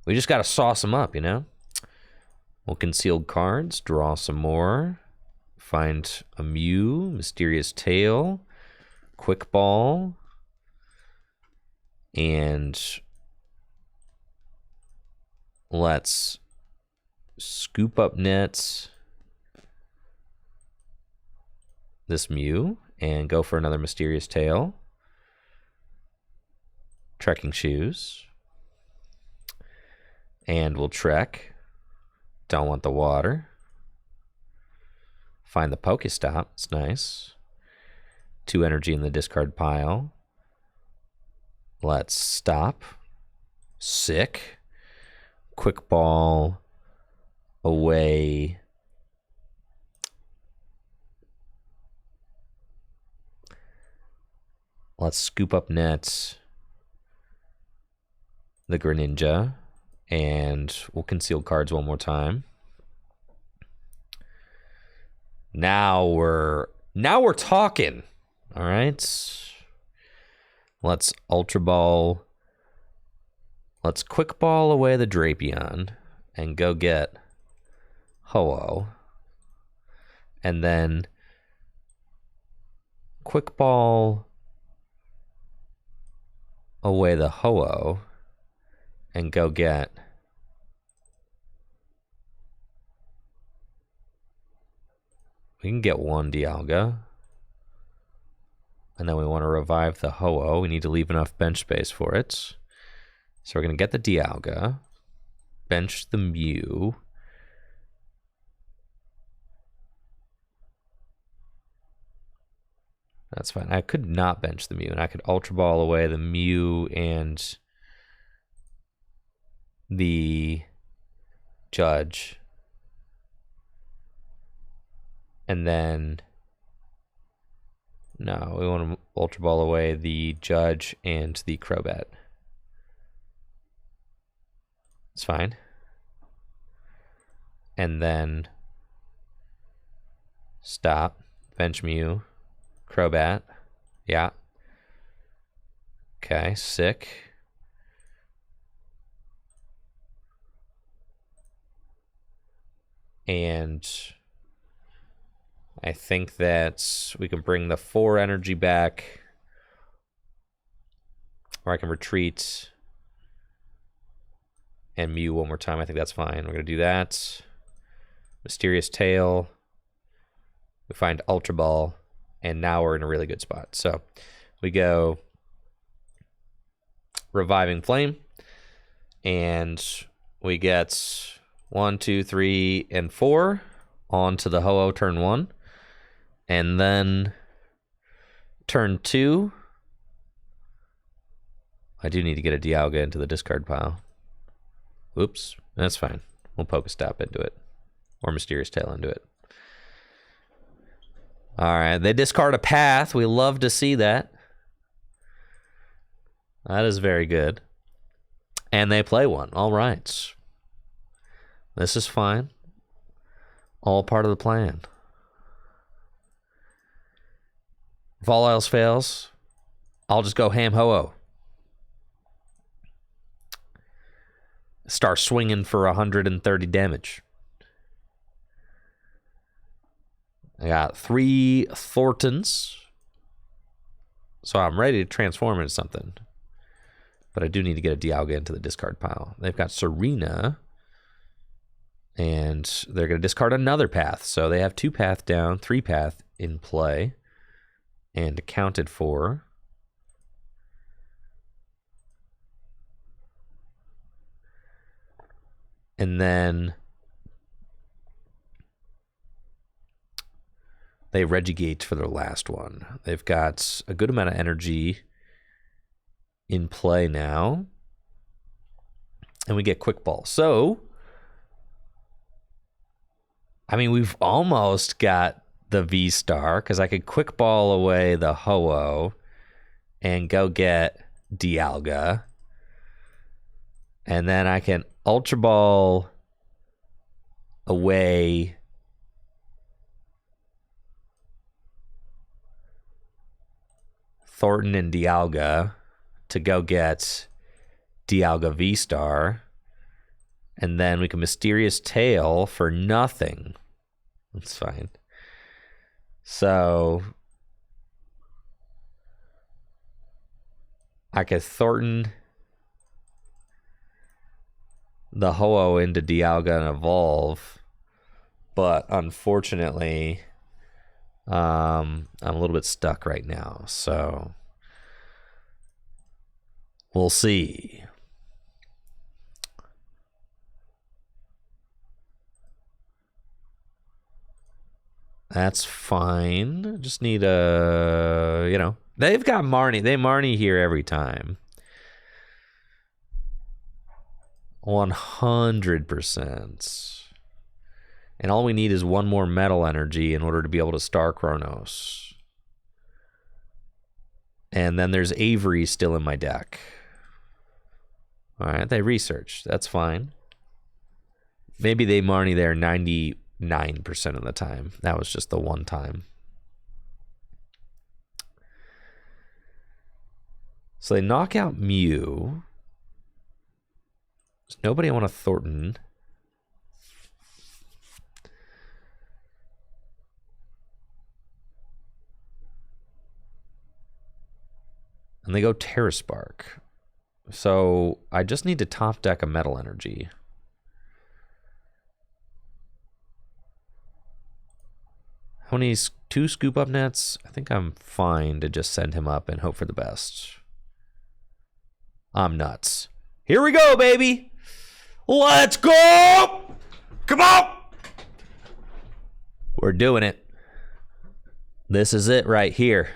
We just got to sauce them up, you know? We'll conceal cards, draw some more. Find a Mew, Mysterious Tail, Quick Ball. And let's scoop up nets this Mew and go for another Mysterious Tail. Trekking Shoes. And we'll trek. Don't want the water. Find the Pokestop. It's nice. 2 energy in the discard pile. Let's stop. Sick. Quick Ball. away let's scoop up nets the Greninja, and we'll conceal cards one more time. Now we're talking. All right. Let's Ultra Ball. Let's Quick Ball away the Drapion and go get Ho-Oh. And then Quick Ball away the Ho-Oh and go get we can get one Dialga. And then we want to revive the Ho-Oh. We need to leave enough bench space for it. So we're going to get the Dialga, bench the Mew. That's fine. I could not bench the Mew, and I could Ultra Ball away the Mew and the Judge. And then, no, we want to Ultra Ball away the Judge and the Crobat. It's fine. And then stop, bench Mew, Crobat. Yeah. Okay, sick. And I think that we can bring the 4 energy back, or I can retreat and Mew one more time. I think that's fine. We're going to do that. Mysterious Tail. We find Ultra Ball, and now we're in a really good spot. So we go Reviving Flame, and we get 1, 2, 3, and 4 onto the Ho-Oh turn 1. And then turn 2, I do need to get a Dialga into the discard pile. Oops, that's fine. We'll Pokestop into it, or Mysterious Tail into it. All right, they discard a Path. We love to see that. That is very good. And they play one. All right. This is fine. All part of the plan. If all else fails, I'll just go ham Ho-Oh. Start swinging for 130 damage. I got 3 Thorntons. So I'm ready to transform into something. But I do need to get a Dialga into the discard pile. They've got Serena. And they're going to discard another Path. So they have 2 Path down, 3 Path in play. And accounted for. And then they Regigate for their last one. They've got a good amount of energy in play now. And we get Quick Ball. So, I mean, we've almost got the V-Star, because I could Quick Ball away the Ho-Oh and go get Dialga. And then I can Ultra Ball away Thornton and Dialga to go get Dialga V-Star. And then we can Mysterious Tail for nothing. That's fine. So I could Thornton the Ho-Oh into Dialga and evolve, but unfortunately, I'm a little bit stuck right now, so we'll see. That's fine. Just need a, they've got Marnie. They Marnie here every time. 100%. And all we need is one more metal energy in order to be able to Star Chronos. And then there's Avery still in my deck. All right, they researched. That's fine. Maybe they Marnie there 99% of the time. That was just the one time. So they knock out Mew. There's nobody I want to Thornton. And they go Terra Spark. So I just need to top deck a metal energy. How many? 2 scoop up nets? I think I'm fine to just send him up and hope for the best. I'm nuts. Here we go, baby. Let's go. Come on. We're doing it. This is it right here.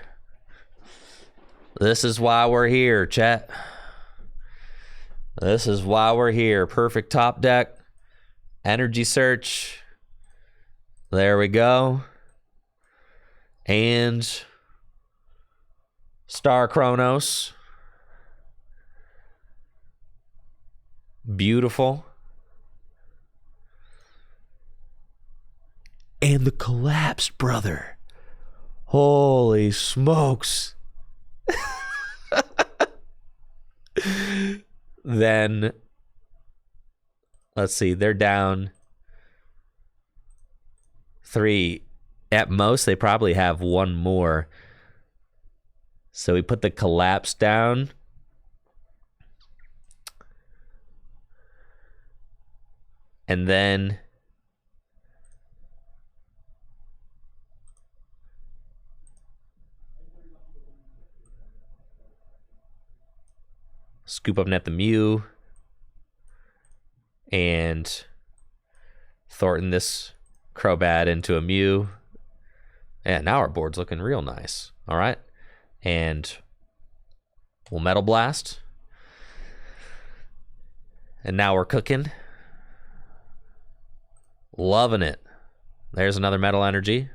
This is why we're here, chat. This is why we're here. Perfect top deck. Energy search. There we go. And Star Chronos. Beautiful. And the collapse, brother. Holy smokes. Then, let's see, they're down 3. At most, they probably have 1 more. So we put the collapse down. And then scoop up net the Mew. And Thornton this Crobat into a Mew. And now our board's looking real nice. All right. And we'll Metal Blast. And now we're cooking. Loving it. There's another metal energy.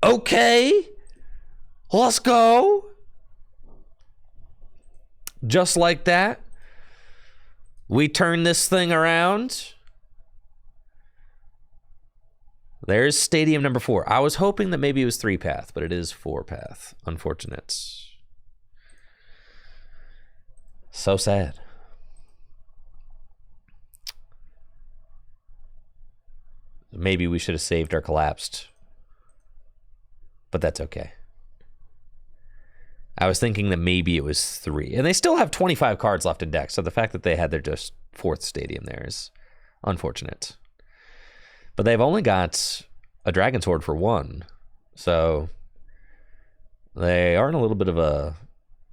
Okay. Let's go. Just like that. We turn this thing around. There's stadium number 4. I was hoping that maybe it was 3-path, but it is 4-path. Unfortunate. So sad. Maybe we should have saved our collapsed. But that's okay. I was thinking that maybe it was 3. And they still have 25 cards left in deck, so the fact that they had their just 4th stadium there is unfortunate. But they've only got a Dragon Sword for 1. So they are in a little bit of a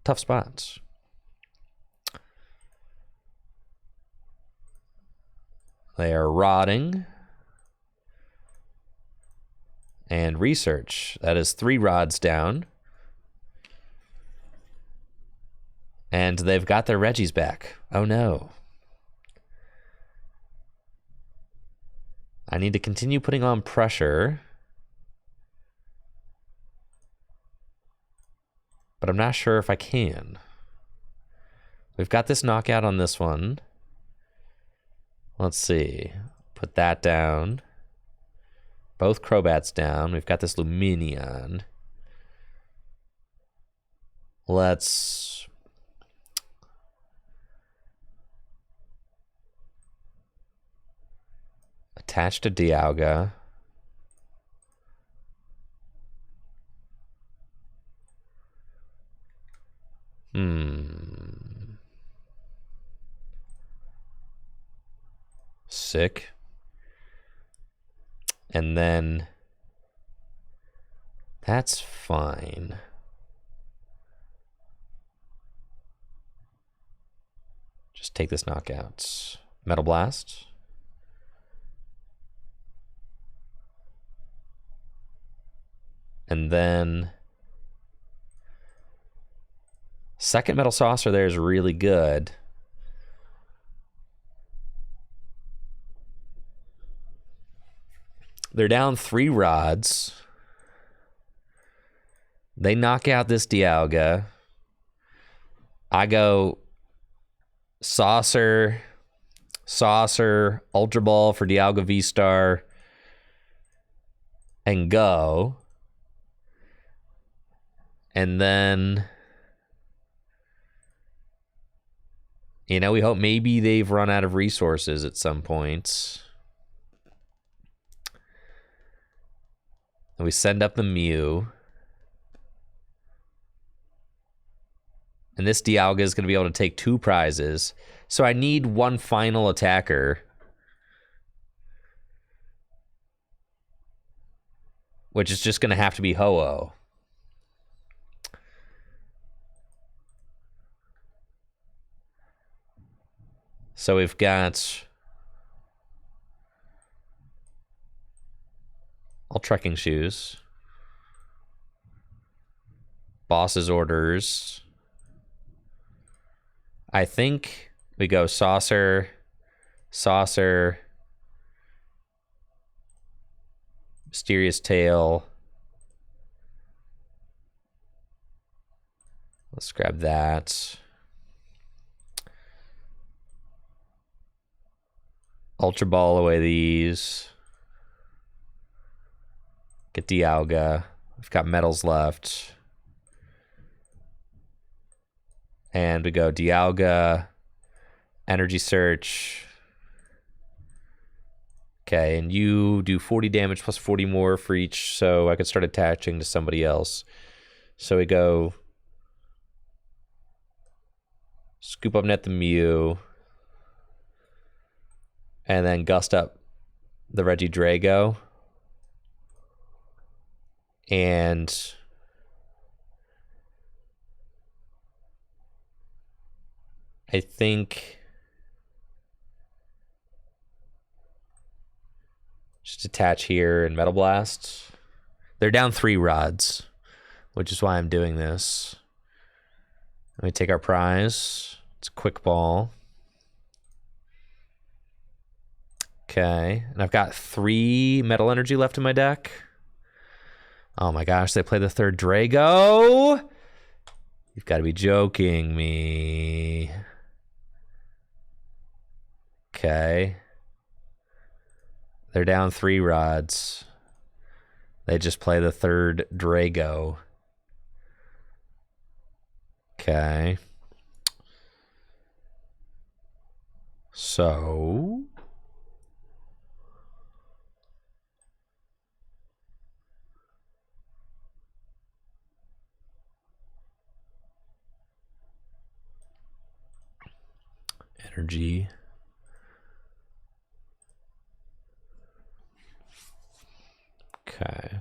tough spot. They are rotting. And research. That is 3 rods down. And they've got their Reggies back. Oh no. I need to continue putting on pressure. But I'm not sure if I can. We've got this knockout on this one. Let's see. Put that down. Both Crobats down. We've got this Luminion. Let's attach to Dialga. Sick. And then that's fine. Just take this knockout. Metal Blast. And then second Metal Saucer there is really good. They're down 3 rods. They knock out this Dialga. I go Saucer, Ultra Ball for Dialga VSTAR, and go. And then, you know, we hope maybe they've run out of resources at some point. And we send up the Mew. And this Dialga is going to be able to take 2 prizes. So I need one final attacker. Which is just going to have to be Ho-Oh. So we've got all trekking shoes. Boss's orders. I think we go Saucer, Mysterious Tail. Let's grab that. Ultra Ball away these. Get Dialga. We've got medals left. And we go Dialga, Energy Search. Okay, and you do 40 damage plus 40 more for each, so I could start attaching to somebody else. So we go Scoop Up Net the Mew. And then Gust Up the Regidrago. And I think just attach here and Metal Blast. They're down 3 rods, which is why I'm doing this. Let me take our prize. It's a Quick Ball. Okay, and I've got 3 Metal Energy left in my deck. Oh my gosh, they play the 3rd Drago? You've got to be joking me. Okay. They're down 3 rods. They just play the 3rd Drago. Okay. So energy. Okay.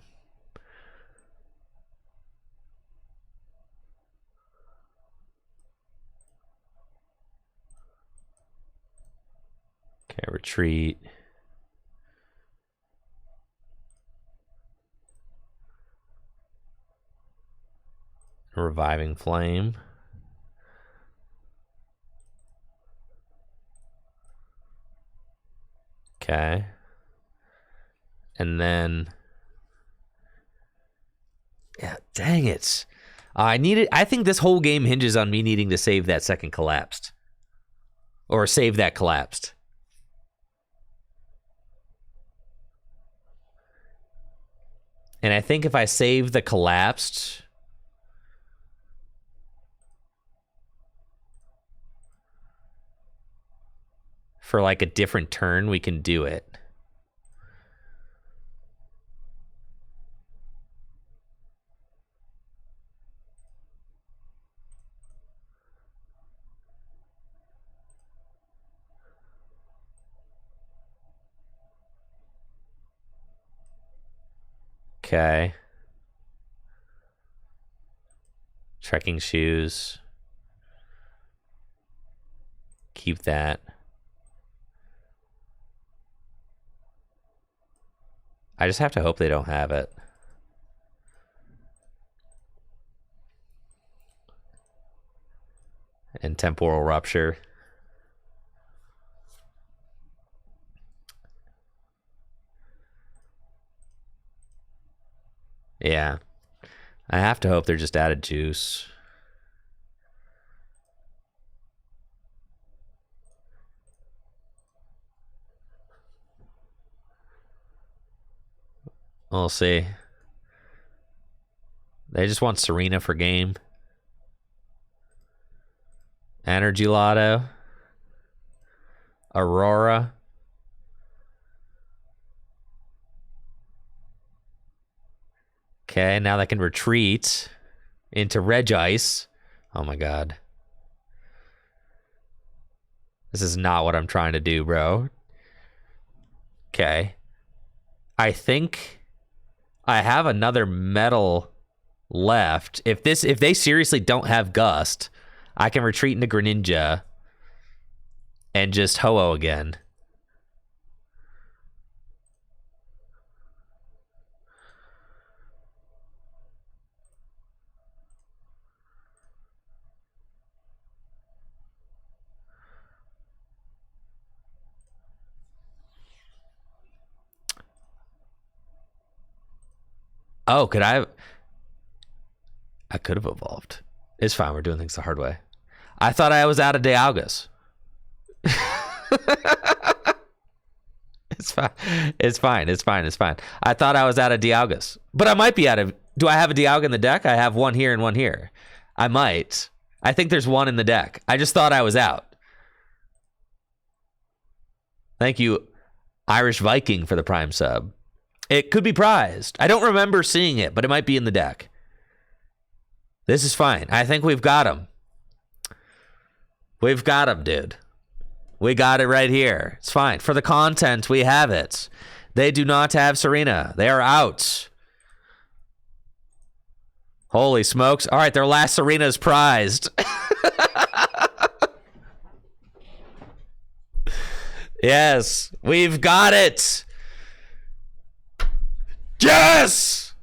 Okay, retreat. Reviving Flame. Okay. And then, yeah, dang it. I think this whole game hinges on me needing to save that second collapsed. Or save that collapsed. And I think if I save the collapsed, for like a different turn, we can do it. Okay. Trekking shoes. Keep that. I just have to hope they don't have it. And Temporal Rupture. Yeah. I have to hope they're just out of juice. We'll see. They just want Serena for game. Energy Lotto. Aurora. Okay, now they can retreat into Regice. Oh my god. This is not what I'm trying to do, bro. Okay. I think I have another metal left. If they seriously don't have Gust, I can retreat into Greninja and just Ho-Oh again. Oh, could I could have evolved. It's fine. We're doing things the hard way. I thought I was out of Dialgas. It's fine. It's fine. It's fine. It's fine. I thought I was out of Dialgas. But I might be out of... Do I have a Dialga in the deck? I have one here and one here. I might. I think there's one in the deck. I just thought I was out. Thank you, Irish Viking, for the Prime sub. It could be prized. I don't remember seeing it, but it might be in the deck. This is fine. I think we've got him. We've got him, dude. We got it right here. It's fine. For the content, we have it. They do not have Serena. They are out. Holy smokes. All right, their last Serena is prized. Yes, we've got it. Yes!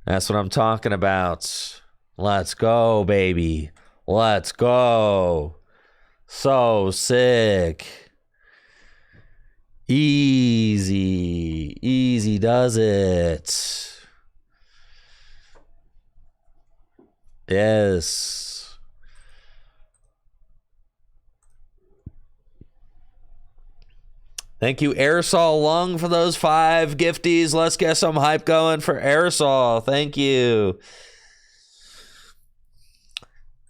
That's what I'm talking about. Let's go, baby. Let's go. So sick. Easy. Easy does it. Yes. Thank you, Aerosol Lung, for those 5 gifties. Let's get some hype going for Aerosol. Thank you.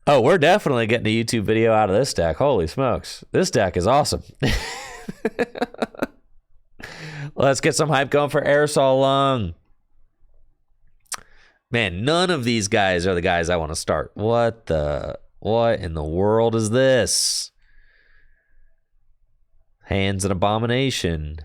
Oh, we're definitely getting a YouTube video out of this deck. Holy smokes. This deck is awesome. Let's get some hype going for Aerosol Lung. Man, none of these guys are the guys I want to start. What in the world is this? Hand's an abomination.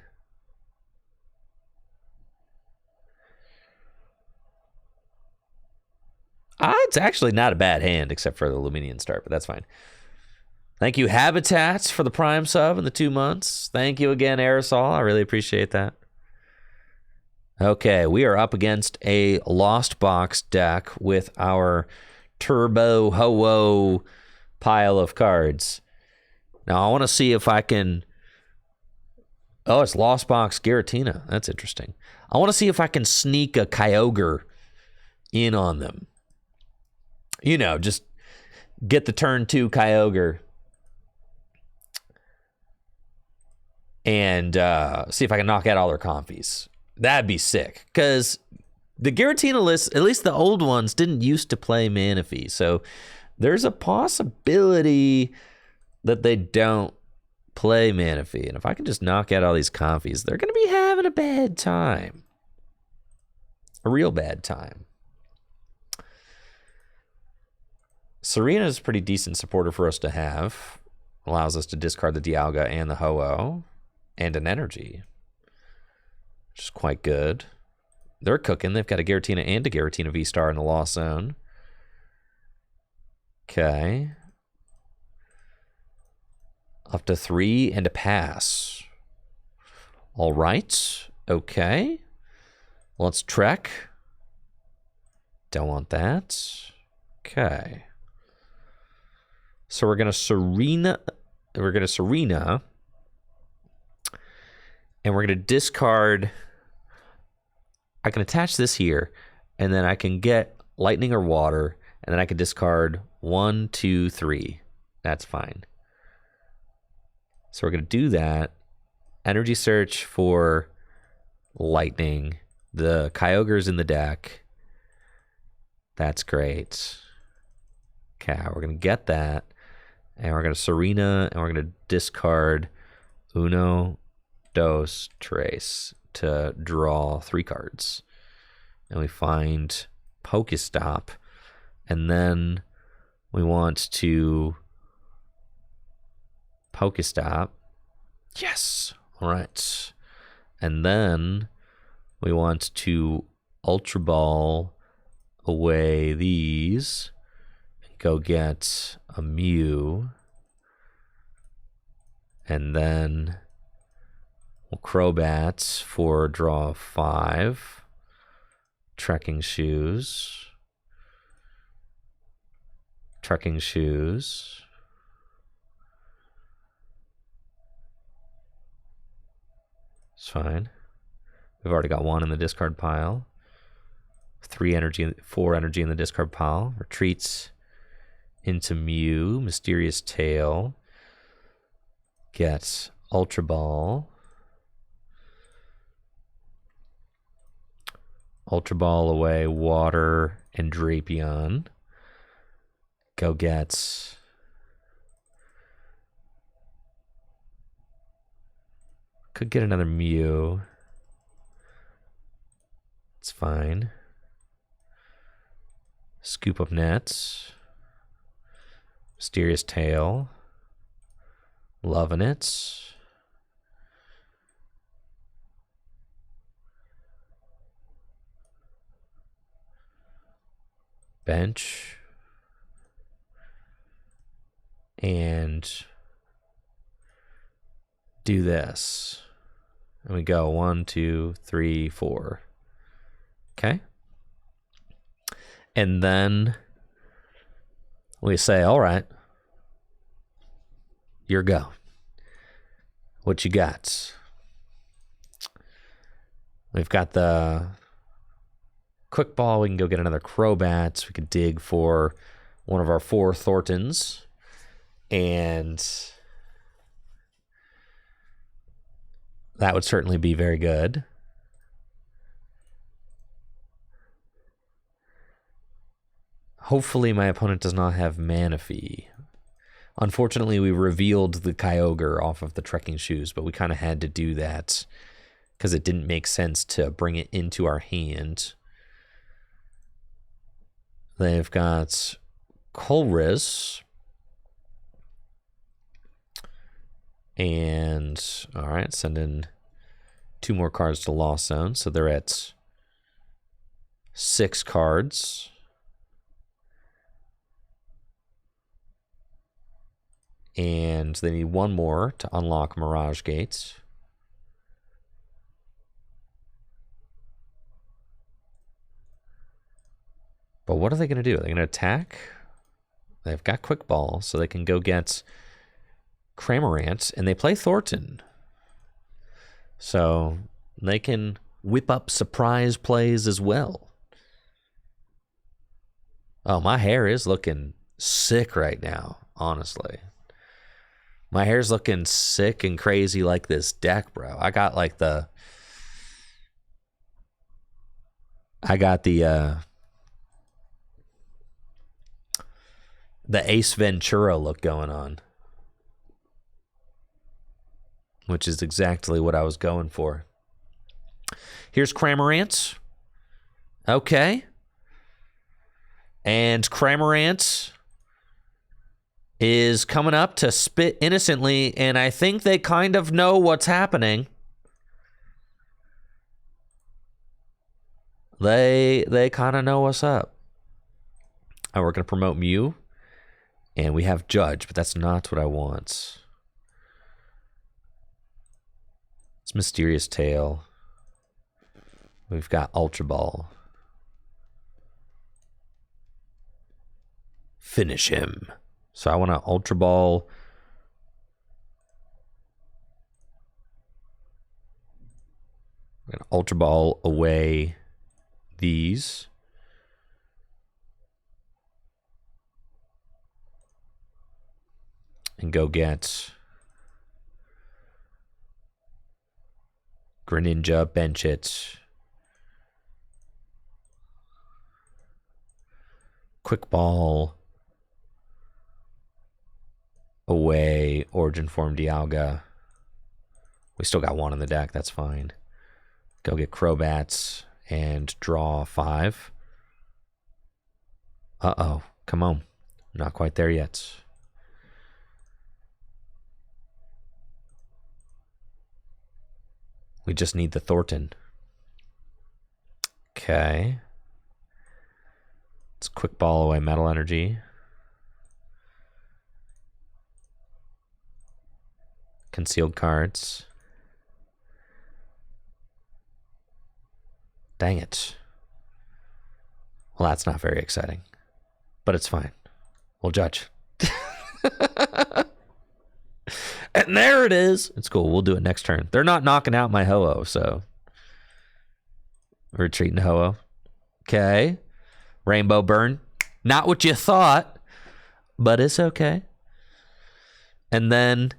It's actually not a bad hand, except for the Luminian start, but that's fine. Thank you, Habitats, for the Prime sub in the 2 months. Thank you again, Aerosol. I really appreciate that. Okay, we are up against a Lost Box deck with our Turbo Ho-Oh pile of cards. Now, I want to see if I can... Oh, it's Lost Box Giratina. That's interesting. I want to see if I can sneak a Kyogre in on them. You know, just get the turn 2 Kyogre and see if I can knock out all their confies. That'd be sick. Because the Giratina list, at least the old ones, didn't used to play Manaphy. So there's a possibility that they don't play Manaphy. And if I can just knock out all these confies, they're going to be having a bad time. A real bad time. Serena is a pretty decent supporter for us to have. Allows us to discard the Dialga and the Ho-Oh. And an energy. Which is quite good. They're cooking. They've got a Giratina and a Giratina VSTAR in the Lost Zone. Okay. Up to 3 and a pass. All right. Okay. Let's trek. Don't want that. Okay. So we're going to Serena. We're going to Serena. And we're going to discard. I can attach this here. and then I can get lightning or water, and then I can discard 1, 2, 3. That's fine. So we're going to do that. Energy search for lightning. The Kyogre's in the deck. That's great. Okay, we're going to get that. And we're going to Serena, and we're going to discard Uno, Dos, Tres to draw 3 cards. And we find Pokestop. And then we want to Pokestop. Yes. All right. And then we want to Ultra Ball away these. Go get a Mew. And then we'll Crobat for draw 5. Trekking Shoes. Trekking Shoes. It's fine. We've already got 1 in the discard pile. 3 energy, 4 energy in the discard pile. Retreats into Mew. Mysterious Tail. Get Ultra Ball. Ultra Ball away Water and Drapion. Go get could get another Mew. It's fine. Scoop up Nets. Mysterious Tail. Loving it. Bench. And do this. And we go 1, 2, 3, 4. Okay. And then we say, all right, your go. What you got? We've got the Quick Ball. We can go get another Crobat. We could dig for one of our 4 Thorntons. And that would certainly be very good. Hopefully my opponent does not have Manaphy. Unfortunately, we revealed the Kyogre off of the Trekking Shoes, but we kind of had to do that because it didn't make sense to bring it into our hand. They've got Colress. And, all right, send in 2 more cards to Lost Zone. So they're at 6 cards. And they need 1 more to unlock Mirage Gates. But what are they going to do? Are they going to attack? They've got Quick Ball, so they can go get Cramorant, and they play Thornton. So they can whip up surprise plays as well. Oh, my hair is looking sick right now, honestly. My hair's looking sick and crazy like this deck, bro. I got the Ace Ventura look going on, which is exactly what I was going for. Here's Cramorant. Okay. And Cramorant is coming up to spit innocently, and I think they kind of know what's happening. They kind of know what's up. Oh, we're going to promote Mew, and we have Judge, but that's not what I want. It's Mysterious Tail. We've got Ultra Ball. Finish him. So I want to Ultra Ball. I'm going to Ultra Ball away these. and go get Greninja, bench it. Quick Ball. Away. Origin Form Dialga. We still got one in the deck. That's fine. Go get Crobats and draw 5. Uh-oh. Come on. Not quite there yet. We just need the Thornton. Okay. Let's Quick Ball away Metal Energy. Concealed cards. Dang it. Well, that's not very exciting. But it's fine. We'll judge. And there it is. It's cool. We'll do it next turn. They're not knocking out my Ho-Oh, so. Retreating Ho-Oh. Okay. Rainbow Burn. Not what you thought, but it's okay. And then,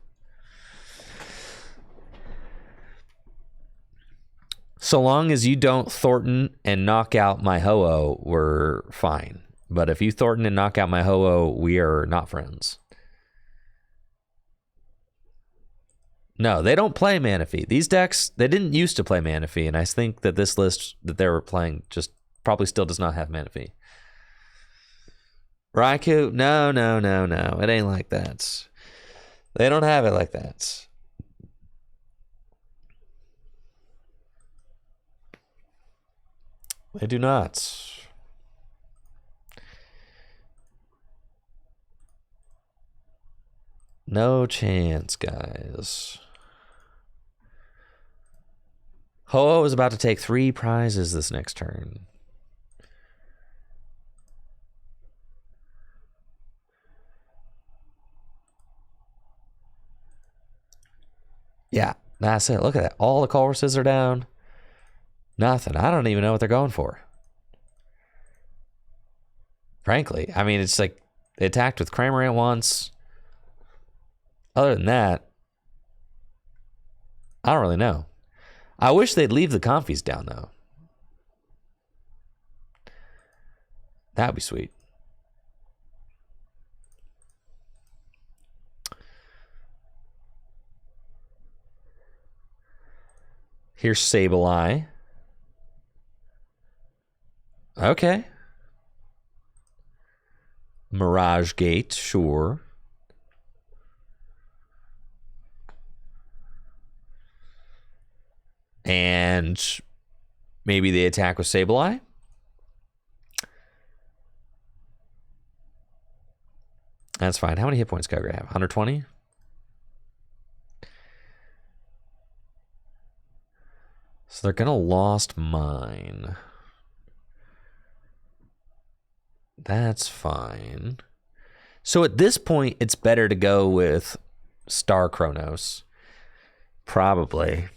so long as you don't Thornton and knock out my Ho-Oh, we're fine. But if you Thornton and knock out my Ho-Oh, we are not friends. No, they don't play Manaphy. These decks, they didn't used to play Manaphy, and I think that this list that they were playing just probably still does not have Manaphy. Raikou? No. It ain't like that. They don't have it like that. They do not. No chance, guys. Ho-Oh is about to take 3 prizes this next turn. Yeah, that's it. Look at that. All the choruses are down. Nothing. I don't even know what they're going for. Frankly, I mean, it's like they attacked with Cramorant once. Other than that, I don't really know. I wish they'd leave the confies down, though. That'd be sweet. Here's Sableye. Okay. Mirage Gate, sure. And maybe they attack with Sableye. That's fine. How many hit points Kyogre have? 120? So they're going to Lost Mine. That's fine. So at this point, it's better to go with Star Chronos. Probably.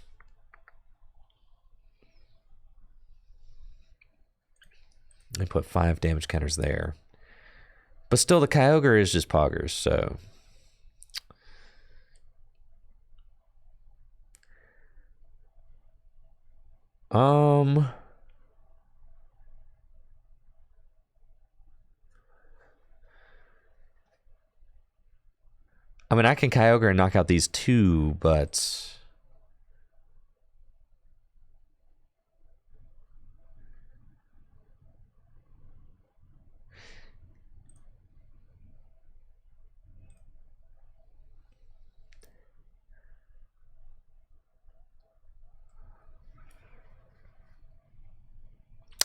They put 5 damage counters there. But still, the Kyogre is just poggers, so. I mean, I can Kyogre and knock out these 2, but.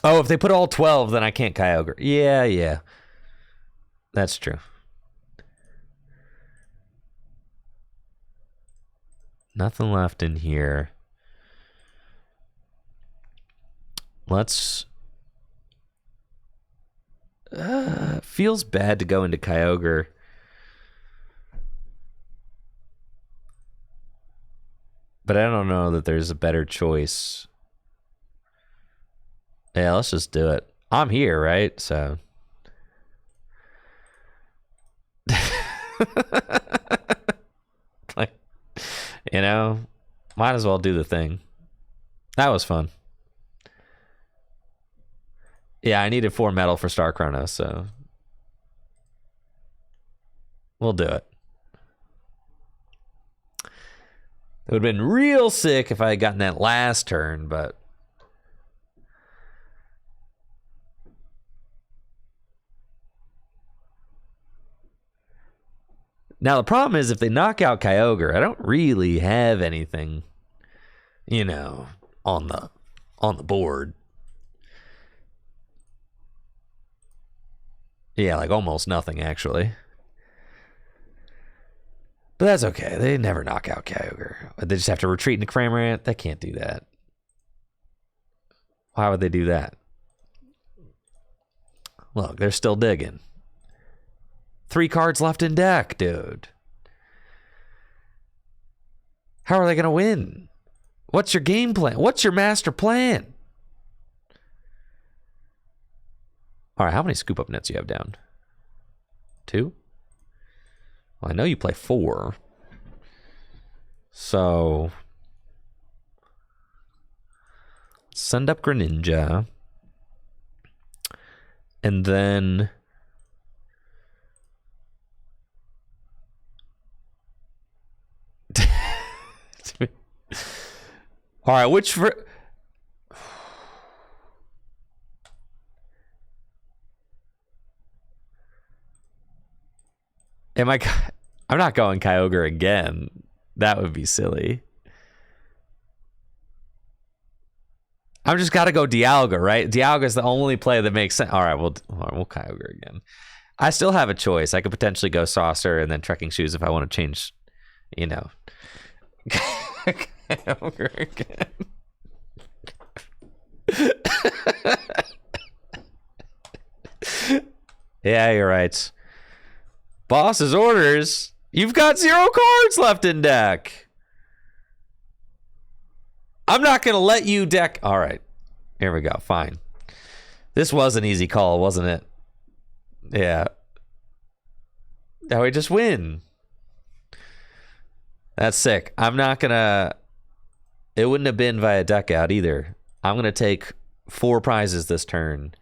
Oh, if they put all 12, then I can't Kyogre. Yeah. That's true. Nothing left in here. Let's... feels bad to go into Kyogre. But I don't know that there's a better choice. Yeah, let's just do it. I'm here, right? So. You know, might as well do the thing. That was fun. Yeah, I needed 4 metal for Star Chronos, so we'll do it. It would have been real sick if I had gotten that last turn, but now the problem is if they knock out Kyogre, I don't really have anything, you know, on the board. Yeah, like almost nothing actually. But that's okay. They never knock out Kyogre. They just have to retreat into Cramorant. They can't do that. Why would they do that? Look, they're still digging. 3 cards left in deck, dude. How are they going to win? What's your game plan? What's your master plan? All right, how many scoop up nets do you have down? 2? Well, I know you play 4. So send up Greninja. And then all right, which I'm not going Kyogre again. That would be silly. I'm just got to go Dialga, right? Dialga is the only play that makes sense. All right, we'll Kyogre again. I still have a choice. I could potentially go Saucer and then Trekking Shoes if I want to change, you know. Kyogre again. Yeah, you're right. Boss's orders. You've got 0 cards left in deck. I'm not going to let you deck. All right. Here we go. Fine. This was an easy call, wasn't it? Yeah. Now we just win. That's sick. I'm not going to. It wouldn't have been via deck out either. I'm going to take 4 prizes this turn.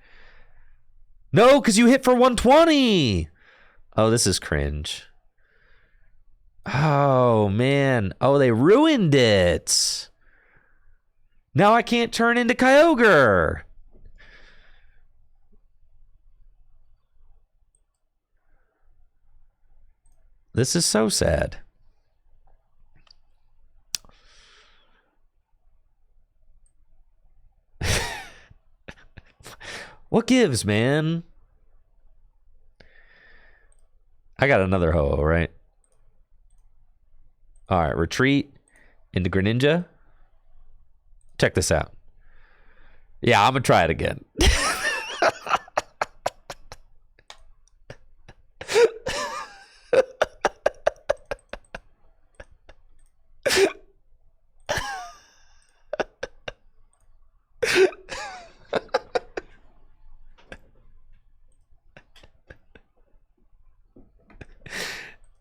No, because you hit for 120. Oh, this is cringe. Oh, man. Oh, they ruined it. Now I can't turn into Kyogre. This is so sad. What gives, man? I got another Ho-Oh, right? All right, retreat into Greninja. Check this out. Yeah, I'm going to try it again.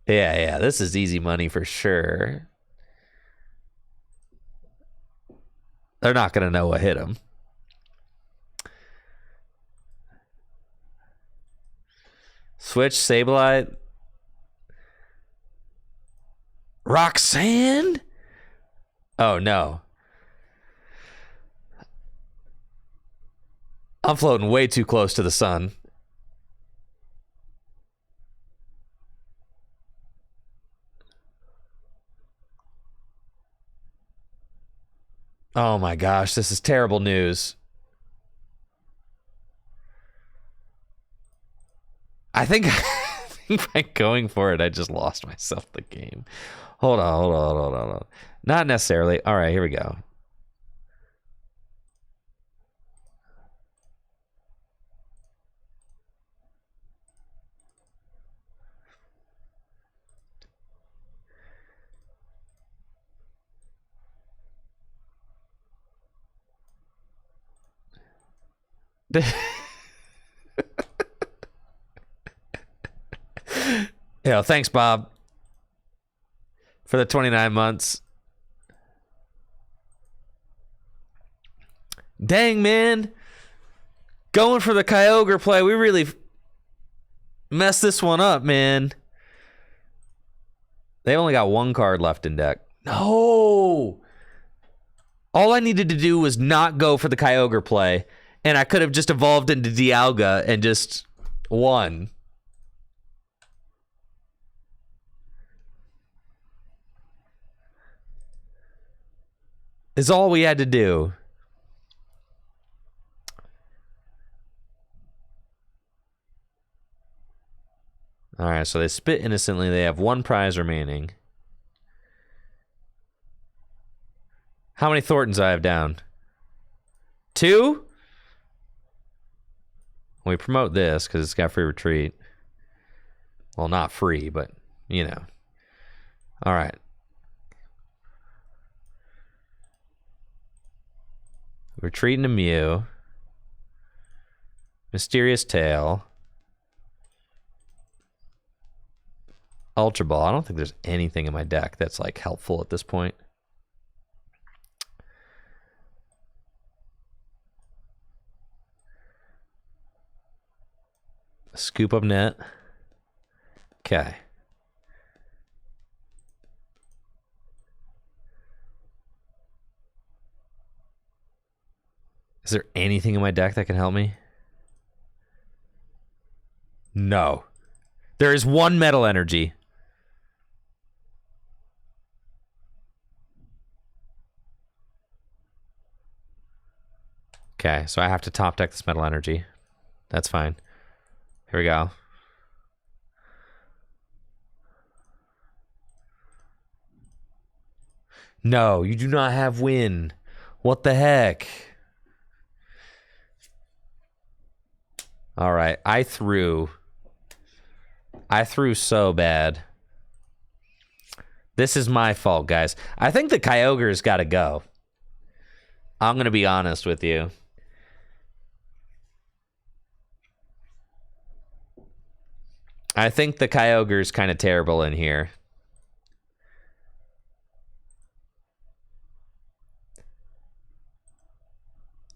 Yeah, this is easy money for sure. They're not going to know what hit them. Switch, Sableye. Roxanne? Oh, no. I'm floating way too close to the sun. Oh my gosh, this is terrible news. I think by going for it, I just lost myself the game. Hold on. Not necessarily. All right, here we go. Yeah, thanks, Bob, for the 29 months. Dang, man. Going for the Kyogre play. We really messed this one up, man. They only got one card left in deck. No! All I needed to do was not go for the Kyogre play, and I could have just evolved into Dialga and just won. Is all we had to do. All right, so they spit innocently. They have one prize remaining. How many Thorntons I have down? 2? We promote this because it's got free retreat. Well, not free, but, you know. All right. Retreat into Mew. Mysterious Tail. Ultra Ball. I don't think there's anything in my deck that's, like, helpful at this point. Scoop of Net. Okay. Is there anything in my deck that can help me? No. There is one Metal Energy. Okay, so I have to top deck this Metal Energy. That's fine. Here we go. No, you do not have win. What the heck? All right, I threw so bad. This is my fault, guys. I think the Kyogre's got to go. I'm going to be honest with you. I think the Kyogre's kind of terrible in here.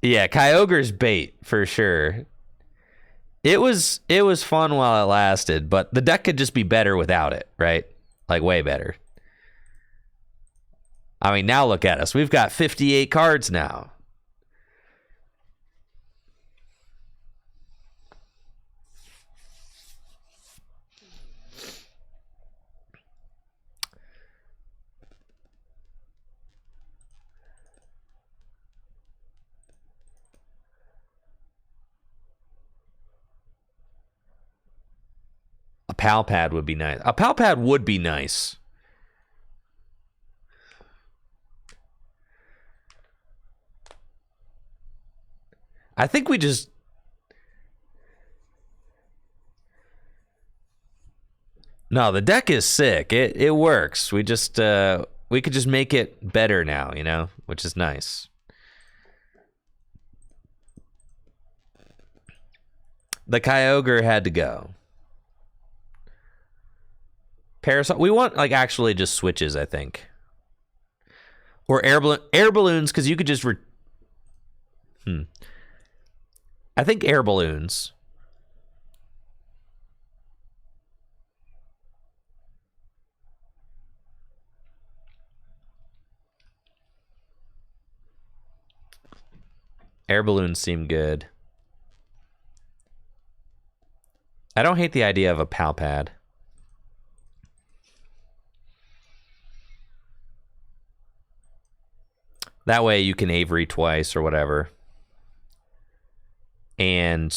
Yeah, Kyogre's bait for sure. It was fun while it lasted, but the deck could just be better without it, right? Like way better. I mean, now look at us. We've got 58 cards now. A Pal Pad would be nice. A Pal Pad would be nice. I think we just... No, the deck is sick. It works. We just we could just make it better now, you know, which is nice. The Kyogre had to go. Parasol. We want like actually just switches, I think. Or air balloons, because you could just I think air balloons. Air balloons seem good. I don't hate the idea of a Pal Pad. That way you can Avery twice or whatever. And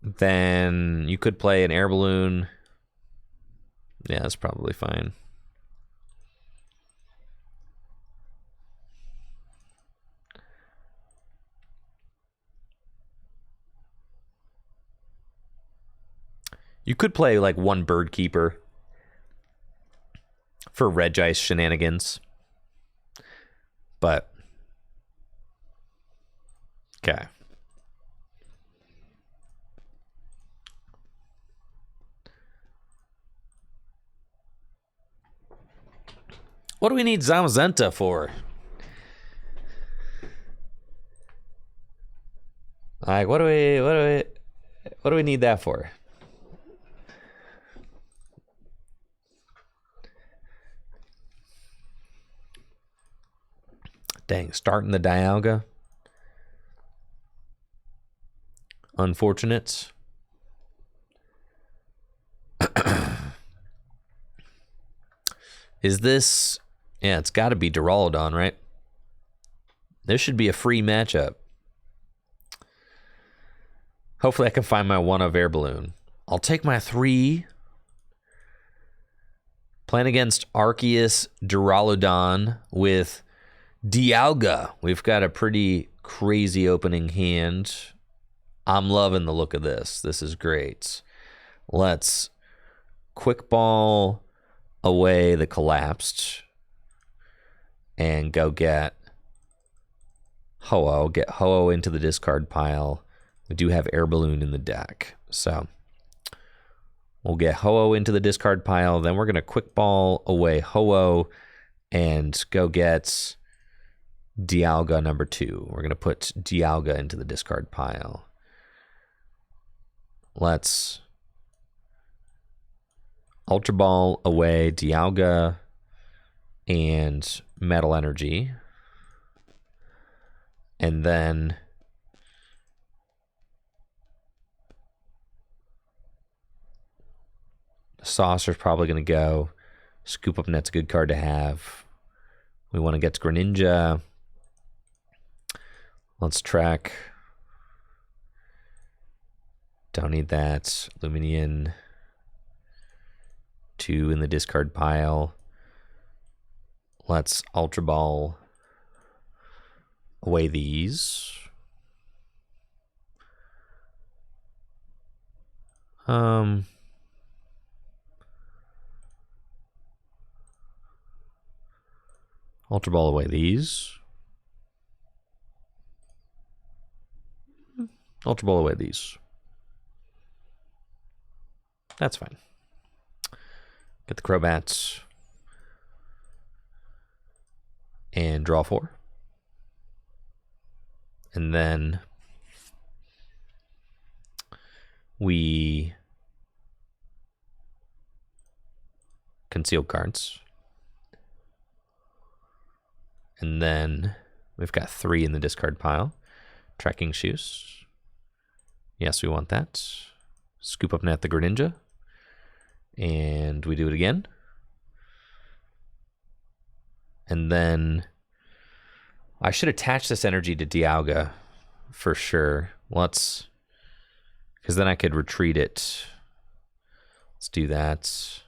then you could play an air balloon. Yeah, that's probably fine. You could play like one Bird Keeper for Regice shenanigans. But, okay. What do we need Zamazenta for? Like, what do we need that for? Dang, starting the Dialga. Unfortunate. Is this... Yeah, it's got to be Duraludon, right? This should be a free matchup. Hopefully I can find my 1-of Air Balloon. I'll take my 3. Playing against Arceus Duraludon with Dialga. We've got a pretty crazy opening hand. I'm loving the look of this. This is great. Let's quick ball away the collapsed and go get Ho-Oh. Get Ho-Oh into the discard pile. We do have Air Balloon in the deck, so we'll get Ho-Oh into the discard pile. Then we're going to quick ball away Ho-Oh and go get Dialga number 2. We're going to put Dialga into the discard pile. Let's Ultra Ball away Dialga and Metal Energy. And then Saucer's probably going to go. Scoop Up Net's a good card to have. We want to get to Greninja. Let's track. Don't need that. Luminian. 2 in the discard pile. Let's Ultra Ball away these. Ultra Ball away these. Ultra Ball away these. That's fine. Get the Crobats. And draw 4. And then we conceal cards. And then we've got 3 in the discard pile. Tracking Shoes. Yes, we want that. Scoop Up Net the Greninja. And we do it again. And then I should attach this energy to Dialga for sure. Let's, because then I could retreat it. Let's do that.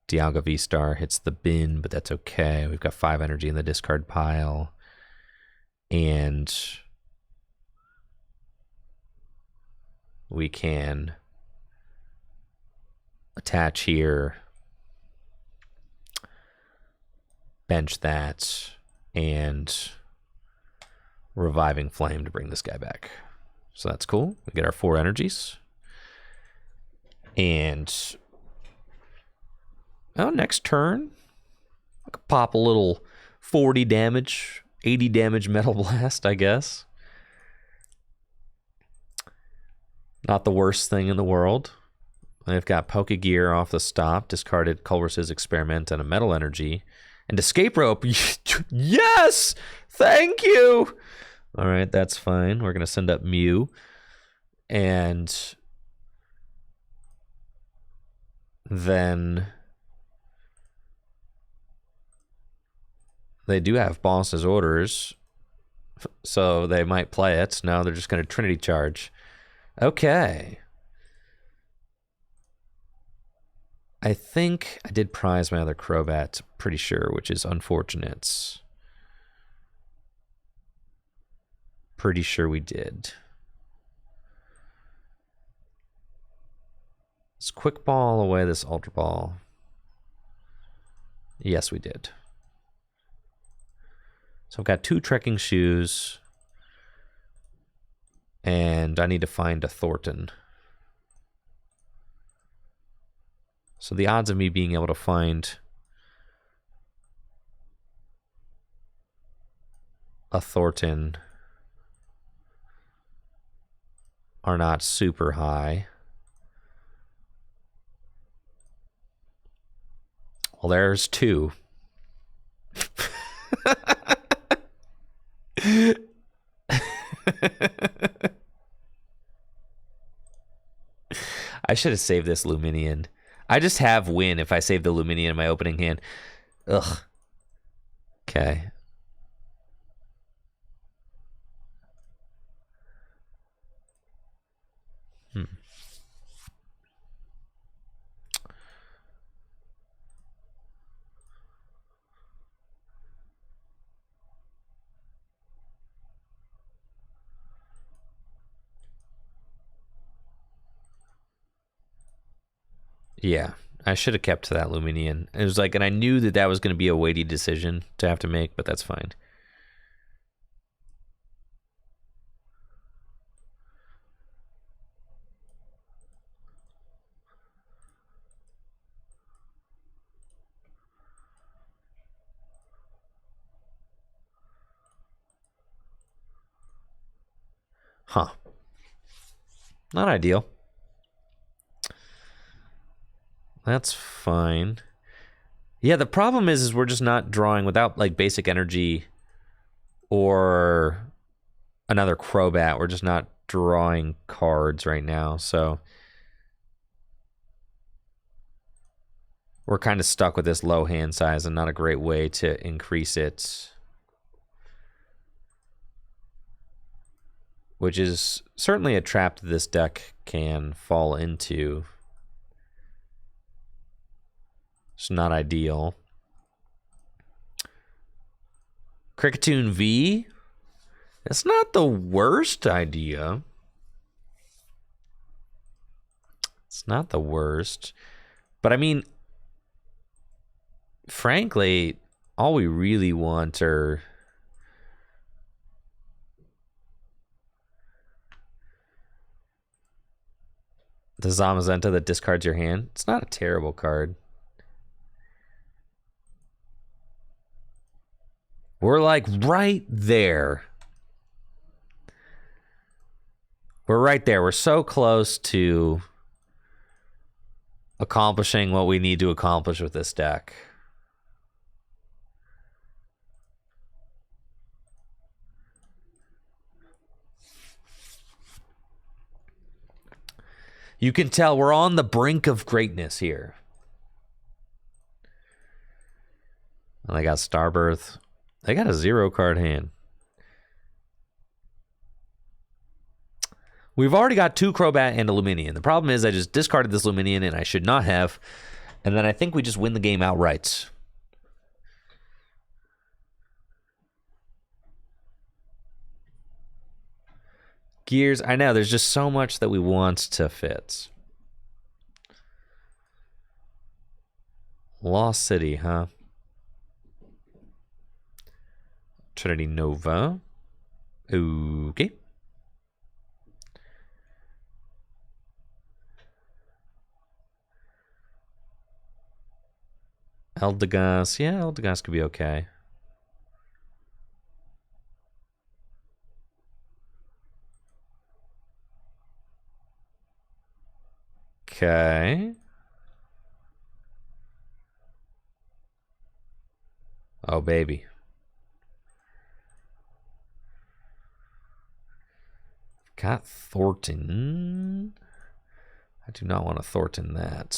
Dialga VSTAR hits the bin, but that's okay. We've got 5 energy in the discard pile. And we can attach here, bench that, and Reviving Flame to bring this guy back. So that's cool. We get our 4 energies. And next turn, I could pop a little 40 damage, 80 damage Metal Blast, I guess. Not the worst thing in the world. I've got Pokegear off the stop, discarded Culver's Experiment and a Metal Energy. And Escape Rope. Yes! Thank you! All right, that's fine. We're going to send up Mew. And then they do have Boss's Orders, so they might play it. No, they're just going to Trinity Charge. Okay. I think I did prize my other Crobat, pretty sure, which is unfortunate. Pretty sure we did. Let's quick ball away this Ultra Ball. Yes, we did. So I've got 2 trekking shoes. And I need to find a Thornton. So the odds of me being able to find a Thornton are not super high. Well, there's 2. I should have saved this Luminion. I just have win if I save the Luminion in my opening hand. Ugh. Okay. Yeah, I should have kept to that Luminion. It was like, and I knew that that was going to be a weighty decision to have to make, but that's fine. Huh. Not ideal. That's fine. Yeah, the problem is we're just not drawing without like basic energy or another Crobat. We're just not drawing cards right now, so we're kind of stuck with this low hand size and not a great way to increase it. Which is certainly a trap that this deck can fall into. It's not ideal. Cricketune V. It's not the worst idea. It's not the worst. But I mean, frankly, all we really want are the Zamazenta that discards your hand. It's not a terrible card. We're like right there. We're right there. We're so close to accomplishing what we need to accomplish with this deck. You can tell we're on the brink of greatness here. And they got Starbirth. They got a 0-card hand. We've already got 2 Crobat and a Luminion. The problem is I just discarded this Luminion and I should not have. And then I think we just win the game outright. Gears, I know, there's just so much that we want to fit. Lost City, huh? Trinity Nova. Okay. Eldegoss. Yeah, Eldegoss could be okay. Okay. Oh, baby. Got Thornton. I do not want to Thornton that.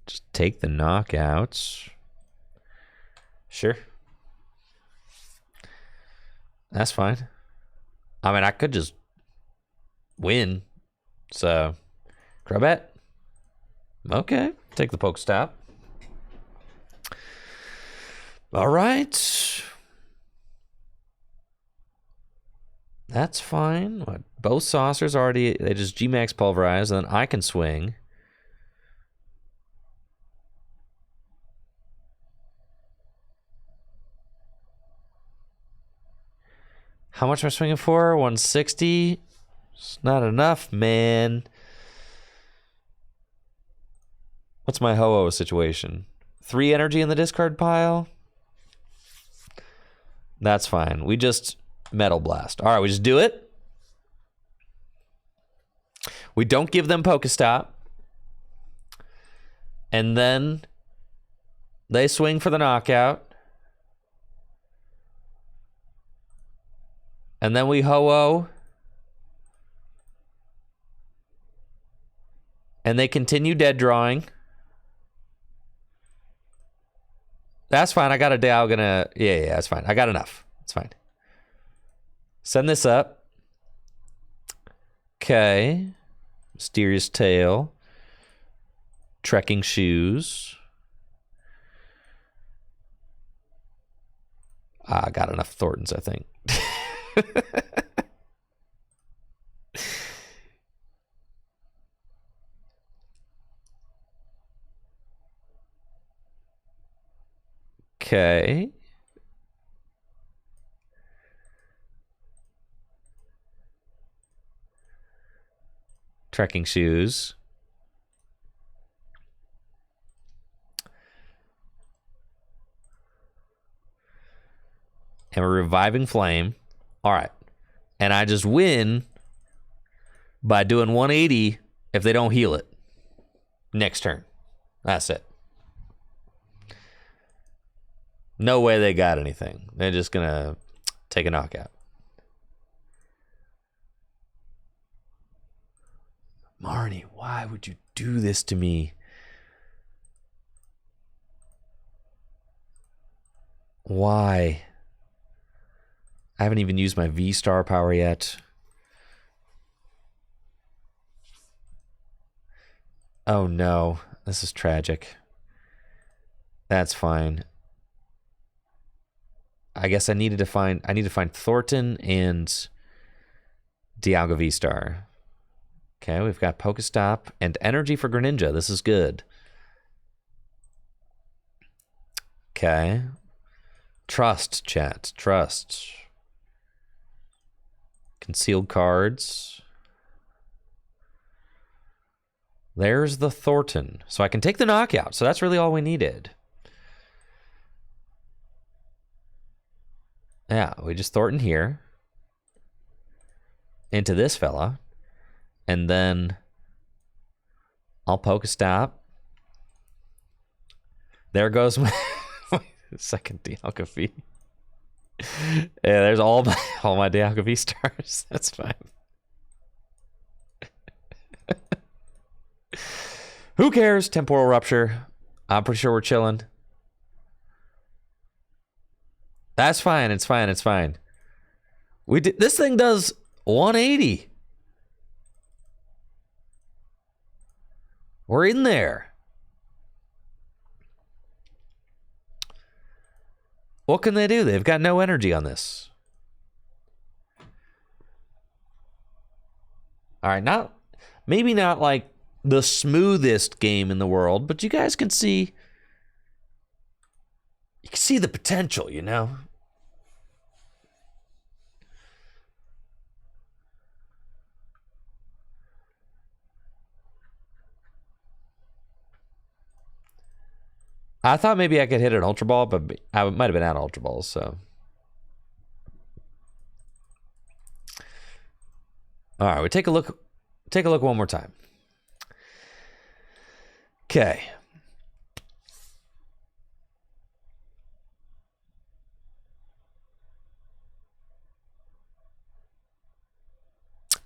Just take the knockouts. Sure. That's fine. I mean, I could just win. So, Crobat. Okay. Take the Pokestop. All right. That's fine. What, both saucers already, they just G-Max pulverize, and then I can swing. How much am I swinging for? 160? It's not enough, man. What's my Ho-Oh situation? 3 energy in the discard pile? That's fine. We just Metal Blast. All right, we just do it. We don't give them Pokestop. And then they swing for the knockout. And then we Ho-Oh. And they continue dead drawing. That's fine. I got a Dialga. Yeah, that's fine. I got enough. It's fine. Send this up. Okay. Mysterious Tail. Trekking Shoes. I got enough Thorntons, I think. Okay. Trekking Shoes. And we're Reviving Flame. All right. And I just win by doing 180 if they don't heal it. Next turn. That's it. No way they got anything. They're just going to take a knockout. Marnie, why would you do this to me? Why? I haven't even used my V-Star power yet. Oh no, this is tragic. That's fine. I guess I need to find Thornton and Dialga VSTAR. Okay, we've got Pokestop and energy for Greninja. This is good. Okay. Trust, chat. Trust. Concealed cards. There's the Thornton. So I can take the knockout. So that's really all we needed. Yeah, we just Thornton here. Into this fella. And then I'll Pokestop. There goes my second Dialga V. Yeah, there's all my Dialga V stars. That's fine. Who cares? Temporal Rupture. I'm pretty sure we're chilling. That's fine. It's fine. It's fine. This thing does 180. We're in there. What can they do? They've got no energy on this. All right, maybe not like the smoothest game in the world, but you guys can see the potential, you know? I thought maybe I could hit an Ultra Ball, but I might have been out of Ultra Balls, so. All right, we take a look one more time. Okay.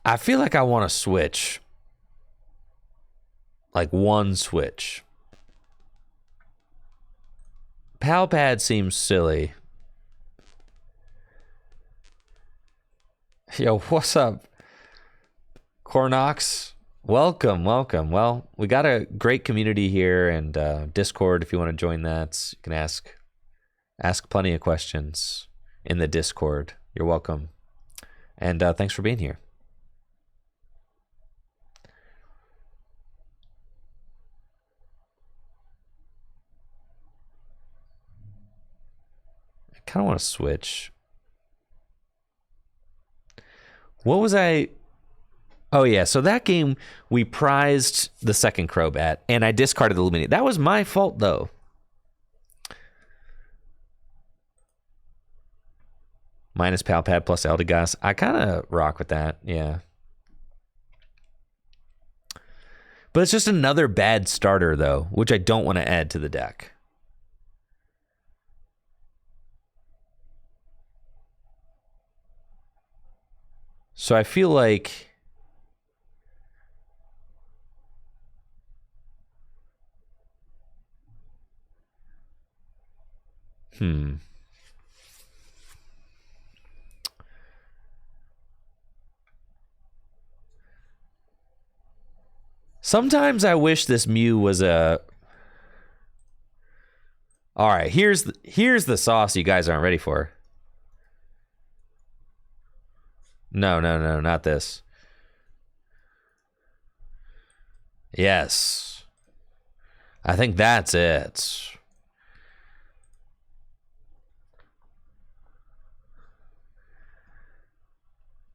I feel like I want to switch. Like one switch. Pal Pad seems silly. Yo, what's up? Cornox, welcome. Well, we got a great community here, and Discord, if you want to join that, you can ask plenty of questions in the Discord. You're welcome. And thanks for being here. I kind of want to switch. What was I... Oh, yeah. So that game, we prized the second Crobat, and I discarded the Lumineon. That was my fault, though. Minus Palpad plus Eldegoss. I kind of rock with that, yeah. But it's just another bad starter, though, which I don't want to add to the deck. So I feel like... Sometimes I wish this Mew was a... All right, here's the sauce you guys aren't ready for. No, not this. Yes. I think that's it.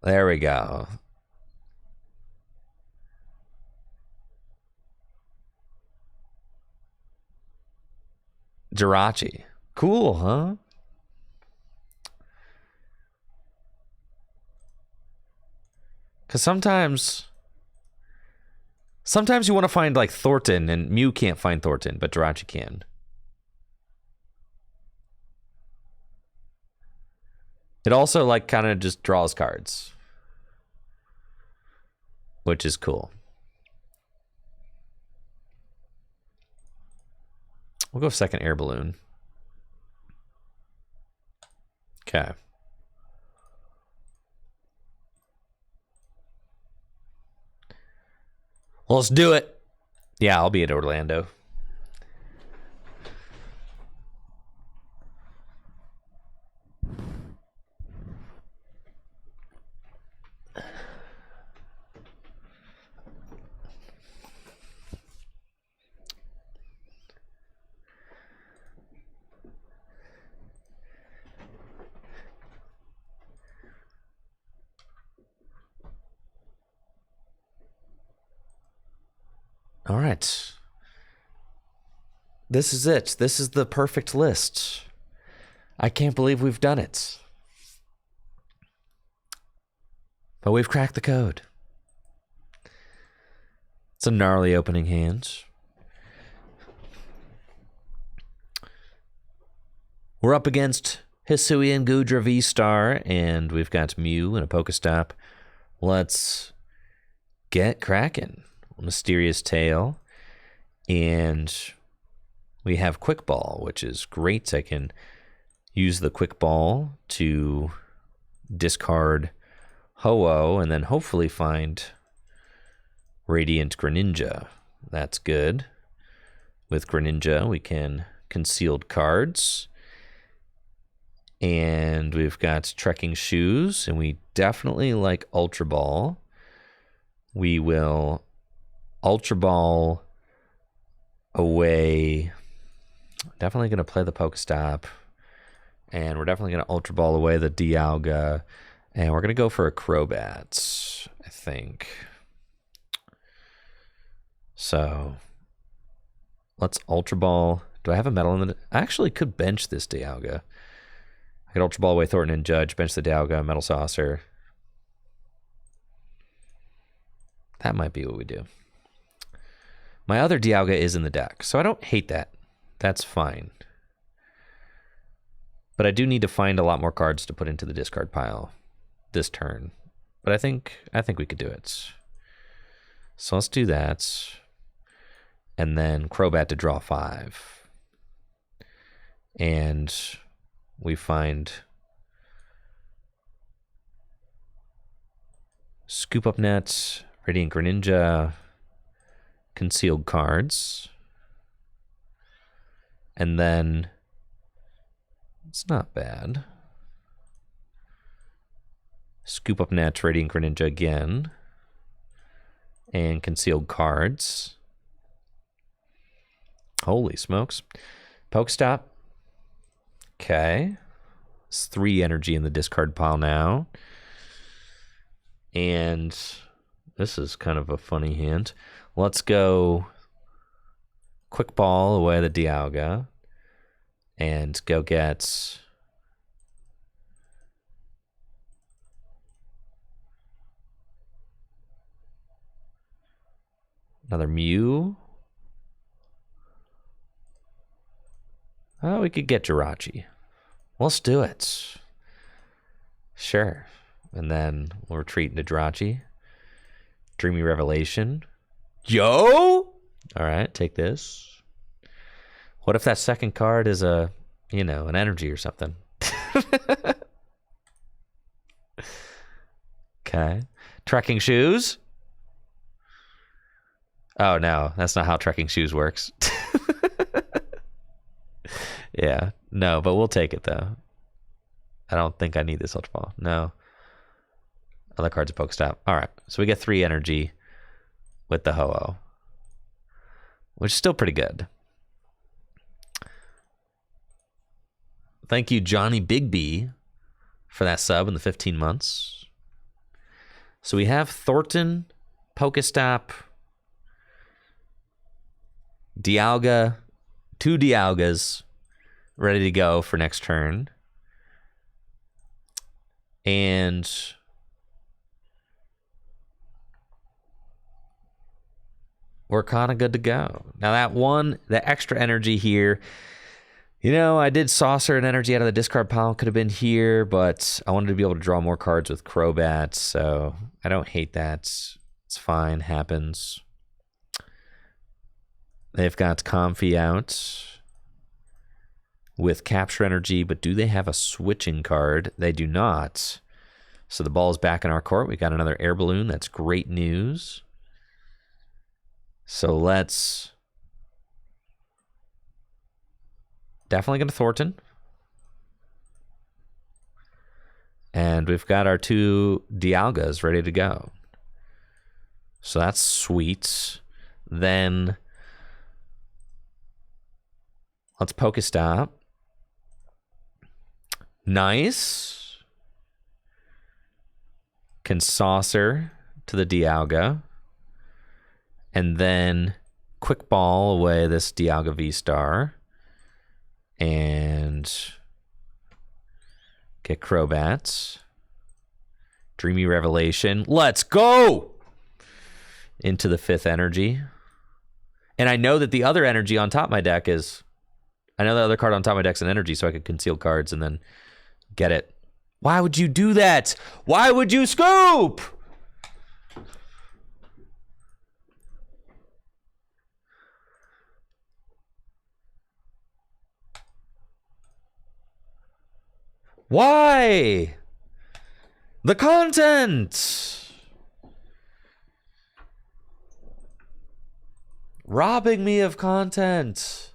There we go. Jirachi. Cool, huh? Because sometimes you want to find like Thornton, and Mew can't find Thornton, but Jirachi can. It also like kind of just draws cards, which is cool. We'll go second air balloon. Okay. Well, let's do it. Yeah, I'll be at Orlando. All right. This is it. This is the perfect list. I can't believe we've done it. But we've cracked the code. It's a gnarly opening hand. We're up against Hisuian Gudra VSTAR, and we've got Mew and a Pokestop. Let's get cracking. Mysterious Tail, and we have Quick Ball, which is great. I can use the Quick Ball to discard Ho-Oh and then hopefully find Radiant Greninja. That's good. With Greninja, we can concealed cards, and we've got Trekking Shoes, and we definitely like Ultra Ball. We will Ultra Ball away. Definitely going to play the Pokestop. And we're definitely going to Ultra Ball away the Dialga. And we're going to go for a Crobat, I think. So let's Ultra Ball. Do I have a metal in the... I actually could bench this Dialga. I could Ultra Ball away Thornton and Judge, bench the Dialga, Metal Saucer. That might be what we do. My other Dialga is in the deck, so I don't hate that. That's fine. But I do need to find a lot more cards to put into the discard pile this turn. But I think we could do it. So let's do that. And then Crobat to draw 5. And we find Scoop Up Net, Radiant Greninja, concealed cards, and then it's not bad. Scoop up Nets, Radiant Greninja again. And concealed cards. Holy smokes. Pokestop. Okay. It's 3 energy in the discard pile now. And this is kind of a funny hint. Let's go Quick Ball away the Dialga. And go get another Mew. Oh, we could get Jirachi. Let's do it. Sure. And then we'll retreat into Jirachi. Dreamy Revelation. Yo! All right, take this. What if that second card is a, you know, an energy or something? Okay. Trekking shoes. Oh, no, that's not how trekking shoes works. Yeah, no, but we'll take it, though. I don't think I need this Ultra Ball. No. Other cards are Pokestop. All right, so we get 3 energy with the Ho-Oh, which is still pretty good. Thank you, Johnny Bigby, for that sub in the 15 months. So we have Thornton, Pokestop, Dialga, 2 Dialgas ready to go for next turn. And we're kind of good to go. Now that one, the extra energy here, you know, I did saucer an energy out of the discard pile. Could have been here, but I wanted to be able to draw more cards with Crobat, so I don't hate that. It's fine, happens. They've got Comfy out with Capture Energy, but do they have a switching card? They do not. So the ball is back in our court. We got another Air Balloon. That's great news. So let's definitely going to Thornton. And we've got our 2 Dialgas ready to go. So that's sweet. Then let's Pokestop. Nice. Can saucer to the Dialga. And then Quick Ball away this Dialga VSTAR. And get Crobats. Dreamy Revelation. Let's go! Into the 5th energy. And I know that the other energy on top of my deck is... I know the other card on top of my deck's an energy, so I could conceal cards and then get it. Why would you do that? Why would you scoop? Why? The content! Robbing me of content.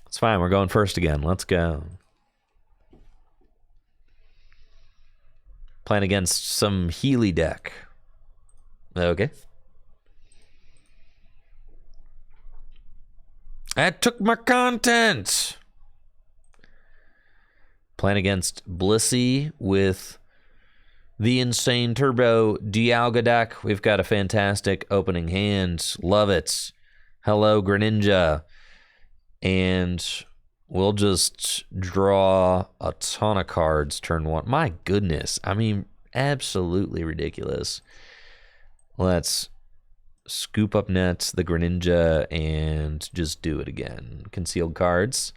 It's fine. We're going first again. Let's go. Playing against some Healy deck. Okay. That took my content. Playing against Blissey with the Insane Turbo Dialga deck. We've got a fantastic opening hand. Love it. Hello, Greninja. And we'll just draw a ton of cards turn 1. My goodness. I mean, absolutely ridiculous. Let's scoop up Nets, the Greninja, and just do it again. Concealed cards.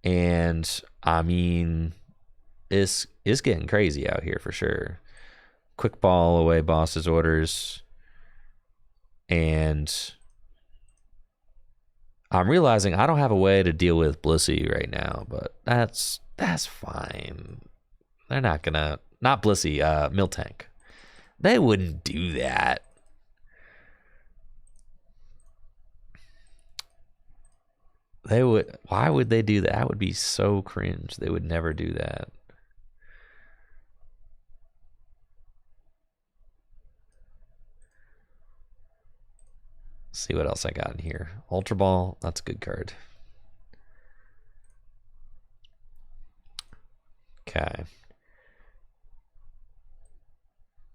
And, I mean, it's getting crazy out here for sure. Quick Ball away Boss's Orders. And I'm realizing I don't have a way to deal with Blissey right now, but that's fine. They're not gonna... Not Blissey, Miltank. They wouldn't do that. They would. Why would they do that? That would be so cringe. They would never do that. Let's see what else I got in here. Ultra Ball. That's a good card. Okay.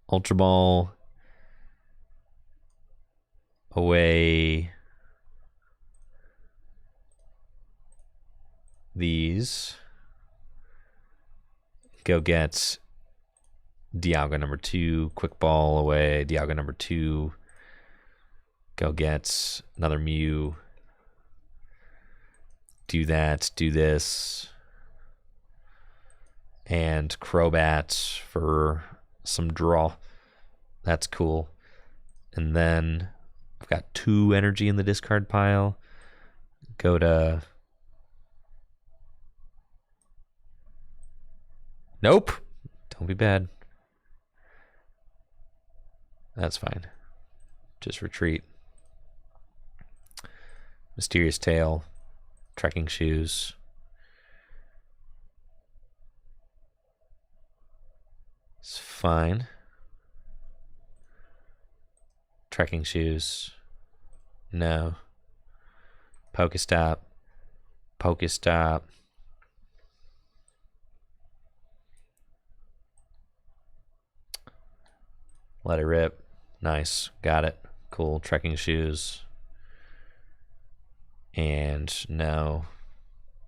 Ultra Ball. Away. These. Go get Dialga number 2. Quick Ball away. Dialga number 2. Go get another Mew. Do that. Do this. And Crobat for some draw. That's cool. And then I've got 2 energy in the discard pile. Go to... Nope. Don't be bad. That's fine. Just retreat. Mysterious Tail. Trekking Shoes. It's fine. Trekking Shoes. No. Pokestop. Pokestop. Let it rip. Nice. Got it. Cool. Trekking Shoes. And no.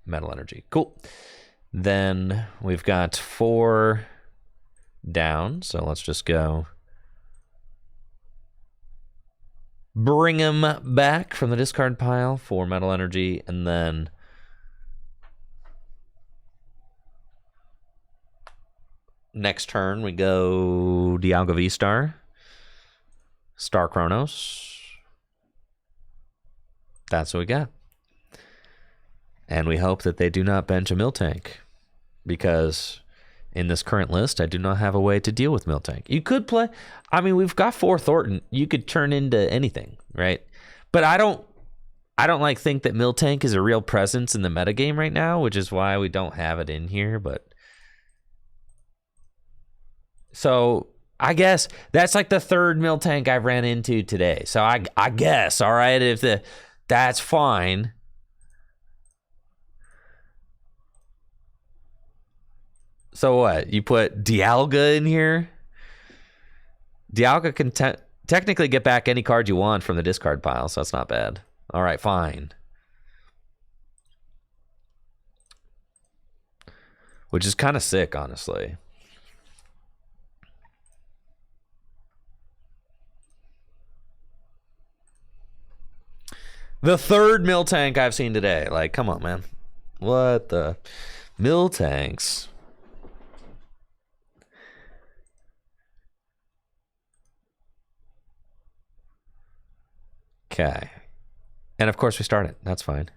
Metal Energy. Cool. Then we've got 4 down. So let's just go bring them back from the discard pile for Metal Energy. And then next turn, we go Dialga VSTAR, Star Chronos. That's what we got. And we hope that they do not bench a Miltank, because in this current list, I do not have a way to deal with Miltank. You could play, I mean, we've got 4 Thornton. You could turn into anything, right? But I don't like think that Miltank is a real presence in the metagame right now, which is why we don't have it in here, but so I guess that's like the 3rd Miltank I've ran into today. So I guess, all right, if that's fine. So what? You put Dialga in here? Dialga can technically get back any card you want from the discard pile, so that's not bad. All right, fine. Which is kind of sick, honestly. The 3rd Miltank I've seen today. Like, come on, man. What the? Miltanks. Okay. And of course we start it. That's fine.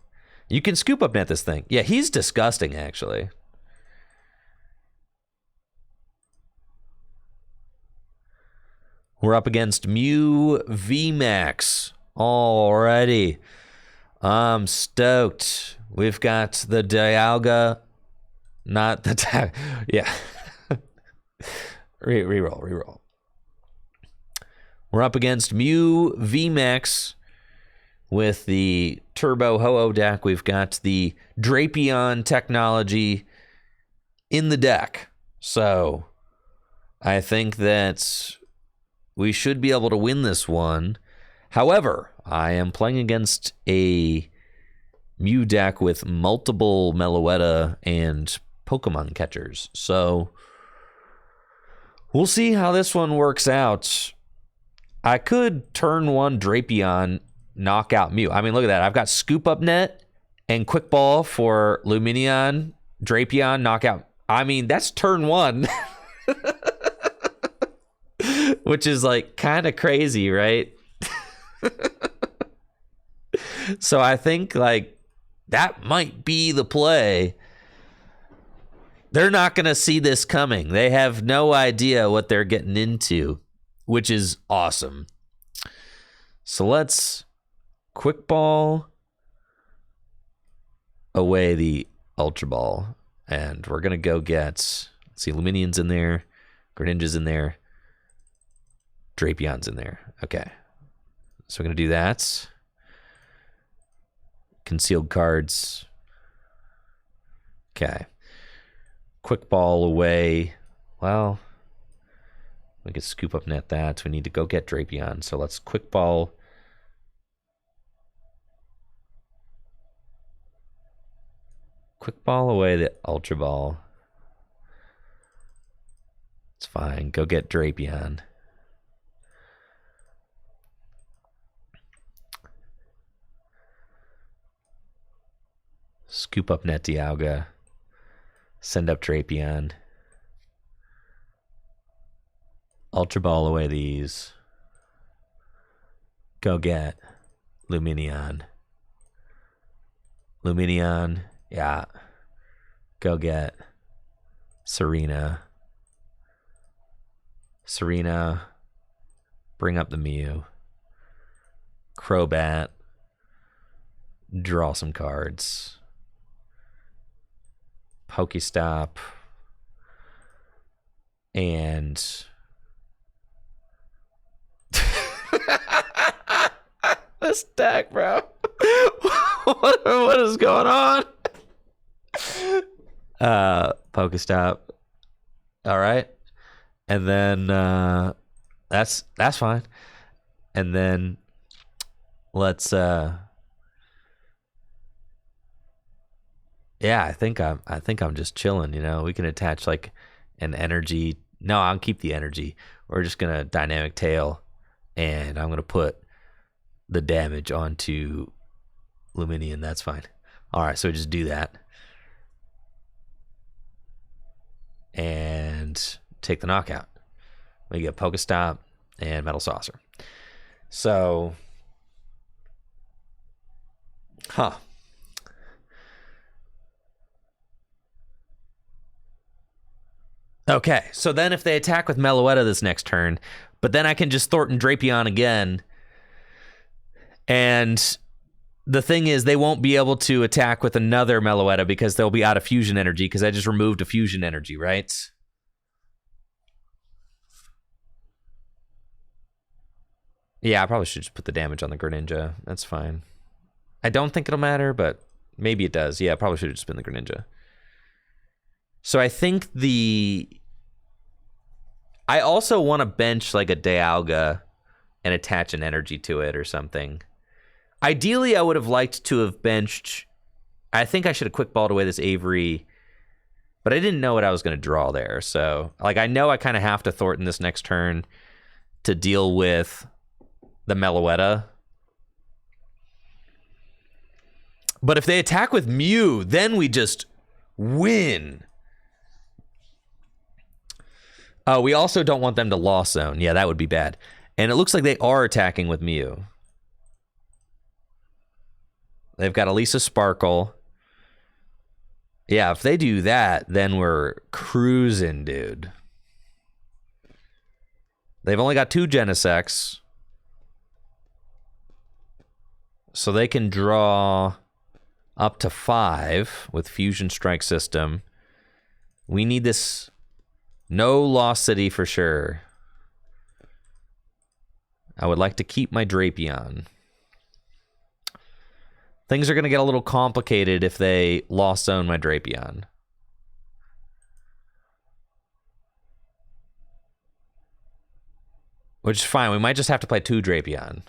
You can scoop up net this thing. Yeah, he's disgusting, actually. We're up against Mew VMAX already. I'm stoked. We've got the Dialga, not the yeah. Reroll. We're up against Mew VMAX with the Turbo Ho-Oh deck. We've got the Drapion technology in the deck. So I think that we should be able to win this one. However, I am playing against a Mew deck with multiple Meloetta and Pokemon catchers. So we'll see how this one works out. I could turn 1 Drapion, knock out Mew. I mean, look at that. I've got Scoop Up Net and Quick Ball for Lumineon, Drapion, knockout. I mean, that's turn 1. Which is like kind of crazy, right? So I think like that might be the play. They're not going to see this coming. They have no idea what they're getting into. which is awesome. So let's quick ball away the Ultra Ball. And we're going to go get, let's see, Luminion's in there, Greninja's in there, Drapion's in there. Okay. So we're going to do that. Concealed cards. Okay. Quick ball away. Well, we could scoop up net that. We need to go get Drapion. So let's quick ball. Quick ball away the Ultra Ball. It's fine. Go get Drapion. Scoop up net Dialga. Send up Drapion. Ultra Ball away these. Go get Luminion. Luminion. Yeah. Go get Serena. Serena. Bring up the Mew. Crobat. Draw some cards. Pokestop. And this deck, bro. What is going on? Pokestop. All right. And then that's fine. And then let's yeah, I think I'm just chilling, you know. We can attach like an energy. No, I'll keep the energy. We're just gonna dynamic tail, and I'm gonna put the damage onto Luminion. That's fine. All right, so we just do that, and take the knockout. We get Pokestop and Metal Saucer. So, Okay, so then if they attack with Meloetta this next turn, but then I can just Thornton Drapion again, and the thing is they won't be able to attack with another Meloetta because they'll be out of fusion energy because I just removed a fusion energy, right? Yeah, I probably should just put the damage on the Greninja. That's fine. I don't think it'll matter, but maybe it does. Yeah, I probably should have just been the Greninja. So I think I also want to bench like a Dialga and attach an energy to it or something. Ideally, I would have liked to have benched. I think I should have quick balled away this Avery, but I didn't know what I was going to draw there. So, like, I know I kind of have to Thornton this next turn to deal with the Meloetta. But if they attack with Mew, then we just win. Oh, we also don't want them to Lost Zone. Yeah, that would be bad. And it looks like they are attacking with Mew. They've got Elisa Sparkle. Yeah, if they do that, then we're cruising, dude. They've only got 2 Genesects. So they can draw up to 5 with Fusion Strike System. We need this. No Lost City for sure. I would like to keep my Drapion. Things are going to get a little complicated if they Lost Zone my Drapion. Which is fine. We might just have to play 2 Drapion.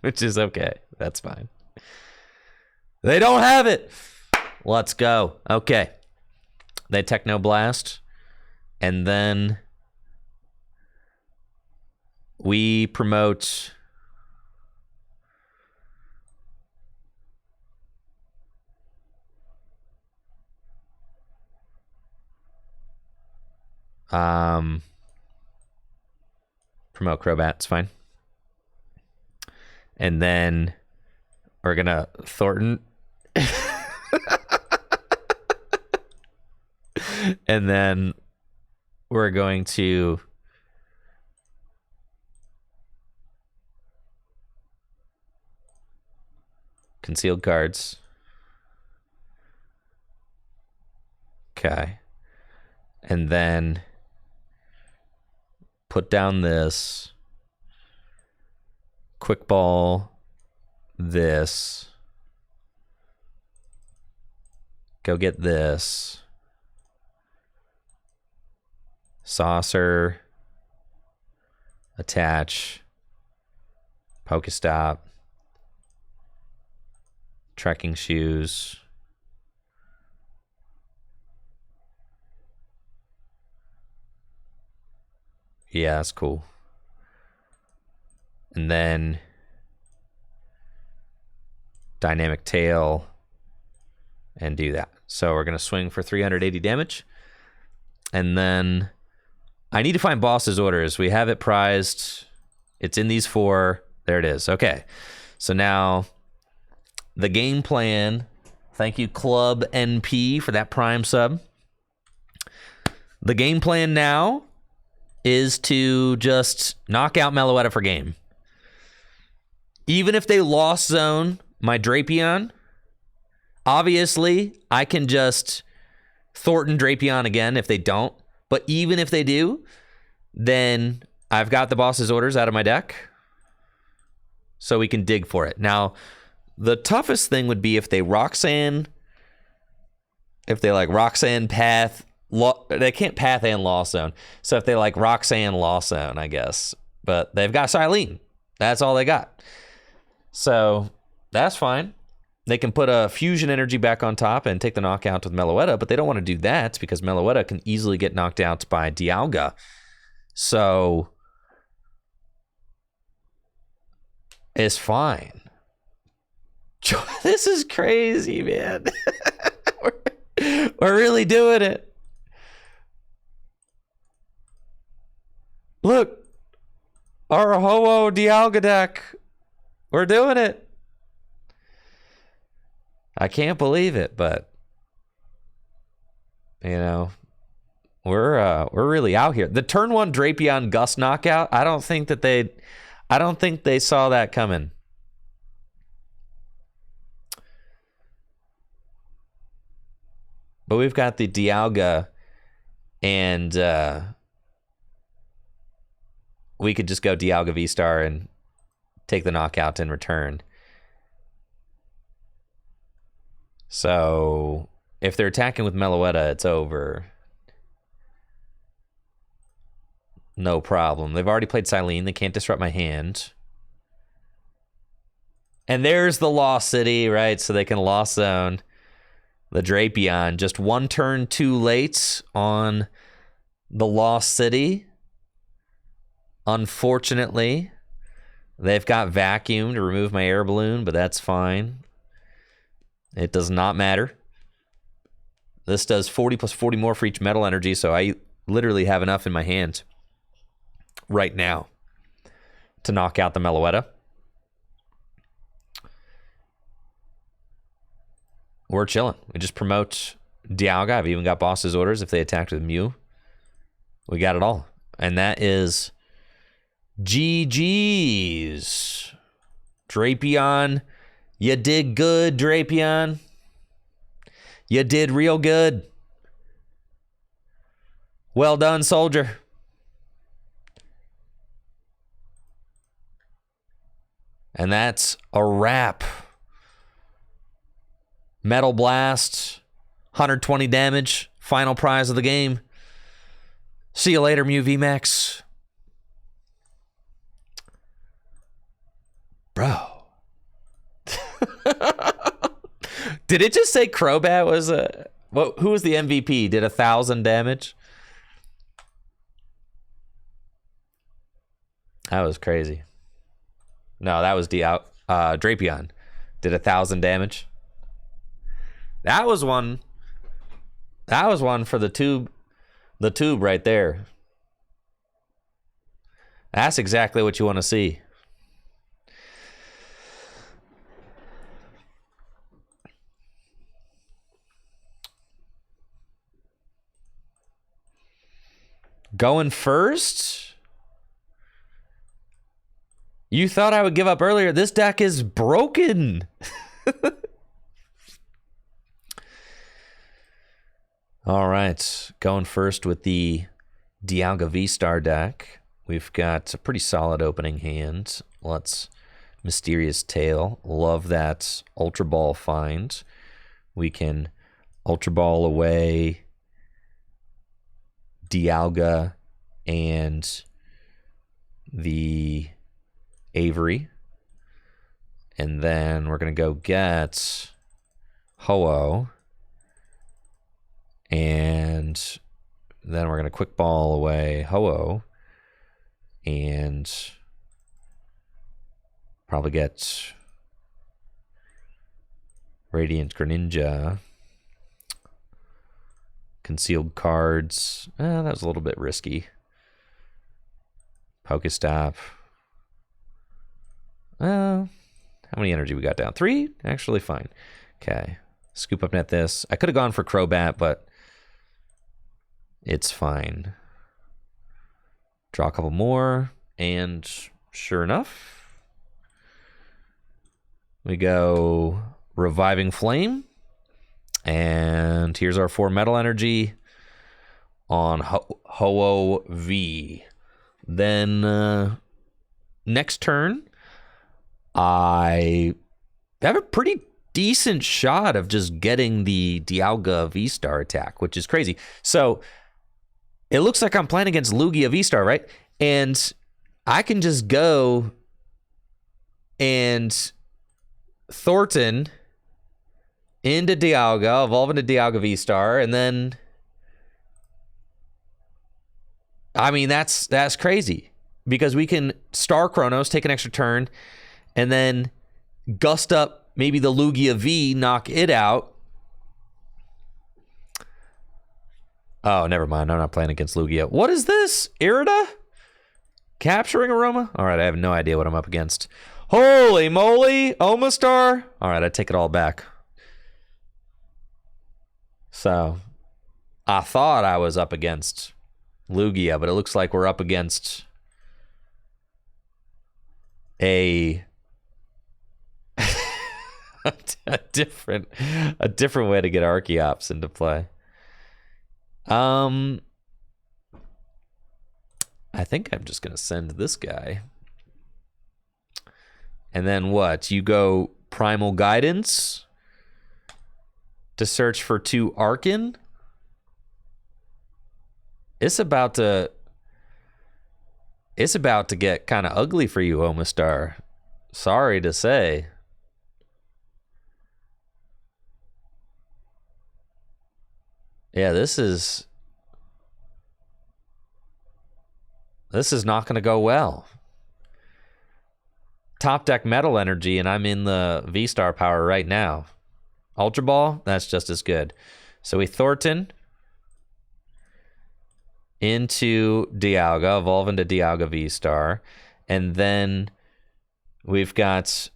Which is okay. That's fine. They don't have it. Let's go. Okay. They Techno Blast. And then we promote promote Crobat. It's fine. And then we're gonna And then we're going to concealed cards. Okay. And then put down this. Quick ball this. Go get this. Saucer. Attach. Pokestop. Trekking shoes. Yeah, that's cool. And then dynamic tail and do that. So we're going to swing for 380 damage. And then I need to find boss's orders. We have it prized. It's in these 4. There it is. Okay. So now the game plan. Thank you, Club NP, for that Prime sub. The game plan now is to just knock out Meloetta for game. Even if they lost zone my Drapion, obviously I can just Thornton Drapion again if they don't. But even if they do, then I've got the boss's orders out of my deck, so we can dig for it. Now, the toughest thing would be if they Roxanne, Roxanne Path. They can't Path and Lost Zone. So if they like Roxanne Lost Zone, I guess. But they've got Silene. That's all they got. So that's fine. They can put a Fusion Energy back on top and take the knockout with Meloetta, but they don't want to do that because Meloetta can easily get knocked out by Dialga. So it's fine. This is crazy, man. We're really doing it. Look, our Ho-Oh Dialga deck. We're doing it. I can't believe it, but you know, we're really out here. The turn 1 Drapion Gust knockout, I don't think they saw that coming. But we've got the Dialga, and we could just go Dialga VSTAR and take the knockout in return. So if they're attacking with Meloetta, it's over. No problem. They've already played Silene. They can't disrupt my hand. And there's the Lost City, right? So they can Lost Zone the Drapion. Just 1 turn too late on the Lost City. Unfortunately, they've got Vacuum to remove my air balloon, but that's fine. It does not matter. This does 40 plus 40 more for each metal energy, so I literally have enough in my hand right now to knock out the Meloetta. We're chilling. We just promote Dialga. I've even got boss's orders if they attacked with Mew. We got it all. And that is GG's. Drapion, you did good, Drapion. You did real good. Well done, soldier. And that's a wrap. Metal Blast, 120 damage, final prize of the game. See you later, Mew VMAX. Bro. Did it just say Crobat was a... Who was the MVP? Did 1,000 damage? That was crazy. No, that was Drapion. Did 1,000 damage. That was one. That was one for the tube. The tube right there. That's exactly what you want to see. Going first? You thought I would give up earlier. This deck is broken. All right. Going first with the Dialga VSTAR deck. We've got a pretty solid opening hand. Let's Mysterious Tail. Love that Ultra Ball find. We can Ultra Ball away Dialga and the Avery. And then we're going to go get Ho-Oh. And then we're going to Quick Ball away Ho-Oh. And probably get Radiant Greninja. Concealed cards. That was a little bit risky. Pokestop. How many energy we got down? 3? Actually, fine. Okay. Scoop up net this. I could have gone for Crobat, but it's fine. Draw a couple more, and sure enough, we go Reviving Flame, and here's our 4 metal energy on Ho-Oh V. Then next turn, I have a pretty decent shot of just getting the Dialga VSTAR attack, which is crazy. So it looks like I'm playing against Lugia VSTAR, right? And I can just go and Thornton into Dialga, evolve into Dialga VSTAR, and then I mean that's crazy because we can Star Chronos, take an extra turn, and then gust up maybe the Lugia V, knock it out. Oh, never mind. I'm not playing against Lugia. What is this? Irida? Capturing Aroma? All right, I have no idea what I'm up against. Holy moly! Omastar? All right, I take it all back. So, I thought I was up against Lugia, but it looks like we're up against a different way to get Archeops into play. I think I'm just going to send this guy. And then what? You go Primal Guidance to search for 2 Arcan? It's about to get kind of ugly for you, Omastar. Sorry to say. Yeah, this is not going to go well. Top deck metal energy, and I'm in the V-Star power right now. Ultra Ball, that's just as good. So we Thornton into Dialga, evolve into Dialga V-Star, and then we've got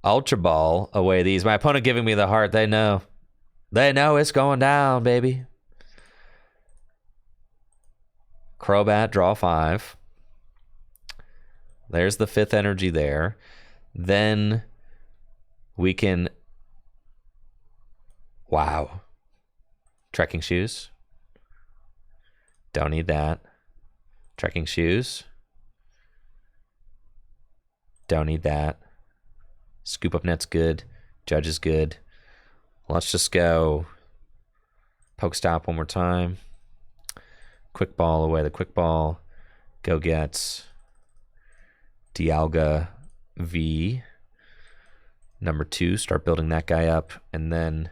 Ultra Ball away these. My opponent giving me the heart. They know it's going down, baby. Crobat, draw 5. There's the 5th energy there. Then we can... Wow. Trekking Shoes. Don't need that. Trekking Shoes. Don't need that. Scoop Up Net's good. Judge is good. Let's just go Pokestop one more time. Quick Ball away the Quick Ball. Go get Dialga V. Number 2. Start building that guy up. And then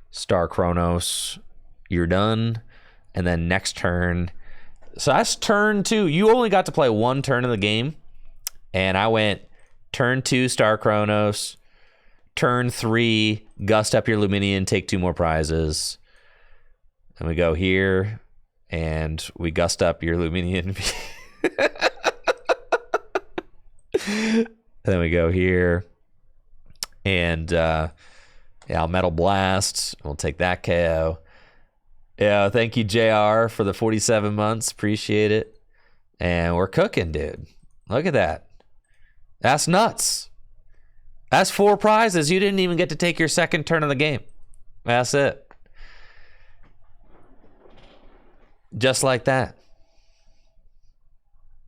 Star Chronos. You're done. And then next turn. So that's turn 2. You only got to play 1 turn in the game. And I went turn 2 Star Chronos. Turn 3 Gust up your Luminion. Take 2 more prizes. And we go here. And we gust up your Luminion. And then we go here. And I'll Metal Blast. We'll take that KO. Yeah, thank you, JR, for the 47 months. Appreciate it. And we're cooking, dude. Look at that. That's nuts. That's 4 prizes. You didn't even get to take your second turn of the game. That's it. Just like that.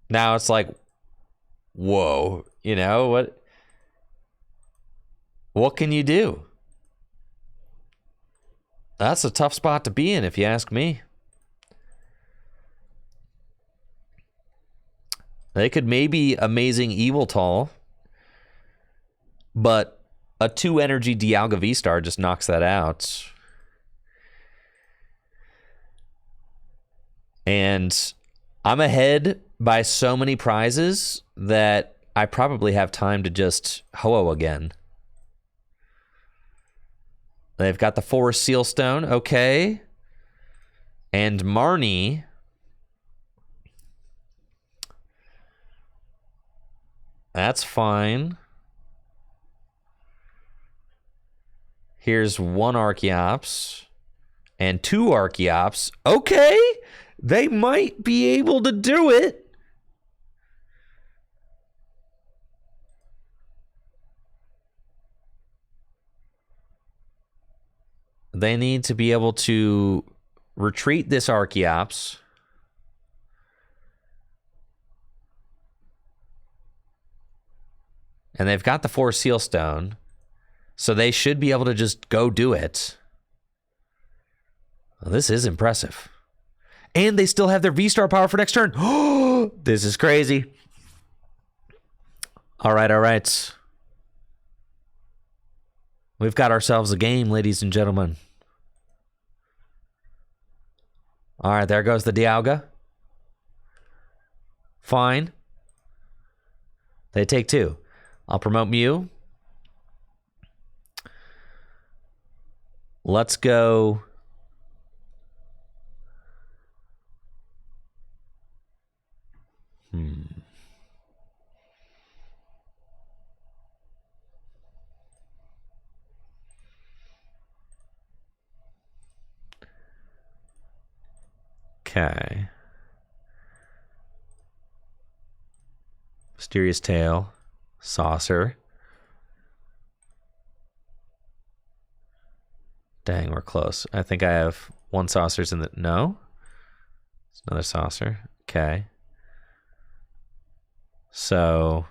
Now it's like, whoa, you know, what can you do? That's a tough spot to be in, if you ask me. They could maybe Amazing Evil Tall, but a 2 energy Dialga VSTAR just knocks that out. And I'm ahead by so many prizes that I probably have time to just Ho-Oh again. They've got the Forest Seal Stone, okay. And Marnie. That's fine. Here's 1 Archeops and 2 Archeops. Okay, they might be able to do it. They need to be able to retreat this Archeops. And they've got the 4 Seal Stone. So they should be able to just go do it. Well, this is impressive. And they still have their V-Star power for next turn. Oh, this is crazy. All right, all right. We've got ourselves a game, ladies and gentlemen. All right, there goes the Dialga. Fine. They take 2. I'll promote Mew. Let's go. Okay. Mysterious Tail. Saucer. Dang, we're close. I think I have 1 Saucer's in the... No? It's another Saucer. Okay. So...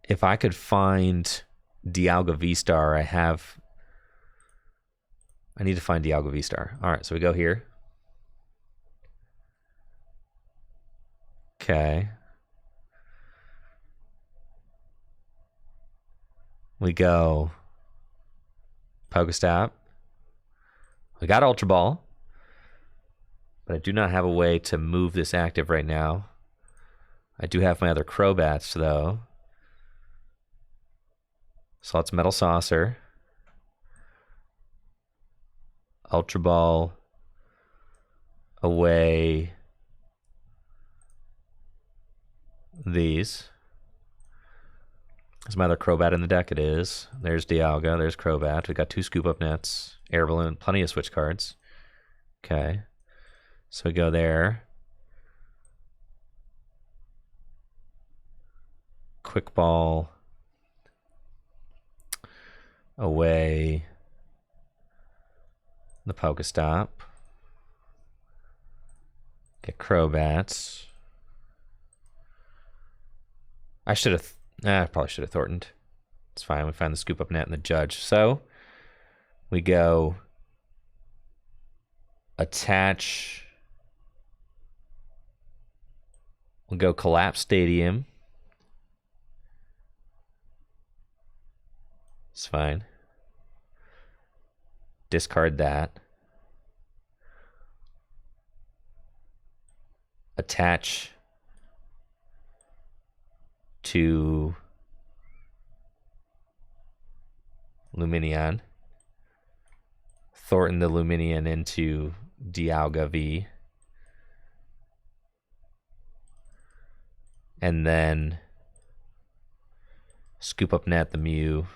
if I could find Dialga VSTAR, I need to find Dialga VSTAR. All right, so we go here. Okay. We go Pokestop. We got Ultra Ball. But I do not have a way to move this active right now. I do have my other Crobats, though. So let's Metal Saucer. Ultra Ball. Away. These. There's my other Crobat in the deck. It is. There's Dialga. There's Crobat. We got 2 Scoop Up Nets. Air Balloon. Plenty of switch cards. Okay. So we go there. Quick Ball. Away. The Pokestop. Get Crobats. I should have... I probably should have Thorntoned. It's fine. We find the Scoop Up Net and the Judge. So, we go... attach... we'll go Collapse Stadium. It's fine. Discard that. Attach to Luminion. Thornton the Luminion into Dialga V. And then Scoop Up Net the Mew.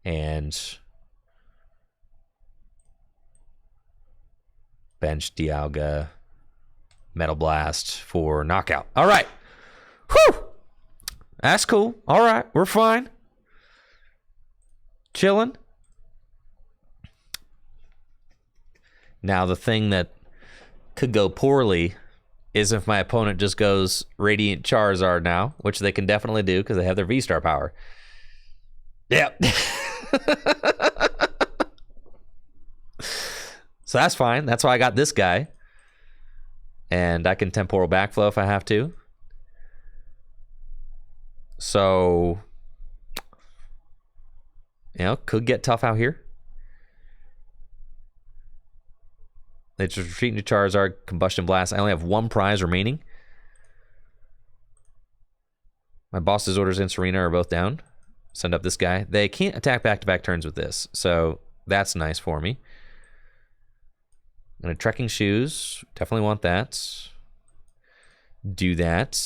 And Bench Dialga, Metal Blast for knockout. All right. Whew. That's cool. All right. We're fine. Chilling. Now, the thing that could go poorly is if my opponent just goes Radiant Charizard now, which they can definitely do because they have their V-Star power. Yep. So that's fine. That's why I got this guy. And I can Temporal Backflow if I have to. So, you know, could get tough out here. They just retreat into Charizard, Combustion Blast. I only have one prize remaining. My boss's orders and Serena are both down. Send up this guy. They can't attack back-to-back turns with this, so that's nice for me. And a Trekking Shoes. Definitely want that. Do that.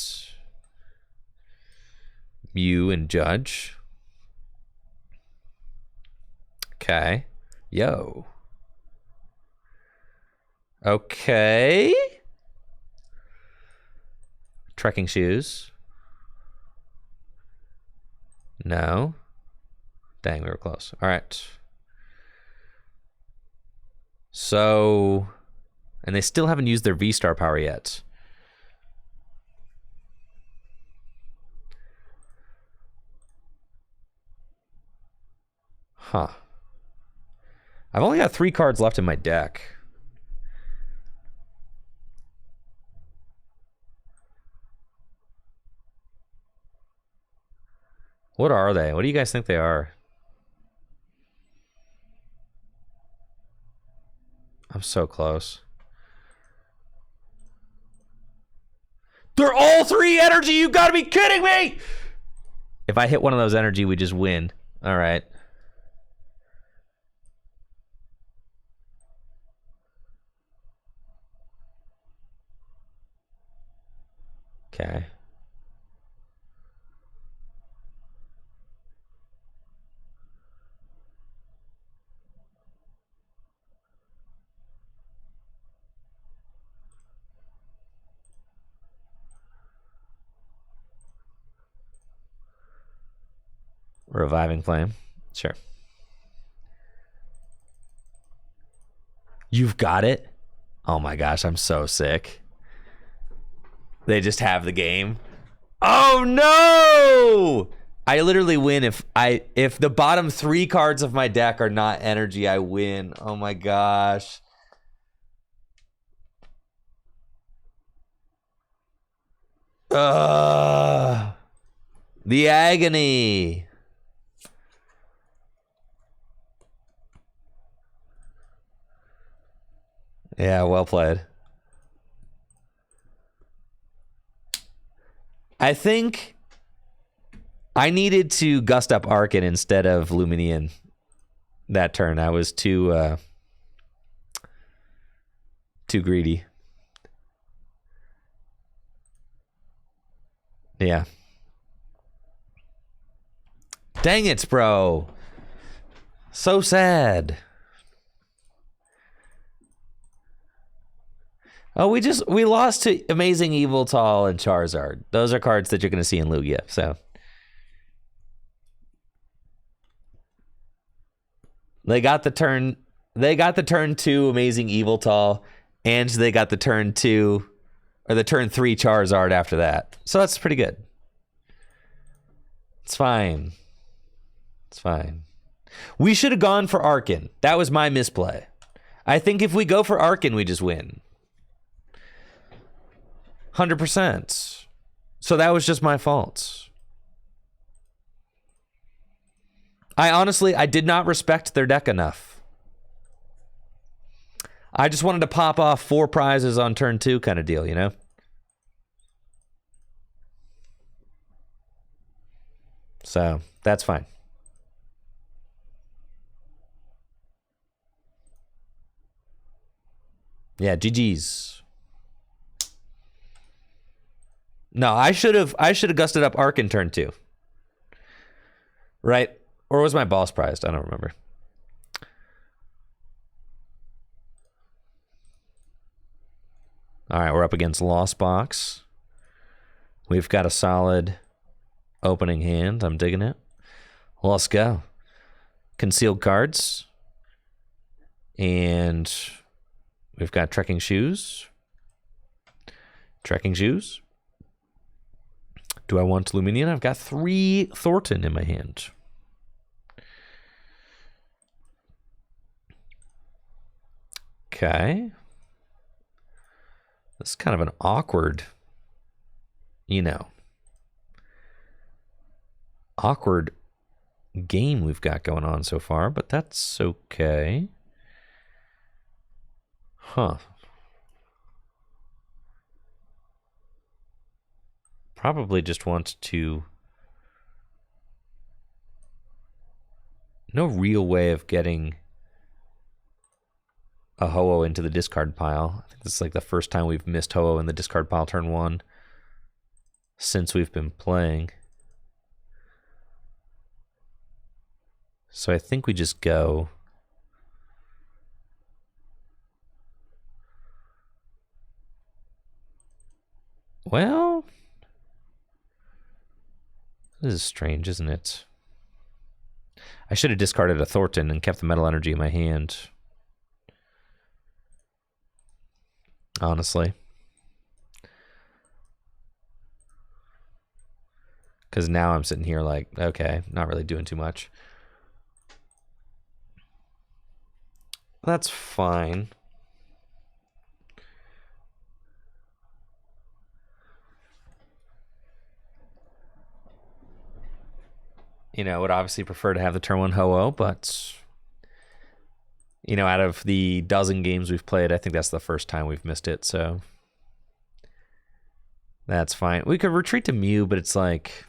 Mew and Judge. Okay. Yo. Okay. Trekking Shoes. No. Dang, we were close. All right. So, and they still haven't used their V-Star power yet. Huh. I've only got 3 cards left in my deck. What are they? What do you guys think they are? I'm so close. They're all 3 energy! You gotta be kidding me! If I hit one of those energy, we just win. All right. Okay. Reviving Flame. Sure. You've got it? Oh my gosh, I'm so sick. They just have the game. Oh no! I literally win if the bottom 3 cards of my deck are not energy, I win. Oh my gosh. The agony. Yeah, well played. I think I needed to gust up Arkin instead of Luminian that turn. I was too greedy. Yeah. Dang it, bro. So sad. Oh, we lost to Amazing Eviltal and Charizard. Those are cards that you're going to see in Lugia, so. They got the turn 2 Amazing Eviltal, and they got the turn 2 or the turn 3 Charizard after that. So that's pretty good. It's fine. It's fine. We should have gone for Arkin. That was my misplay. I think if we go for Arkin, we just win. 100%. So that was just my fault. I did not respect their deck enough. I just wanted to pop off 4 prizes on turn 2 kind of deal, you know? So, that's fine. Yeah, GG's. No, I should have gusted up Arkin turn 2. Right? Or was my boss prized? I don't remember. All right, we're up against Lost Box. We've got a solid opening hand. I'm digging it. Let's go. Concealed cards. And we've got Trekking Shoes. Trekking Shoes. Do I want Luminion? I've got 3 Thornton in my hand. Okay. This is kind of an awkward, awkward game we've got going on so far, but that's okay. Huh. Probably just want to... No real way of getting a Ho-Oh into the discard pile. I think this is like the first time we've missed Ho-Oh in the discard pile turn 1 since we've been playing. So I think we just go... Well... This is strange, isn't it? I should have discarded a Thornton and kept the Metal Energy in my hand. Honestly. Because now I'm sitting here like, okay, not really doing too much. That's fine. Would obviously prefer to have the turn 1 Ho-Oh, but, out of the dozen games we've played, I think that's the first time we've missed it, so that's fine. We could retreat to Mew, but it's like,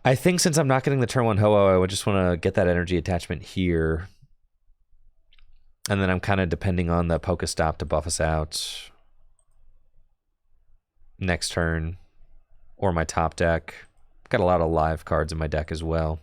I think since I'm not getting the turn 1 Ho-Oh, I would just want to get that energy attachment here, and then I'm kind of depending on the Pokestop to buff us out next turn, or my top deck. Got a lot of live cards in my deck as well.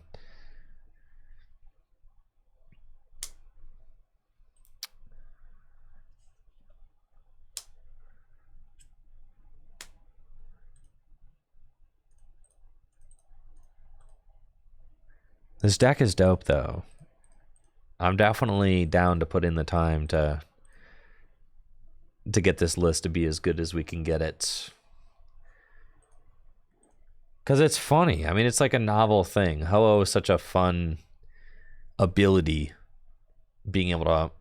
This deck is dope, though. I'm definitely down to put in the time to get this list to be as good as we can get it. Because it's funny. I mean, it's like a novel thing. Ho-Oh is such a fun ability, being able to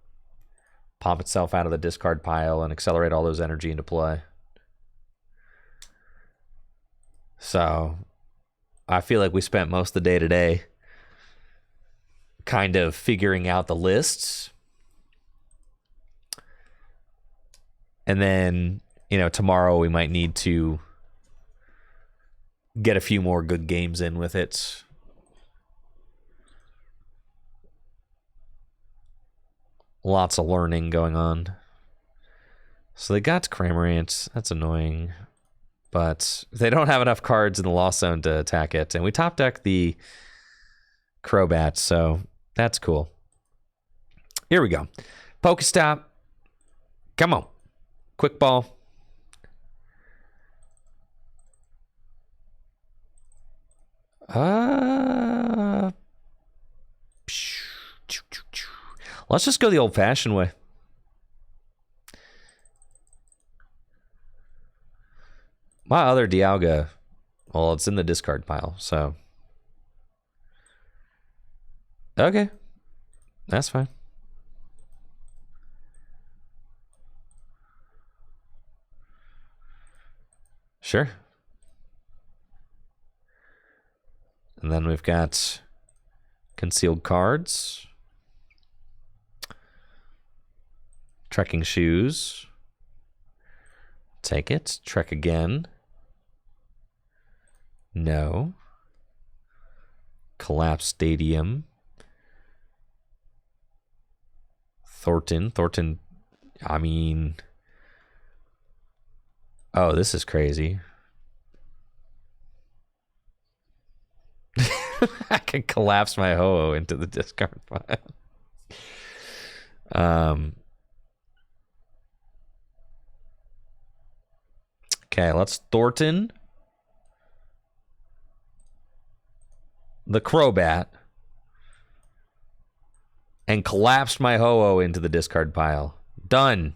pop itself out of the discard pile and accelerate all those energy into play. So, I feel like we spent most of the day today kind of figuring out the lists. And then, tomorrow we might need to get a few more good games in with it. Lots of learning going on. So they got Cramorant. That's annoying. But they don't have enough cards in the Lost Zone to attack it. And we top deck the Crobat, so that's cool. Here we go. Pokestop. Come on. Quick ball. Let's just go the old-fashioned way. My other Dialga, well, it's in the discard pile, so. Okay. That's fine. Sure. And then we've got concealed cards. Trekking Shoes. Take it. Trek again. No. Collapse Stadium. Thornton, I mean... Oh, this is crazy. I can collapse my Ho-Oh into the discard pile. Okay, let's Thornton the Crobat and collapsed my Ho-Oh into the discard pile. Done.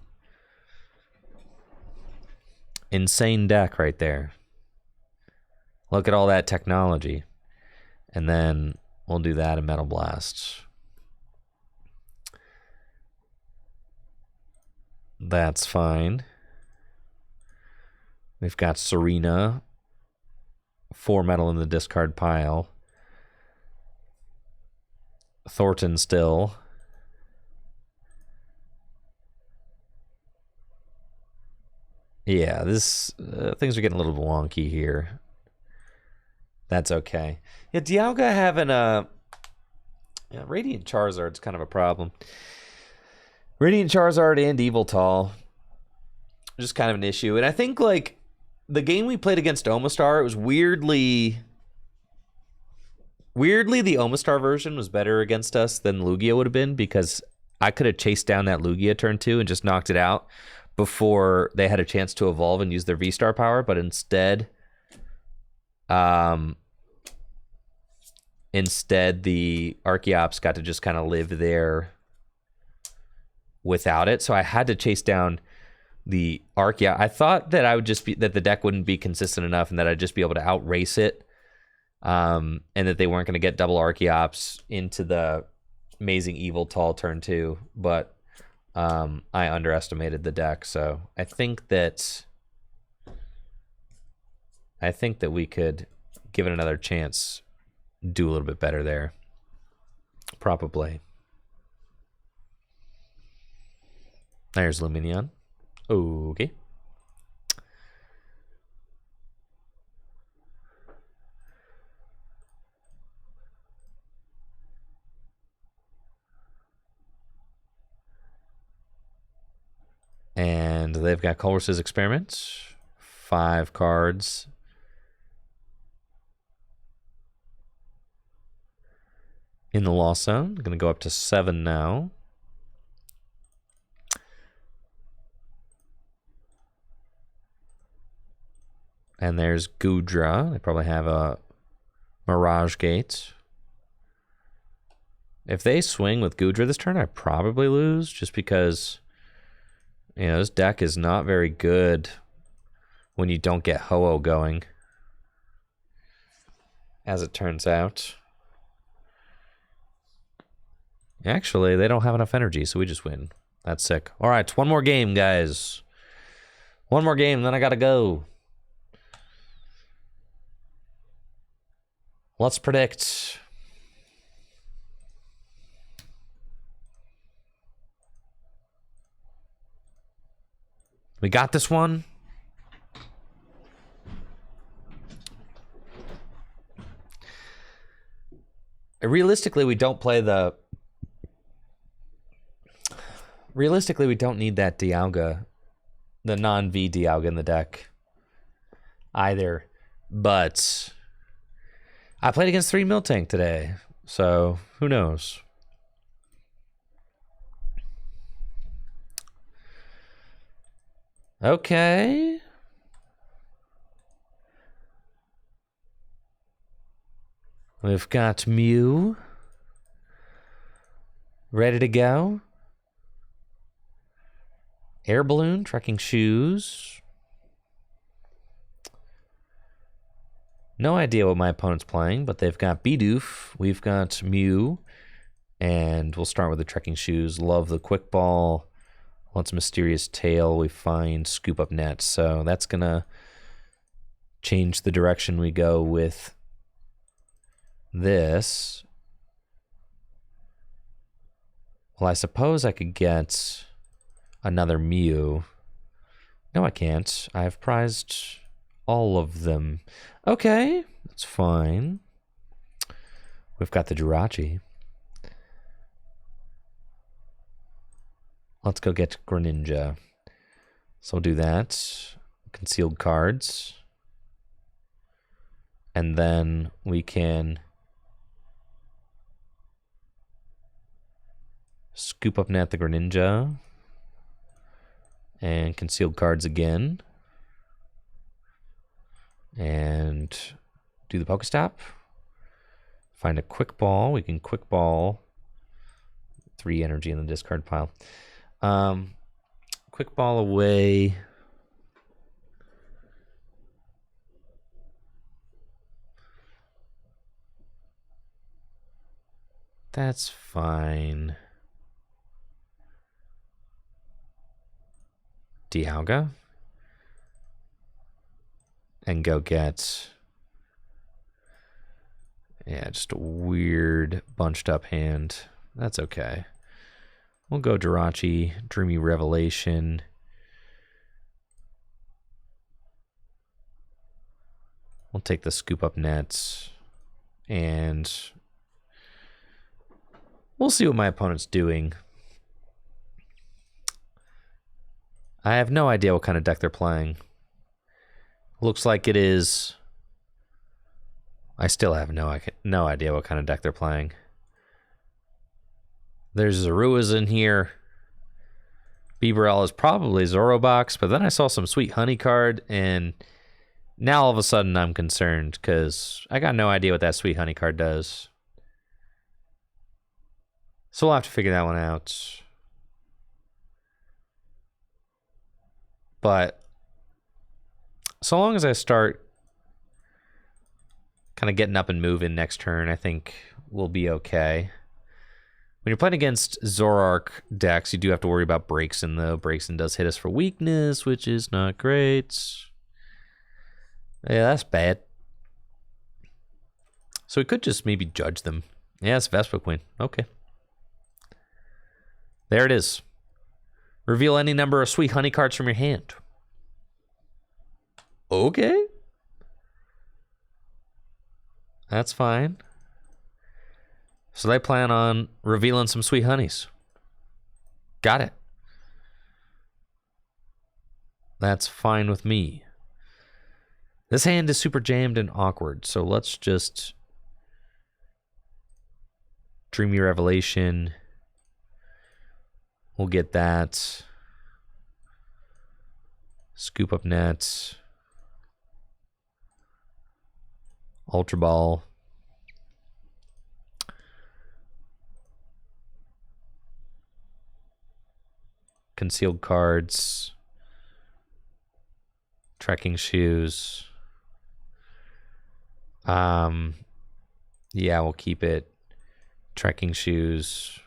Insane deck right there. Look at all that technology. And then we'll do that in Metal Blast. That's fine. We've got Serena. 4 metal in the discard pile. Thornton still. Yeah, this things are getting a little wonky here. That's okay. Yeah, Dialga having a Radiant Charizard's kind of a problem. Radiant Charizard and Yveltal, just kind of an issue. And I think like the game we played against Omastar, it was weirdly the Omastar version was better against us than Lugia would have been, because I could have chased down that Lugia turn 2 and just knocked it out before they had a chance to evolve and use their V-Star power, but instead the Archeops got to just kind of live there without it. So I had to chase down the Archeops. I thought that I would just be, that the deck wouldn't be consistent enough and that I'd just be able to outrace it, and that they weren't going to get double Archeops into the amazing Yveltal turn 2, but I underestimated the deck. So I think that we could give it another chance, do a little bit better there. Probably. There's Lumineon. Okay. And they've got Colress's Experiment. 5 cards. In the loss zone. Going to go up to 7 now. And there's Goodra. They probably have a Mirage Gate. If they swing with Goodra this turn, I probably lose, just because, you know, this deck is not very good when you don't get Ho-Oh going, as it turns out. Actually, they don't have enough energy, so we just win. That's sick. All right, one more game, guys. One more game, then I gotta go. Let's predict. We got this one. Realistically, we don't play the... Realistically, we don't need that Dialga, the non-V Dialga in the deck either. But I played against 3 Miltank today, so who knows? Okay. We've got Mew ready to go. Air Balloon, Trekking Shoes. No idea what my opponent's playing, but they've got Bidoof. We've got Mew. And we'll start with the Trekking Shoes. Love the Quick Ball. Once Mysterious Tail, we find Scoop Up Net. So that's going to change the direction we go with this. Well, I suppose I could get another Mew. No, I can't. I've prized all of them. Okay, that's fine. We've got the Jirachi. Let's go get Greninja. So we'll do that. Concealed cards. And then we can Scoop Up Net the Greninja. And concealed cards again. And do the Pokestop. Find a quick ball. We can quick ball 3 energy in the discard pile. Quick ball away. That's fine. Dialga. And go get... Yeah, just a weird bunched up hand. That's okay. We'll go Jirachi, Dreamy Revelation. We'll take the scoop up nets. And we'll see what my opponent's doing. I have no idea what kind of deck they're playing. Looks like it is... I still have no idea what kind of deck they're playing. There's Zoruas in here. Bibarel is probably Zorobox, but then I saw some sweet honey card, and now all of a sudden I'm concerned because I got no idea what that sweet honey card does. So we'll have to figure that one out. But so long as I start kind of getting up and moving next turn, I think we'll be okay. When you're playing against Zoroark decks, you do have to worry about Braixen, though. Braixen does hit us for weakness, which is not great. Yeah, that's bad. So we could just maybe judge them. Yeah, it's Vespiquen. Okay. There it is. Reveal any number of sweet honey cards from your hand. Okay. That's fine. So they plan on revealing some sweet honeys. Got it. That's fine with me. This hand is super jammed and awkward, so let's just Dreamy Revelation. We'll get that. Scoop up nets. Ultra Ball. Concealed cards. Trekking shoes. Yeah, we'll keep it. Trekking shoes.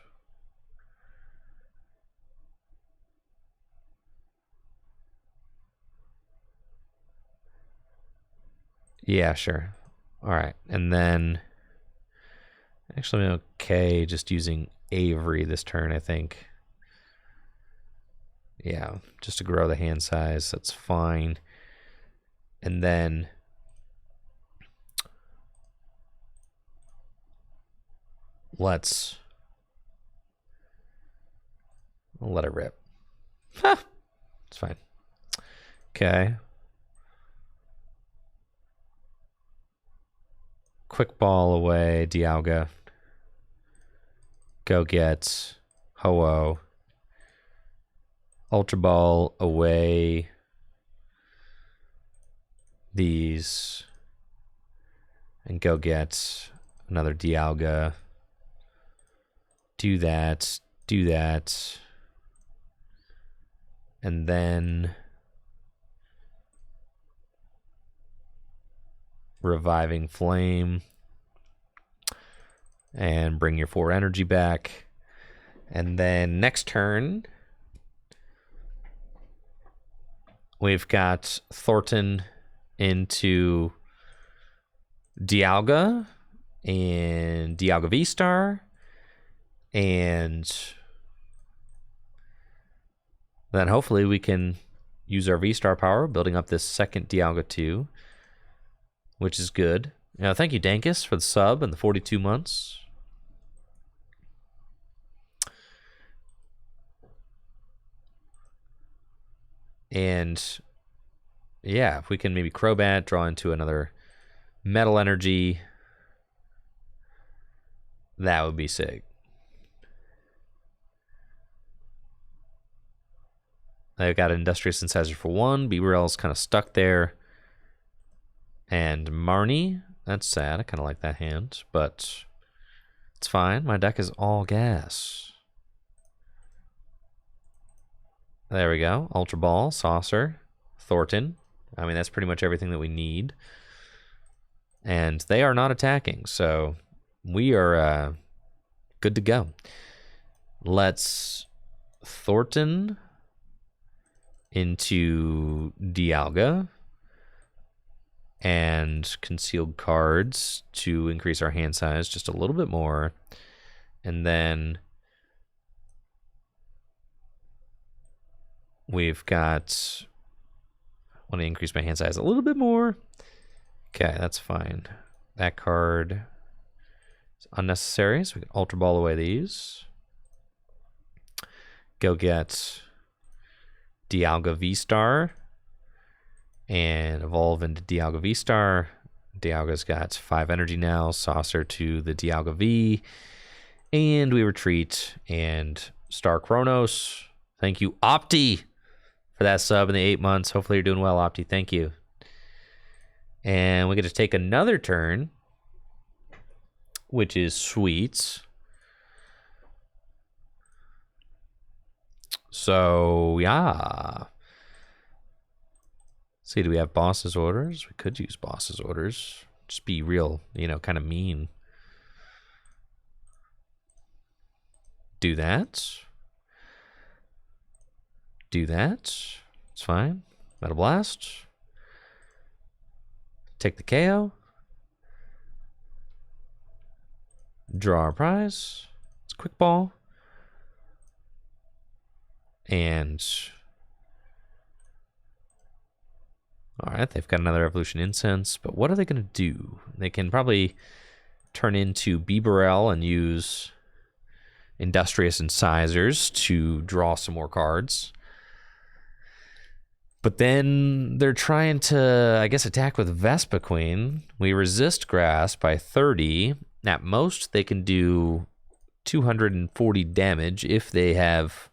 Yeah, sure. All right, and then actually I'm okay just using Avery this turn, I think. Yeah, just to grow the hand size, that's fine. And then we'll let it rip. Ha! It's fine. Okay. Quick ball away, Dialga. Go get Ho-Oh. Ultra Ball away. These. And go get another Dialga. Do that. Do that. And then Reviving Flame. And bring your 4 energy back. And then next turn, we've got Thornton into Dialga and Dialga VSTAR. And then hopefully we can use our VSTAR power, building up this second Dialga 2, which is good. Thank you, Dankus, for the sub and the 42 months. And yeah, if we can maybe Crobat, draw into another Metal Energy, that would be sick. I've got an Industrious Incisor for 1. Bibarel's kind of stuck there. And Marnie. That's sad. I kind of like that hand, but it's fine. My deck is all gas. There we go. Ultra Ball, Saucer, Thornton. I mean, that's pretty much everything that we need. And they are not attacking, so we are good to go. Let's Thornton into Dialga and concealed cards to increase our hand size just a little bit more. And then we've got, I want to increase my hand size a little bit more. Okay, that's fine. That card is unnecessary, so we can Ultra Ball away these. Go get Dialga VSTAR and evolve into Dialga VSTAR. Dialga's got 5 energy now, Saucer to the Dialga V, and we retreat and Star Chronos. Thank you, Opti, for that sub in the 8 months. Hopefully you're doing well, Opti. Thank you. And we get to take another turn, which is sweet. So, yeah. See, do we have boss's orders? We could use boss's orders. Just be real, you know, kind of mean. Do that. Do that. It's fine. Metal Blast. Take the KO. Draw our prize. It's Quick Ball. And all right, they've got another Evolution Incense, but what are they going to do? They can probably turn into Bibarel and use Industrious Incisors to draw some more cards. But then they're trying to, I guess, attack with Vespiquen. We resist Grass by 30. At most, they can do 240 damage if they have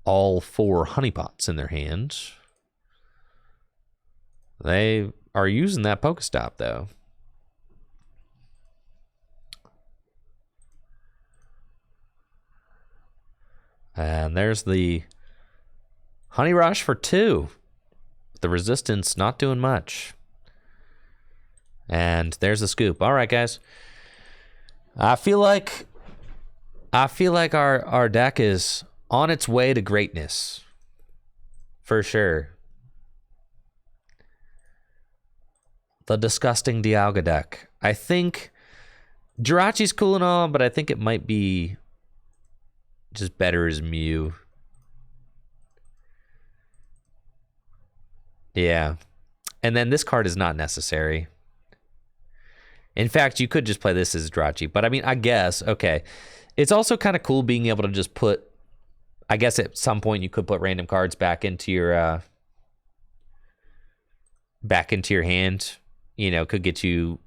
all 4 Honeypots in their hand. They are using that Pokestop, though. And there's the Honey Rush for 2. The resistance not doing much. And there's the scoop. All right, guys. I feel like our deck is on its way to greatness. For sure. The disgusting Dialga deck. I think Jirachi's cool and all, but I think it might be just better as Mew. Yeah. And then this card is not necessary. In fact, you could just play this as Jirachi, but I mean, I guess, okay. It's also kind of cool being able to just put, I guess at some point you could put random cards back into your hand. You know, could get you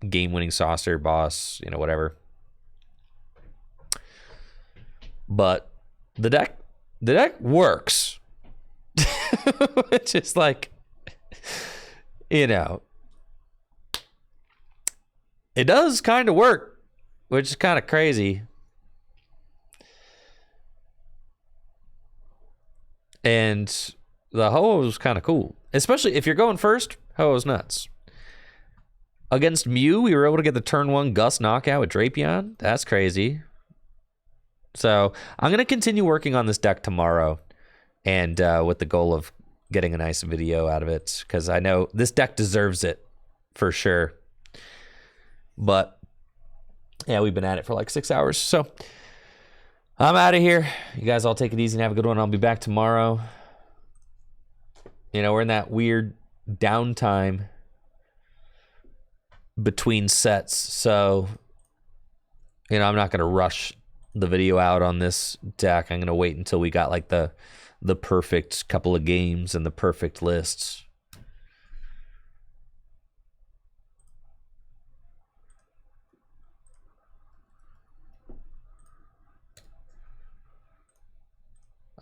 game-winning Saucer, boss, you know, whatever. But the deck works. It's just like, you know, it does kind of work, which is kind of crazy. And the Ho-Oh is kind of cool, especially if you're going first. Ho-Oh's nuts. Against Mew, we were able to get the turn 1 Gust knockout with Drapion. That's crazy. So I'm going to continue working on this deck tomorrow, and with the goal of getting a nice video out of it, because I know this deck deserves it for sure. But yeah, we've been at it for like 6 hours. So I'm out of here. You guys all take it easy and have a good one. I'll be back tomorrow. You know, we're in that weird downtime between sets, so you know, I'm not going to rush the video out on this deck. I'm going to wait until we got like the perfect couple of games and the perfect lists.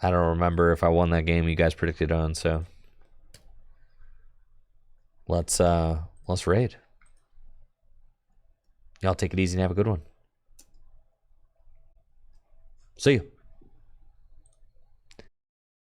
I don't remember if I won that game you guys predicted on, so let's raid. Y'all take it easy and have a good one. See you.